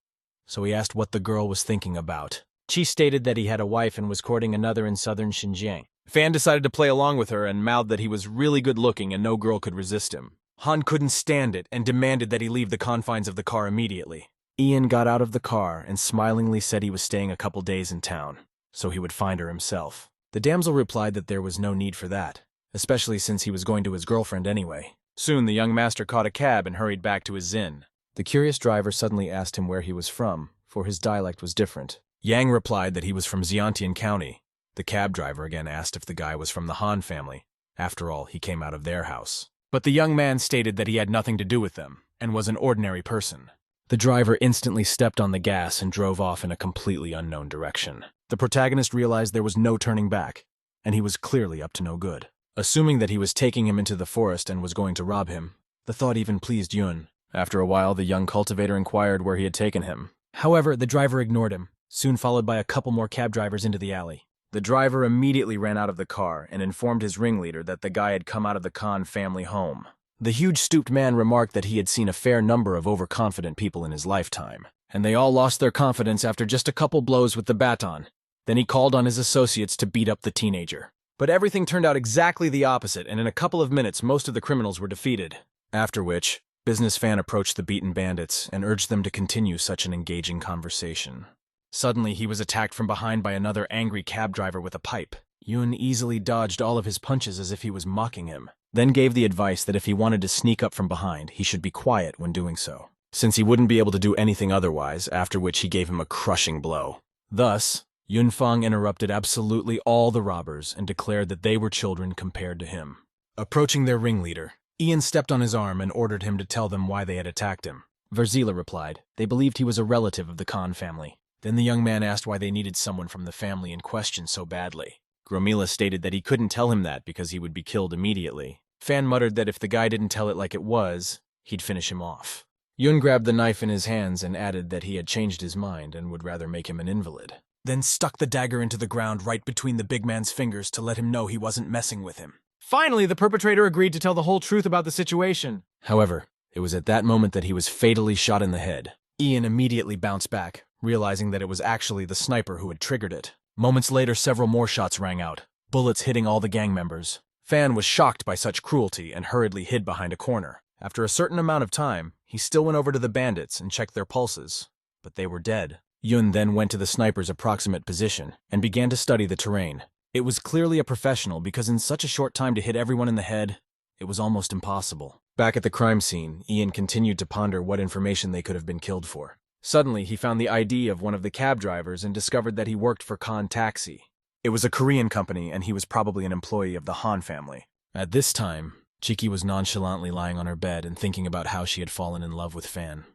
So he asked what the girl was thinking about. Chi stated that he had a wife and was courting another in southern Xinjiang. Fan decided to play along with her and mouthed that he was really good looking and no girl could resist him. Han couldn't stand it and demanded that he leave the confines of the car immediately. Ian got out of the car and smilingly said he was staying a couple days in town, so he would find her himself. The damsel replied that there was no need for that, especially since he was going to his girlfriend anyway. Soon the young master caught a cab and hurried back to his inn. The curious driver suddenly asked him where he was from, for his dialect was different. Yang replied that he was from Xiantian County. The cab driver again asked if the guy was from the Han family. After all, he came out of their house. But the young man stated that he had nothing to do with them, and was an ordinary person. The driver instantly stepped on the gas and drove off in a completely unknown direction. The protagonist realized there was no turning back, and he was clearly up to no good. Assuming that he was taking him into the forest and was going to rob him, the thought even pleased Yun. After a while, the young cultivator inquired where he had taken him. However, the driver ignored him, soon followed by a couple more cab drivers into the alley. The driver immediately ran out of the car and informed his ringleader that the guy had come out of the Khan family home. The huge stooped man remarked that he had seen a fair number of overconfident people in his lifetime, and they all lost their confidence after just a couple blows with the baton. Then he called on his associates to beat up the teenager. But everything turned out exactly the opposite, and in a couple of minutes most of the criminals were defeated. After which, Business Fan approached the beaten bandits and urged them to continue such an engaging conversation. Suddenly, he was attacked from behind by another angry cab driver with a pipe. Yun easily dodged all of his punches as if he was mocking him, then gave the advice that if he wanted to sneak up from behind, he should be quiet when doing so, since he wouldn't be able to do anything otherwise, after which he gave him a crushing blow. Thus, Yunfang interrupted absolutely all the robbers and declared that they were children compared to him. Approaching their ringleader, Ian stepped on his arm and ordered him to tell them why they had attacked him. Verzila replied they believed he was a relative of the Khan family. Then the young man asked why they needed someone from the family in question so badly. Gromila stated that he couldn't tell him that because he would be killed immediately. Fan muttered that if the guy didn't tell it like it was, he'd finish him off. Yun grabbed the knife in his hands and added that he had changed his mind and would rather make him an invalid. Then stuck the dagger into the ground right between the big man's fingers to let him know he wasn't messing with him. Finally, the perpetrator agreed to tell the whole truth about the situation. However, it was at that moment that he was fatally shot in the head. Ian immediately bounced back, realizing that it was actually the sniper who had triggered it. Moments later, several more shots rang out, bullets hitting all the gang members. Fan was shocked by such cruelty and hurriedly hid behind a corner. After a certain amount of time, he still went over to the bandits and checked their pulses, but they were dead. Yun then went to the sniper's approximate position and began to study the terrain. It was clearly a professional because in such a short time to hit everyone in the head, it was almost impossible. Back at the crime scene, Ian continued to ponder what information they could have been killed for. Suddenly, he found the ID of one of the cab drivers and discovered that he worked for Khan Taxi. It was a Korean company, and he was probably an employee of the Han family. At this time, Chiki was nonchalantly lying on her bed and thinking about how she had fallen in love with Fan.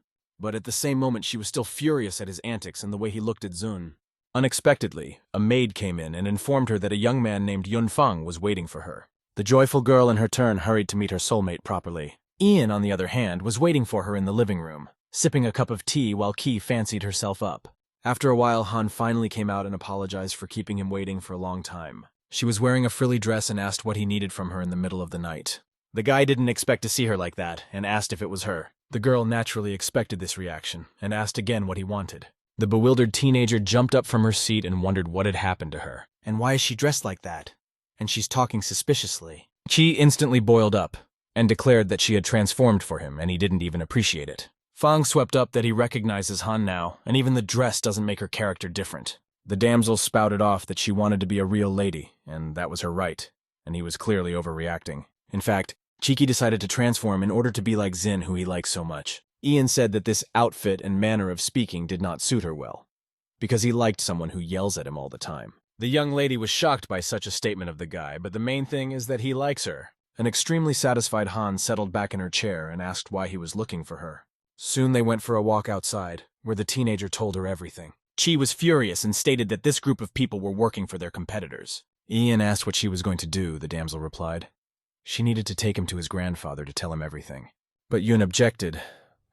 But at the same moment, she was still furious at his antics and the way he looked at Zun. Unexpectedly, a maid came in and informed her that a young man named Yun Fang was waiting for her. The joyful girl in her turn hurried to meet her soulmate properly. Ian, on the other hand, was waiting for her in the living room, sipping a cup of tea while Ki fancied herself up. After a while, Han finally came out and apologized for keeping him waiting for a long time. She was wearing a frilly dress and asked what he needed from her in the middle of the night. The guy didn't expect to see her like that and asked if it was her. The girl naturally expected this reaction and asked again what he wanted. The bewildered teenager jumped up from her seat and wondered what had happened to her. And why is she dressed like that? And she's talking suspiciously. Qi instantly boiled up and declared that she had transformed for him and he didn't even appreciate it. Fang swept up that he recognizes Han now, and even the dress doesn't make her character different. The damsel spouted off that she wanted to be a real lady, and that was her right, and he was clearly overreacting. In fact, Chiki decided to transform in order to be like Zin, who he likes so much. Ian said that this outfit and manner of speaking did not suit her well, because he liked someone who yells at him all the time. The young lady was shocked by such a statement of the guy, but the main thing is that he likes her. An extremely satisfied Han settled back in her chair and asked why he was looking for her. Soon they went for a walk outside, where the teenager told her everything. Chi was furious and stated that this group of people were working for their competitors. Ian asked what she was going to do, the damsel replied. She needed to take him to his grandfather to tell him everything. But Yun objected,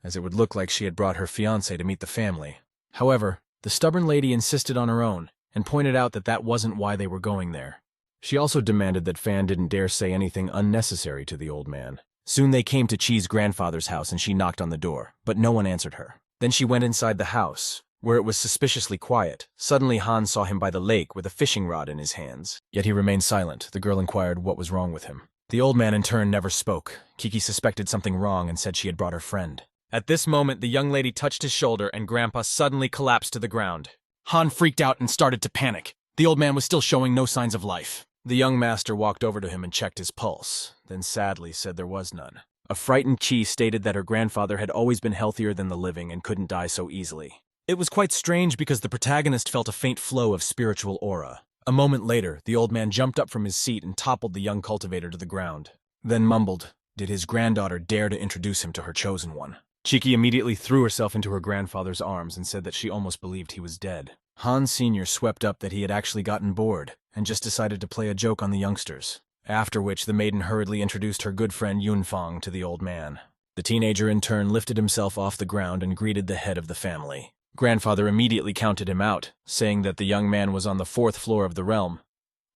as it would look like she had brought her fiancé to meet the family. However, the stubborn lady insisted on her own, and pointed out that that wasn't why they were going there. She also demanded that Fan didn't dare say anything unnecessary to the old man. Soon they came to Chi's grandfather's house and she knocked on the door, but no one answered her. Then she went inside the house, where it was suspiciously quiet. Suddenly Han saw him by the lake with a fishing rod in his hands. Yet he remained silent. The girl inquired what was wrong with him. The old man in turn never spoke. Kiki suspected something wrong and said she had brought her friend. At this moment, the young lady touched his shoulder and Grandpa suddenly collapsed to the ground. Han freaked out and started to panic. The old man was still showing no signs of life. The young master walked over to him and checked his pulse, then sadly said there was none. A frightened Chi stated that her grandfather had always been healthier than the living and couldn't die so easily. It was quite strange because the protagonist felt a faint flow of spiritual aura. A moment later, the old man jumped up from his seat and toppled the young cultivator to the ground, then mumbled, "Did his granddaughter dare to introduce him to her chosen one?" Chiki immediately threw herself into her grandfather's arms and said that she almost believed he was dead. Han Sr. swept up that he had actually gotten bored and just decided to play a joke on the youngsters, after which the maiden hurriedly introduced her good friend Yun Fang to the old man. The teenager in turn lifted himself off the ground and greeted the head of the family. Grandfather immediately counted him out, saying that the young man was on the 4th floor of the realm,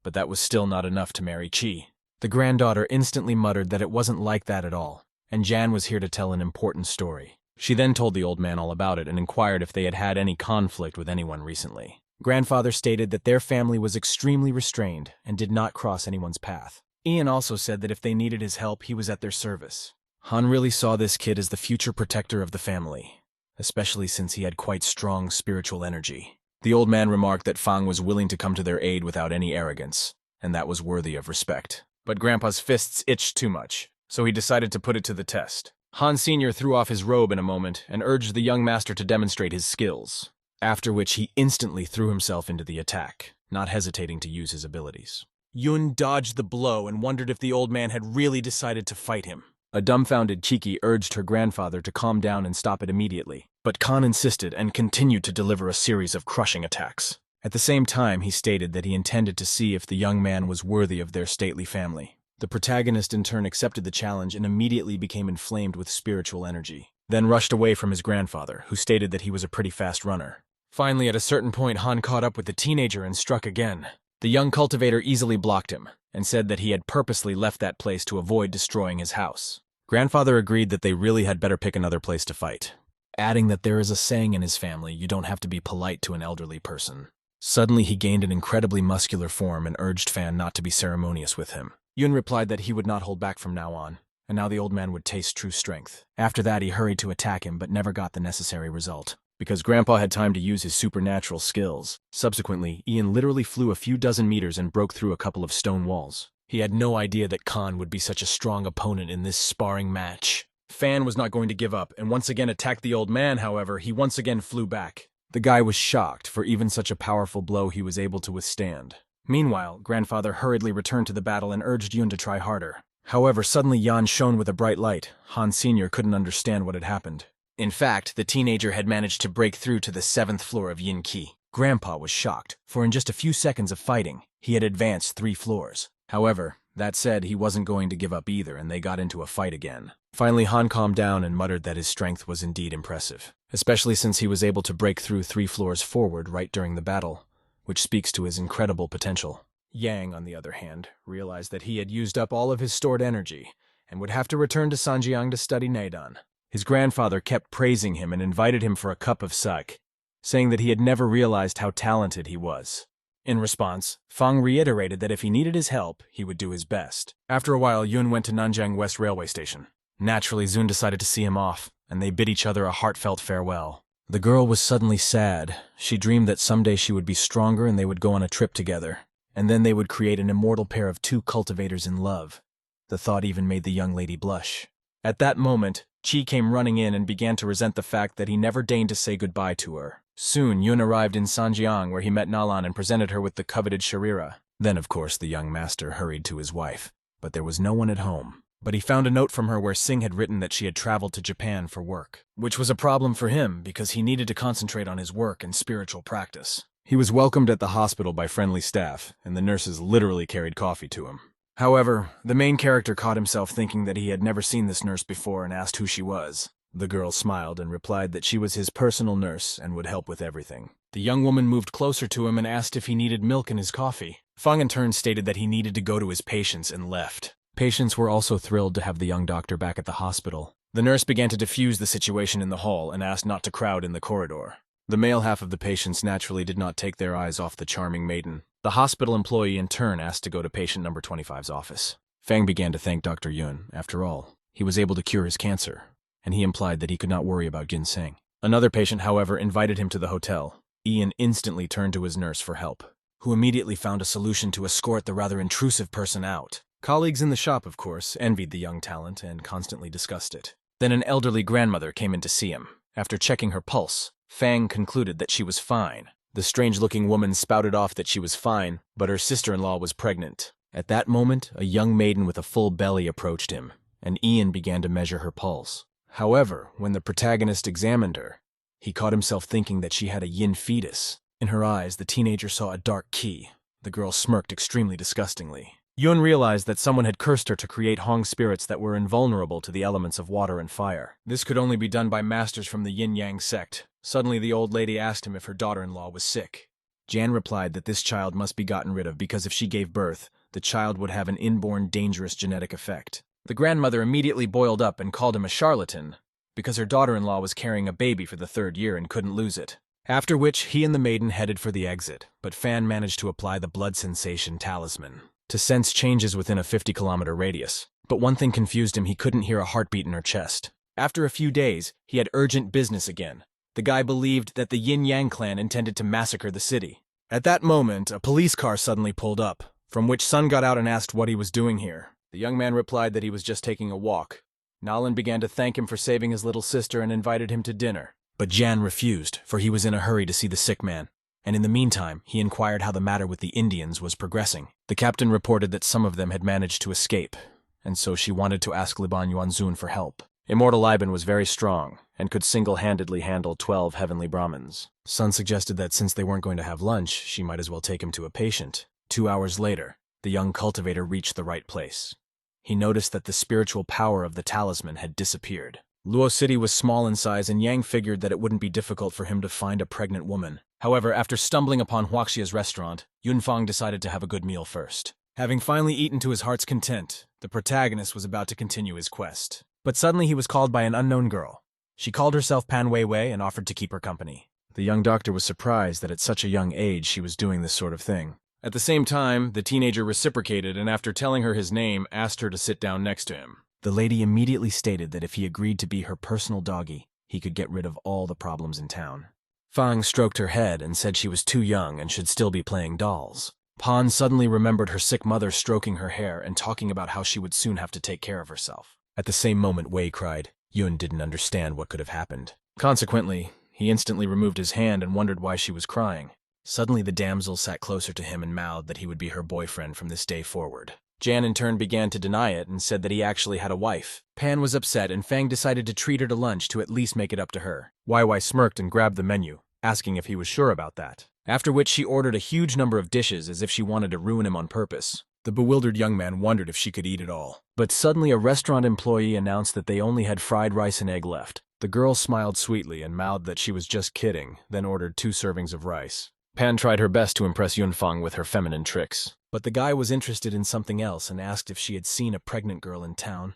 but that was still not enough to marry Chi. The granddaughter instantly muttered that it wasn't like that at all, and Jan was here to tell an important story. She then told the old man all about it and inquired if they had had any conflict with anyone recently. Grandfather stated that their family was extremely restrained and did not cross anyone's path. Ian also said that if they needed his help, he was at their service. Han really saw this kid as the future protector of the family, especially since he had quite strong spiritual energy. The old man remarked that Fang was willing to come to their aid without any arrogance, and that was worthy of respect. But Grandpa's fists itched too much, so he decided to put it to the test. Han Sr. threw off his robe in a moment and urged the young master to demonstrate his skills, after which he instantly threw himself into the attack, not hesitating to use his abilities. Yun dodged the blow and wondered if the old man had really decided to fight him. A dumbfounded Chiki urged her grandfather to calm down and stop it immediately, but Khan insisted and continued to deliver a series of crushing attacks. At the same time, he stated that he intended to see if the young man was worthy of their stately family. The protagonist in turn accepted the challenge and immediately became inflamed with spiritual energy, then rushed away from his grandfather, who stated that he was a pretty fast runner. Finally, at a certain point, Han caught up with the teenager and struck again. The young cultivator easily blocked him, and said that he had purposely left that place to avoid destroying his house. Grandfather agreed that they really had better pick another place to fight, adding that there is a saying in his family, you don't have to be polite to an elderly person. Suddenly he gained an incredibly muscular form and urged Fan not to be ceremonious with him. Yun replied that he would not hold back from now on, and now the old man would taste true strength. After that he hurried to attack him but never got the necessary result, because Grandpa had time to use his supernatural skills. Subsequently, Ian literally flew a few dozen meters and broke through a couple of stone walls. He had no idea that Khan would be such a strong opponent in this sparring match. Fan was not going to give up, and once again attacked the old man. However, he once again flew back. The guy was shocked, for even such a powerful blow he was able to withstand. Meanwhile, Grandfather hurriedly returned to the battle and urged Yun to try harder. However, suddenly Yan shone with a bright light. Han Sr. couldn't understand what had happened. In fact, the teenager had managed to break through to the 7th floor of Yin Qi. Grandpa was shocked, for in just a few seconds of fighting, he had advanced 3 floors. However, that said, he wasn't going to give up either, and they got into a fight again. Finally, Han calmed down and muttered that his strength was indeed impressive, especially since he was able to break through 3 floors forward right during the battle, which speaks to his incredible potential. Yang, on the other hand, realized that he had used up all of his stored energy and would have to return to Sanjiang to study Neidan. His grandfather kept praising him and invited him for a cup of sake, saying that he had never realized how talented he was. In response, Fang reiterated that if he needed his help, he would do his best. After a while, Yun went to Nanjing West Railway Station. Naturally, Zun decided to see him off, and they bid each other a heartfelt farewell. The girl was suddenly sad. She dreamed that someday she would be stronger and they would go on a trip together, and then they would create an immortal pair of 2 cultivators in love. The thought even made the young lady blush. At that moment, Qi came running in and began to resent the fact that he never deigned to say goodbye to her. Soon, Yun arrived in Sanjiang, where he met Nalan and presented her with the coveted Sharira. Then, of course, the young master hurried to his wife, but there was no one at home. But he found a note from her where Singh had written that she had traveled to Japan for work, which was a problem for him because he needed to concentrate on his work and spiritual practice. He was welcomed at the hospital by friendly staff, and the nurses literally carried coffee to him. However, the main character caught himself thinking that he had never seen this nurse before and asked who she was. The girl smiled and replied that she was his personal nurse and would help with everything. The young woman moved closer to him and asked if he needed milk in his coffee. Fang in turn stated that he needed to go to his patients and left. Patients were also thrilled to have the young doctor back at the hospital. The nurse began to diffuse the situation in the hall and asked not to crowd in the corridor. The male half of the patients naturally did not take their eyes off the charming maiden. The hospital employee in turn asked to go to patient number 25's office. Fang began to thank Dr. Yun. After all, he was able to cure his cancer, and he implied that he could not worry about ginseng. Another patient, however, invited him to the hotel. Ian instantly turned to his nurse for help, who immediately found a solution to escort the rather intrusive person out. Colleagues in the shop, of course, envied the young talent and constantly discussed it. Then an elderly grandmother came in to see him. After checking her pulse, Fang concluded that she was fine. The strange-looking woman spouted off that she was fine, but her sister-in-law was pregnant. At that moment, a young maiden with a full belly approached him, and Ian began to measure her pulse. However, when the protagonist examined her, he caught himself thinking that she had a yin fetus. In her eyes, the teenager saw a dark key. The girl smirked extremely disgustingly. Yun realized that someone had cursed her to create Hong spirits that were invulnerable to the elements of water and fire. This could only be done by masters from the yin-yang sect. Suddenly, the old lady asked him if her daughter-in-law was sick. Jan replied that this child must be gotten rid of because if she gave birth, the child would have an inborn dangerous genetic effect. The grandmother immediately boiled up and called him a charlatan because her daughter-in-law was carrying a baby for the 3rd year and couldn't lose it. After which, he and the maiden headed for the exit, but Fan managed to apply the blood sensation talisman to sense changes within a 50-kilometer radius. But one thing confused him: he couldn't hear a heartbeat in her chest. After a few days, he had urgent business again. The guy believed that the Yin-Yang clan intended to massacre the city. At that moment, a police car suddenly pulled up, from which Sun got out and asked what he was doing here. The young man replied that he was just taking a walk. Nalan began to thank him for saving his little sister and invited him to dinner. But Jan refused, for he was in a hurry to see the sick man. And in the meantime, he inquired how the matter with the Indians was progressing. The captain reported that some of them had managed to escape, and so she wanted to ask Liban Yuanzun for help. Immortal Liban was very strong, and could single-handedly handle 12 heavenly Brahmins. Sun suggested that since they weren't going to have lunch, she might as well take him to a patient. 2 hours later, the young cultivator reached the right place. He noticed that the spiritual power of the talisman had disappeared. Luo City was small in size, and Yang figured that it wouldn't be difficult for him to find a pregnant woman. However, after stumbling upon Huaxia's restaurant, Yunfang decided to have a good meal first. Having finally eaten to his heart's content, the protagonist was about to continue his quest. But suddenly he was called by an unknown girl. She called herself Pan Weiwei and offered to keep her company. The young doctor was surprised that at such a young age she was doing this sort of thing. At the same time, the teenager reciprocated and after telling her his name, asked her to sit down next to him. The lady immediately stated that if he agreed to be her personal doggy, he could get rid of all the problems in town. Fang stroked her head and said she was too young and should still be playing dolls. Pan suddenly remembered her sick mother stroking her hair and talking about how she would soon have to take care of herself. At the same moment, Wei cried. Yun didn't understand what could have happened. Consequently, he instantly removed his hand and wondered why she was crying. Suddenly the damsel sat closer to him and mouthed that he would be her boyfriend from this day forward. Jan in turn began to deny it and said that he actually had a wife. Pan was upset and Fang decided to treat her to lunch to at least make it up to her. Wai smirked and grabbed the menu, asking if he was sure about that. After which she ordered a huge number of dishes as if she wanted to ruin him on purpose. The bewildered young man wondered if she could eat it all. But suddenly a restaurant employee announced that they only had fried rice and egg left. The girl smiled sweetly and mouthed that she was just kidding, then ordered 2 servings of rice. Pan tried her best to impress Yunfang with her feminine tricks. But the guy was interested in something else and asked if she had seen a pregnant girl in town.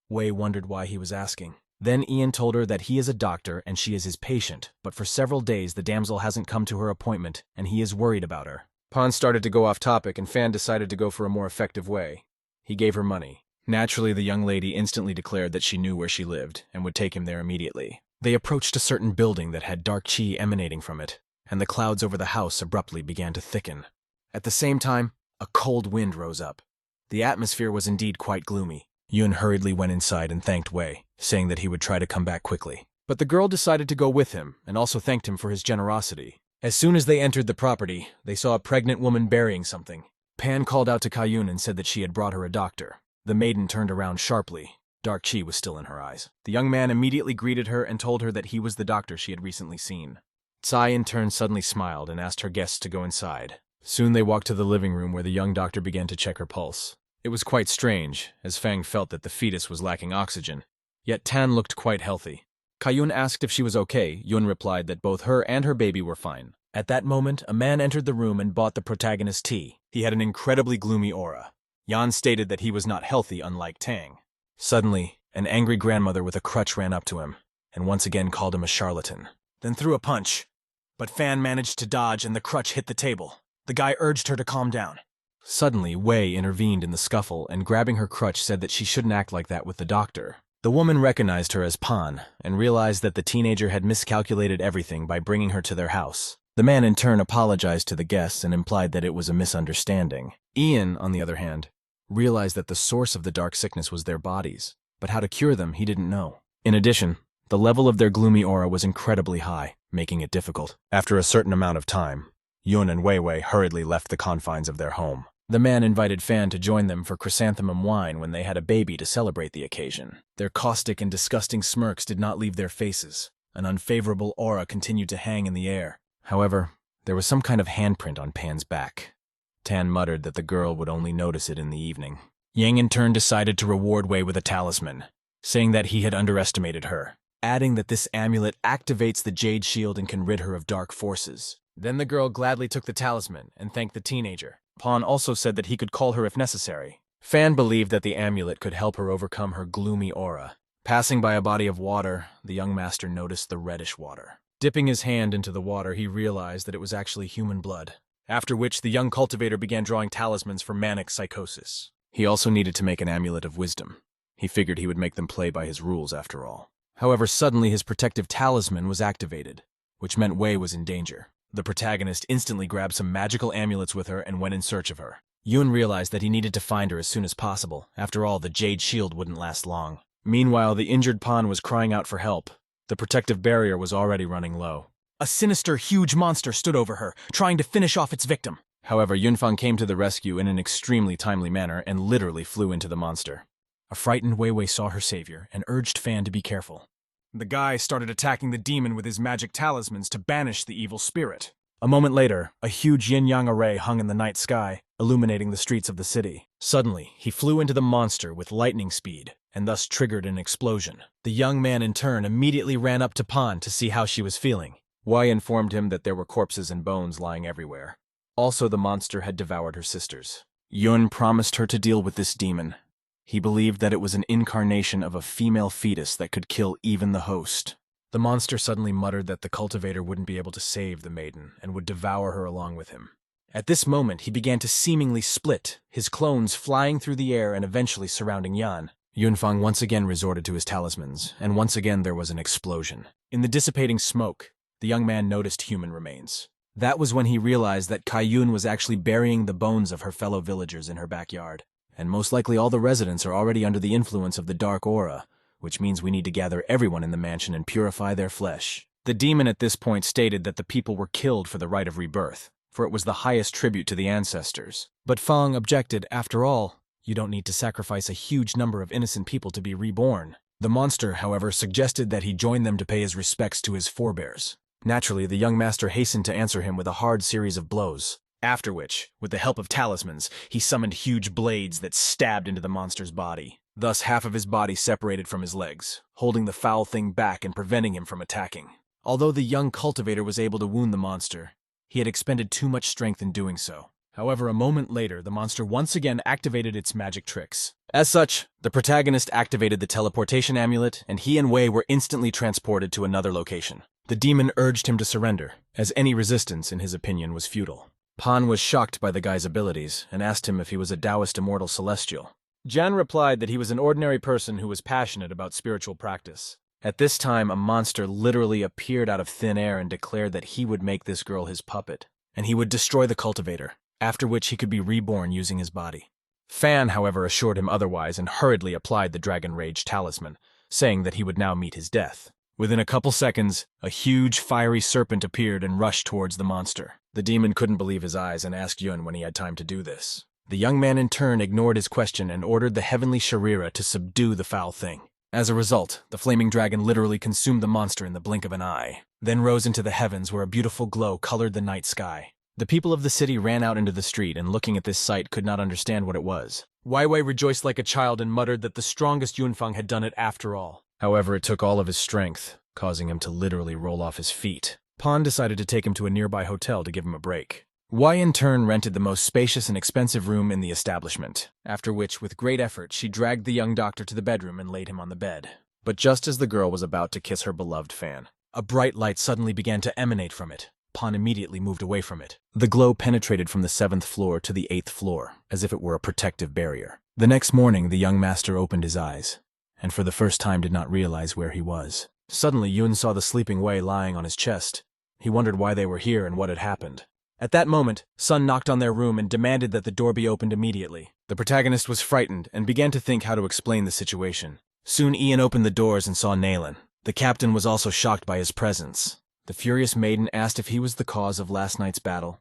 Wei wondered why he was asking. Then Ian told her that he is a doctor and she is his patient, but for several days the damsel hasn't come to her appointment and he is worried about her. Pan started to go off topic and Fan decided to go for a more effective way. He gave her money. Naturally, the young lady instantly declared that she knew where she lived and would take him there immediately. They approached a certain building that had dark chi emanating from it, and the clouds over the house abruptly began to thicken. At the same time, a cold wind rose up. The atmosphere was indeed quite gloomy. Yun hurriedly went inside and thanked Wei, saying that he would try to come back quickly. But the girl decided to go with him and also thanked him for his generosity. As soon as they entered the property, they saw a pregnant woman burying something. Pan called out to Kayun and said that she had brought her a doctor. The maiden turned around sharply. Dark chi was still in her eyes. The young man immediately greeted her and told her that he was the doctor she had recently seen. Tsai in turn suddenly smiled and asked her guests to go inside. Soon they walked to the living room where the young doctor began to check her pulse. It was quite strange, as Fang felt that the fetus was lacking oxygen. Yet Tan looked quite healthy. Kayun asked if she was okay. Yun replied that both her and her baby were fine. At that moment, a man entered the room and bought the protagonist tea. He had an incredibly gloomy aura. Yan stated that he was not healthy, unlike Tang. Suddenly, an angry grandmother with a crutch ran up to him, and once again called him a charlatan. Then threw a punch. But Fan managed to dodge and the crutch hit the table. The guy urged her to calm down. Suddenly, Wei intervened in the scuffle and grabbing her crutch said that she shouldn't act like that with the doctor. The woman recognized her as Pan and realized that the teenager had miscalculated everything by bringing her to their house. The man in turn apologized to the guests and implied that it was a misunderstanding. Ian, on the other hand, realized that the source of the dark sickness was their bodies, but how to cure them he didn't know. In addition, the level of their gloomy aura was incredibly high, making it difficult. After a certain amount of time, Yun and Wei hurriedly left the confines of their home. The man invited Fan to join them for chrysanthemum wine when they had a baby to celebrate the occasion. Their caustic and disgusting smirks did not leave their faces. An unfavorable aura continued to hang in the air. However, there was some kind of handprint on Pan's back. Tan muttered that the girl would only notice it in the evening. Yang in turn decided to reward Wei with a talisman, saying that he had underestimated her, adding that this amulet activates the jade shield and can rid her of dark forces. Then the girl gladly took the talisman and thanked the teenager. Pan also said that he could call her if necessary. Fan believed that the amulet could help her overcome her gloomy aura. Passing by a body of water, the young master noticed the reddish water. Dipping his hand into the water, he realized that it was actually human blood, after which the young cultivator began drawing talismans for manic psychosis. He also needed to make an amulet of wisdom. He figured he would make them play by his rules after all. However, suddenly his protective talisman was activated, which meant Wei was in danger. The protagonist instantly grabbed some magical amulets with her and went in search of her. Yun realized that he needed to find her as soon as possible. After all, the jade shield wouldn't last long. Meanwhile, the injured Pan was crying out for help. The protective barrier was already running low. A sinister, huge monster stood over her, trying to finish off its victim. However, Yunfang came to the rescue in an extremely timely manner and literally flew into the monster. A frightened Wei saw her savior and urged Fan to be careful. The guy started attacking the demon with his magic talismans to banish the evil spirit. A moment later, a huge yin-yang array hung in the night sky, illuminating the streets of the city. Suddenly, he flew into the monster with lightning speed, and thus triggered an explosion. The young man in turn immediately ran up to Pan to see how she was feeling. Wei informed him that there were corpses and bones lying everywhere. Also, the monster had devoured her sisters. Yun promised her to deal with this demon. He believed that it was an incarnation of a female fetus that could kill even the host. The monster suddenly muttered that the cultivator wouldn't be able to save the maiden and would devour her along with him. At this moment, he began to seemingly split, his clones flying through the air and eventually surrounding Yan. Yunfang once again resorted to his talismans, and once again there was an explosion. In the dissipating smoke, the young man noticed human remains. That was when he realized that Kaiyun was actually burying the bones of her fellow villagers in her backyard. And most likely all the residents are already under the influence of the dark aura, which means we need to gather everyone in the mansion and purify their flesh. The demon at this point stated that the people were killed for the right of rebirth, for it was the highest tribute to the ancestors. But Fang objected, after all, you don't need to sacrifice a huge number of innocent people to be reborn. The monster, however, suggested that he join them to pay his respects to his forebears. Naturally, the young master hastened to answer him with a hard series of blows. After which, with the help of talismans, he summoned huge blades that stabbed into the monster's body. Thus, half of his body separated from his legs, holding the foul thing back and preventing him from attacking. Although the young cultivator was able to wound the monster, he had expended too much strength in doing so. However, a moment later, the monster once again activated its magic tricks. As such, the protagonist activated the teleportation amulet, and he and Wei were instantly transported to another location. The demon urged him to surrender, as any resistance, in his opinion, was futile. Pan was shocked by the guy's abilities and asked him if he was a Taoist immortal celestial. Jan replied that he was an ordinary person who was passionate about spiritual practice. At this time, a monster literally appeared out of thin air and declared that he would make this girl his puppet, and he would destroy the cultivator, after which he could be reborn using his body. Fan, however, assured him otherwise and hurriedly applied the Dragon Rage talisman, saying that he would now meet his death. Within a couple seconds, a huge, fiery serpent appeared and rushed towards the monster. The demon couldn't believe his eyes and asked Yun when he had time to do this. The young man in turn ignored his question and ordered the heavenly Sharira to subdue the foul thing. As a result, the flaming dragon literally consumed the monster in the blink of an eye, then rose into the heavens where a beautiful glow colored the night sky. The people of the city ran out into the street and looking at this sight could not understand what it was. Wei Wei rejoiced like a child and muttered that the strongest Yunfang had done it after all. However, it took all of his strength, causing him to literally roll off his feet. Pan decided to take him to a nearby hotel to give him a break. Wei in turn rented the most spacious and expensive room in the establishment, after which, with great effort, she dragged the young doctor to the bedroom and laid him on the bed. But just as the girl was about to kiss her beloved Fan, a bright light suddenly began to emanate from it. Pan immediately moved away from it. The glow penetrated from the 7th floor to the 8th floor, as if it were a protective barrier. The next morning, the young master opened his eyes, and for the first time did not realize where he was. Suddenly, Yun saw the sleeping Wei lying on his chest. He wondered why they were here and what had happened. At that moment, Sun knocked on their room and demanded that the door be opened immediately. The protagonist was frightened and began to think how to explain the situation. Soon Ian opened the doors and saw Naylan. The captain was also shocked by his presence. The furious maiden asked if he was the cause of last night's battle,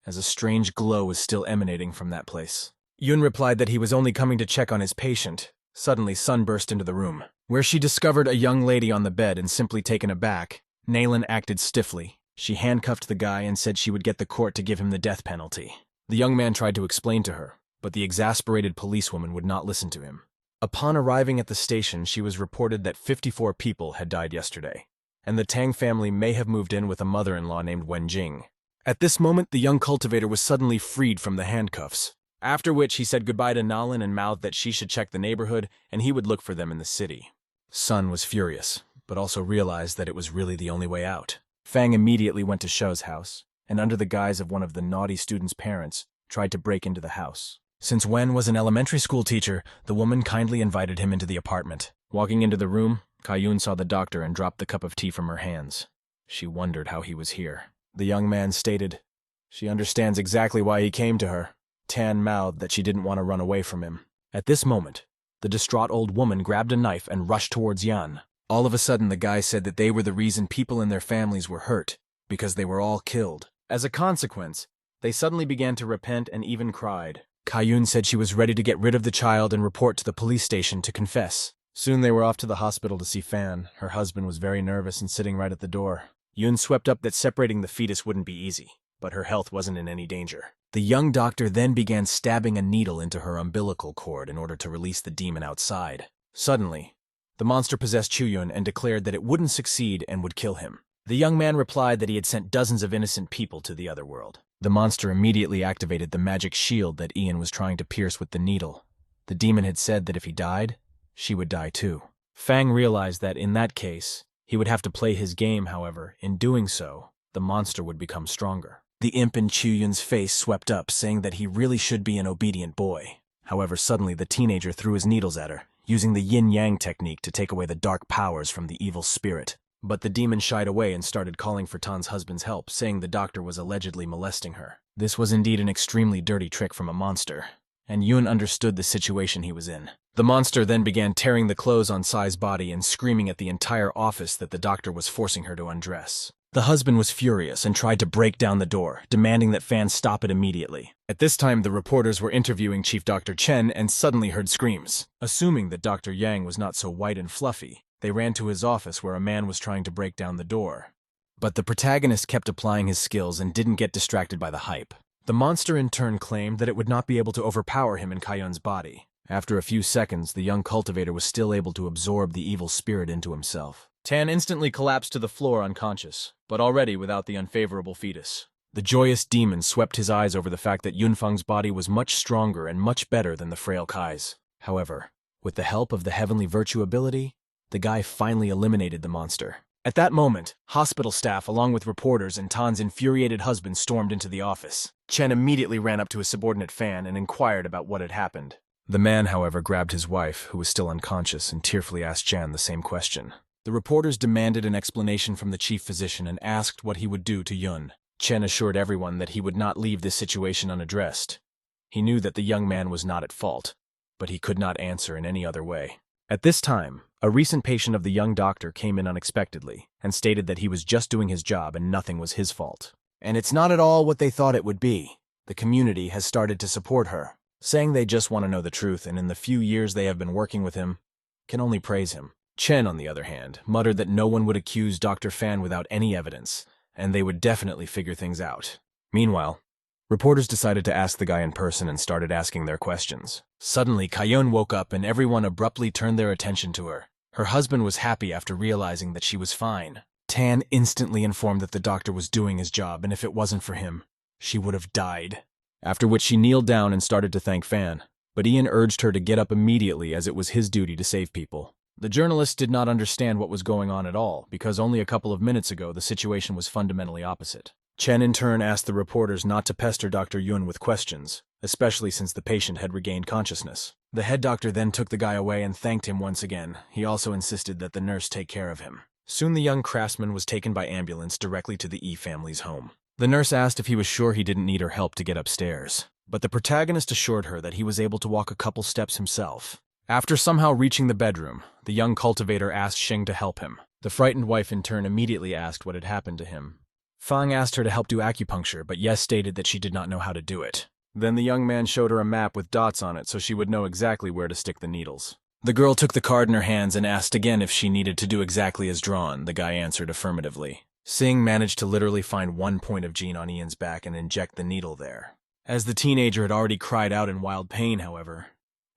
as a strange glow was still emanating from that place. Yun replied that he was only coming to check on his patient. Suddenly, Sun burst into the room, where she discovered a young lady on the bed and simply taken aback. Naylan acted stiffly. She handcuffed the guy and said she would get the court to give him the death penalty. The young man tried to explain to her, but the exasperated policewoman would not listen to him. Upon arriving at the station, she was reported that 54 people had died yesterday, and the Tang family may have moved in with a mother-in-law named Wenjing. At this moment, the young cultivator was suddenly freed from the handcuffs, after which he said goodbye to Nalin and mouthed that she should check the neighborhood and he would look for them in the city. Sun was furious, but also realized that it was really the only way out. Fang immediately went to Shou's house, and under the guise of one of the naughty student's parents, tried to break into the house. Since Wen was an elementary school teacher, the woman kindly invited him into the apartment. Walking into the room, Kaiyun saw the doctor and dropped the cup of tea from her hands. She wondered how he was here. The young man stated, "She understands exactly why he came to her." Tan mouthed that she didn't want to run away from him. At this moment, the distraught old woman grabbed a knife and rushed towards Yan. All of a sudden, the guy said that they were the reason people and their families were hurt, because they were all killed. As a consequence, they suddenly began to repent and even cried. Kaiyun said she was ready to get rid of the child and report to the police station to confess. Soon they were off to the hospital to see Fan. Her husband was very nervous and sitting right at the door. Yun swept up that separating the fetus wouldn't be easy, but her health wasn't in any danger. The young doctor then began stabbing a needle into her umbilical cord in order to release the demon outside. Suddenly, the monster possessed Chuyun and declared that it wouldn't succeed and would kill him. The young man replied that he had sent dozens of innocent people to the other world. The monster immediately activated the magic shield that Ian was trying to pierce with the needle. The demon had said that if he died, she would die too. Fang realized that in that case, He would have to play his game, however. In doing so, the monster would become stronger. The imp in Chuyun's face swept up, saying that he really should be an obedient boy. However, suddenly the teenager threw his needles at her, using the yin-yang technique to take away the dark powers from the evil spirit. But the demon shied away and started calling for Tan's husband's help, saying the doctor was allegedly molesting her. This was indeed an extremely dirty trick from a monster, and Yun understood the situation he was in. The monster then began tearing the clothes on Sai's body and screaming at the entire office that the doctor was forcing her to undress. The husband was furious and tried to break down the door, demanding that Fan stop it immediately. At this time, the reporters were interviewing Chief Dr. Chen and suddenly heard screams. Assuming that Dr. Yang was not so white and fluffy, they ran to his office where a man was trying to break down the door. But the protagonist kept applying his skills and didn't get distracted by the hype. The monster in turn claimed that it would not be able to overpower him in Kayun's body. After a few seconds, the young cultivator was still able to absorb the evil spirit into himself. Tan instantly collapsed to the floor unconscious, but already without the unfavorable fetus. The joyous demon swept his eyes over the fact that Yunfang's body was much stronger and much better than the frail Kai's. However, with the help of the heavenly virtue ability, the guy finally eliminated the monster. At that moment, hospital staff along with reporters and Tan's infuriated husband stormed into the office. Chen immediately ran up to his subordinate Fan and inquired about what had happened. The man, however, grabbed his wife, who was still unconscious, and tearfully asked Chen the same question. The reporters demanded an explanation from the chief physician and asked what he would do to Yun. Chen assured everyone that he would not leave this situation unaddressed. He knew that the young man was not at fault, but he could not answer in any other way. At this time, a recent patient of the young doctor came in unexpectedly and stated that he was just doing his job and nothing was his fault. And it's not at all what they thought it would be. The community has started to support her, saying they just want to know the truth, and in the few years they have been working with him, can only praise him. Chen, on the other hand, muttered that no one would accuse Dr. Fan without any evidence, and they would definitely figure things out. Meanwhile, reporters decided to ask the guy in person and started asking their questions. Suddenly, Kayun woke up and everyone abruptly turned their attention to her. Her husband was happy after realizing that she was fine. Tan instantly informed that the doctor was doing his job, and if it wasn't for him, she would have died. After which she kneeled down and started to thank Fan, but Ian urged her to get up immediately as it was his duty to save people. The journalist did not understand what was going on at all, because only a couple of minutes ago the situation was fundamentally opposite. Chen in turn asked the reporters not to pester Dr. Yun with questions, especially since the patient had regained consciousness. The head doctor then took the guy away and thanked him once again. He also insisted that the nurse take care of him. Soon the young craftsman was taken by ambulance directly to the E family's home. The nurse asked if he was sure he didn't need her help to get upstairs, but the protagonist assured her that he was able to walk a couple steps himself. After somehow reaching the bedroom, the young cultivator asked Xing to help him. The frightened wife in turn immediately asked what had happened to him. Fang asked her to help do acupuncture, but Yes stated that she did not know how to do it. Then the young man showed her a map with dots on it so she would know exactly where to stick the needles. The girl took the card in her hands and asked again if she needed to do exactly as drawn. The guy answered affirmatively. Xing managed to literally find one point of gene on Ian's back and inject the needle there. As the teenager had already cried out in wild pain, however,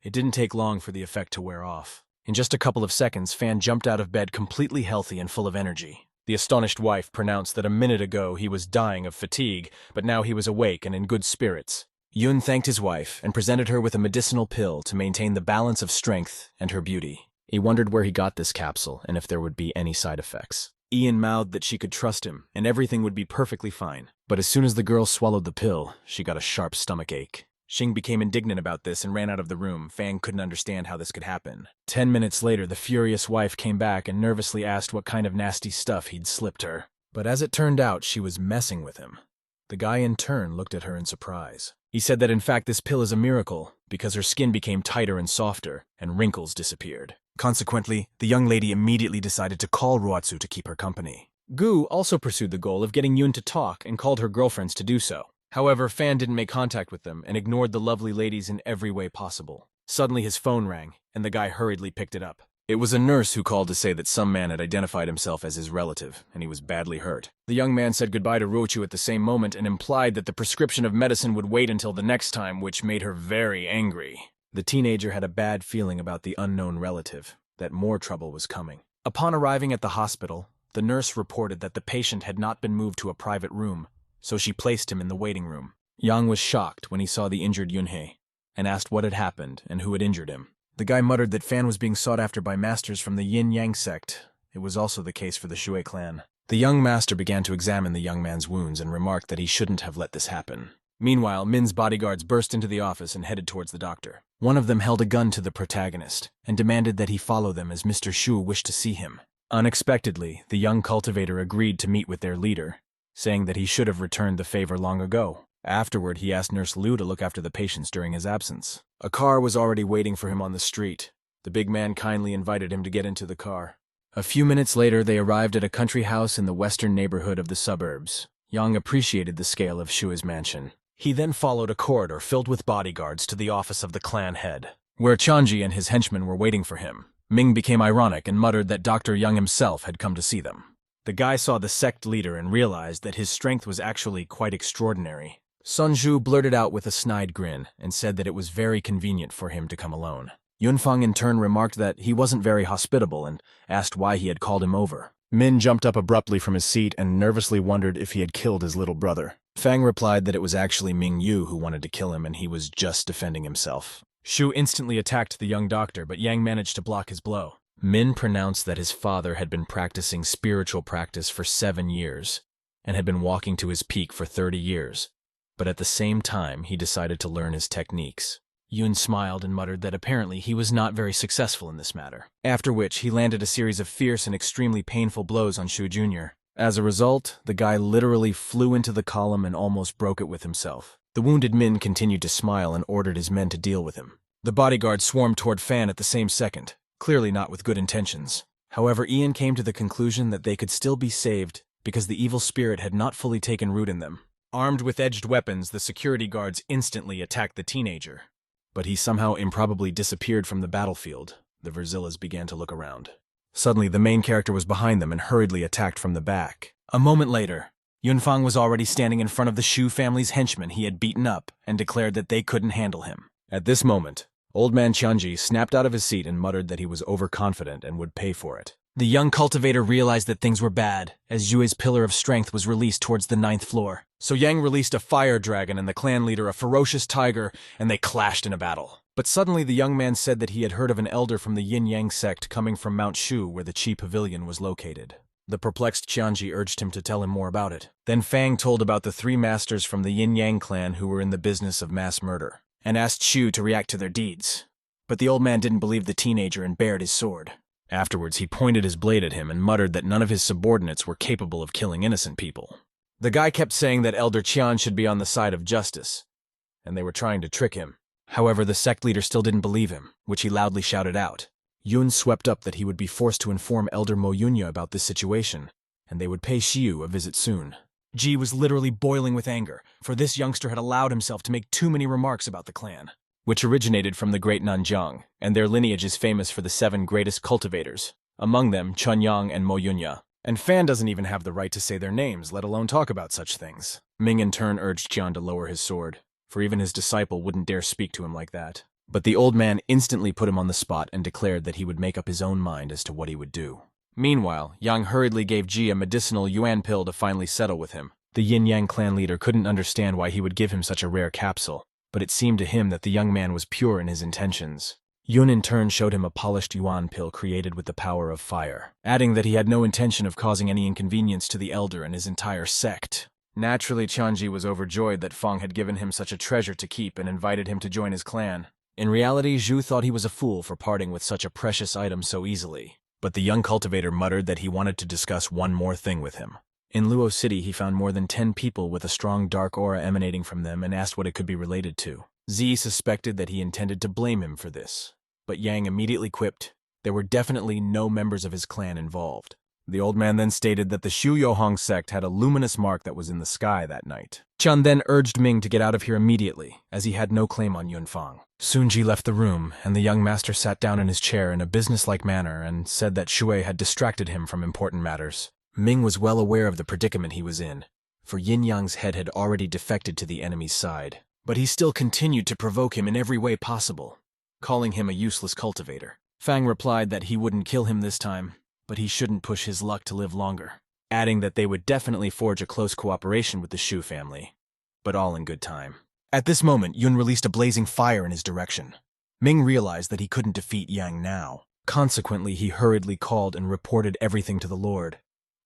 it didn't take long for the effect to wear off. In just a couple of seconds, Fan jumped out of bed completely healthy and full of energy. The astonished wife pronounced that a minute ago he was dying of fatigue, but now he was awake and in good spirits. Yun thanked his wife and presented her with a medicinal pill to maintain the balance of strength and her beauty. He wondered where he got this capsule and if there would be any side effects. Ian mouthed that she could trust him and everything would be perfectly fine. But as soon as the girl swallowed the pill, she got a sharp stomachache. Xing became indignant about this and ran out of the room. Fang couldn't understand how this could happen. 10 minutes later, the furious wife came back and nervously asked what kind of nasty stuff he'd slipped her. But as it turned out, she was messing with him. The guy in turn looked at her in surprise. He said that in fact this pill is a miracle because her skin became tighter and softer and wrinkles disappeared. Consequently, the young lady immediately decided to call Ruatsu to keep her company. Gu also pursued the goal of getting Yun to talk and called her girlfriends to do so. However, Fan didn't make contact with them and ignored the lovely ladies in every way possible. Suddenly his phone rang, and the guy hurriedly picked it up. It was a nurse who called to say that some man had identified himself as his relative, and he was badly hurt. The young man said goodbye to Ruochu at the same moment and implied that the prescription of medicine would wait until the next time, which made her very angry. The teenager had a bad feeling about the unknown relative, that more trouble was coming. Upon arriving at the hospital, the nurse reported that the patient had not been moved to a private room, so she placed him in the waiting room. Yang was shocked when he saw the injured Yunhei, and asked what had happened and who had injured him. The guy muttered that Fan was being sought after by masters from the Yin-Yang sect, It was also the case for the Shui clan. The young master began to examine the young man's wounds and remarked that he shouldn't have let this happen. Meanwhile, Min's bodyguards burst into the office and headed towards the doctor. One of them held a gun to the protagonist and demanded that he follow them as Mr. Shu wished to see him. Unexpectedly, the young cultivator agreed to meet with their leader, saying that he should have returned the favor long ago. Afterward, he asked Nurse Liu to look after the patients during his absence. A car was already waiting for him on the street. The big man kindly invited him to get into the car. A few minutes later, they arrived at a country house in the western neighborhood of the suburbs. Yang appreciated the scale of Shui's mansion. He then followed a corridor filled with bodyguards to the office of the clan head, where Chanji and his henchmen were waiting for him. Ming became ironic and muttered that Dr. Young himself had come to see them. The guy saw the sect leader and realized that his strength was actually quite extraordinary. Sun Zhu blurted out with a snide grin and said that it was very convenient for him to come alone. Yunfang in turn remarked that he wasn't very hospitable and asked why he had called him over. Min jumped up abruptly from his seat and nervously wondered if he had killed his little brother. Fang replied that it was actually Ming Yu who wanted to kill him and he was just defending himself. Shu instantly attacked the young doctor, but Yang managed to block his blow. Min pronounced that his father had been practicing spiritual practice for 7 years and had been walking to his peak for 30 years, but at the same time he decided to learn his techniques. Yun smiled and muttered that apparently he was not very successful in this matter, after which he landed a series of fierce and extremely painful blows on Shu Jr. As a result, the guy literally flew into the column and almost broke it with himself. The wounded Min continued to smile and ordered his men to deal with him. The bodyguard swarmed toward Fan at the same second, clearly not with good intentions. However, Ian came to the conclusion that they could still be saved because the evil spirit had not fully taken root in them. Armed with edged weapons, the security guards instantly attacked the teenager. But he somehow improbably disappeared from the battlefield. The Verzillas began to look around. Suddenly, the main character was behind them and hurriedly attacked from the back. A moment later, Yunfang was already standing in front of the Shu family's henchmen he had beaten up and declared that they couldn't handle him. At this moment, Old Man Qianji snapped out of his seat and muttered that he was overconfident and would pay for it. The young cultivator realized that things were bad, as Yue's pillar of strength was released towards the 9th floor. So Yang released a fire dragon and the clan leader a ferocious tiger, and they clashed in a battle. But suddenly the young man said that he had heard of an elder from the Yin-Yang sect coming from Mount Shu where the Qi Pavilion was located. The perplexed Qianji urged him to tell him more about it. Then Fang told about the 3 masters from the Yin-Yang clan who were in the business of mass murder, and asked Shu to react to their deeds. But the old man didn't believe the teenager and bared his sword. Afterwards, he pointed his blade at him and muttered that none of his subordinates were capable of killing innocent people. The guy kept saying that Elder Qian should be on the side of justice, and they were trying to trick him. However, the sect leader still didn't believe him, which he loudly shouted out. Yun swept up that he would be forced to inform Elder Mo Yunya about this situation, and they would pay Xiu a visit soon. Ji was literally boiling with anger, for this youngster had allowed himself to make too many remarks about the clan, which originated from the Great Nanjiang, and their lineage is famous for the 7 greatest cultivators, among them Chunyang and Mo Yunya. And Fan doesn't even have the right to say their names, let alone talk about such things. Ming in turn urged Qian to lower his sword, for even his disciple wouldn't dare speak to him like that. But the old man instantly put him on the spot and declared that he would make up his own mind as to what he would do. Meanwhile, Yang hurriedly gave Ji a medicinal yuan pill to finally settle with him. The Yin-Yang clan leader couldn't understand why he would give him such a rare capsule, but it seemed to him that the young man was pure in his intentions. Yun in turn showed him a polished yuan pill created with the power of fire, adding that he had no intention of causing any inconvenience to the elder and his entire sect. Naturally, Qianji was overjoyed that Feng had given him such a treasure to keep and invited him to join his clan. In reality, Zhu thought he was a fool for parting with such a precious item so easily, but the young cultivator muttered that he wanted to discuss one more thing with him. In Luo City, he found more than 10 people with a strong dark aura emanating from them and asked what it could be related to. Z suspected that he intended to blame him for this, but Yang immediately quipped there were definitely no members of his clan involved. The old man then stated that the Shu Yohong sect had a luminous mark that was in the sky that night. Chun then urged Ming to get out of here immediately, as he had no claim on Yunfang. Soon Ji left the room, and the young master sat down in his chair in a businesslike manner and said that Shui had distracted him from important matters. Ming was well aware of the predicament he was in, for Yin Yang's head had already defected to the enemy's side. But he still continued to provoke him in every way possible, calling him a useless cultivator. Fang replied that he wouldn't kill him this time, but he shouldn't push his luck to live longer, adding that they would definitely forge a close cooperation with the Shu family, but all in good time. At this moment, Yun released a blazing fire in his direction. Ming realized that he couldn't defeat Yang now, Consequently, he hurriedly called and reported everything to the Lord,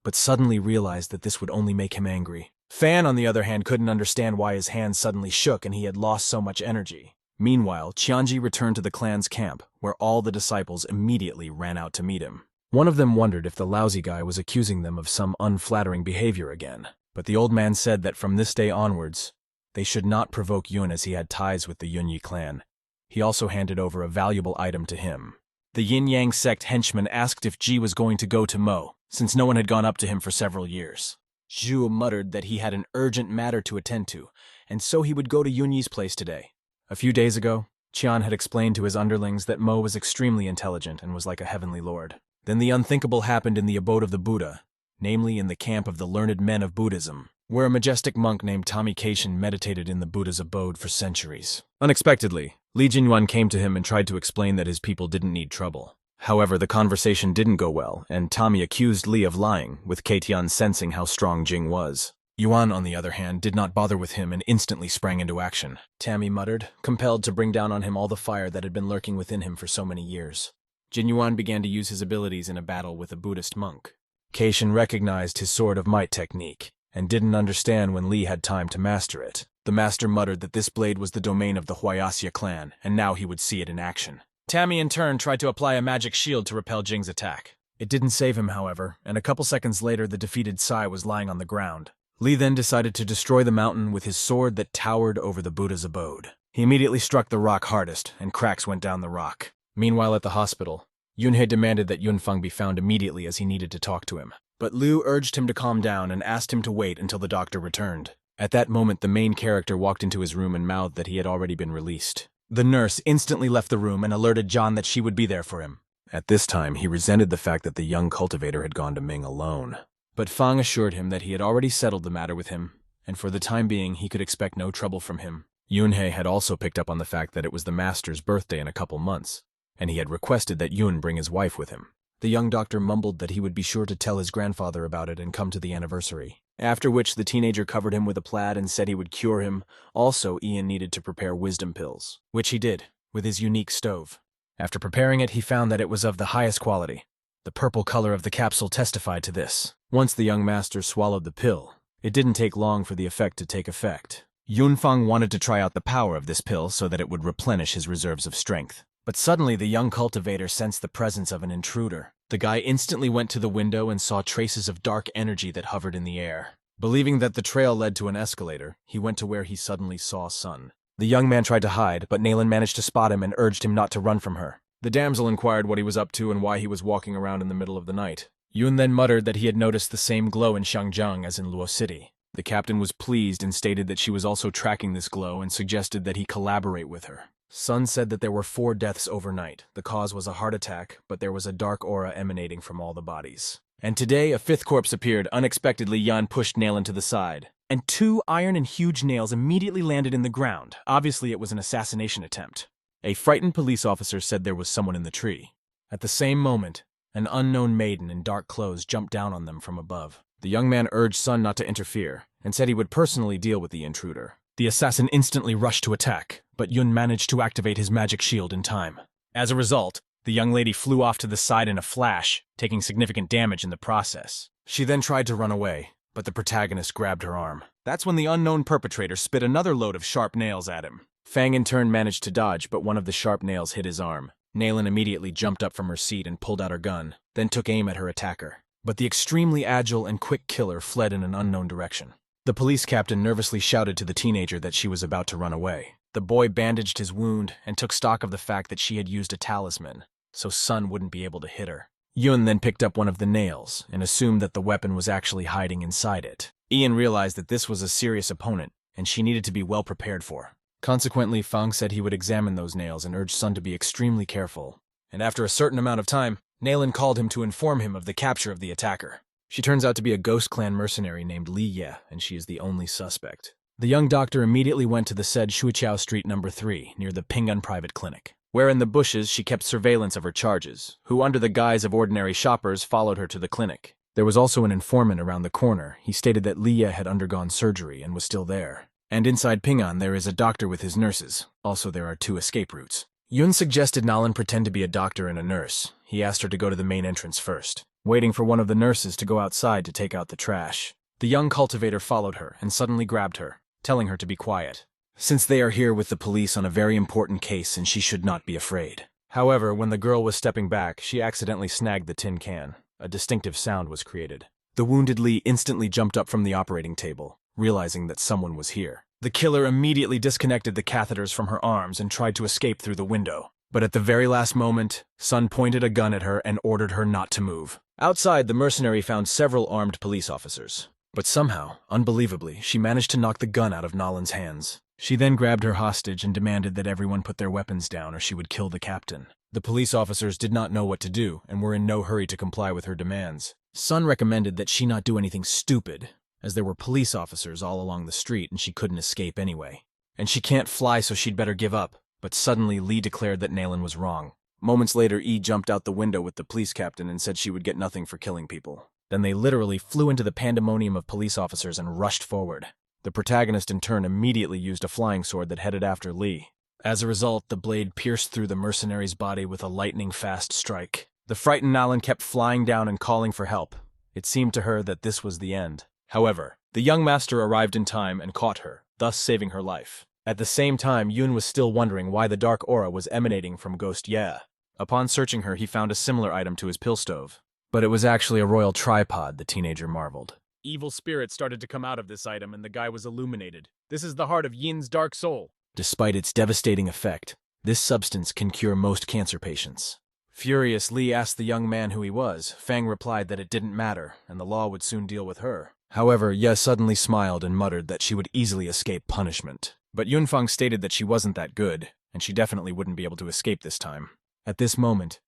but suddenly realized that this would only make him angry. Fan, on the other hand, couldn't understand why his hands suddenly shook and he had lost so much energy. Meanwhile, Qianji returned to the clan's camp, where all the disciples immediately ran out to meet him. One of them wondered if the lousy guy was accusing them of some unflattering behavior again, but the old man said that from this day onwards, they should not provoke Yun as he had ties with the Yunyi clan. He also handed over a valuable item to him. The Yin-Yang sect henchman asked if Ji was going to go to Mo, since no one had gone up to him for several years. Zhu muttered that he had an urgent matter to attend to, and so he would go to Yunyi's place today. A few days ago, Qian had explained to his underlings that Mo was extremely intelligent and was like a heavenly lord. Then the unthinkable happened in the abode of the Buddha, namely in the camp of the learned men of Buddhism, where a majestic monk named Confrontation meditated in the Buddha's abode for centuries. Unexpectedly, Li Jinyuan came to him and tried to explain that his people didn't need trouble. However, the conversation didn't go well, and Tommy accused Li of lying, with Keitian sensing how strong Jing was. Yuan, on the other hand, did not bother with him and instantly sprang into action. Tammy muttered, compelled to bring down on him all the fire that had been lurking within him for so many years. Jinyuan began to use his abilities in a battle with a Buddhist monk. Keishin recognized his sword of might technique, and didn't understand when Li had time to master it. The master muttered that this blade was the domain of the Huayasya clan, and now he would see it in action. Tammy in turn tried to apply a magic shield to repel Jing's attack. It didn't save him, however, and a couple seconds later the defeated Sai was lying on the ground. Li then decided to destroy the mountain with his sword that towered over the Buddha's abode. He immediately struck the rock hardest, and cracks went down the rock. Meanwhile at the hospital, Yunhei demanded that Yunfeng be found immediately as he needed to talk to him. But Liu urged him to calm down and asked him to wait until the doctor returned. At that moment, the main character walked into his room and mouthed that he had already been released. The nurse instantly left the room and alerted John that she would be there for him. At this time, he resented the fact that the young cultivator had gone to Ming alone. But Fang assured him that he had already settled the matter with him, and for the time being he could expect no trouble from him. Yunhei had also picked up on the fact that it was the master's birthday in a couple months, and he had requested that Yun bring his wife with him. The young doctor mumbled that he would be sure to tell his grandfather about it and come to the anniversary, after which the teenager covered him with a plaid and said he would cure him. Also, Ian needed to prepare wisdom pills, which he did, with his unique stove. After preparing it, he found that it was of the highest quality. The purple color of the capsule testified to this. Once the young master swallowed the pill, it didn't take long for the effect to take effect. Yunfeng wanted to try out the power of this pill so that it would replenish his reserves of strength. But suddenly the young cultivator sensed the presence of an intruder. The guy instantly went to the window and saw traces of dark energy that hovered in the air. Believing that the trail led to an escalator, he went to where he suddenly saw Sun. The young man tried to hide, but Naylan managed to spot him and urged him not to run from her. The damsel inquired what he was up to and why he was walking around in the middle of the night. Yun then muttered that he had noticed the same glow in Shangjiang as in Luo City. The captain was pleased and stated that she was also tracking this glow and suggested that he collaborate with her. Sun said that there were 4 deaths overnight. The cause was a heart attack, but there was a dark aura emanating from all the bodies. And today, a 5th corpse appeared. Unexpectedly, Yan pushed Naylan to the side, and 2 iron and huge nails immediately landed in the ground. Obviously, it was an assassination attempt. A frightened police officer said there was someone in the tree. At the same moment, an unknown maiden in dark clothes jumped down on them from above. The young man urged Sun not to interfere, and said he would personally deal with the intruder. The assassin instantly rushed to attack, but Yun managed to activate his magic shield in time. As a result, the young lady flew off to the side in a flash, taking significant damage in the process. She then tried to run away, but the protagonist grabbed her arm. That's when the unknown perpetrator spit another load of sharp nails at him. Fang in turn managed to dodge, but one of the sharp nails hit his arm. Naylan immediately jumped up from her seat and pulled out her gun, then took aim at her attacker. But the extremely agile and quick killer fled in an unknown direction. The police captain nervously shouted to the teenager that she was about to run away. The boy bandaged his wound and took stock of the fact that she had used a talisman, so Sun wouldn't be able to hit her. Yun then picked up one of the nails and assumed that the weapon was actually hiding inside it. Ian realized that this was a serious opponent, and she needed to be well prepared for. Consequently, Fang said he would examine those nails and urged Sun to be extremely careful. And after a certain amount of time, Naylan called him to inform him of the capture of the attacker. She turns out to be a Ghost Clan mercenary named Li Ye, and she is the only suspect. The young doctor immediately went to the said Shuiqiao Street No. 3, near the Ping'an Private Clinic, where in the bushes she kept surveillance of her charges, who under the guise of ordinary shoppers followed her to the clinic. There was also an informant around the corner. He stated that Li Ye had undergone surgery and was still there. And inside Ping'an there is a doctor with his nurses. Also there are 2 escape routes. Yun suggested Naylan pretend to be a doctor and a nurse. he asked her to go to the main entrance first, waiting for one of the nurses to go outside to take out the trash. The young cultivator followed her and suddenly grabbed her, telling her to be quiet, since they are here with the police on a very important case and she should not be afraid. However, when the girl was stepping back, she accidentally snagged the tin can. A distinctive sound was created. The wounded Lee instantly jumped up from the operating table, realizing that someone was here. The killer immediately disconnected the catheters from her arms and tried to escape through the window. But at the very last moment, Sun pointed a gun at her and ordered her not to move. Outside, the mercenary found several armed police officers. But somehow, unbelievably, she managed to knock the gun out of Nolan's hands. She then grabbed her hostage and demanded that everyone put their weapons down or she would kill the captain. The police officers did not know what to do and were in no hurry to comply with her demands. Sun recommended that she not do anything stupid, as there were police officers all along the street and she couldn't escape anyway. And she can't fly, so she'd better give up. But suddenly, Lee declared that Nalan was wrong. Moments later, E jumped out the window with the police captain and said she would get nothing for killing people. Then they literally flew into the pandemonium of police officers and rushed forward. The protagonist in turn immediately used a flying sword that headed after Lee. As a result, the blade pierced through the mercenary's body with a lightning-fast strike. The frightened Nalan kept flying down and calling for help. It seemed to her that this was the end. However, the young master arrived in time and caught her, thus saving her life. At the same time, Yoon was still wondering why the dark aura was emanating from Ghost Ye. Upon searching her, he found a similar item to his pill stove. But it was actually a royal tripod, the teenager marveled. Evil spirits started to come out of this item and the guy was illuminated. This is the heart of Yin's dark soul. Despite its devastating effect, this substance can cure most cancer patients. Furious, Lee asked the young man who he was. Fang replied that it didn't matter, and the law would soon deal with her. However, Ye suddenly smiled and muttered that she would easily escape punishment. But Yunfeng stated that she wasn't that good, and she definitely wouldn't be able to escape this time. At this moment,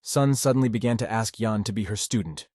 Sun suddenly began to ask Yan to be her student,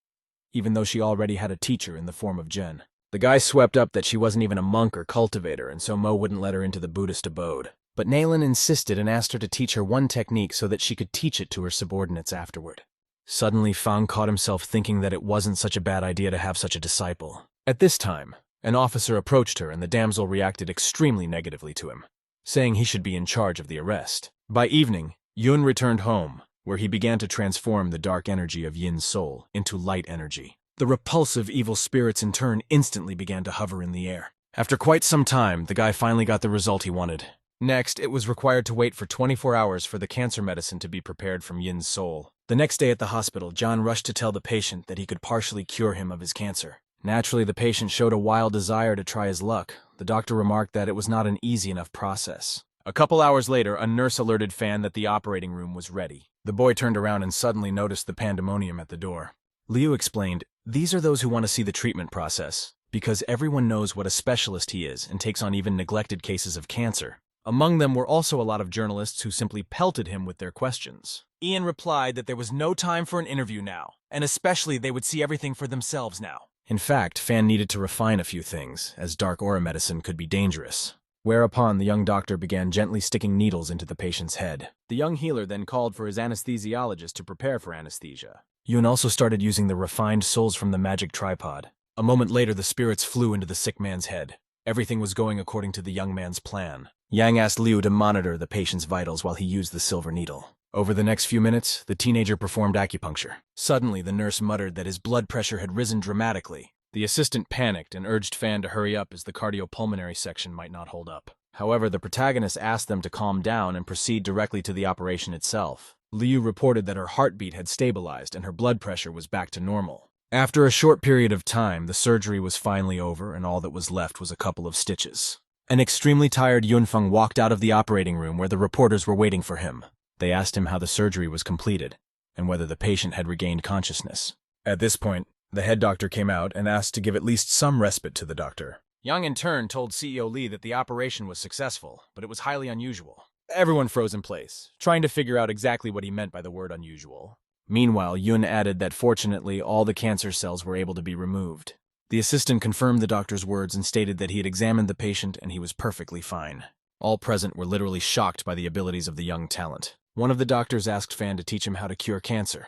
even though she already had a teacher in the form of Jen. The guy swept up that she wasn't even a monk or cultivator, and so Mo wouldn't let her into the Buddhist abode. But Nalan insisted and asked her to teach her one technique so that she could teach it to her subordinates afterward. Suddenly, Fang caught himself thinking that it wasn't such a bad idea to have such a disciple. At this time, an officer approached her and the damsel reacted extremely negatively to him, saying he should be in charge of the arrest. By evening, Yun returned home, where he began to transform the dark energy of Yin's soul into light energy. The repulsive evil spirits in turn instantly began to hover in the air. After quite some time, the guy finally got the result he wanted. Next, it was required to wait for 24 hours for the cancer medicine to be prepared from Yin's soul. The next day at the hospital, John rushed to tell the patient that he could partially cure him of his cancer. Naturally, the patient showed a wild desire to try his luck. The doctor remarked that it was not an easy enough process. A couple hours later, a nurse alerted Fan that the operating room was ready. The boy turned around and suddenly noticed the pandemonium at the door. Liu explained, "These are those who want to see the treatment process, because everyone knows what a specialist he is and takes on even neglected cases of cancer." Among them were also a lot of journalists who simply pelted him with their questions. Ian replied that there was no time for an interview now, and especially they would see everything for themselves now. In fact, Fan needed to refine a few things, as dark aura medicine could be dangerous. Whereupon the young doctor began gently sticking needles into the patient's head. The young healer then called for his anesthesiologist to prepare for anesthesia. Yun also started using the refined souls from the magic tripod. A moment later, the spirits flew into the sick man's head. Everything was going according to the young man's plan. Yang asked Liu to monitor the patient's vitals while he used the silver needle. Over the next few minutes, the teenager performed acupuncture. Suddenly, the nurse muttered that his blood pressure had risen dramatically. The assistant panicked and urged Fan to hurry up as the cardiopulmonary section might not hold up. However, the protagonist asked them to calm down and proceed directly to the operation itself. Liu reported that her heartbeat had stabilized and her blood pressure was back to normal. After a short period of time, the surgery was finally over and all that was left was a couple of stitches. An extremely tired Yunfeng walked out of the operating room where the reporters were waiting for him. They asked him how the surgery was completed and whether the patient had regained consciousness. At this point, the head doctor came out and asked to give at least some respite to the doctor. Yang in turn told CEO Lee that the operation was successful, but it was highly unusual. Everyone froze in place, trying to figure out exactly what he meant by the word unusual. Meanwhile, Yun added that fortunately all the cancer cells were able to be removed. The assistant confirmed the doctor's words and stated that he had examined the patient and he was perfectly fine. All present were literally shocked by the abilities of the young talent. One of the doctors asked Fan to teach him how to cure cancer,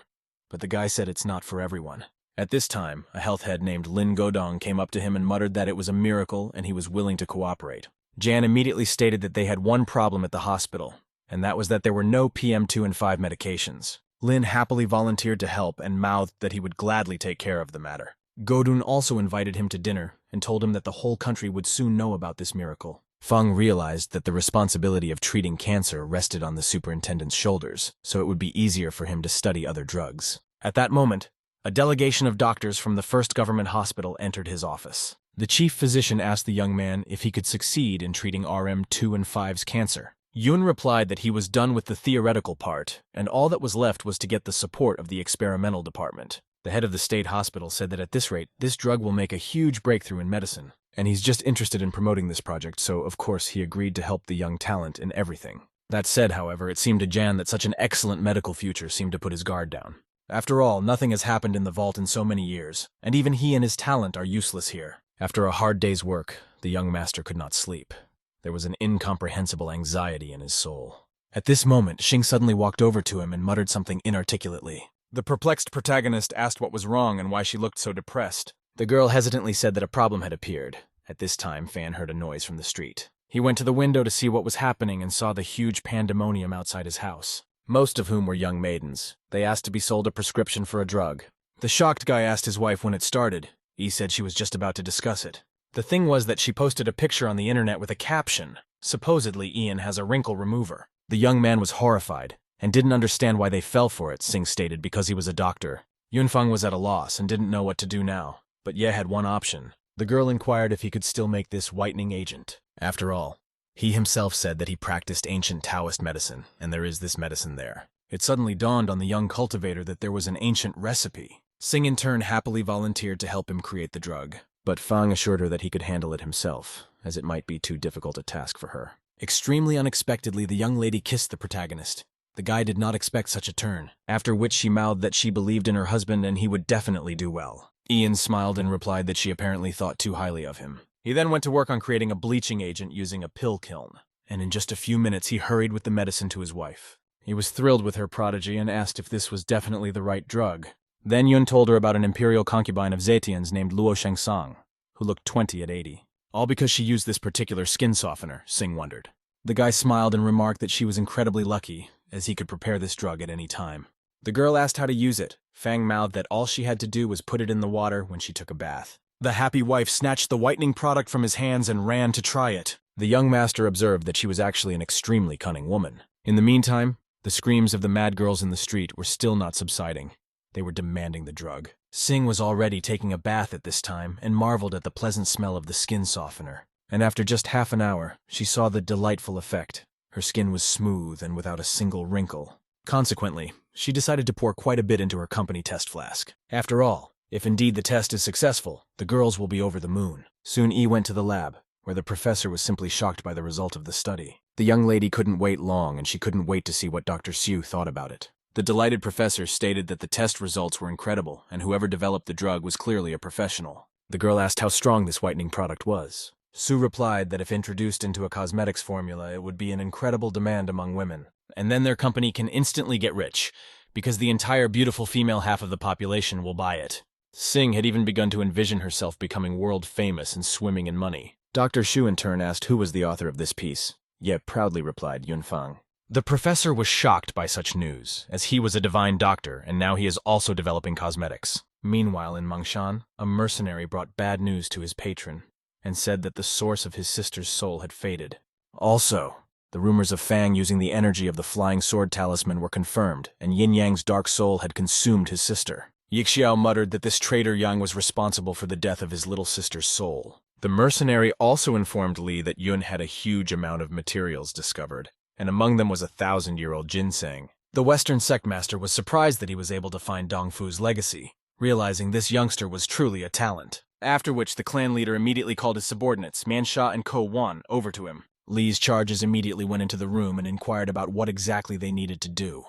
but the guy said it's not for everyone. At this time, a health head named Lin Godong came up to him and muttered that it was a miracle and he was willing to cooperate. Jan immediately stated that they had one problem at the hospital, and that was that there were no PM2 and 5 medications. Lin happily volunteered to help and mouthed that he would gladly take care of the matter. Godun also invited him to dinner and told him that the whole country would soon know about this miracle. Feng realized that the responsibility of treating cancer rested on the superintendent's shoulders, so it would be easier for him to study other drugs. At that moment, a delegation of doctors from the first government hospital entered his office. The chief physician asked the young man if he could succeed in treating RM2 and 5's cancer. Yun replied that he was done with the theoretical part, and all that was left was to get the support of the experimental department. The head of the state hospital said that at this rate, this drug will make a huge breakthrough in medicine, and he's just interested in promoting this project, so of course he agreed to help the young talent in everything. That said, however, it seemed to Jan that such an excellent medical future seemed to put his guard down. After all, nothing has happened in the vault in so many years, and even he and his talent are useless here. After a hard day's work, the young master could not sleep. There was an incomprehensible anxiety in his soul. At this moment, Xing suddenly walked over to him and muttered something inarticulately. The perplexed protagonist asked what was wrong and why she looked so depressed. The girl hesitantly said that a problem had appeared. At this time, Fan heard a noise from the street. He went to the window to see what was happening and saw the huge pandemonium outside his house, most of whom were young maidens. They asked to be sold a prescription for a drug. The shocked guy asked his wife when it started. He said she was just about to discuss it. The thing was that she posted a picture on the internet with a caption. Supposedly, Ian has a wrinkle remover. The young man was horrified and didn't understand why they fell for it, Singh stated, because he was a doctor. Yunfeng was at a loss and didn't know what to do now, but Ye had one option. The girl inquired if he could still make this whitening agent. After all, he himself said that he practiced ancient Taoist medicine, and there is this medicine there. It suddenly dawned on the young cultivator that there was an ancient recipe. Singh in turn happily volunteered to help him create the drug, but Fang assured her that he could handle it himself, as it might be too difficult a task for her. Extremely unexpectedly, the young lady kissed the protagonist. The guy did not expect such a turn, after which she mouthed that she believed in her husband and he would definitely do well. Ian smiled and replied that she apparently thought too highly of him. He then went to work on creating a bleaching agent using a pill kiln, and in just a few minutes he hurried with the medicine to his wife. He was thrilled with her prodigy and asked if this was definitely the right drug. Then Yun told her about an imperial concubine of Zetian's named Luo Shengsang, who looked 20 at 80. All because she used this particular skin softener, Singh wondered. The guy smiled and remarked that she was incredibly lucky, as he could prepare this drug at any time. The girl asked how to use it. Fang mouthed that all she had to do was put it in the water when she took a bath. The happy wife snatched the whitening product from his hands and ran to try it. The young master observed that she was actually an extremely cunning woman. In the meantime, the screams of the mad girls in the street were still not subsiding. They were demanding the drug. Singh was already taking a bath at this time and marveled at the pleasant smell of the skin softener. And after just half an hour, she saw the delightful effect. Her skin was smooth and without a single wrinkle. Consequently, she decided to pour quite a bit into her company test flask. After all, if indeed the test is successful, the girls will be over the moon. Soon Yi went to the lab, where the professor was simply shocked by the result of the study. The young lady couldn't wait long, and she couldn't wait to see what Dr. Xu thought about it. The delighted professor stated that the test results were incredible, and whoever developed the drug was clearly a professional. The girl asked how strong this whitening product was. Xu replied that if introduced into a cosmetics formula, it would be an incredible demand among women, and then their company can instantly get rich, because the entire beautiful female half of the population will buy it. Singh had even begun to envision herself becoming world famous and swimming in money. Dr. Xu in turn asked who was the author of this piece, yet proudly replied Yunfang. The professor was shocked by such news, as he was a divine doctor and now he is also developing cosmetics. Meanwhile, in Mangshan, a mercenary brought bad news to his patron, and said that the source of his sister's soul had faded. Also, the rumors of Fang using the energy of the flying sword talisman were confirmed, and Yin Yang's dark soul had consumed his sister. Yixiao muttered that this traitor Yang was responsible for the death of his little sister's soul. The mercenary also informed Li that Yun had a huge amount of materials discovered, and among them was a 1,000-year-old ginseng. The Western sectmaster was surprised that he was able to find Dong Fu's legacy, realizing this youngster was truly a talent. After which the clan leader immediately called his subordinates, Mansha and Ko Wan, over to him. Li's charges immediately went into the room and inquired about what exactly they needed to do.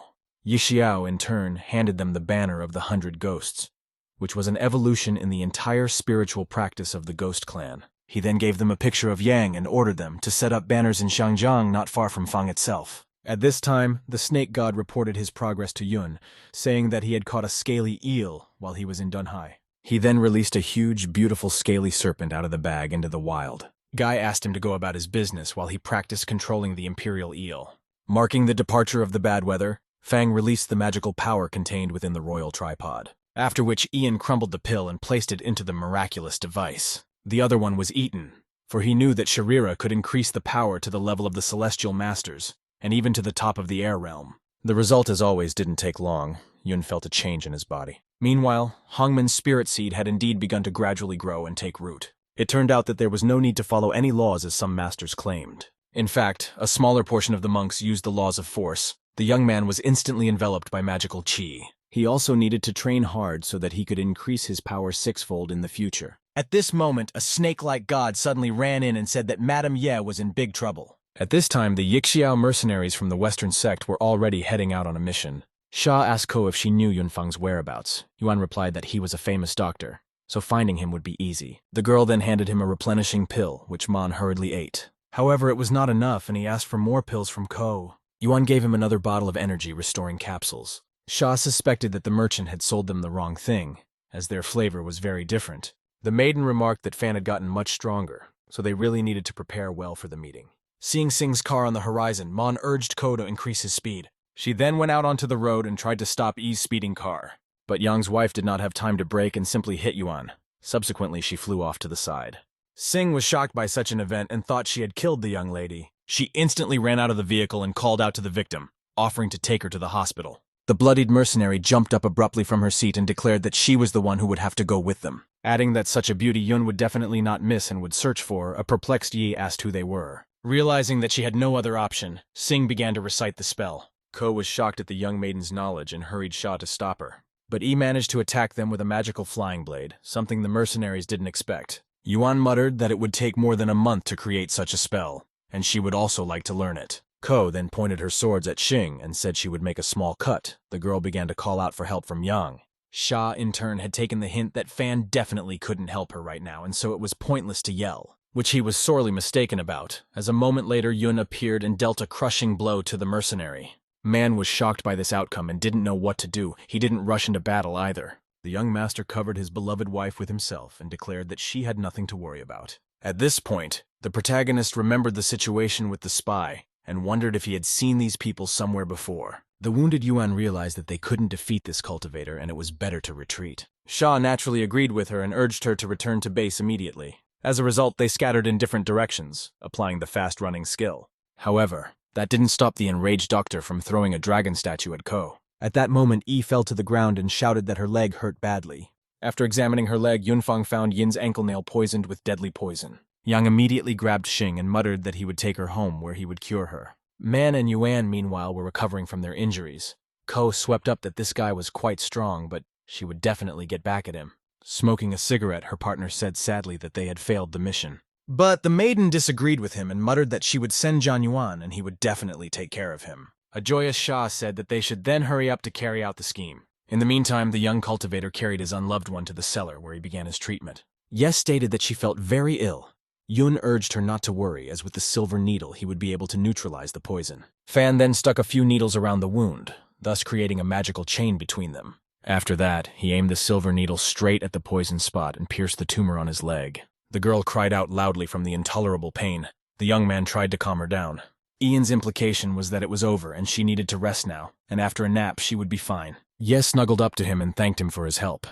Yixiao, in turn, handed them the banner of the 100 Ghosts, which was an evolution in the entire spiritual practice of the Ghost Clan. He then gave them a picture of Yang and ordered them to set up banners in Shangjiang not far from Fang itself. At this time, the snake god reported his progress to Yun, saying that he had caught a scaly eel while he was in Dunhai. He then released a huge, beautiful scaly serpent out of the bag into the wild. Guy asked him to go about his business while he practiced controlling the imperial eel. Marking the departure of the bad weather, Fang released the magical power contained within the royal tripod, after which Ian crumbled the pill and placed it into the miraculous device. The other one was eaten, for he knew that Sharira could increase the power to the level of the Celestial Masters, and even to the top of the air realm. The result, as always, didn't take long. Yun felt a change in his body. Meanwhile, Hongman's spirit seed had indeed begun to gradually grow and take root. It turned out that there was no need to follow any laws as some masters claimed. In fact, a smaller portion of the monks used the laws of force. The young man was instantly enveloped by magical qi. He also needed to train hard so that he could increase his power sixfold in the future. At this moment, a snake-like god suddenly ran in and said that Madame Ye was in big trouble. At this time, the Yixiao mercenaries from the Western sect were already heading out on a mission. Sha asked Ko if she knew Yunfang's whereabouts. Yuan replied that he was a famous doctor, so finding him would be easy. The girl then handed him a replenishing pill, which Mon hurriedly ate. However, it was not enough, and he asked for more pills from Ko. Yuan gave him another bottle of energy restoring capsules. Sha suspected that the merchant had sold them the wrong thing, as their flavor was very different. The maiden remarked that Fan had gotten much stronger, so they really needed to prepare well for the meeting. Seeing Sing's car on the horizon, Mon urged Ko to increase his speed. She then went out onto the road and tried to stop Yi's speeding car. But Yang's wife did not have time to brake and simply hit Yuan. Subsequently, she flew off to the side. Sing was shocked by such an event and thought she had killed the young lady. She instantly ran out of the vehicle and called out to the victim, offering to take her to the hospital. The bloodied mercenary jumped up abruptly from her seat and declared that she was the one who would have to go with them, adding that such a beauty Yun would definitely not miss and would search for. A perplexed Yi asked who they were. Realizing that she had no other option, Sing began to recite the spell. Ko was shocked at the young maiden's knowledge and hurried Sha to stop her. But Yi managed to attack them with a magical flying blade, something the mercenaries didn't expect. Yuan muttered that it would take more than a month to create such a spell, and she would also like to learn it. Ko then pointed her swords at Xing and said she would make a small cut. The girl began to call out for help from Yang. Sha, in turn, had taken the hint that Fan definitely couldn't help her right now, and so it was pointless to yell, which he was sorely mistaken about, as a moment later Yun appeared and dealt a crushing blow to the mercenary. Man was shocked by this outcome and didn't know what to do. He didn't rush into battle either. The young master covered his beloved wife with himself and declared that she had nothing to worry about. At this point, the protagonist remembered the situation with the spy and wondered if he had seen these people somewhere before. The wounded Yuan realized that they couldn't defeat this cultivator and it was better to retreat. Sha naturally agreed with her and urged her to return to base immediately. As a result, they scattered in different directions, applying the fast-running skill. However, that didn't stop the enraged doctor from throwing a dragon statue at Ko. At that moment, Yi fell to the ground and shouted that her leg hurt badly. After examining her leg, Yunfang found Yin's ankle nail poisoned with deadly poison. Yang immediately grabbed Xing and muttered that he would take her home where he would cure her. Man and Yuan, meanwhile, were recovering from their injuries. Ko swept up that this guy was quite strong, but she would definitely get back at him. Smoking a cigarette, her partner said sadly that they had failed the mission. But the maiden disagreed with him and muttered that she would send Zhang Yuan and he would definitely take care of him. A joyous Sha said that they should then hurry up to carry out the scheme. In the meantime, the young cultivator carried his unloved one to the cellar where he began his treatment. Yes stated that she felt very ill. Yun urged her not to worry, as with the silver needle he would be able to neutralize the poison. Fan then stuck a few needles around the wound, thus creating a magical chain between them. After that, he aimed the silver needle straight at the poisoned spot and pierced the tumor on his leg. The girl cried out loudly from the intolerable pain. The young man tried to calm her down. Ian's implication was that it was over and she needed to rest now, and after a nap she would be fine. Ye snuggled up to him and thanked him for his help.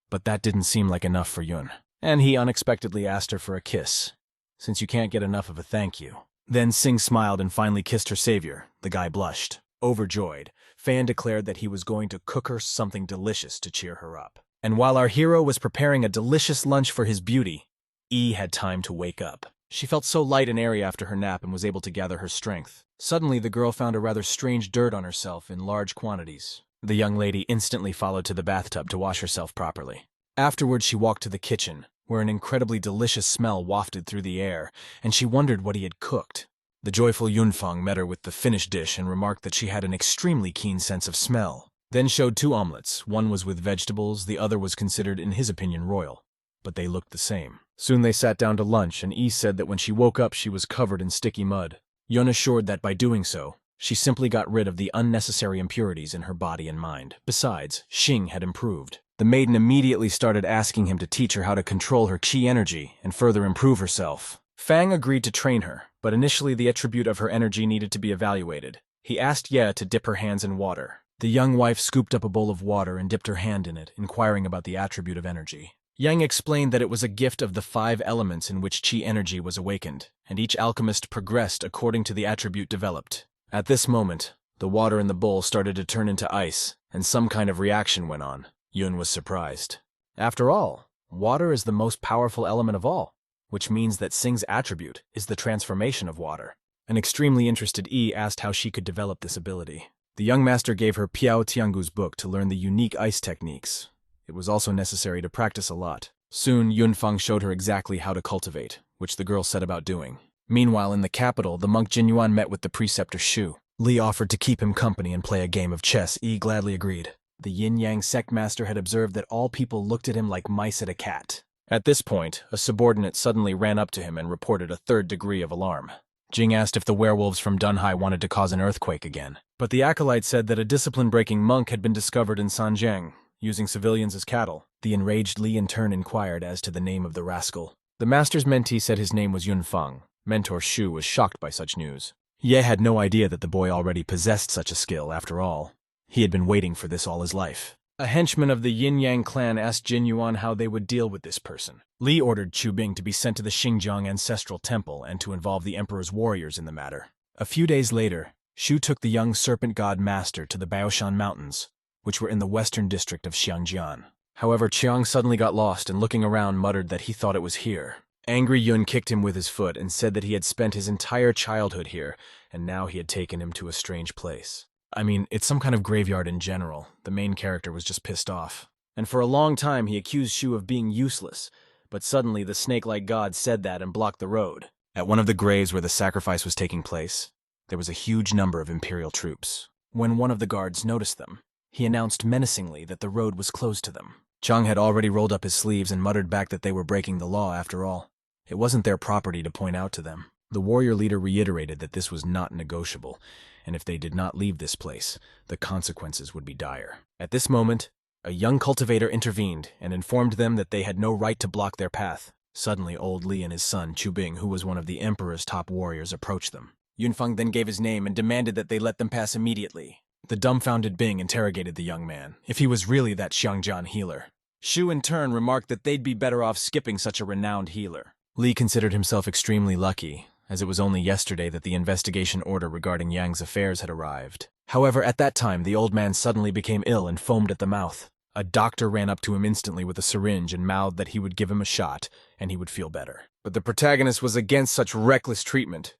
But that didn't seem like enough for Yun, and he unexpectedly asked her for a kiss, since you can't get enough of a thank you. Then Sing smiled and finally kissed her savior. The guy blushed. Overjoyed, Fan declared that he was going to cook her something delicious to cheer her up. And while our hero was preparing a delicious lunch for his beauty, Yi had time to wake up. She felt so light and airy after her nap and was able to gather her strength. Suddenly, the girl found a rather strange dirt on herself in large quantities. The young lady instantly followed to the bathtub to wash herself properly. Afterwards, she walked to the kitchen, where an incredibly delicious smell wafted through the air, and she wondered what he had cooked. The joyful Yunfang met her with the finished dish and remarked that she had an extremely keen sense of smell. Then showed 2 omelets. One was with vegetables, the other was considered, in his opinion, royal. But they looked the same. Soon they sat down to lunch, and Yi said that when she woke up she was covered in sticky mud. Yun assured that by doing so, she simply got rid of the unnecessary impurities in her body and mind. Besides, Xing had improved. The maiden immediately started asking him to teach her how to control her qi energy and further improve herself. Fang agreed to train her, but initially the attribute of her energy needed to be evaluated. He asked Ye to dip her hands in water, The young wife scooped up a bowl of water and dipped her hand in it, inquiring about the attribute of energy. Yang explained that it was a gift of the 5 elements in which chi energy was awakened, and each alchemist progressed according to the attribute developed. At this moment, the water in the bowl started to turn into ice, and some kind of reaction went on. Yun was surprised. After all, water is the most powerful element of all, which means that Xing's attribute is the transformation of water. An extremely interested Yi asked how she could develop this ability. The young master gave her Piao Tiangu's book to learn the unique ice techniques. It was also necessary to practice a lot. Soon, Yunfeng showed her exactly how to cultivate, which the girl set about doing. Meanwhile, in the capital, the monk Jinyuan met with the preceptor Shu. Li offered to keep him company and play a game of chess. Yi gladly agreed. The yin-yang sect master had observed that all people looked at him like mice at a cat. At this point, a subordinate suddenly ran up to him and reported a 3rd degree of alarm. Jing asked if the werewolves from Dunhai wanted to cause an earthquake again. But the acolyte said that a discipline-breaking monk had been discovered in Sanjiang, using civilians as cattle. The enraged Li in turn inquired as to the name of the rascal. The master's mentee said his name was Yunfeng. Mentor Shu was shocked by such news. Ye had no idea that the boy already possessed such a skill, after all. He had been waiting for this all his life. A henchman of the Yin-Yang clan asked Jin Yuan how they would deal with this person. Li ordered Chu Bing to be sent to the Xinjiang Ancestral Temple and to involve the emperor's warriors in the matter. A few days later, Shu took the young serpent god master to the Baoshan Mountains, which were in the western district of Xiangjian. However, Chiang suddenly got lost and looking around muttered that he thought it was here. Angry Yun kicked him with his foot and said that he had spent his entire childhood here, and now he had taken him to a strange place. I mean, it's some kind of graveyard in general. The main character was just pissed off. And for a long time he accused Shu of being useless, but suddenly the snake-like god said that and blocked the road. At one of the graves where the sacrifice was taking place, there was a huge number of imperial troops. When one of the guards noticed them, he announced menacingly that the road was closed to them. Chang had already rolled up his sleeves and muttered back that they were breaking the law after all. It wasn't their property to point out to them. The warrior leader reiterated that this was not negotiable, and if they did not leave this place, the consequences would be dire. At this moment, a young cultivator intervened and informed them that they had no right to block their path. Suddenly, old Li and his son, Chu Bing, who was one of the emperor's top warriors, approached them. Yunfeng then gave his name and demanded that they let them pass immediately. The dumbfounded Bing interrogated the young man, if he was really that Xiangjian healer. Shu in turn remarked that they'd be better off skipping such a renowned healer. Li considered himself extremely lucky, as it was only yesterday that the investigation order regarding Yang's affairs had arrived. However, at that time, the old man suddenly became ill and foamed at the mouth. A doctor ran up to him instantly with a syringe and mouthed that he would give him a shot, and he would feel better. But the protagonist was against such reckless treatment,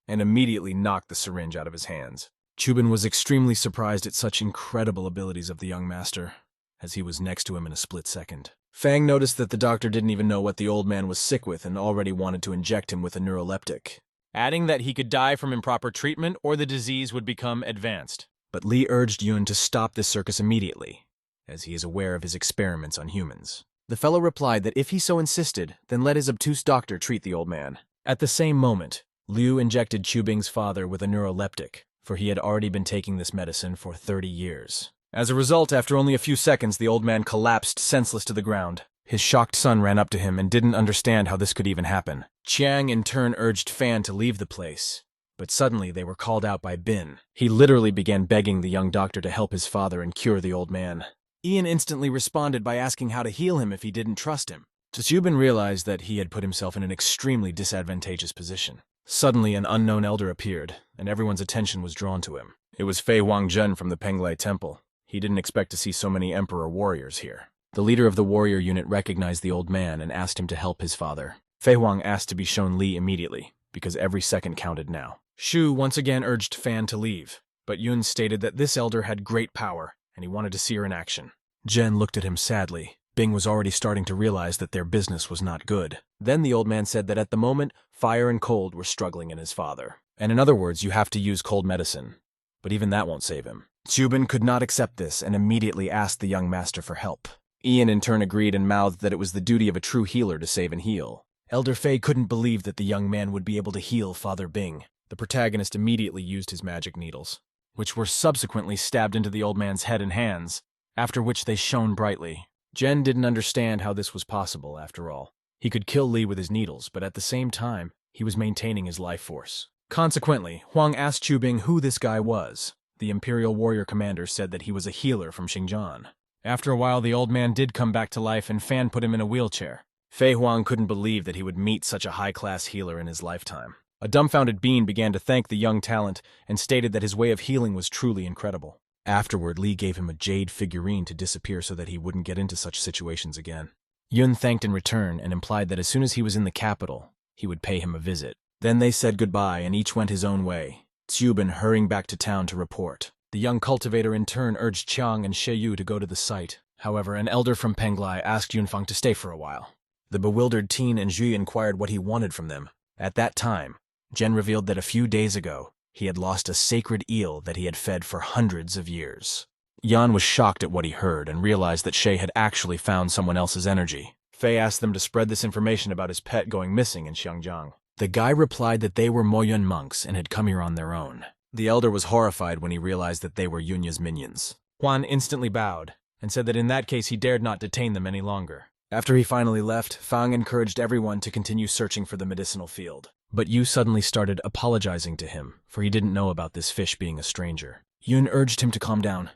and immediately knocked the syringe out of his hands. Chubin was extremely surprised at such incredible abilities of the young master, as he was next to him in a split second. Fang noticed that the doctor didn't even know what the old man was sick with and already wanted to inject him with a neuroleptic, adding that he could die from improper treatment or the disease would become advanced. But Li urged Yun to stop this circus immediately, as he is aware of his experiments on humans. The fellow replied that if he so insisted, then let his obtuse doctor treat the old man. At the same moment, Liu injected Chubing's father with a neuroleptic, for he had already been taking this medicine for 30 years. As a result, after only a few seconds, the old man collapsed senseless to the ground. His shocked son ran up to him and didn't understand how this could even happen. Chiang in turn urged Fan to leave the place, but suddenly they were called out by Bin. He literally began begging the young doctor to help his father and cure the old man. Ian instantly responded by asking how to heal him if he didn't trust him. Tsubin realized that he had put himself in an extremely disadvantageous position. Suddenly, an unknown elder appeared, and everyone's attention was drawn to him. It was Fei Huangzhen from the Penglai Temple. He didn't expect to see so many emperor warriors here. The leader of the warrior unit recognized the old man and asked him to help his father. Fei Huang asked to be shown Li immediately, because every second counted now. Shu once again urged Fan to leave, but Yun stated that this elder had great power, and he wanted to see her in action. Jen looked at him sadly. Bing was already starting to realize that their business was not good. Then the old man said that at the moment, fire and cold were struggling in his father. And in other words, you have to use cold medicine. But even that won't save him. Chubin could not accept this and immediately asked the young master for help. Ian in turn agreed and mouthed that it was the duty of a true healer to save and heal. Elder Fei couldn't believe that the young man would be able to heal Father Bing. The protagonist immediately used his magic needles, which were subsequently stabbed into the old man's head and hands, after which they shone brightly. Jen didn't understand how this was possible, after all. He could kill Li with his needles, but at the same time, he was maintaining his life force. Consequently, Huang asked Chubing who this guy was. The Imperial warrior commander said that he was a healer from Xinjiang. After a while, the old man did come back to life and Fan put him in a wheelchair. Fei Huang couldn't believe that he would meet such a high-class healer in his lifetime. A dumbfounded Bean began to thank the young talent and stated that his way of healing was truly incredible. Afterward, Li gave him a jade figurine to disappear so that he wouldn't get into such situations again. Yun thanked in return and implied that as soon as he was in the capital, he would pay him a visit. Then they said goodbye and each went his own way, Xiubin hurrying back to town to report. The young cultivator in turn urged Qiang and Sheyu to go to the site. However, an elder from Penglai asked Yunfeng to stay for a while. The bewildered teen and Zhu inquired what he wanted from them. At that time, Zhen revealed that a few days ago, he had lost a sacred eel that he had fed for hundreds of years. Yan was shocked at what he heard and realized that Shay had actually found someone else's energy. Fei asked them to spread this information about his pet going missing in Xiangjiang. The guy replied that they were Moyun monks and had come here on their own. The elder was horrified when he realized that they were Yunya's minions. Huan instantly bowed and said that in that case he dared not detain them any longer. After he finally left, Fang encouraged everyone to continue searching for the medicinal field. But Yu suddenly started apologizing to him, for he didn't know about this fish being a stranger. Yun urged him to calm down.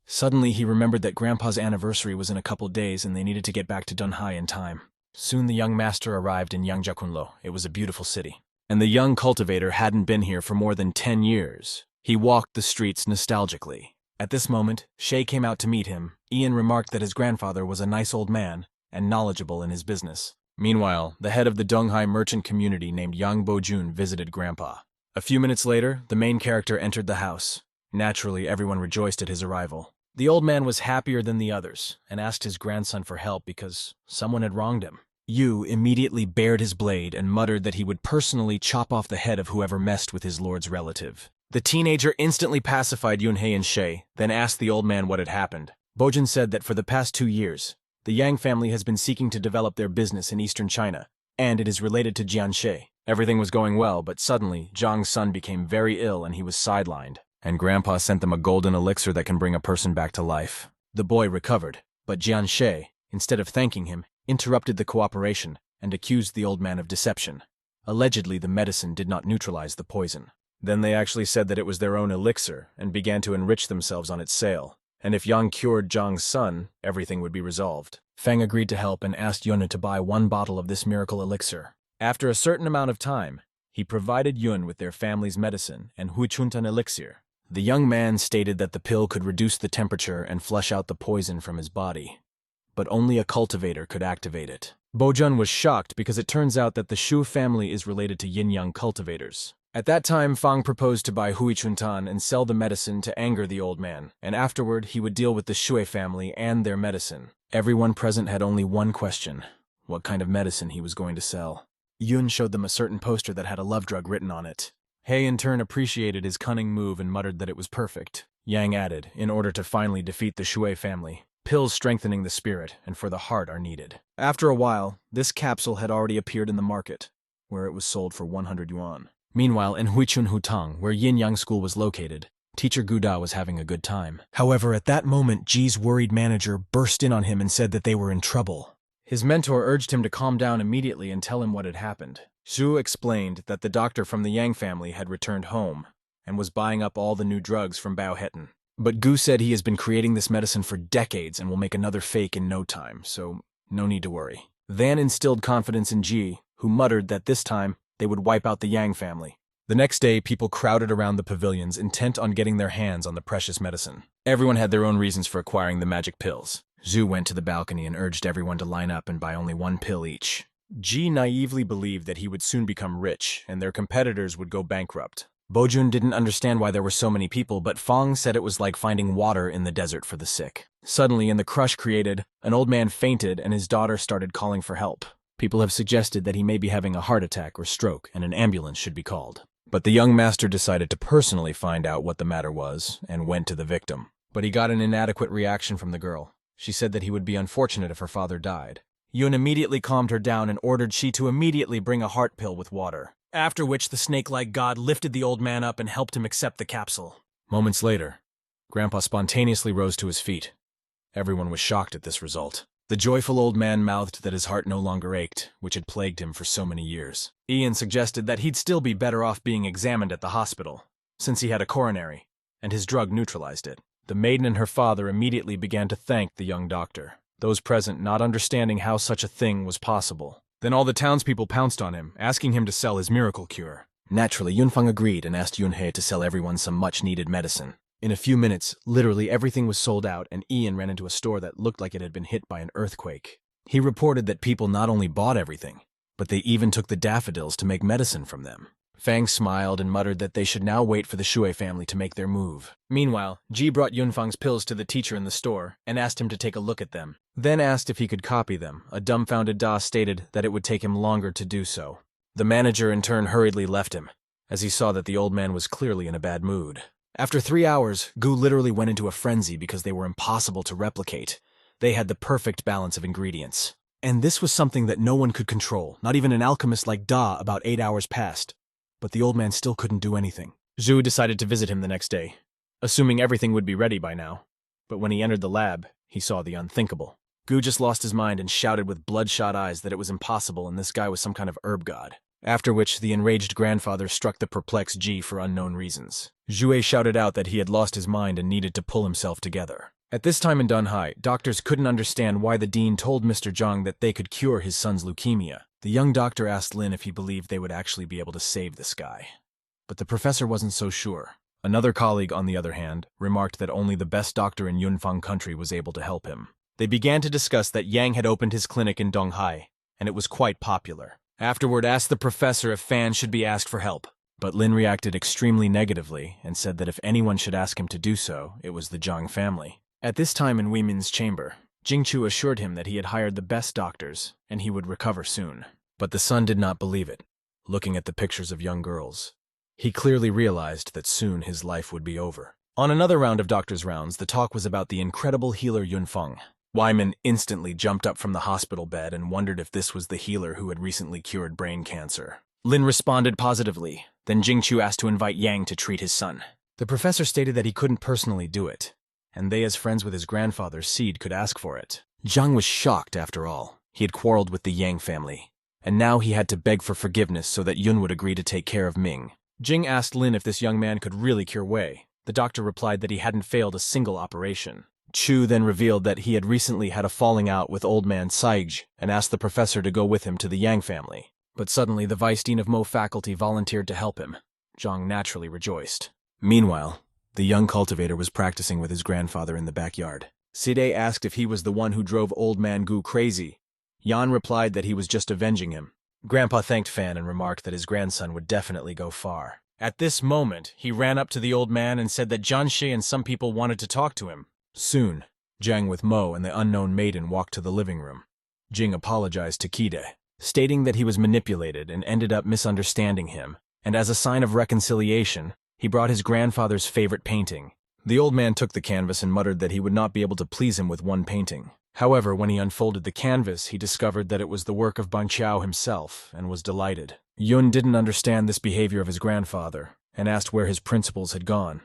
Suddenly he remembered that Grandpa's anniversary was in a couple days and they needed to get back to Dunhai in time. Soon the young master arrived in Yangjiakunlo. It was a beautiful city. And the young cultivator hadn't been here for more than 10 years. He walked the streets nostalgically. At this moment, Shay came out to meet him. Ian remarked that his grandfather was a nice old man and knowledgeable in his business. Meanwhile, the head of the Donghai merchant community named Yang Bojun visited Grandpa. A few minutes later, the main character entered the house. Naturally, everyone rejoiced at his arrival. The old man was happier than the others and asked his grandson for help because someone had wronged him. Yu immediately bared his blade and muttered that he would personally chop off the head of whoever messed with his lord's relative. The teenager instantly pacified Yunhei and Shay, then asked the old man what had happened. Bojun said that for the past 2 years, the Yang family has been seeking to develop their business in eastern China, and it is related to Jianshe. Everything was going well, but suddenly, Zhang's son became very ill and he was sidelined, and Grandpa sent them a golden elixir that can bring a person back to life. The boy recovered, but Jianshe, instead of thanking him, interrupted the cooperation and accused the old man of deception. Allegedly, the medicine did not neutralize the poison. Then they actually said that it was their own elixir and began to enrich themselves on its sale. And if Yang cured Zhang's son, everything would be resolved. Feng agreed to help and asked Yun to buy 1 bottle of this miracle elixir. After a certain amount of time, he provided Yun with their family's medicine and Huichuntan elixir. The young man stated that the pill could reduce the temperature and flush out the poison from his body, but only a cultivator could activate it. Bojun was shocked because it turns out that the Shu family is related to yin-yang cultivators. At that time, Fang proposed to buy Huichuntan and sell the medicine to anger the old man, and afterward he would deal with the Shui family and their medicine. Everyone present had only one question: what kind of medicine he was going to sell. Yun showed them a certain poster that had a love drug written on it. Hei in turn appreciated his cunning move and muttered that it was perfect. Yang added, in order to finally defeat the Shui family, pills strengthening the spirit and for the heart are needed. After a while, this capsule had already appeared in the market, where it was sold for 100 yuan. Meanwhile, in Huichun Hutang, where Yin-Yang School was located, teacher Guda was having a good time. However, at that moment, Ji's worried manager burst in on him and said that they were in trouble. His mentor urged him to calm down immediately and tell him what had happened. Zhu explained that the doctor from the Yang family had returned home and was buying up all the new drugs from Bao Hetan. But Gu said he has been creating this medicine for decades and will make another fake in no time, so no need to worry. Van instilled confidence in Ji, who muttered that this time they would wipe out the Yang family. The next day, people crowded around the pavilions intent on getting their hands on the precious medicine. Everyone had their own reasons for acquiring the magic pills. Zhu went to the balcony and urged everyone to line up and buy only 1 pill each. Ji naively believed that he would soon become rich and their competitors would go bankrupt. Bojun didn't understand why there were so many people, but Fang said it was like finding water in the desert for the sick. Suddenly, in the crush created, an old man fainted and his daughter started calling for help. People have suggested that he may be having a heart attack or stroke and an ambulance should be called. But the young master decided to personally find out what the matter was and went to the victim. But he got an inadequate reaction from the girl. She said that he would be unfortunate if her father died. Yun immediately calmed her down and ordered she to immediately bring a heart pill with water. After which the snake-like god lifted the old man up and helped him accept the capsule. Moments later, Grandpa spontaneously rose to his feet. Everyone was shocked at this result. The joyful old man mouthed that his heart no longer ached, which had plagued him for so many years. Ian suggested that he'd still be better off being examined at the hospital, since he had a coronary. and his drug neutralized it. The maiden and her father immediately began to thank the young doctor, those present not understanding how such a thing was possible. Then all the townspeople pounced on him, asking him to sell his miracle cure. Naturally, Yunfeng agreed and asked Yunhei to sell everyone some much-needed medicine. In a few minutes, literally everything was sold out, and Ian ran into a store that looked like it had been hit by an earthquake. He reported that people not only bought everything, but they even took the daffodils to make medicine from them. Fang smiled and muttered that they should now wait for the Shui family to make their move. Meanwhile, Ji brought Yunfeng's pills to the teacher in the store and asked him to take a look at them. Then asked if he could copy them. A dumbfounded Da stated that it would take him longer to do so. The manager in turn hurriedly left him, as he saw that the old man was clearly in a bad mood. After 3 hours, Gu literally went into a frenzy because they were impossible to replicate. They had the perfect balance of ingredients. And this was something that no one could control, not even an alchemist like Da. About 8 hours passed. But the old man still couldn't do anything. Zhu decided to visit him the next day, assuming everything would be ready by now. But when he entered the lab, he saw the unthinkable. Gu just lost his mind and shouted with bloodshot eyes that it was impossible and this guy was some kind of herb god. After which, the enraged grandfather struck the perplexed Ji for unknown reasons. Zhuai shouted out that he had lost his mind and needed to pull himself together. At this time in Dunhai, doctors couldn't understand why the dean told Mr. Zhang that they could cure his son's leukemia. The young doctor asked Lin if he believed they would actually be able to save this guy. But the professor wasn't so sure. Another colleague, on the other hand, remarked that only the best doctor in Yunfeng country was able to help him. They began to discuss that Yang had opened his clinic in Donghai, and it was quite popular. Afterward asked the professor if fans should be asked for help. But Lin reacted extremely negatively and said that if anyone should ask him to do so, it was the Zhang family. At this time in Wei Min's chamber, Jingchu assured him that he had hired the best doctors and he would recover soon. But the son did not believe it. Looking at the pictures of young girls, he clearly realized that soon his life would be over. On another round of doctor's rounds, the talk was about the incredible healer Yunfeng. Wyman instantly jumped up from the hospital bed and wondered if this was the healer who had recently cured brain cancer. Lin responded positively. Then Jingchu asked to invite Yang to treat his son. The professor stated that he couldn't personally do it, and they as friends with his grandfather, Seed, could ask for it. Zhang was shocked after all. He had quarreled with the Yang family, and now he had to beg for forgiveness so that Yun would agree to take care of Ming. Jing asked Lin if this young man could really cure Wei. The doctor replied that he hadn't failed a single operation. Chu then revealed that he had recently had a falling out with old man Saij and asked the professor to go with him to the Yang family. But suddenly the vice dean of Mo faculty volunteered to help him. Zhang naturally rejoiced. Meanwhile, the young cultivator was practicing with his grandfather in the backyard. Side asked if he was the one who drove old man Gu crazy. Yan replied that he was just avenging him. Grandpa thanked Fan and remarked that his grandson would definitely go far. At this moment, he ran up to the old man and said that Jianxi and some people wanted to talk to him. Soon, Zhang with Mo and the unknown maiden walked to the living room. Jing apologized to Kide, stating that he was manipulated and ended up misunderstanding him, and as a sign of reconciliation, he brought his grandfather's favorite painting. The old man took the canvas and muttered that he would not be able to please him with one painting. However, when he unfolded the canvas, he discovered that it was the work of Ban Qiao himself, and was delighted. Yun didn't understand this behavior of his grandfather, and asked where his principles had gone.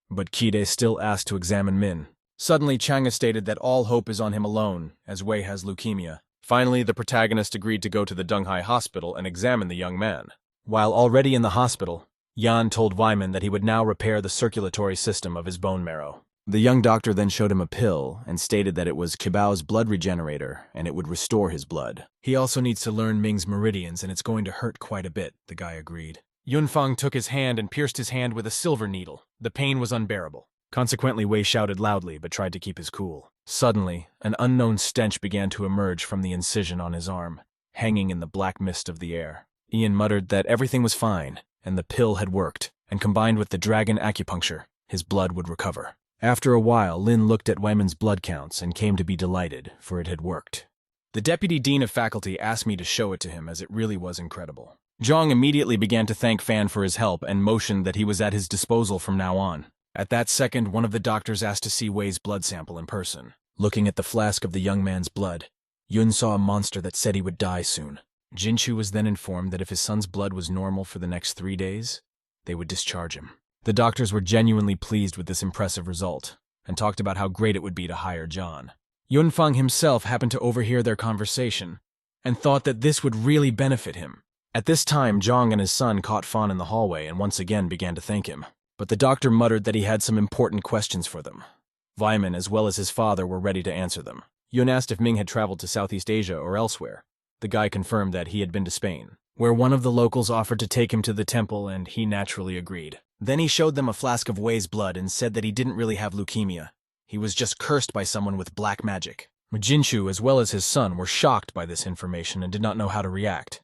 But Kide still asked to examine Min. Suddenly, Chang'e stated that all hope is on him alone, as Wei has leukemia. Finally, the protagonist agreed to go to the Donghai hospital and examine the young man. While already in the hospital, Yan told Wyman that he would now repair the circulatory system of his bone marrow. The young doctor then showed him a pill and stated that it was Kibao's blood regenerator and it would restore his blood. He also needs to learn Ming's meridians and it's going to hurt quite a bit, the guy agreed. Yunfeng took his hand and pierced his hand with a silver needle. The pain was unbearable. Consequently, Wei shouted loudly but tried to keep his cool. Suddenly, an unknown stench began to emerge from the incision on his arm, hanging in the black mist of the air. Ian muttered that everything was fine, and the pill had worked, and combined with the dragon acupuncture, his blood would recover. After a while, Lin looked at Wyman's blood counts and came to be delighted, for it had worked. The deputy dean of faculty asked me to show it to him as it really was incredible. Zhang immediately began to thank Fan for his help and motioned that he was at his disposal from now on. At that second, one of the doctors asked to see Wei's blood sample in person. Looking at the flask of the young man's blood, Yun saw a monster that said he would die soon. Jinchu was then informed that if his son's blood was normal for the next 3 days, they would discharge him. The doctors were genuinely pleased with this impressive result, and talked about how great it would be to hire John. Yunfeng himself happened to overhear their conversation, and thought that this would really benefit him. At this time, Zhang and his son caught Fan in the hallway and once again began to thank him. but the doctor muttered that he had some important questions for them. Vyman, as well as his father, were ready to answer them. Yun asked if Ming had traveled to Southeast Asia or elsewhere. The guy confirmed that he had been to Spain, where one of the locals offered to take him to the temple, and he naturally agreed. Then he showed them a flask of Wei's blood and said that he didn't really have leukemia. He was just cursed by someone with black magic. Jinchu, as well as his son, were shocked by this information and did not know how to react.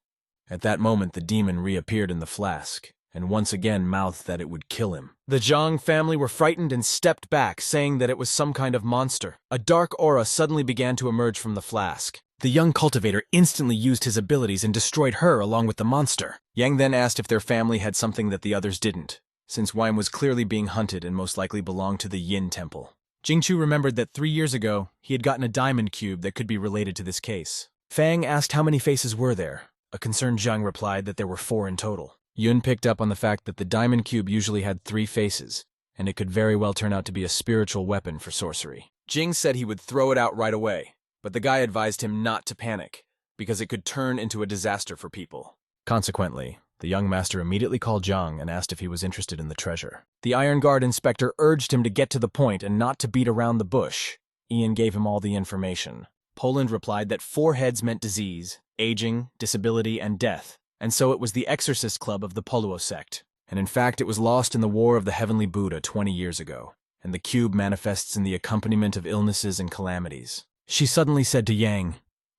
At that moment, the demon reappeared in the flask, and once again mouthed that it would kill him. The Zhang family were frightened and stepped back, saying that it was some kind of monster. A dark aura suddenly began to emerge from the flask. The young cultivator instantly used his abilities and destroyed her along with the monster. Yang then asked if their family had something that the others didn't, since Wine was clearly being hunted and most likely belonged to the Yin Temple. Jingchu remembered that 3 years ago, he had gotten a diamond cube that could be related to this case. Fang asked how many faces were there. A concerned Zhang replied that there were 4 in total. Yun picked up on the fact that the diamond cube usually had 3 faces, and it could very well turn out to be a spiritual weapon for sorcery. Jing said he would throw it out right away, but the guy advised him not to panic, because it could turn into a disaster for people. Consequently, the young master immediately called Zhang and asked if he was interested in the treasure. The Iron Guard inspector urged him to get to the point and not to beat around the bush. Ian gave him all the information. Poland replied that 4 heads meant disease, aging, disability, and death, and so it was the Exorcist Club of the Poluo sect. And in fact, it was lost in the War of the Heavenly Buddha 20 years ago, and the cube manifests in the accompaniment of illnesses and calamities. She suddenly said to Yang,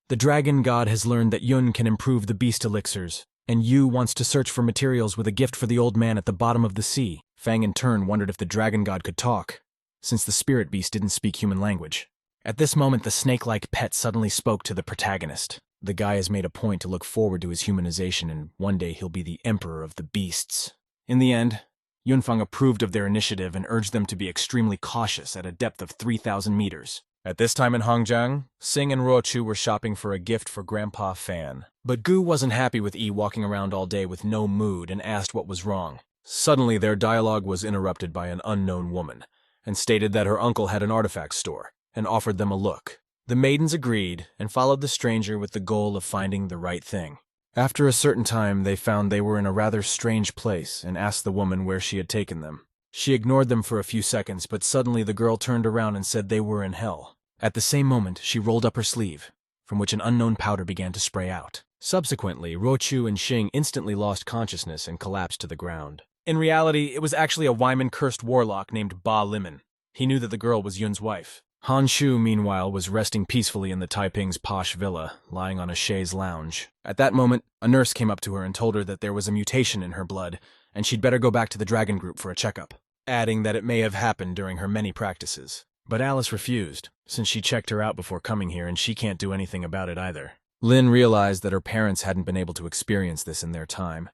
"The dragon god has learned that Yun can improve the beast elixirs, and Yu wants to search for materials with a gift for the old man at the bottom of the sea." Fang in turn wondered if the dragon god could talk, since the spirit beast didn't speak human language. At this moment, the snake-like pet suddenly spoke to the protagonist. The guy has made a point to look forward to his humanization, and one day he'll be the emperor of the beasts. In the end, Yunfang approved of their initiative and urged them to be extremely cautious at a depth of 3,000 meters. At this time in Hongjiang, Sing and Ruochu were shopping for a gift for Grandpa Fan. But Gu wasn't happy with Yi walking around all day with no mood and asked what was wrong. Suddenly, their dialogue was interrupted by an unknown woman, and stated that her uncle had an artifact store, and offered them a look. The maidens agreed and followed the stranger with the goal of finding the right thing. After a certain time, they found they were in a rather strange place and asked the woman where she had taken them. She ignored them for a few seconds, but suddenly the girl turned around and said they were in hell. At the same moment, she rolled up her sleeve, from which an unknown powder began to spray out. Subsequently, Ruochu and Xing instantly lost consciousness and collapsed to the ground. In reality, it was actually a Wyman-cursed warlock named Ba Limon. He knew that the girl was Yun's wife. Han Shu, meanwhile, was resting peacefully in the Taiping's posh villa, lying on a chaise lounge. At that moment, a nurse came up to her and told her that there was a mutation in her blood, and she'd better go back to the Dragon Group for a checkup, adding that it may have happened during her many practices. But Alice refused, since she checked her out before coming here and she can't do anything about it either. Lin realized that her parents hadn't been able to experience this in their time,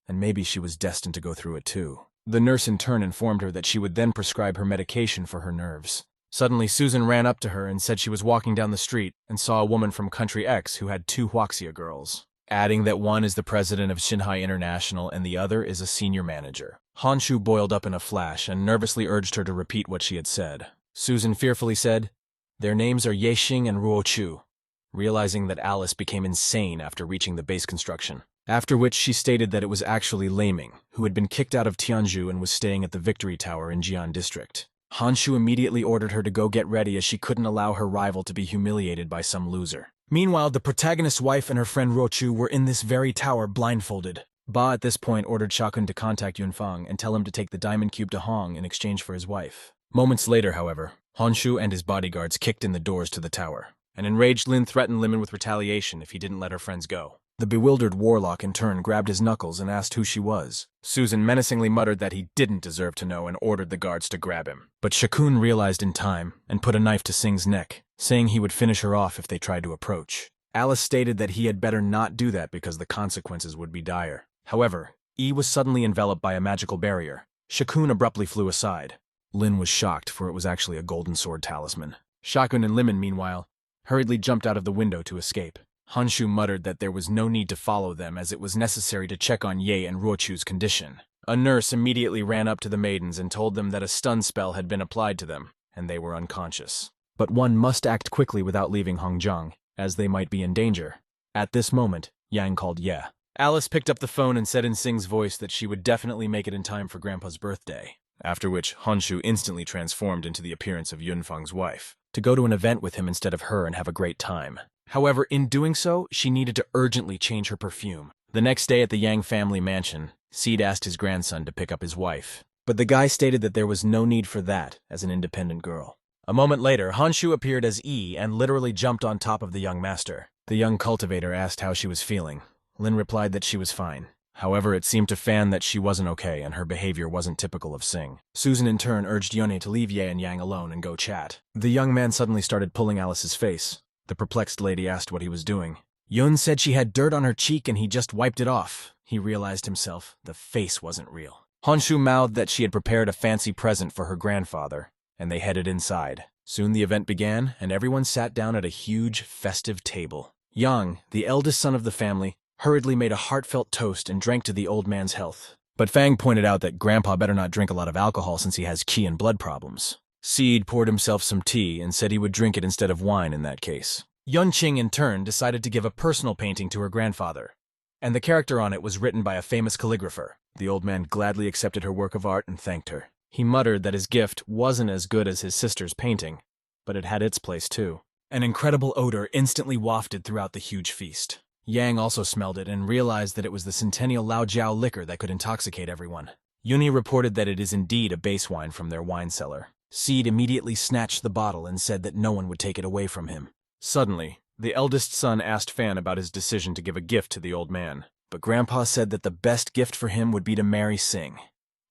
and maybe she was destined to go through it too. The nurse in turn informed her that she would then prescribe her medication for her nerves. Suddenly, Susan ran up to her and said she was walking down the street and saw a woman from Country X who had 2 Huaxia girls, adding that one is the president of Xinhai International and the other is a senior manager. Hanshu boiled up in a flash and nervously urged her to repeat what she had said. Susan fearfully said, "Their names are Yexing and Ruochu," realizing that Alice became insane after reaching the base construction. After which she stated that it was actually Laming, who had been kicked out of Tianzhu and was staying at the Victory Tower in Jian District. Hanshu immediately ordered her to go get ready as she couldn't allow her rival to be humiliated by some loser. Meanwhile, the protagonist's wife and her friend Ruochu were in this very tower blindfolded. Ba at this point ordered Shakun to contact Yunfang and tell him to take the diamond cube to Hong in exchange for his wife. Moments later, however, Hanshu and his bodyguards kicked in the doors to the tower. An enraged Lin threatened Limon with retaliation if he didn't let her friends go. The bewildered warlock in turn grabbed his knuckles and asked who she was. Susan menacingly muttered that he didn't deserve to know and ordered the guards to grab him. But Shakun realized in time and put a knife to Sing's neck, saying he would finish her off if they tried to approach. Alice stated that he had better not do that because the consequences would be dire. However, Yi was suddenly enveloped by a magical barrier. Shakun abruptly flew aside. Lin was shocked, for it was actually a golden sword talisman. Shakun and Limon, meanwhile, hurriedly jumped out of the window to escape. Hanshu muttered that there was no need to follow them as it was necessary to check on Ye and Ruochu's condition. A nurse immediately ran up to the maidens and told them that a stun spell had been applied to them, and they were unconscious. But one must act quickly without leaving Hongjiang, as they might be in danger. At this moment, Yang called Ye. Alice picked up the phone and said in Sing's voice that she would definitely make it in time for Grandpa's birthday. after which Honshu instantly transformed into the appearance of Yunfang's wife, to go to an event with him instead of her and have a great time. However, in doing so, she needed to urgently change her perfume. The next day at the Yang family mansion, Seed asked his grandson to pick up his wife, but the guy stated that there was no need for that as an independent girl. A moment later, Honshu appeared as E and literally jumped on top of the young master. The young cultivator asked how she was feeling. Lin replied that she was fine. However, it seemed to Fan that she wasn't okay and her behavior wasn't typical of Sing. Susan in turn urged Yone to leave Ye and Yang alone and go chat. The young man suddenly started pulling Alice's face. The perplexed lady asked what he was doing. Yun said she had dirt on her cheek and he just wiped it off. He realized himself the face wasn't real. Honshu mouthed that she had prepared a fancy present for her grandfather, and they headed inside. Soon the event began, and everyone sat down at a huge, festive table. Yang, the eldest son of the family, hurriedly made a heartfelt toast and drank to the old man's health. But Fang pointed out that Grandpa better not drink a lot of alcohol since he has qi and blood problems. Seed poured himself some tea and said he would drink it instead of wine in that case. Yunqing, in turn, decided to give a personal painting to her grandfather, and the character on it was written by a famous calligrapher. The old man gladly accepted her work of art and thanked her. He muttered that his gift wasn't as good as his sister's painting, but it had its place too. An incredible odor instantly wafted throughout the huge feast. Yang also smelled it and realized that it was the Centennial Lao Jiao liquor that could intoxicate everyone. Yuni reported that it is indeed a base wine from their wine cellar. Seed immediately snatched the bottle and said that no one would take it away from him. Suddenly, the eldest son asked Fan about his decision to give a gift to the old man, but Grandpa said that the best gift for him would be to marry Sing,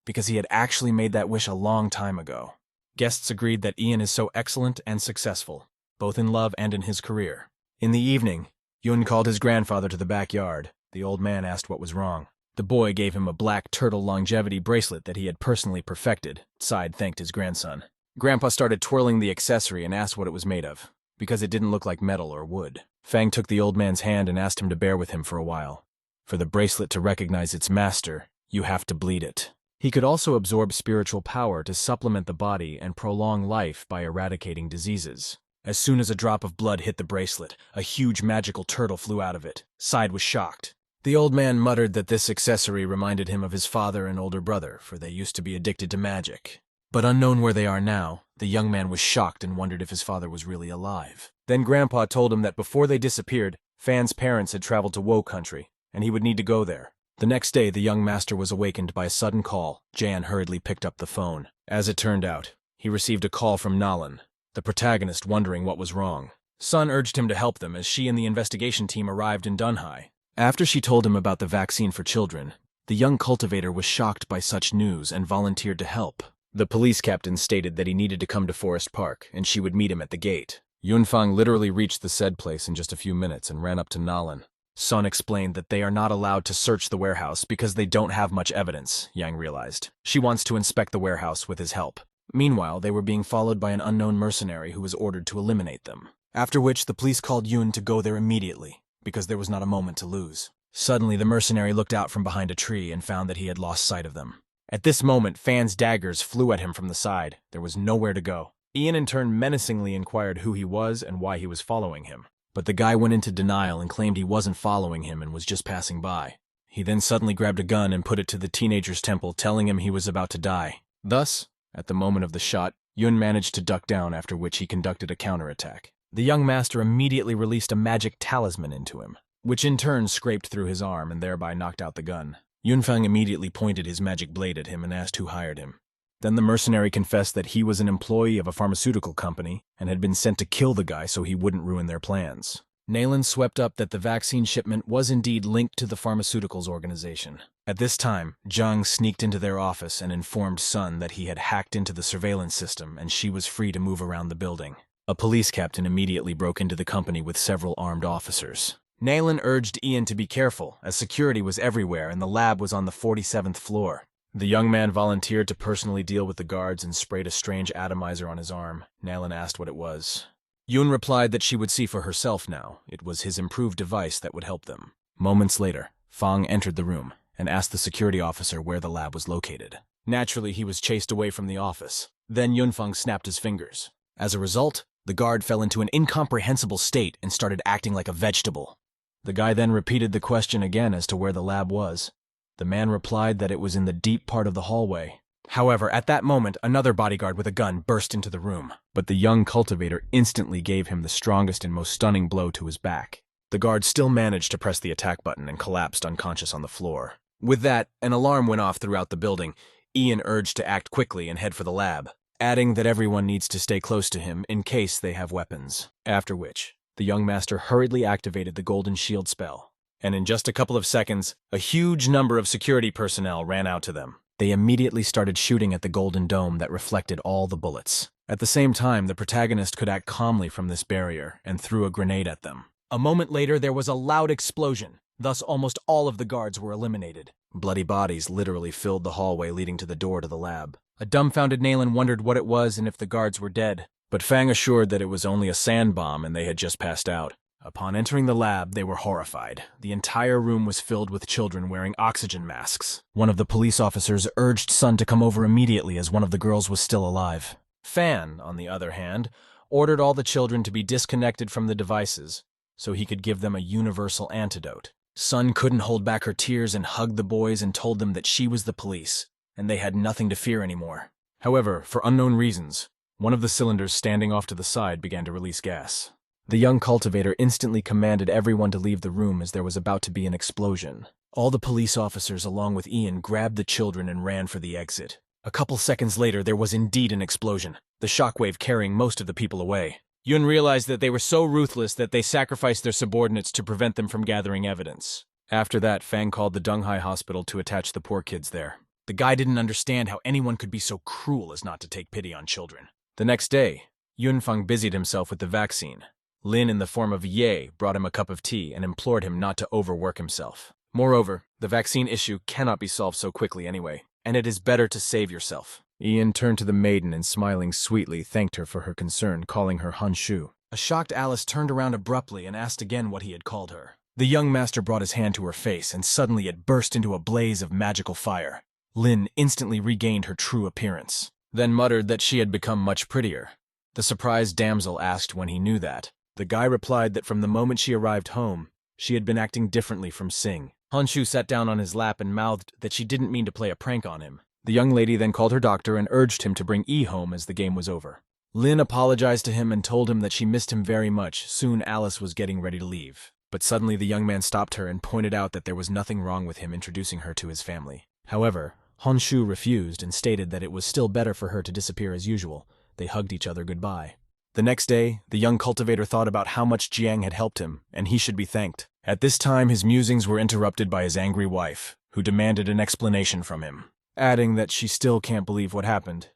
because he had actually made that wish a long time ago. Guests agreed that Ian is so excellent and successful, both in love and in his career. In the evening, Yun called his grandfather to the backyard. The old man asked what was wrong. The boy gave him a black turtle longevity bracelet that he had personally perfected. Side thanked his grandson. Grandpa started twirling the accessory and asked what it was made of, because it didn't look like metal or wood. Fang took the old man's hand and asked him to bear with him for a while. For the bracelet to recognize its master, you have to bleed it. He could also absorb spiritual power to supplement the body and prolong life by eradicating diseases. As soon as a drop of blood hit the bracelet, a huge magical turtle flew out of it. Side was shocked. The old man muttered that this accessory reminded him of his father and older brother, for they used to be addicted to magic. But unknown where they are now, the young man was shocked and wondered if his father was really alive. Then Grandpa told him that before they disappeared, Fan's parents had traveled to Woe Country, and he would need to go there. The next day, the young master was awakened by a sudden call. Jan hurriedly picked up the phone. As it turned out, he received a call from Nalan, the protagonist, wondering what was wrong. Sun urged him to help them as she and the investigation team arrived in Dunhai. After she told him about the vaccine for children, the young cultivator was shocked by such news and volunteered to help. The police captain stated that he needed to come to Forest Park, and she would meet him at the gate. Yunfang literally reached the said place in just a few minutes and ran up to Nalan. Sun explained that they are not allowed to search the warehouse because they don't have much evidence, Yang realized. She wants to inspect the warehouse with his help. Meanwhile, they were being followed by an unknown mercenary who was ordered to eliminate them. After which, the police called Yun to go there immediately, because there was not a moment to lose. Suddenly, the mercenary looked out from behind a tree and found that he had lost sight of them. At this moment, Fan's daggers flew at him from the side. There was nowhere to go. Ian in turn menacingly inquired who he was and why he was following him. But the guy went into denial and claimed he wasn't following him and was just passing by. He then suddenly grabbed a gun and put it to the teenager's temple, telling him he was about to die. Thus, at the moment of the shot, Yun managed to duck down, after which he conducted a counterattack. The young master immediately released a magic talisman into him, which in turn scraped through his arm and thereby knocked out the gun. Yunfang immediately pointed his magic blade at him and asked who hired him. Then the mercenary confessed that he was an employee of a pharmaceutical company and had been sent to kill the guy so he wouldn't ruin their plans. Nalan swept up that the vaccine shipment was indeed linked to the pharmaceuticals organization. At this time, Zhang sneaked into their office and informed Sun that he had hacked into the surveillance system and she was free to move around the building. A police captain immediately broke into the company with several armed officers. Nalan urged Ian to be careful, as security was everywhere and the lab was on the 47th floor. The young man volunteered to personally deal with the guards and sprayed a strange atomizer on his arm. Nalan asked what it was. Yun replied that she would see for herself now. It was his improved device that would help them. Moments later, Fang entered the room and asked the security officer where the lab was located. Naturally, he was chased away from the office. Then Yunfang snapped his fingers. As a result, the guard fell into an incomprehensible state and started acting like a vegetable. The guy then repeated the question again as to where the lab was. The man replied that it was in the deep part of the hallway. However, at that moment, another bodyguard with a gun burst into the room, but the young cultivator instantly gave him the strongest and most stunning blow to his back. The guard still managed to press the attack button and collapsed unconscious on the floor. With that, an alarm went off throughout the building. Ian urged to act quickly and head for the lab, adding that everyone needs to stay close to him in case they have weapons. After which, the young master hurriedly activated the golden shield spell, and in just a couple of seconds, a huge number of security personnel ran out to them. They immediately started shooting at the golden dome that reflected all the bullets. At the same time, the protagonist could act calmly from this barrier and threw a grenade at them. A moment later, there was a loud explosion. Thus, almost all of the guards were eliminated. Bloody bodies literally filled the hallway leading to the door to the lab. A dumbfounded Naylan wondered what it was and if the guards were dead, but Fang assured that it was only a sand bomb and they had just passed out. Upon entering the lab, they were horrified. The entire room was filled with children wearing oxygen masks. One of the police officers urged Sun to come over immediately as one of the girls was still alive. Fan, on the other hand, ordered all the children to be disconnected from the devices so he could give them a universal antidote. Sun couldn't hold back her tears and hugged the boys and told them that she was the police, and they had nothing to fear anymore. However, for unknown reasons, one of the cylinders standing off to the side began to release gas. The young cultivator instantly commanded everyone to leave the room as there was about to be an explosion. All the police officers along with Ian grabbed the children and ran for the exit. A couple seconds later, there was indeed an explosion, the shockwave carrying most of the people away. Yun realized that they were so ruthless that they sacrificed their subordinates to prevent them from gathering evidence. After that, Fang called the Donghai hospital to attach the poor kids there. The guy didn't understand how anyone could be so cruel as not to take pity on children. The next day, Yunfeng busied himself with the vaccine. Lin, in the form of Ye, brought him a cup of tea and implored him not to overwork himself. Moreover, the vaccine issue cannot be solved so quickly anyway, and it is better to save yourself. Ian turned to the maiden and smiling sweetly thanked her for her concern, calling her Hanshu. A shocked Alice turned around abruptly and asked again what he had called her. The young master brought his hand to her face, and suddenly it burst into a blaze of magical fire. Lin instantly regained her true appearance, then muttered that she had become much prettier. The surprised damsel asked when he knew that. The guy replied that from the moment she arrived home, she had been acting differently from Sing. Hanshu sat down on his lap and mouthed that she didn't mean to play a prank on him. The young lady then called her doctor and urged him to bring E home as the game was over. Lin apologized to him and told him that she missed him very much. Soon Alice was getting ready to leave. But suddenly the young man stopped her and pointed out that there was nothing wrong with him introducing her to his family. However, Hanshu refused and stated that it was still better for her to disappear as usual. They hugged each other goodbye. The next day, the young cultivator thought about how much Jiang had helped him, and he should be thanked. At this time, his musings were interrupted by his angry wife, who demanded an explanation from him, adding that she still can't believe what happened,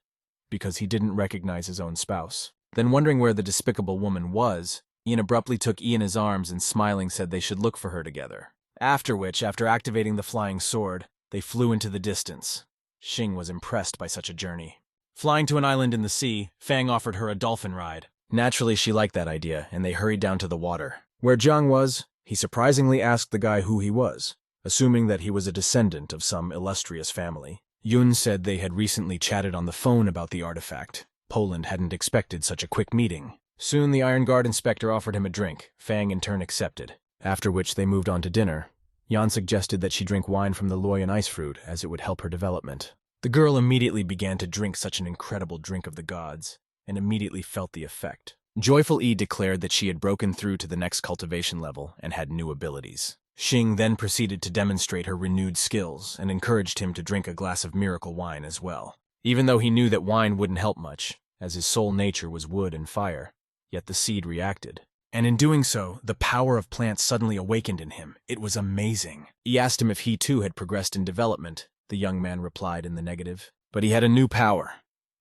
because he didn't recognize his own spouse. Then wondering where the despicable woman was, Ian abruptly took E in his arms and smiling said they should look for her together. After which, after activating the flying sword, they flew into the distance. Xing was impressed by such a journey. Flying to an island in the sea, Fang offered her a dolphin ride. Naturally, she liked that idea, and they hurried down to the water. Where Jiang was, he surprisingly asked the guy who he was, assuming that he was a descendant of some illustrious family. Yun said they had recently chatted on the phone about the artifact. Poland hadn't expected such a quick meeting. Soon the Iron Guard inspector offered him a drink. Fang in turn accepted, after which they moved on to dinner. Yan suggested that she drink wine from the Loyan ice fruit, as it would help her development. The girl immediately began to drink such an incredible drink of the gods, and immediately felt the effect. Joyful E declared that she had broken through to the next cultivation level and had new abilities. Xing then proceeded to demonstrate her renewed skills and encouraged him to drink a glass of miracle wine as well. Even though he knew that wine wouldn't help much, as his soul nature was wood and fire, yet the seed reacted. And in doing so, the power of plants suddenly awakened in him. It was amazing. He asked him if he too had progressed in development. The young man replied in the negative. But he had a new power.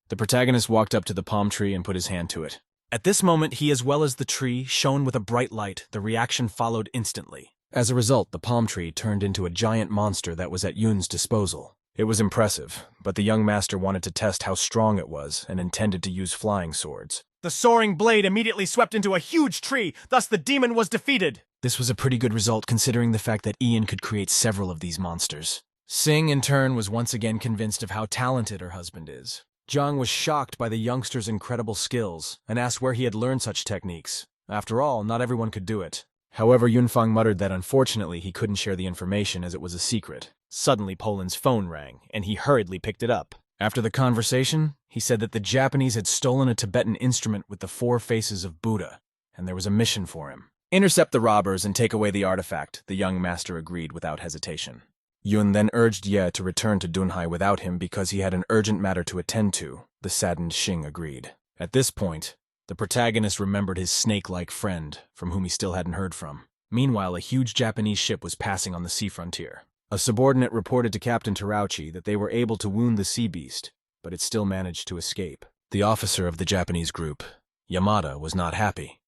The protagonist walked up to the palm tree and put his hand to it. At this moment, he as well as the tree shone with a bright light. The reaction followed instantly. As a result, the palm tree turned into a giant monster that was at Yun's disposal. It was impressive, but the young master wanted to test how strong it was and intended to use flying swords. The soaring blade immediately swept into a huge tree, thus the demon was defeated. This was a pretty good result considering the fact that Ian could create several of these monsters. Sing, in turn, was once again convinced of how talented her husband is. Zhang was shocked by the youngster's incredible skills and asked where he had learned such techniques. After all, not everyone could do it. However, Yunfeng muttered that unfortunately he couldn't share the information as it was a secret. Suddenly, Poland's phone rang, and he hurriedly picked it up. After the conversation, he said that the Japanese had stolen a Tibetan instrument with the 4 faces of Buddha, and there was a mission for him. Intercept the robbers and take away the artifact, the young master agreed without hesitation. Yun then urged Ye to return to Dunhai without him because he had an urgent matter to attend to. The saddened Xing agreed. At this point, the protagonist remembered his snake-like friend, from whom he still hadn't heard from. Meanwhile, a huge Japanese ship was passing on the sea frontier. A subordinate reported to Captain Terauchi that they were able to wound the sea beast, but it still managed to escape. The officer of the Japanese group, Yamada, was not happy,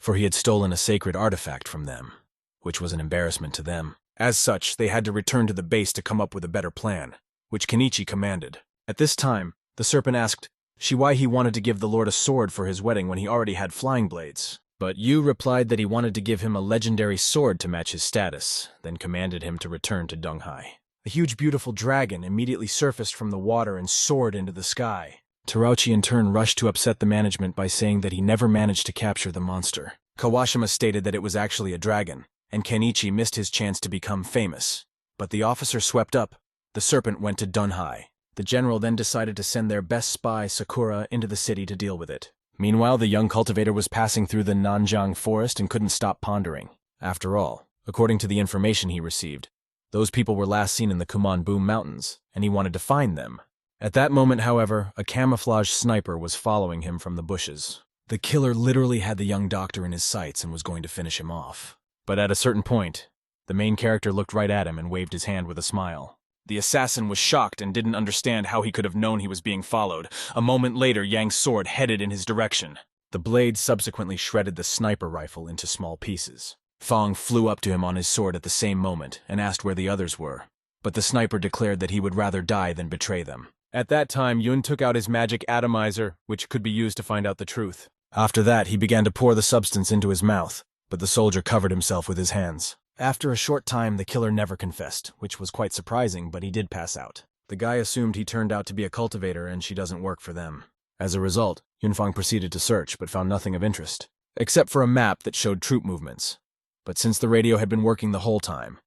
for he had stolen a sacred artifact from them, which was an embarrassment to them. As such, they had to return to the base to come up with a better plan, which Kenichi commanded. At this time, the serpent asked Shi why he wanted to give the lord a sword for his wedding when he already had flying blades. But Yu replied that he wanted to give him a legendary sword to match his status, then commanded him to return to Dunghai. A huge beautiful dragon immediately surfaced from the water and soared into the sky. Terauchi in turn rushed to upset the management by saying that he never managed to capture the monster. Kawashima stated that it was actually a dragon, and Kenichi missed his chance to become famous. But the officer swept up. The serpent went to Dunhai. The general then decided to send their best spy, Sakura, into the city to deal with it. Meanwhile, the young cultivator was passing through the Nanjiang forest and couldn't stop pondering. After all, according to the information he received, those people were last seen in the Kumanbu Mountains, and he wanted to find them. At that moment, however, a camouflage sniper was following him from the bushes. The killer literally had the young doctor in his sights and was going to finish him off. But at a certain point, the main character looked right at him and waved his hand with a smile. The assassin was shocked and didn't understand how he could have known he was being followed. A moment later, Yang's sword headed in his direction. The blade subsequently shredded the sniper rifle into small pieces. Fong flew up to him on his sword at the same moment and asked where the others were. But the sniper declared that he would rather die than betray them. At that time, Yun took out his magic atomizer, which could be used to find out the truth. After that, he began to pour the substance into his mouth, but the soldier covered himself with his hands. After a short time, the killer never confessed, which was quite surprising, but he did pass out. The guy assumed he turned out to be a cultivator and she doesn't work for them. As a result, Yunfang proceeded to search, but found nothing of interest, except for a map that showed troop movements. But since the radio had been working the whole time,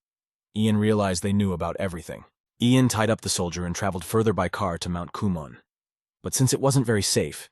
Ian realized they knew about everything. Ian tied up the soldier and traveled further by car to Mount Kumon. But since it wasn't very safe,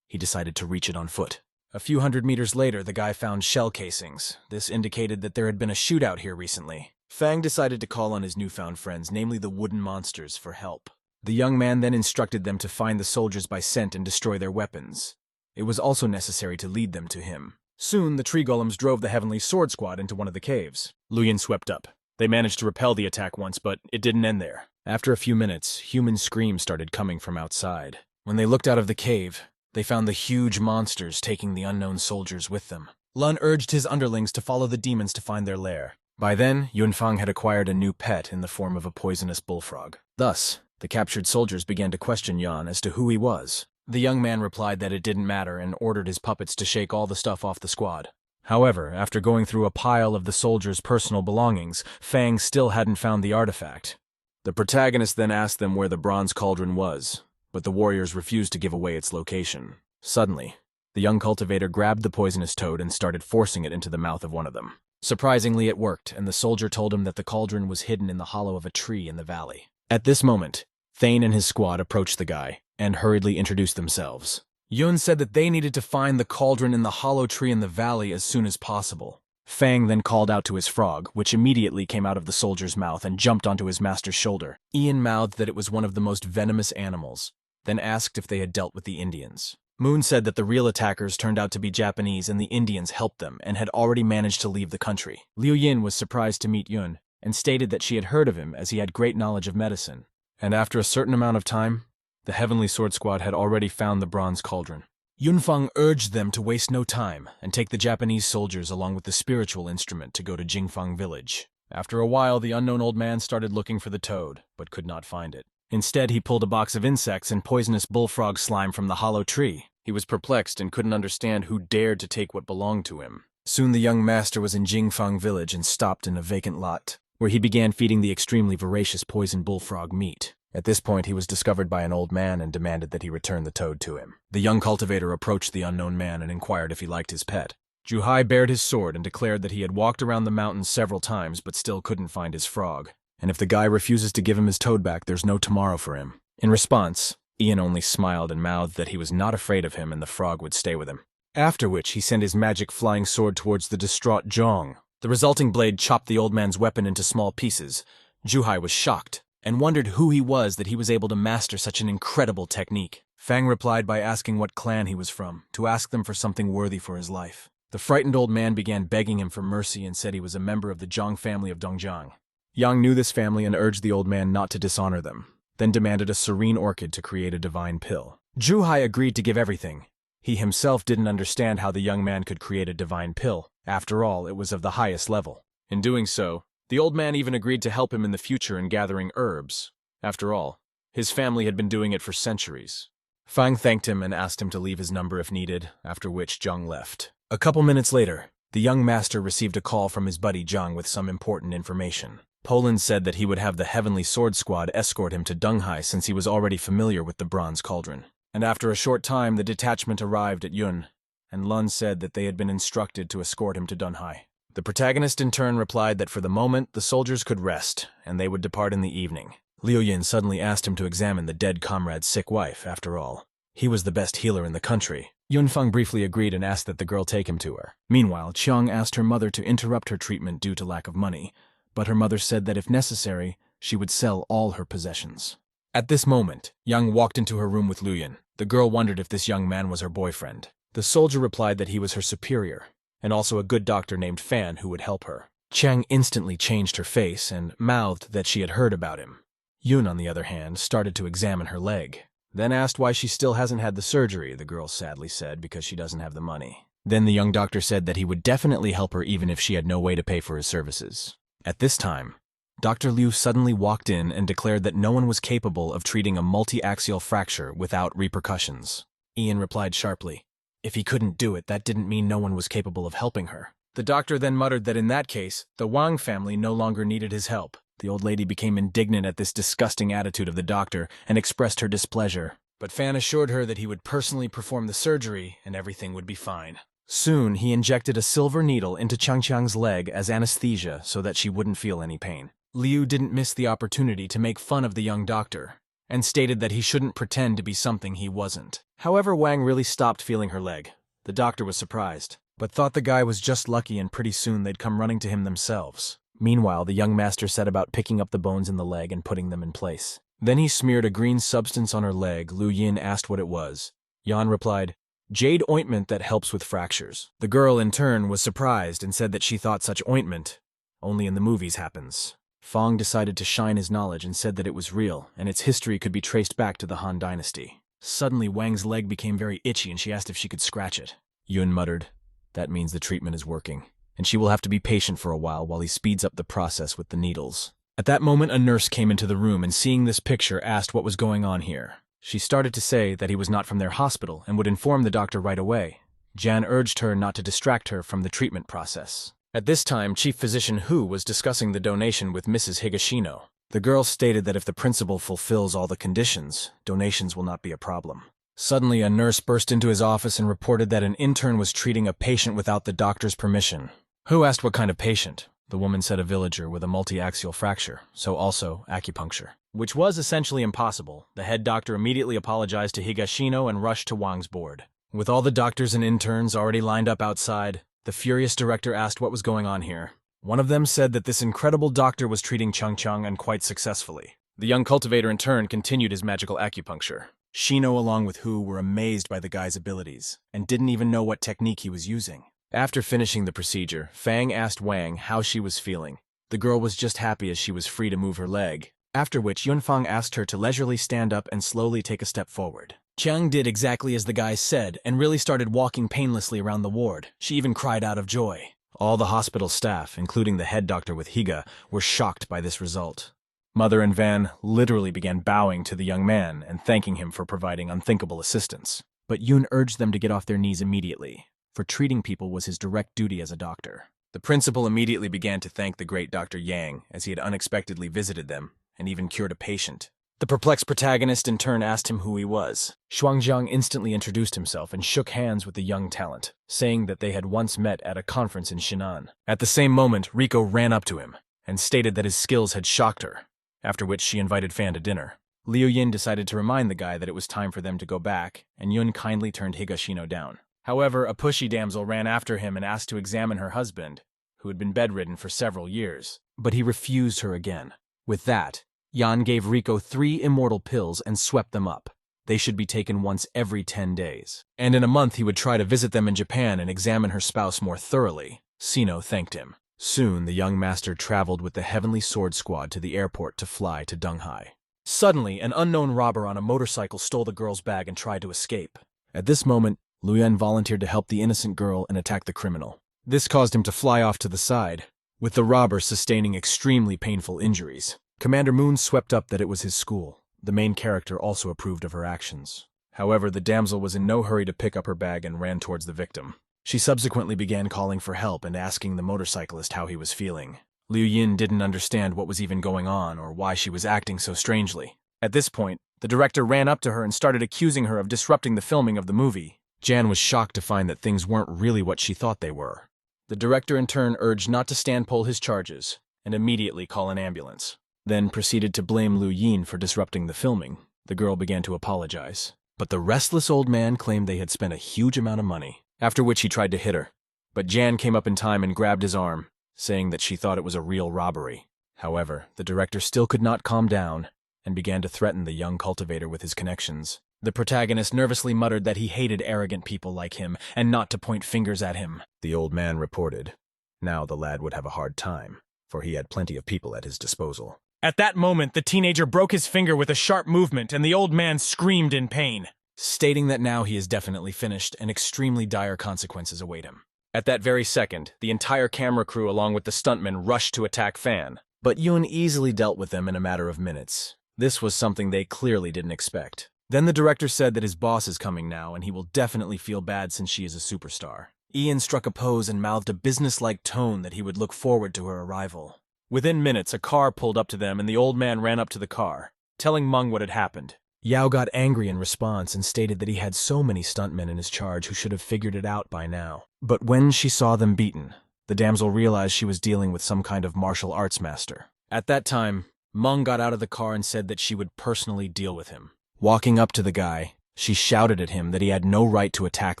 he decided to reach it on foot. A few hundred meters later, the guy found shell casings. This indicated that there had been a shootout here recently. Fang decided to call on his newfound friends, namely the wooden monsters, for help. The young man then instructed them to find the soldiers by scent and destroy their weapons. It was also necessary to lead them to him. Soon, the tree golems drove the Heavenly Sword Squad into one of the caves. Luyin swept up. They managed to repel the attack once, but it didn't end there. After a few minutes, human screams started coming from outside. When they looked out of the cave, they found the huge monsters taking the unknown soldiers with them. Lun urged his underlings to follow the demons to find their lair. By then, Yunfang had acquired a new pet in the form of a poisonous bullfrog. Thus, the captured soldiers began to question Yan as to who he was. The young man replied that it didn't matter and ordered his puppets to shake all the stuff off the squad. However, after going through a pile of the soldiers' personal belongings, Fang still hadn't found the artifact. The protagonist then asked them where the bronze cauldron was, but the warriors refused to give away its location. Suddenly, the young cultivator grabbed the poisonous toad and started forcing it into the mouth of one of them. Surprisingly, it worked, and the soldier told him that the cauldron was hidden in the hollow of a tree in the valley. At this moment, Thane and his squad approached the guy and hurriedly introduced themselves. Yun said that they needed to find the cauldron in the hollow tree in the valley as soon as possible. Fang then called out to his frog, which immediately came out of the soldier's mouth and jumped onto his master's shoulder. Ian mouthed that it was one of the most venomous animals, then asked if they had dealt with the Indians. Moon said that the real attackers turned out to be Japanese and the Indians helped them and had already managed to leave the country. Liu Yin was surprised to meet Yun and stated that she had heard of him as he had great knowledge of medicine. And after a certain amount of time, the Heavenly Sword Squad had already found the bronze cauldron. Yunfang urged them to waste no time and take the Japanese soldiers along with the spiritual instrument to go to Jingfang village. After a while, the unknown old man started looking for the toad, but could not find it. Instead, he pulled a box of insects and poisonous bullfrog slime from the hollow tree. He was perplexed and couldn't understand who dared to take what belonged to him. Soon the young master was in Jingfang village and stopped in a vacant lot, where he began feeding the extremely voracious poison bullfrog meat. At this point, he was discovered by an old man and demanded that he return the toad to him. The young cultivator approached the unknown man and inquired if he liked his pet. Juhai bared his sword and declared that he had walked around the mountains several times but still couldn't find his frog. And if the guy refuses to give him his toad back, there's no tomorrow for him. In response, Ian only smiled and mouthed that he was not afraid of him and the frog would stay with him. After which, he sent his magic flying sword towards the distraught Zhong. The resulting blade chopped the old man's weapon into small pieces. Zhuhai was shocked and wondered who he was that he was able to master such an incredible technique. Fang replied by asking what clan he was from, to ask them for something worthy for his life. The frightened old man began begging him for mercy and said he was a member of the Zhang family of Dongjiang. Yang knew this family and urged the old man not to dishonor them, then demanded a serene orchid to create a divine pill. Zhuhai agreed to give everything. He himself didn't understand how the young man could create a divine pill. After all, it was of the highest level. In doing so, the old man even agreed to help him in the future in gathering herbs. After all, his family had been doing it for centuries. Fang thanked him and asked him to leave his number if needed, after which Zhang left. A couple minutes later, the young master received a call from his buddy Zhang with some important information. Poland said that he would have the Heavenly Sword Squad escort him to Dunghai since he was already familiar with the Bronze Cauldron. And after a short time, the detachment arrived at Yun, and Lun said that they had been instructed to escort him to Dunhai. The protagonist in turn replied that for the moment, the soldiers could rest, and they would depart in the evening. Liu Yin suddenly asked him to examine the dead comrade's sick wife, after all. He was the best healer in the country. Yunfeng briefly agreed and asked that the girl take him to her. Meanwhile, Qiang asked her mother to interrupt her treatment due to lack of money, but her mother said that if necessary, she would sell all her possessions. At this moment, Yang walked into her room with Liu Yin. The girl wondered if this young man was her boyfriend. The soldier replied that he was her superior, and also a good doctor named Fan who would help her. Qiang instantly changed her face and mouthed that she had heard about him. Yun, on the other hand, started to examine her leg. Then asked why she still hasn't had the surgery, the girl sadly said, because she doesn't have the money. Then the young doctor said that he would definitely help her even if she had no way to pay for his services. At this time, Dr. Liu suddenly walked in and declared that no one was capable of treating a multi-axial fracture without repercussions. Ian replied sharply, if he couldn't do it, that didn't mean no one was capable of helping her. The doctor then muttered that in that case, the Wang family no longer needed his help. The old lady became indignant at this disgusting attitude of the doctor and expressed her displeasure. But Fan assured her that he would personally perform the surgery and everything would be fine. Soon, he injected a silver needle into Changqiang's leg as anesthesia so that she wouldn't feel any pain. Liu didn't miss the opportunity to make fun of the young doctor and stated that he shouldn't pretend to be something he wasn't. However, Wang really stopped feeling her leg. The doctor was surprised, but thought the guy was just lucky and pretty soon they'd come running to him themselves. Meanwhile, the young master set about picking up the bones in the leg and putting them in place. Then he smeared a green substance on her leg. Liu Yin asked what it was. Yan replied, jade ointment that helps with fractures. The girl, in turn, was surprised and said that she thought such ointment only in the movies happens. Fang decided to shine his knowledge and said that it was real, and its history could be traced back to the Han Dynasty. Suddenly, Wang's leg became very itchy and she asked if she could scratch it. Yun muttered, that means the treatment is working, and she will have to be patient for a while he speeds up the process with the needles. At that moment, a nurse came into the room and seeing this picture asked what was going on here. She started to say that he was not from their hospital and would inform the doctor right away. Jan urged her not to distract her from the treatment process. At this time, Chief Physician Hu was discussing the donation with Mrs. Higashino. The girl stated that if the principal fulfills all the conditions, donations will not be a problem. Suddenly, a nurse burst into his office and reported that an intern was treating a patient without the doctor's permission. Hu asked what kind of patient. The woman said a villager with a multi-axial fracture, so also acupuncture. Which was essentially impossible. The head doctor immediately apologized to Higashino and rushed to Wang's board. With all the doctors and interns already lined up outside, the furious director asked what was going on here. One of them said that this incredible doctor was treating Changqiang and quite successfully. The young cultivator in turn continued his magical acupuncture. Shino along with Hu were amazed by the guy's abilities and didn't even know what technique he was using. After finishing the procedure, Fang asked Wang how she was feeling. The girl was just happy as she was free to move her leg. After which, Yunfang asked her to leisurely stand up and slowly take a step forward. Qiang did exactly as the guy said and really started walking painlessly around the ward. She even cried out of joy. All the hospital staff, including the head doctor with Higa, were shocked by this result. Mother and Van literally began bowing to the young man and thanking him for providing unthinkable assistance. But Yun urged them to get off their knees immediately, for treating people was his direct duty as a doctor. The principal immediately began to thank the great Dr. Yang as he had unexpectedly visited them and even cured a patient. The perplexed protagonist in turn asked him who he was. Xuangjiang instantly introduced himself and shook hands with the young talent, saying that they had once met at a conference in Shinan. At the same moment, Riko ran up to him and stated that his skills had shocked her, after which she invited Fan to dinner. Liu Yin decided to remind the guy that it was time for them to go back, and Yun kindly turned Higashino down. However, a pushy damsel ran after him and asked to examine her husband, who had been bedridden for several years, but he refused her again. With that, Yan gave Riko 3 immortal pills and swept them up. They should be taken once every 10 days. And in a month he would try to visit them in Japan and examine her spouse more thoroughly. Sino thanked him. Soon the young master traveled with the Heavenly Sword Squad to the airport to fly to Dunghai. Suddenly, an unknown robber on a motorcycle stole the girl's bag and tried to escape. At this moment, Luyan volunteered to help the innocent girl and attack the criminal. This caused him to fly off to the side, with the robber sustaining extremely painful injuries. Commander Moon swept up that it was his school. The main character also approved of her actions. However, the damsel was in no hurry to pick up her bag and ran towards the victim. She subsequently began calling for help and asking the motorcyclist how he was feeling. Liu Yin didn't understand what was even going on or why she was acting so strangely. At this point, the director ran up to her and started accusing her of disrupting the filming of the movie. Jan was shocked to find that things weren't really what she thought they were. The director in turn urged not to stand-poll his charges and immediately call an ambulance. Then proceeded to blame Liu Yin for disrupting the filming. The girl began to apologize. But the restless old man claimed they had spent a huge amount of money, after which he tried to hit her. But Jan came up in time and grabbed his arm, saying that she thought it was a real robbery. However, the director still could not calm down and began to threaten the young cultivator with his connections. The protagonist nervously muttered that he hated arrogant people like him and not to point fingers at him. The old man reported. Now the lad would have a hard time, for he had plenty of people at his disposal. At that moment, the teenager broke his finger with a sharp movement, and the old man screamed in pain, stating that now he is definitely finished and extremely dire consequences await him. At that very second, the entire camera crew along with the stuntmen rushed to attack Fan, but Yun easily dealt with them in a matter of minutes. This was something they clearly didn't expect. Then the director said that his boss is coming now and he will definitely feel bad since she is a superstar. Ian struck a pose and mouthed a business-like tone that he would look forward to her arrival. Within minutes, a car pulled up to them and the old man ran up to the car, telling Meng what had happened. Yao got angry in response and stated that he had so many stuntmen in his charge who should have figured it out by now. But when she saw them beaten, the damsel realized she was dealing with some kind of martial arts master. At that time, Meng got out of the car and said that she would personally deal with him. Walking up to the guy, she shouted at him that he had no right to attack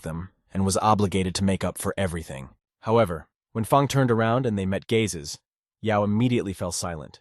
them and was obligated to make up for everything. However, when Fang turned around and they met gazes, Yao immediately fell silent.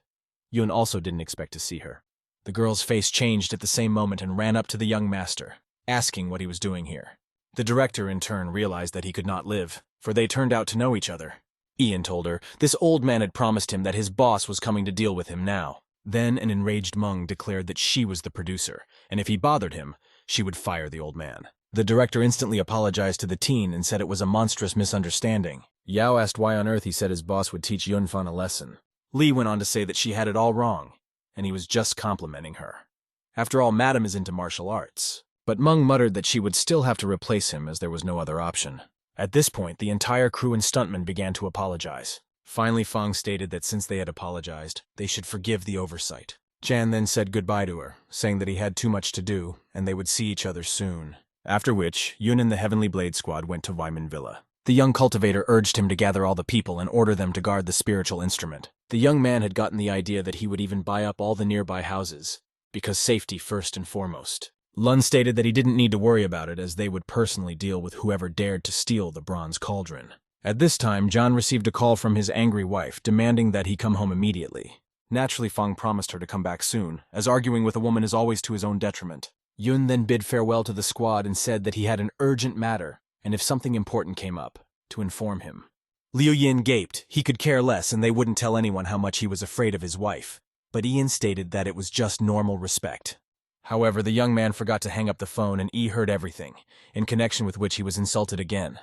Yun also didn't expect to see her. The girl's face changed at the same moment and ran up to the young master, asking what he was doing here. The director, in turn, realized that he could not live, for they turned out to know each other. Ian told her this old man had promised him that his boss was coming to deal with him now. Then an enraged Meng declared that she was the producer, and if he bothered him, she would fire the old man. The director instantly apologized to the teen and said it was a monstrous misunderstanding. Yao asked why on earth he said his boss would teach Yunfan a lesson. Li went on to say that she had it all wrong, and he was just complimenting her. After all, Madam is into martial arts. But Meng muttered that she would still have to replace him as there was no other option. At this point, the entire crew and stuntmen began to apologize. Finally, Fang stated that since they had apologized, they should forgive the oversight. Chan then said goodbye to her, saying that he had too much to do, and they would see each other soon. After which, Yun and the Heavenly Blade Squad went to Wyman Villa. The young cultivator urged him to gather all the people and order them to guard the spiritual instrument. The young man had gotten the idea that he would even buy up all the nearby houses, because safety first and foremost. Lun stated that he didn't need to worry about it as they would personally deal with whoever dared to steal the bronze cauldron. At this time, John received a call from his angry wife demanding that he come home immediately. Naturally, Fang promised her to come back soon, as arguing with a woman is always to his own detriment. Yun then bid farewell to the squad and said that he had an urgent matter, and if something important came up, to inform him. Liu Yin gaped. He could care less and they wouldn't tell anyone how much he was afraid of his wife. But Ian stated that it was just normal respect. However, the young man forgot to hang up the phone and Yi heard everything, in connection with which he was insulted again.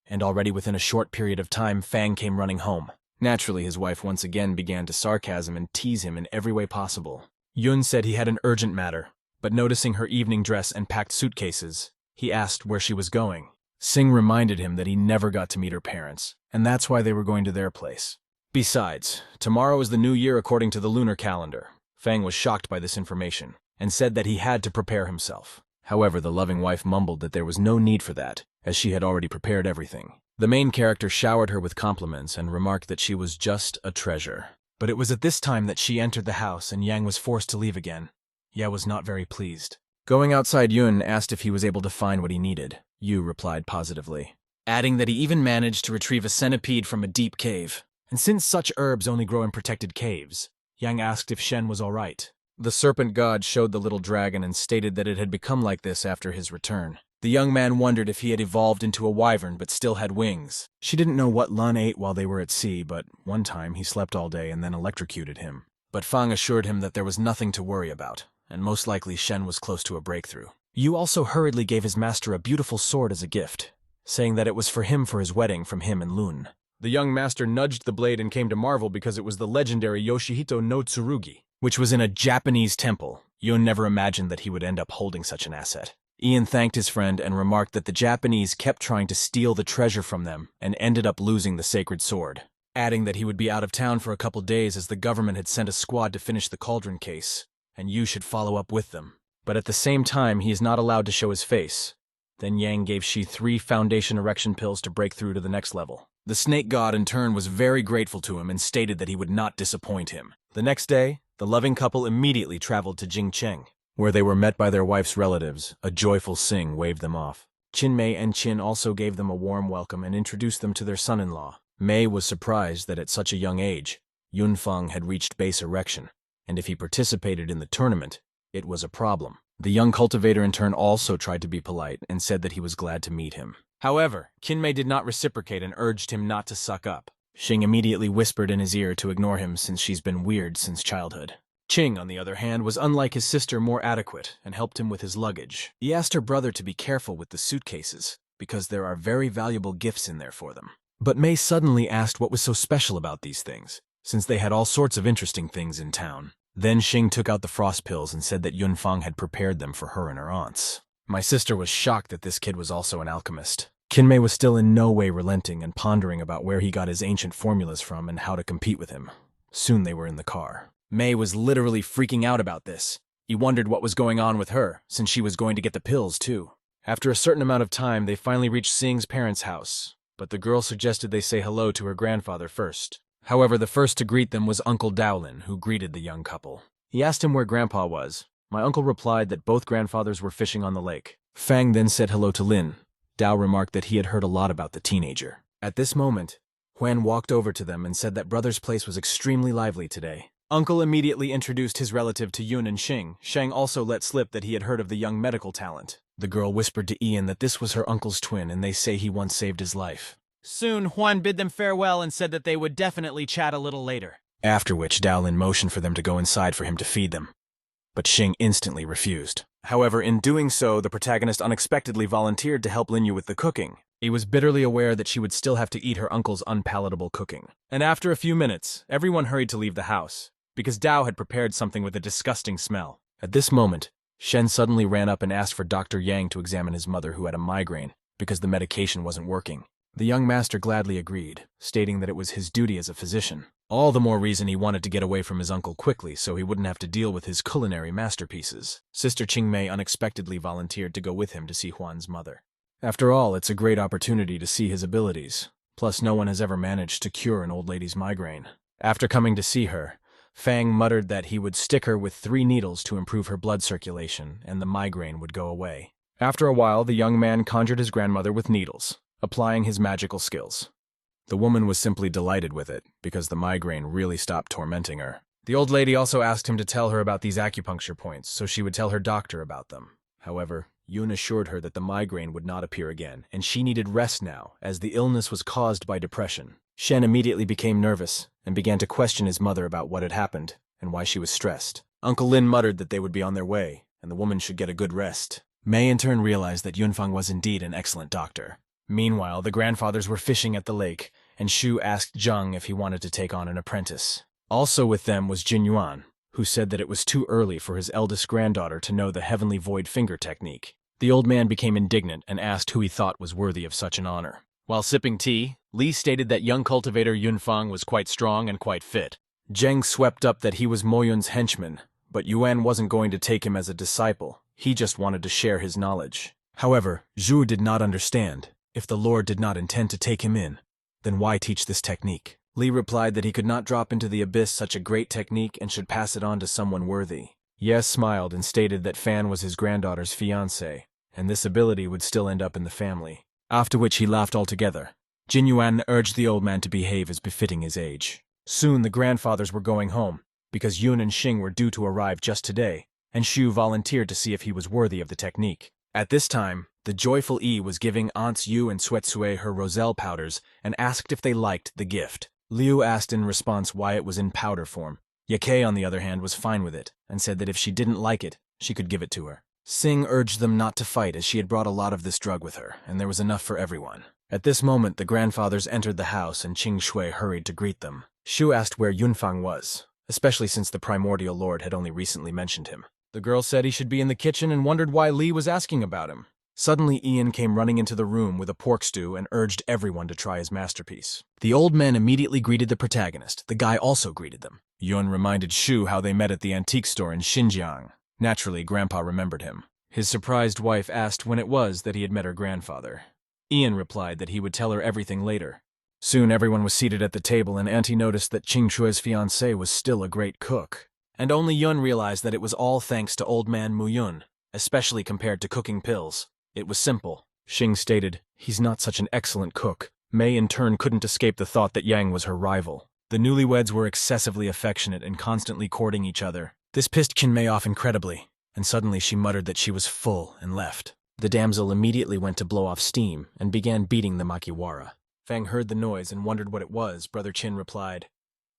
And already within a short period of time, Fang came running home. Naturally, his wife once again began to sarcasm and tease him in every way possible. Yun said he had an urgent matter, but noticing her evening dress and packed suitcases, he asked where she was going. Singh reminded him that he never got to meet her parents, and that's why they were going to their place. Besides, tomorrow is the new year according to the lunar calendar. Fang was shocked by this information, and said that he had to prepare himself. However, the loving wife mumbled that there was no need for that, as she had already prepared everything. The main character showered her with compliments and remarked that she was just a treasure. But it was at this time that she entered the house and Yang was forced to leave again. Ye was not very pleased. Going outside, Yun asked if he was able to find what he needed. Yu replied positively, adding that he even managed to retrieve a centipede from a deep cave. And since such herbs only grow in protected caves, Yang asked if Shen was all right. The serpent god showed the little dragon and stated that it had become like this after his return. The young man wondered if he had evolved into a wyvern but still had wings. She didn't know what Lun ate while they were at sea, but one time he slept all day and then electrocuted him. But Fang assured him that there was nothing to worry about, and most likely Shen was close to a breakthrough. Yu also hurriedly gave his master a beautiful sword as a gift, saying that it was for him for his wedding from him and Lun. The young master nudged the blade and came to marvel because it was the legendary Yoshihito no Tsurugi, which was in a Japanese temple. Yun never imagined that he would end up holding such an asset. Ian thanked his friend and remarked that the Japanese kept trying to steal the treasure from them and ended up losing the sacred sword, adding that he would be out of town for a couple days as the government had sent a squad to finish the cauldron case, and Yu should follow up with them. But at the same time, he is not allowed to show his face. Then Yang gave Shi 3 foundation erection pills to break through to the next level. The snake god in turn was very grateful to him and stated that he would not disappoint him. The next day, the loving couple immediately traveled to Jingcheng, where they were met by their wife's relatives. A joyful sing waved them off. Qin Mei and Qin also gave them a warm welcome and introduced them to their son-in-law. Mei was surprised that at such a young age, Yunfeng had reached base erection, and if he participated in the tournament, it was a problem. The young cultivator in turn also tried to be polite and said that he was glad to meet him. However, Qin Mei did not reciprocate and urged him not to suck up. Xing immediately whispered in his ear to ignore him since she's been weird since childhood. Qing, on the other hand, was unlike his sister more adequate and helped him with his luggage. He asked her brother to be careful with the suitcases, because there are very valuable gifts in there for them. But Mei suddenly asked what was so special about these things, since they had all sorts of interesting things in town. Then Xing took out the frost pills and said that Yunfeng had prepared them for her and her aunts. My sister was shocked that this kid was also an alchemist. Qin was still in no way relenting and pondering about where he got his ancient formulas from and how to compete with him. Soon they were in the car. Mei was literally freaking out about this. He wondered what was going on with her, since she was going to get the pills too. After a certain amount of time, they finally reached Xing's parents' house, but the girl suggested they say hello to her grandfather first. However, the first to greet them was Uncle Daolin, who greeted the young couple. He asked him where Grandpa was. My uncle replied that both grandfathers were fishing on the lake. Fang then said hello to Lin. Dao remarked that he had heard a lot about the teenager. At this moment, Huan walked over to them and said that brother's place was extremely lively today. Uncle immediately introduced his relative to Yun and Xing. Shang also let slip that he had heard of the young medical talent. The girl whispered to Ian that this was her uncle's twin and they say he once saved his life. Soon, Huan bid them farewell and said that they would definitely chat a little later. After which, Daolin motioned for them to go inside for him to feed them. But Xing instantly refused. However, in doing so, the protagonist unexpectedly volunteered to help Linyu with the cooking. He was bitterly aware that she would still have to eat her uncle's unpalatable cooking. And after a few minutes, everyone hurried to leave the house, because Dao had prepared something with a disgusting smell. At this moment, Shen suddenly ran up and asked for Dr. Yang to examine his mother who had a migraine, because the medication wasn't working. The young master gladly agreed, stating that it was his duty as a physician. All the more reason he wanted to get away from his uncle quickly so he wouldn't have to deal with his culinary masterpieces. Sister Qingmei unexpectedly volunteered to go with him to see Huan's mother. After all, it's a great opportunity to see his abilities. Plus, no one has ever managed to cure an old lady's migraine. After coming to see her, Fang muttered that he would stick her with 3 needles to improve her blood circulation, and the migraine would go away. After a while, the young man conjured his grandmother with needles, applying his magical skills. The woman was simply delighted with it, because the migraine really stopped tormenting her. The old lady also asked him to tell her about these acupuncture points, so she would tell her doctor about them. However, Yun assured her that the migraine would not appear again, and she needed rest now, as the illness was caused by depression. Shen immediately became nervous, and began to question his mother about what had happened, and why she was stressed. Uncle Lin muttered that they would be on their way, and the woman should get a good rest. Mei in turn realized that Yunfeng was indeed an excellent doctor. Meanwhile, the grandfathers were fishing at the lake, and Shu asked Zheng if he wanted to take on an apprentice. Also with them was Jin Yuan, who said that it was too early for his eldest granddaughter to know the heavenly void finger technique. The old man became indignant and asked who he thought was worthy of such an honor. While sipping tea, Li stated that young cultivator Yunfeng was quite strong and quite fit. Zheng swept up that he was Mo Yun's henchman, but Yuan wasn't going to take him as a disciple. He just wanted to share his knowledge. However, Zhu did not understand. If the Lord did not intend to take him in, then why teach this technique? Li replied that he could not drop into the abyss such a great technique and should pass it on to someone worthy. Ye smiled and stated that Fan was his granddaughter's fiancé, and this ability would still end up in the family. After which he laughed altogether. Jin Yuan urged the old man to behave as befitting his age. Soon the grandfathers were going home, because Yun and Xing were due to arrive just today, and Shu volunteered to see if he was worthy of the technique. At this time, the joyful Yi was giving Aunts Yu and Suetsue her roselle powders and asked if they liked the gift. Liu asked in response why it was in powder form. Yakei, on the other hand, was fine with it, and said that if she didn't like it, she could give it to her. Xing urged them not to fight as she had brought a lot of this drug with her, and there was enough for everyone. At this moment, the grandfathers entered the house and Qing Shui hurried to greet them. Shu asked where Yunfang was, especially since the primordial lord had only recently mentioned him. The girl said he should be in the kitchen and wondered why Li was asking about him. Suddenly, Ian came running into the room with a pork stew and urged everyone to try his masterpiece. The old men immediately greeted the protagonist. The guy also greeted them. Yun reminded Shu how they met at the antique store in Xinjiang. Naturally, Grandpa remembered him. His surprised wife asked when it was that he had met her grandfather. Ian replied that he would tell her everything later. Soon everyone was seated at the table and Auntie noticed that Qing Shui's fiancé was still a great cook. And only Yun realized that it was all thanks to old man Mu Yun, especially compared to cooking pills. It was simple. Xing stated, "He's not such an excellent cook." Mei in turn couldn't escape the thought that Yang was her rival. The newlyweds were excessively affectionate and constantly courting each other. This pissed Kinmei off incredibly, and suddenly she muttered that she was full and left. The damsel immediately went to blow off steam and began beating the makiwara. Fang heard the noise and wondered what it was. Brother Qin replied,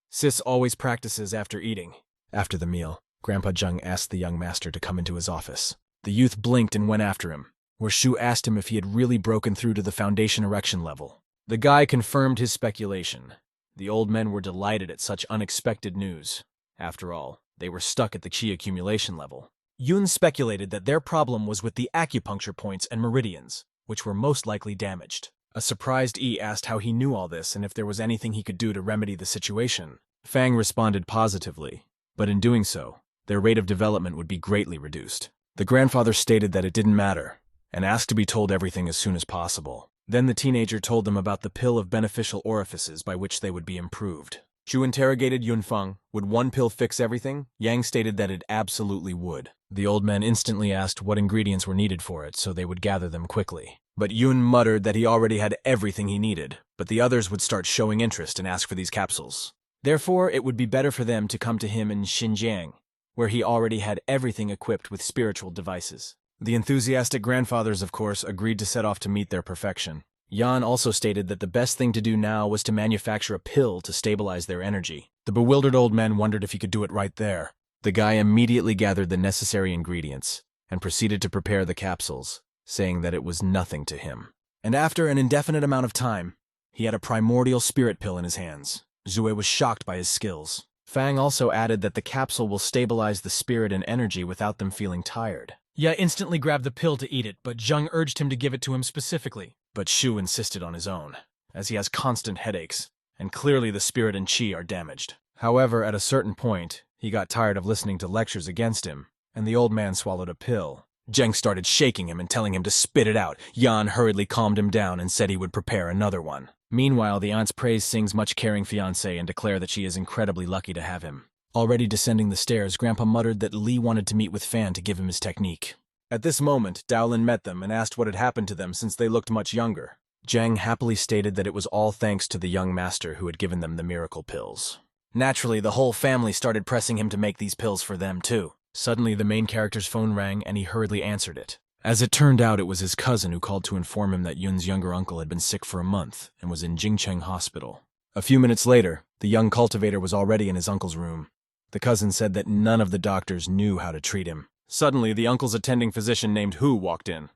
"Sis always practices after eating." After the meal, Grandpa Zheng asked the young master to come into his office. The youth blinked and went after him, where Shu asked him if he had really broken through to the foundation erection level. The guy confirmed his speculation. The old men were delighted at such unexpected news. After all, they were stuck at the chi accumulation level. Yun speculated that their problem was with the acupuncture points and meridians, which were most likely damaged. A surprised Yi asked how he knew all this and if there was anything he could do to remedy the situation. Fang responded positively, but in doing so, their rate of development would be greatly reduced. The grandfather stated that it didn't matter, and asked to be told everything as soon as possible. Then the teenager told them about the pill of beneficial orifices by which they would be improved. Shu interrogated Yunfeng, would one pill fix everything? Yang stated that it absolutely would. The old men instantly asked what ingredients were needed for it so they would gather them quickly. But Yun muttered that he already had everything he needed, but the others would start showing interest and ask for these capsules. Therefore, it would be better for them to come to him in Xinjiang, where he already had everything equipped with spiritual devices. The enthusiastic grandfathers, of course, agreed to set off to meet their perfection. Yan also stated that the best thing to do now was to manufacture a pill to stabilize their energy. The bewildered old men wondered if he could do it right there. The guy immediately gathered the necessary ingredients and proceeded to prepare the capsules, saying that it was nothing to him. And after an indefinite amount of time, he had a primordial spirit pill in his hands. Zue was shocked by his skills. Fang also added that the capsule will stabilize the spirit and energy without them feeling tired. Ye instantly grabbed the pill to eat it, but Zheng urged him to give it to him specifically. But Shu insisted on his own, as he has constant headaches, and clearly the spirit and chi are damaged. However, at a certain point, he got tired of listening to lectures against him, and the old man swallowed a pill. Zheng started shaking him and telling him to spit it out. Yan hurriedly calmed him down and said he would prepare another one. Meanwhile, the aunts praise Sing's much caring fiancé and declare that she is incredibly lucky to have him. Already descending the stairs, Grandpa muttered that Li wanted to meet with Fan to give him his technique. At this moment, Daolin met them and asked what had happened to them since they looked much younger. Zheng happily stated that it was all thanks to the young master who had given them the miracle pills. Naturally, the whole family started pressing him to make these pills for them too. Suddenly, the main character's phone rang and he hurriedly answered it. As it turned out, it was his cousin who called to inform him that Yun's younger uncle had been sick for a month and was in Jingcheng Hospital. A few minutes later, the young cultivator was already in his uncle's room. The cousin said that none of the doctors knew how to treat him. Suddenly, the uncle's attending physician named Hu walked in.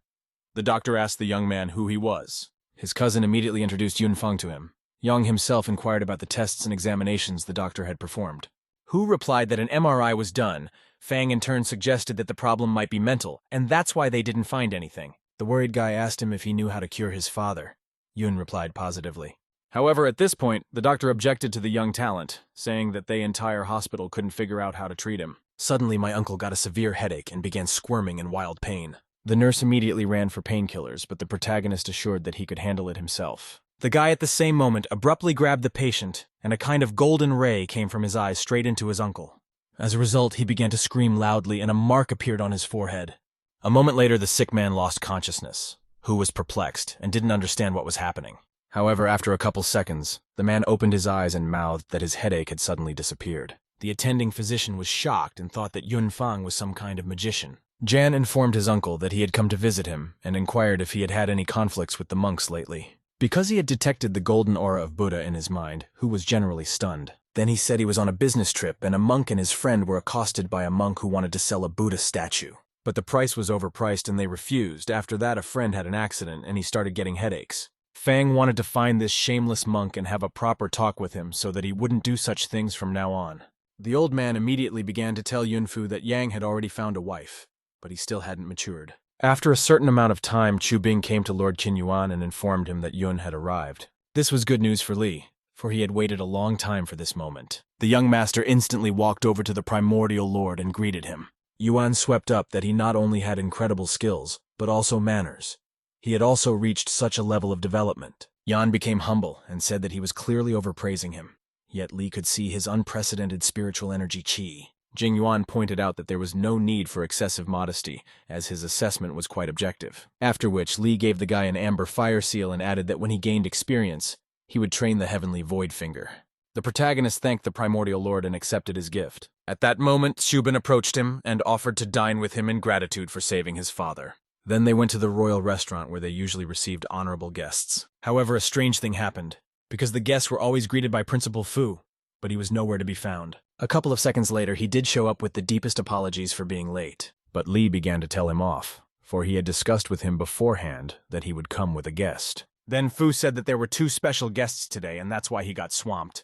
The doctor asked the young man who he was. His cousin immediately introduced Yunfeng to him. Yang himself inquired about the tests and examinations the doctor had performed. Hu replied that an MRI was done. Fang in turn suggested that the problem might be mental, and that's why they didn't find anything. The worried guy asked him if he knew how to cure his father. Yun replied positively. However, at this point, the doctor objected to the young talent, saying that the entire hospital couldn't figure out how to treat him. Suddenly, my uncle got a severe headache and began squirming in wild pain. The nurse immediately ran for painkillers, but the protagonist assured that he could handle it himself. The guy at the same moment abruptly grabbed the patient, and a kind of golden ray came from his eyes straight into his uncle. As a result, he began to scream loudly and a mark appeared on his forehead. A moment later, the sick man lost consciousness. Hu was perplexed and didn't understand what was happening. However, after a couple seconds, the man opened his eyes and mouthed that his headache had suddenly disappeared. The attending physician was shocked and thought that Yun Fang was some kind of magician. Jan informed his uncle that he had come to visit him and inquired if he had had any conflicts with the monks lately. Because he had detected the golden aura of Buddha in his mind, Hu was generally stunned. Then he said he was on a business trip and a monk and his friend were accosted by a monk who wanted to sell a Buddha statue. But the price was overpriced and they refused. After that, a friend had an accident and he started getting headaches. Fang wanted to find this shameless monk and have a proper talk with him so that he wouldn't do such things from now on. The old man immediately began to tell Yunfu that Yang had already found a wife, but he still hadn't matured. After a certain amount of time, Chu Bing came to Lord Qin Yuan and informed him that Yun had arrived. This was good news for Li, for he had waited a long time for this moment. The young master instantly walked over to the primordial lord and greeted him. Yuan swept up that he not only had incredible skills, but also manners. He had also reached such a level of development. Yan became humble and said that he was clearly overpraising him. Yet Li could see his unprecedented spiritual energy qi. Jing Yuan pointed out that there was no need for excessive modesty, as his assessment was quite objective. After which, Li gave the guy an amber fire seal and added that when he gained experience, he would train the heavenly void finger. The protagonist thanked the primordial lord and accepted his gift. At that moment, Shubin approached him and offered to dine with him in gratitude for saving his father. Then they went to the royal restaurant where they usually received honorable guests. However, a strange thing happened, because the guests were always greeted by Principal Fu, but he was nowhere to be found. A couple of seconds later, he did show up with the deepest apologies for being late, but Li began to tell him off, for he had discussed with him beforehand that he would come with a guest. Then Fu said that there were 2 special guests today, and that's why he got swamped.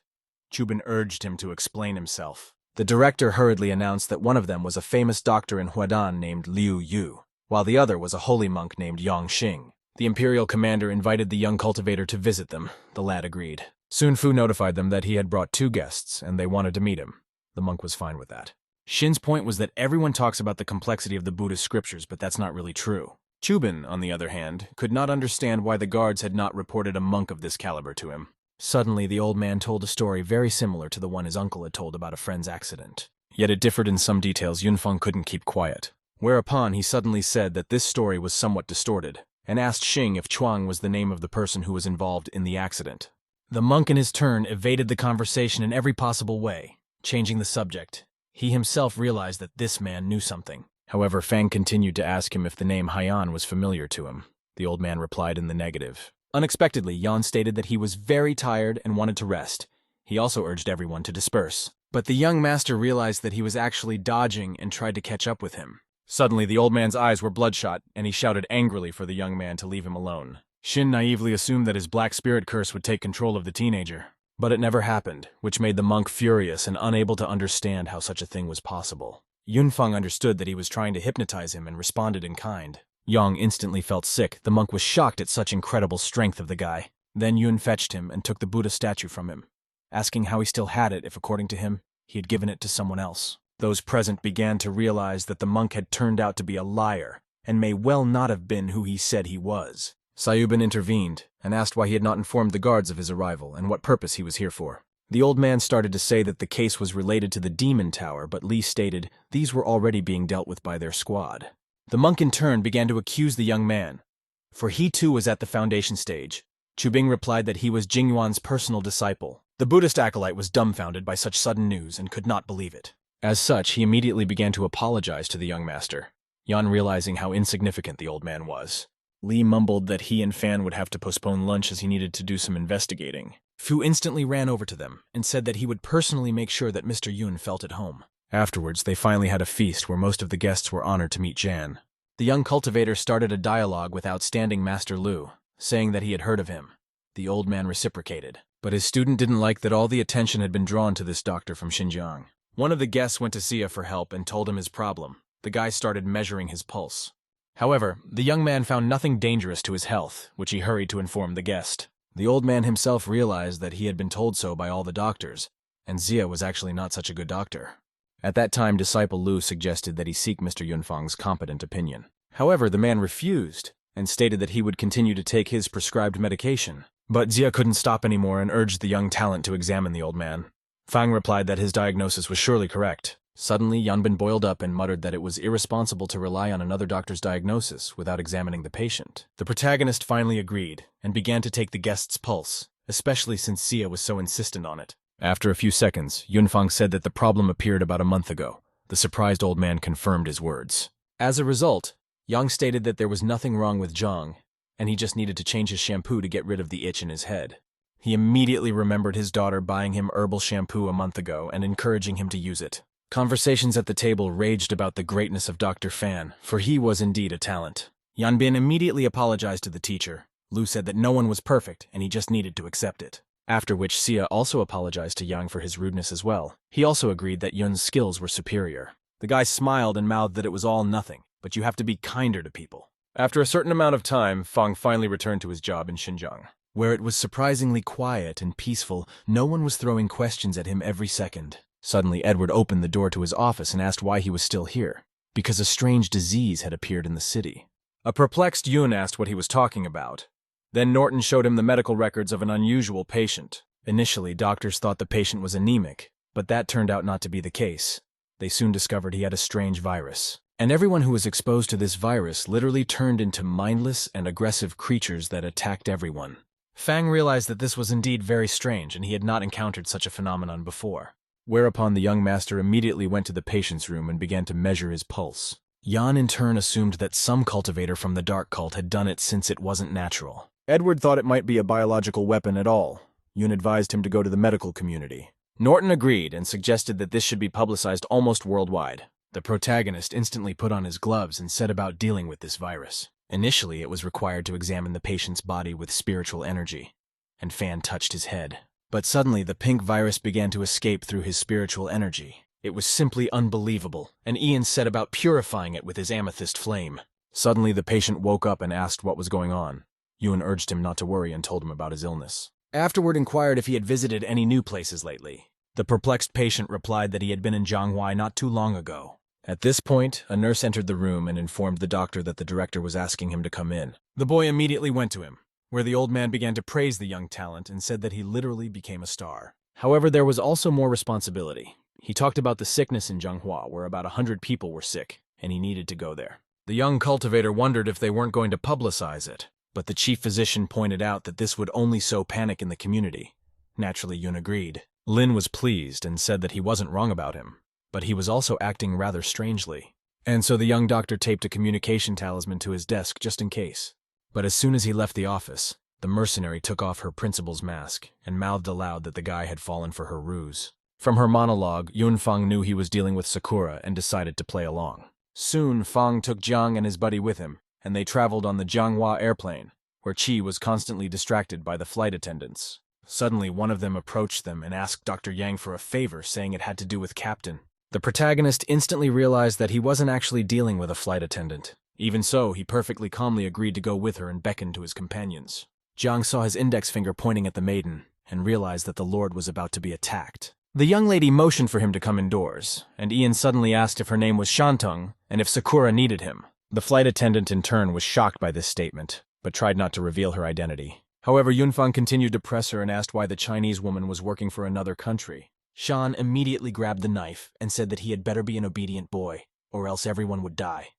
Chubin urged him to explain himself. The director hurriedly announced that one of them was a famous doctor in Huadan named Liu Yu, while the other was a holy monk named Yang Xing. The imperial commander invited the young cultivator to visit them. The lad agreed. Soon Fu notified them that he had brought 2 guests, and they wanted to meet him. The monk was fine with that. Shin's point was that everyone talks about the complexity of the Buddhist scriptures, but that's not really true. Chubin, on the other hand, could not understand why the guards had not reported a monk of this caliber to him. Suddenly, the old man told a story very similar to the one his uncle had told about a friend's accident. Yet it differed in some details. Yunfeng couldn't keep quiet. Whereupon, he suddenly said that this story was somewhat distorted, and asked Xing if Chuang was the name of the person who was involved in the accident. The monk in his turn evaded the conversation in every possible way, changing the subject. He himself realized that this man knew something. However, Fang continued to ask him if the name Haiyan was familiar to him. The old man replied in the negative. Unexpectedly, Yan stated that he was very tired and wanted to rest. He also urged everyone to disperse. But the young master realized that he was actually dodging and tried to catch up with him. Suddenly, the old man's eyes were bloodshot, and he shouted angrily for the young man to leave him alone. Shin naively assumed that his black spirit curse would take control of the teenager. But it never happened, which made the monk furious and unable to understand how such a thing was possible. Yunfeng understood that he was trying to hypnotize him and responded in kind. Yang instantly felt sick. The monk was shocked at such incredible strength of the guy. Then Yun fetched him and took the Buddha statue from him, asking how he still had it if, according to him, he had given it to someone else. Those present began to realize that the monk had turned out to be a liar, and may well not have been who he said he was. Sayuban intervened, and asked why he had not informed the guards of his arrival and what purpose he was here for. The old man started to say that the case was related to the demon tower, but Li stated these were already being dealt with by their squad. The monk in turn began to accuse the young man, for he too was at the foundation stage. Chubing replied that he was Jingyuan's personal disciple. The Buddhist acolyte was dumbfounded by such sudden news and could not believe it. As such, he immediately began to apologize to the young master, Yan realizing how insignificant the old man was. Li mumbled that he and Fan would have to postpone lunch as he needed to do some investigating. Fu instantly ran over to them and said that he would personally make sure that Mr. Yun felt at home. Afterwards, they finally had a feast where most of the guests were honored to meet Jan. The young cultivator started a dialogue with outstanding Master Lu, saying that he had heard of him. The old man reciprocated, but his student didn't like that all the attention had been drawn to this doctor from Xinjiang. One of the guests went to Sia for help and told him his problem. The guy started measuring his pulse. However, the young man found nothing dangerous to his health, which he hurried to inform the guest. The old man himself realized that he had been told so by all the doctors, and Zia was actually not such a good doctor. At that time, disciple Lu suggested that he seek Mr. Yunfeng's competent opinion. However, the man refused, and stated that he would continue to take his prescribed medication. But Zia couldn't stop anymore and urged the young talent to examine the old man. Fang replied that his diagnosis was surely correct. Suddenly, Yanbin boiled up and muttered that it was irresponsible to rely on another doctor's diagnosis without examining the patient. The protagonist finally agreed and began to take the guest's pulse, especially since Sia was so insistent on it. After a few seconds, Yunfang said that the problem appeared about a month ago. The surprised old man confirmed his words. As a result, Yang stated that there was nothing wrong with Zhang, and he just needed to change his shampoo to get rid of the itch in his head. He immediately remembered his daughter buying him herbal shampoo a month ago and encouraging him to use it. Conversations at the table raged about the greatness of Dr. Fan, for he was indeed a talent. Yanbin immediately apologized to the teacher. Lu said that no one was perfect and he just needed to accept it. After which Sia also apologized to Yang for his rudeness as well. He also agreed that Yun's skills were superior. The guy smiled and mouthed that it was all nothing, but you have to be kinder to people. After a certain amount of time, Fang finally returned to his job in Xinjiang, where it was surprisingly quiet and peaceful. No one was throwing questions at him every second. Suddenly, Edward opened the door to his office and asked why he was still here. Because a strange disease had appeared in the city. A perplexed Yun asked what he was talking about. Then Norton showed him the medical records of an unusual patient. Initially, doctors thought the patient was anemic, but that turned out not to be the case. They soon discovered he had a strange virus. And everyone who was exposed to this virus literally turned into mindless and aggressive creatures that attacked everyone. Fang realized that this was indeed very strange and he had not encountered such a phenomenon before. Whereupon the young master immediately went to the patient's room and began to measure his pulse. Yan in turn assumed that some cultivator from the dark cult had done it since it wasn't natural. Edward thought it might be a biological weapon at all. Yun advised him to go to the medical community. Norton agreed and suggested that this should be publicized almost worldwide. The protagonist instantly put on his gloves and set about dealing with this virus. Initially, it was required to examine the patient's body with spiritual energy, and Fan touched his head. But suddenly, the pink virus began to escape through his spiritual energy. It was simply unbelievable, and Ian set about purifying it with his amethyst flame. Suddenly, the patient woke up and asked what was going on. Yun urged him not to worry and told him about his illness. Afterward inquired if he had visited any new places lately. The perplexed patient replied that he had been in Zhanghai not too long ago. At this point, a nurse entered the room and informed the doctor that the director was asking him to come in. The boy immediately went to him, where the old man began to praise the young talent and said that he literally became a star. However, there was also more responsibility. He talked about the sickness in Zhanghua, where about 100 people were sick, and he needed to go there. The young cultivator wondered if they weren't going to publicize it, but the chief physician pointed out that this would only sow panic in the community. Naturally, Yun agreed. Lin was pleased and said that he wasn't wrong about him, but he was also acting rather strangely. And so the young doctor taped a communication talisman to his desk just in case. But as soon as he left the office, the mercenary took off her principal's mask and mouthed aloud that the guy had fallen for her ruse. From her monologue, Yunfang knew he was dealing with Sakura and decided to play along. Soon, Fang took Jiang and his buddy with him, and they traveled on the Zhanghua airplane, where Qi was constantly distracted by the flight attendants. Suddenly, one of them approached them and asked Dr. Yang for a favor, saying it had to do with Captain. The protagonist instantly realized that he wasn't actually dealing with a flight attendant. Even so, he perfectly calmly agreed to go with her and beckoned to his companions. Jiang saw his index finger pointing at the maiden and realized that the lord was about to be attacked. The young lady motioned for him to come indoors, and Ian suddenly asked if her name was Shantung and if Sakura needed him. The flight attendant in turn was shocked by this statement, but tried not to reveal her identity. However, Yunfang continued to press her and asked why the Chinese woman was working for another country. Shan immediately grabbed the knife and said that he had better be an obedient boy, or else everyone would die.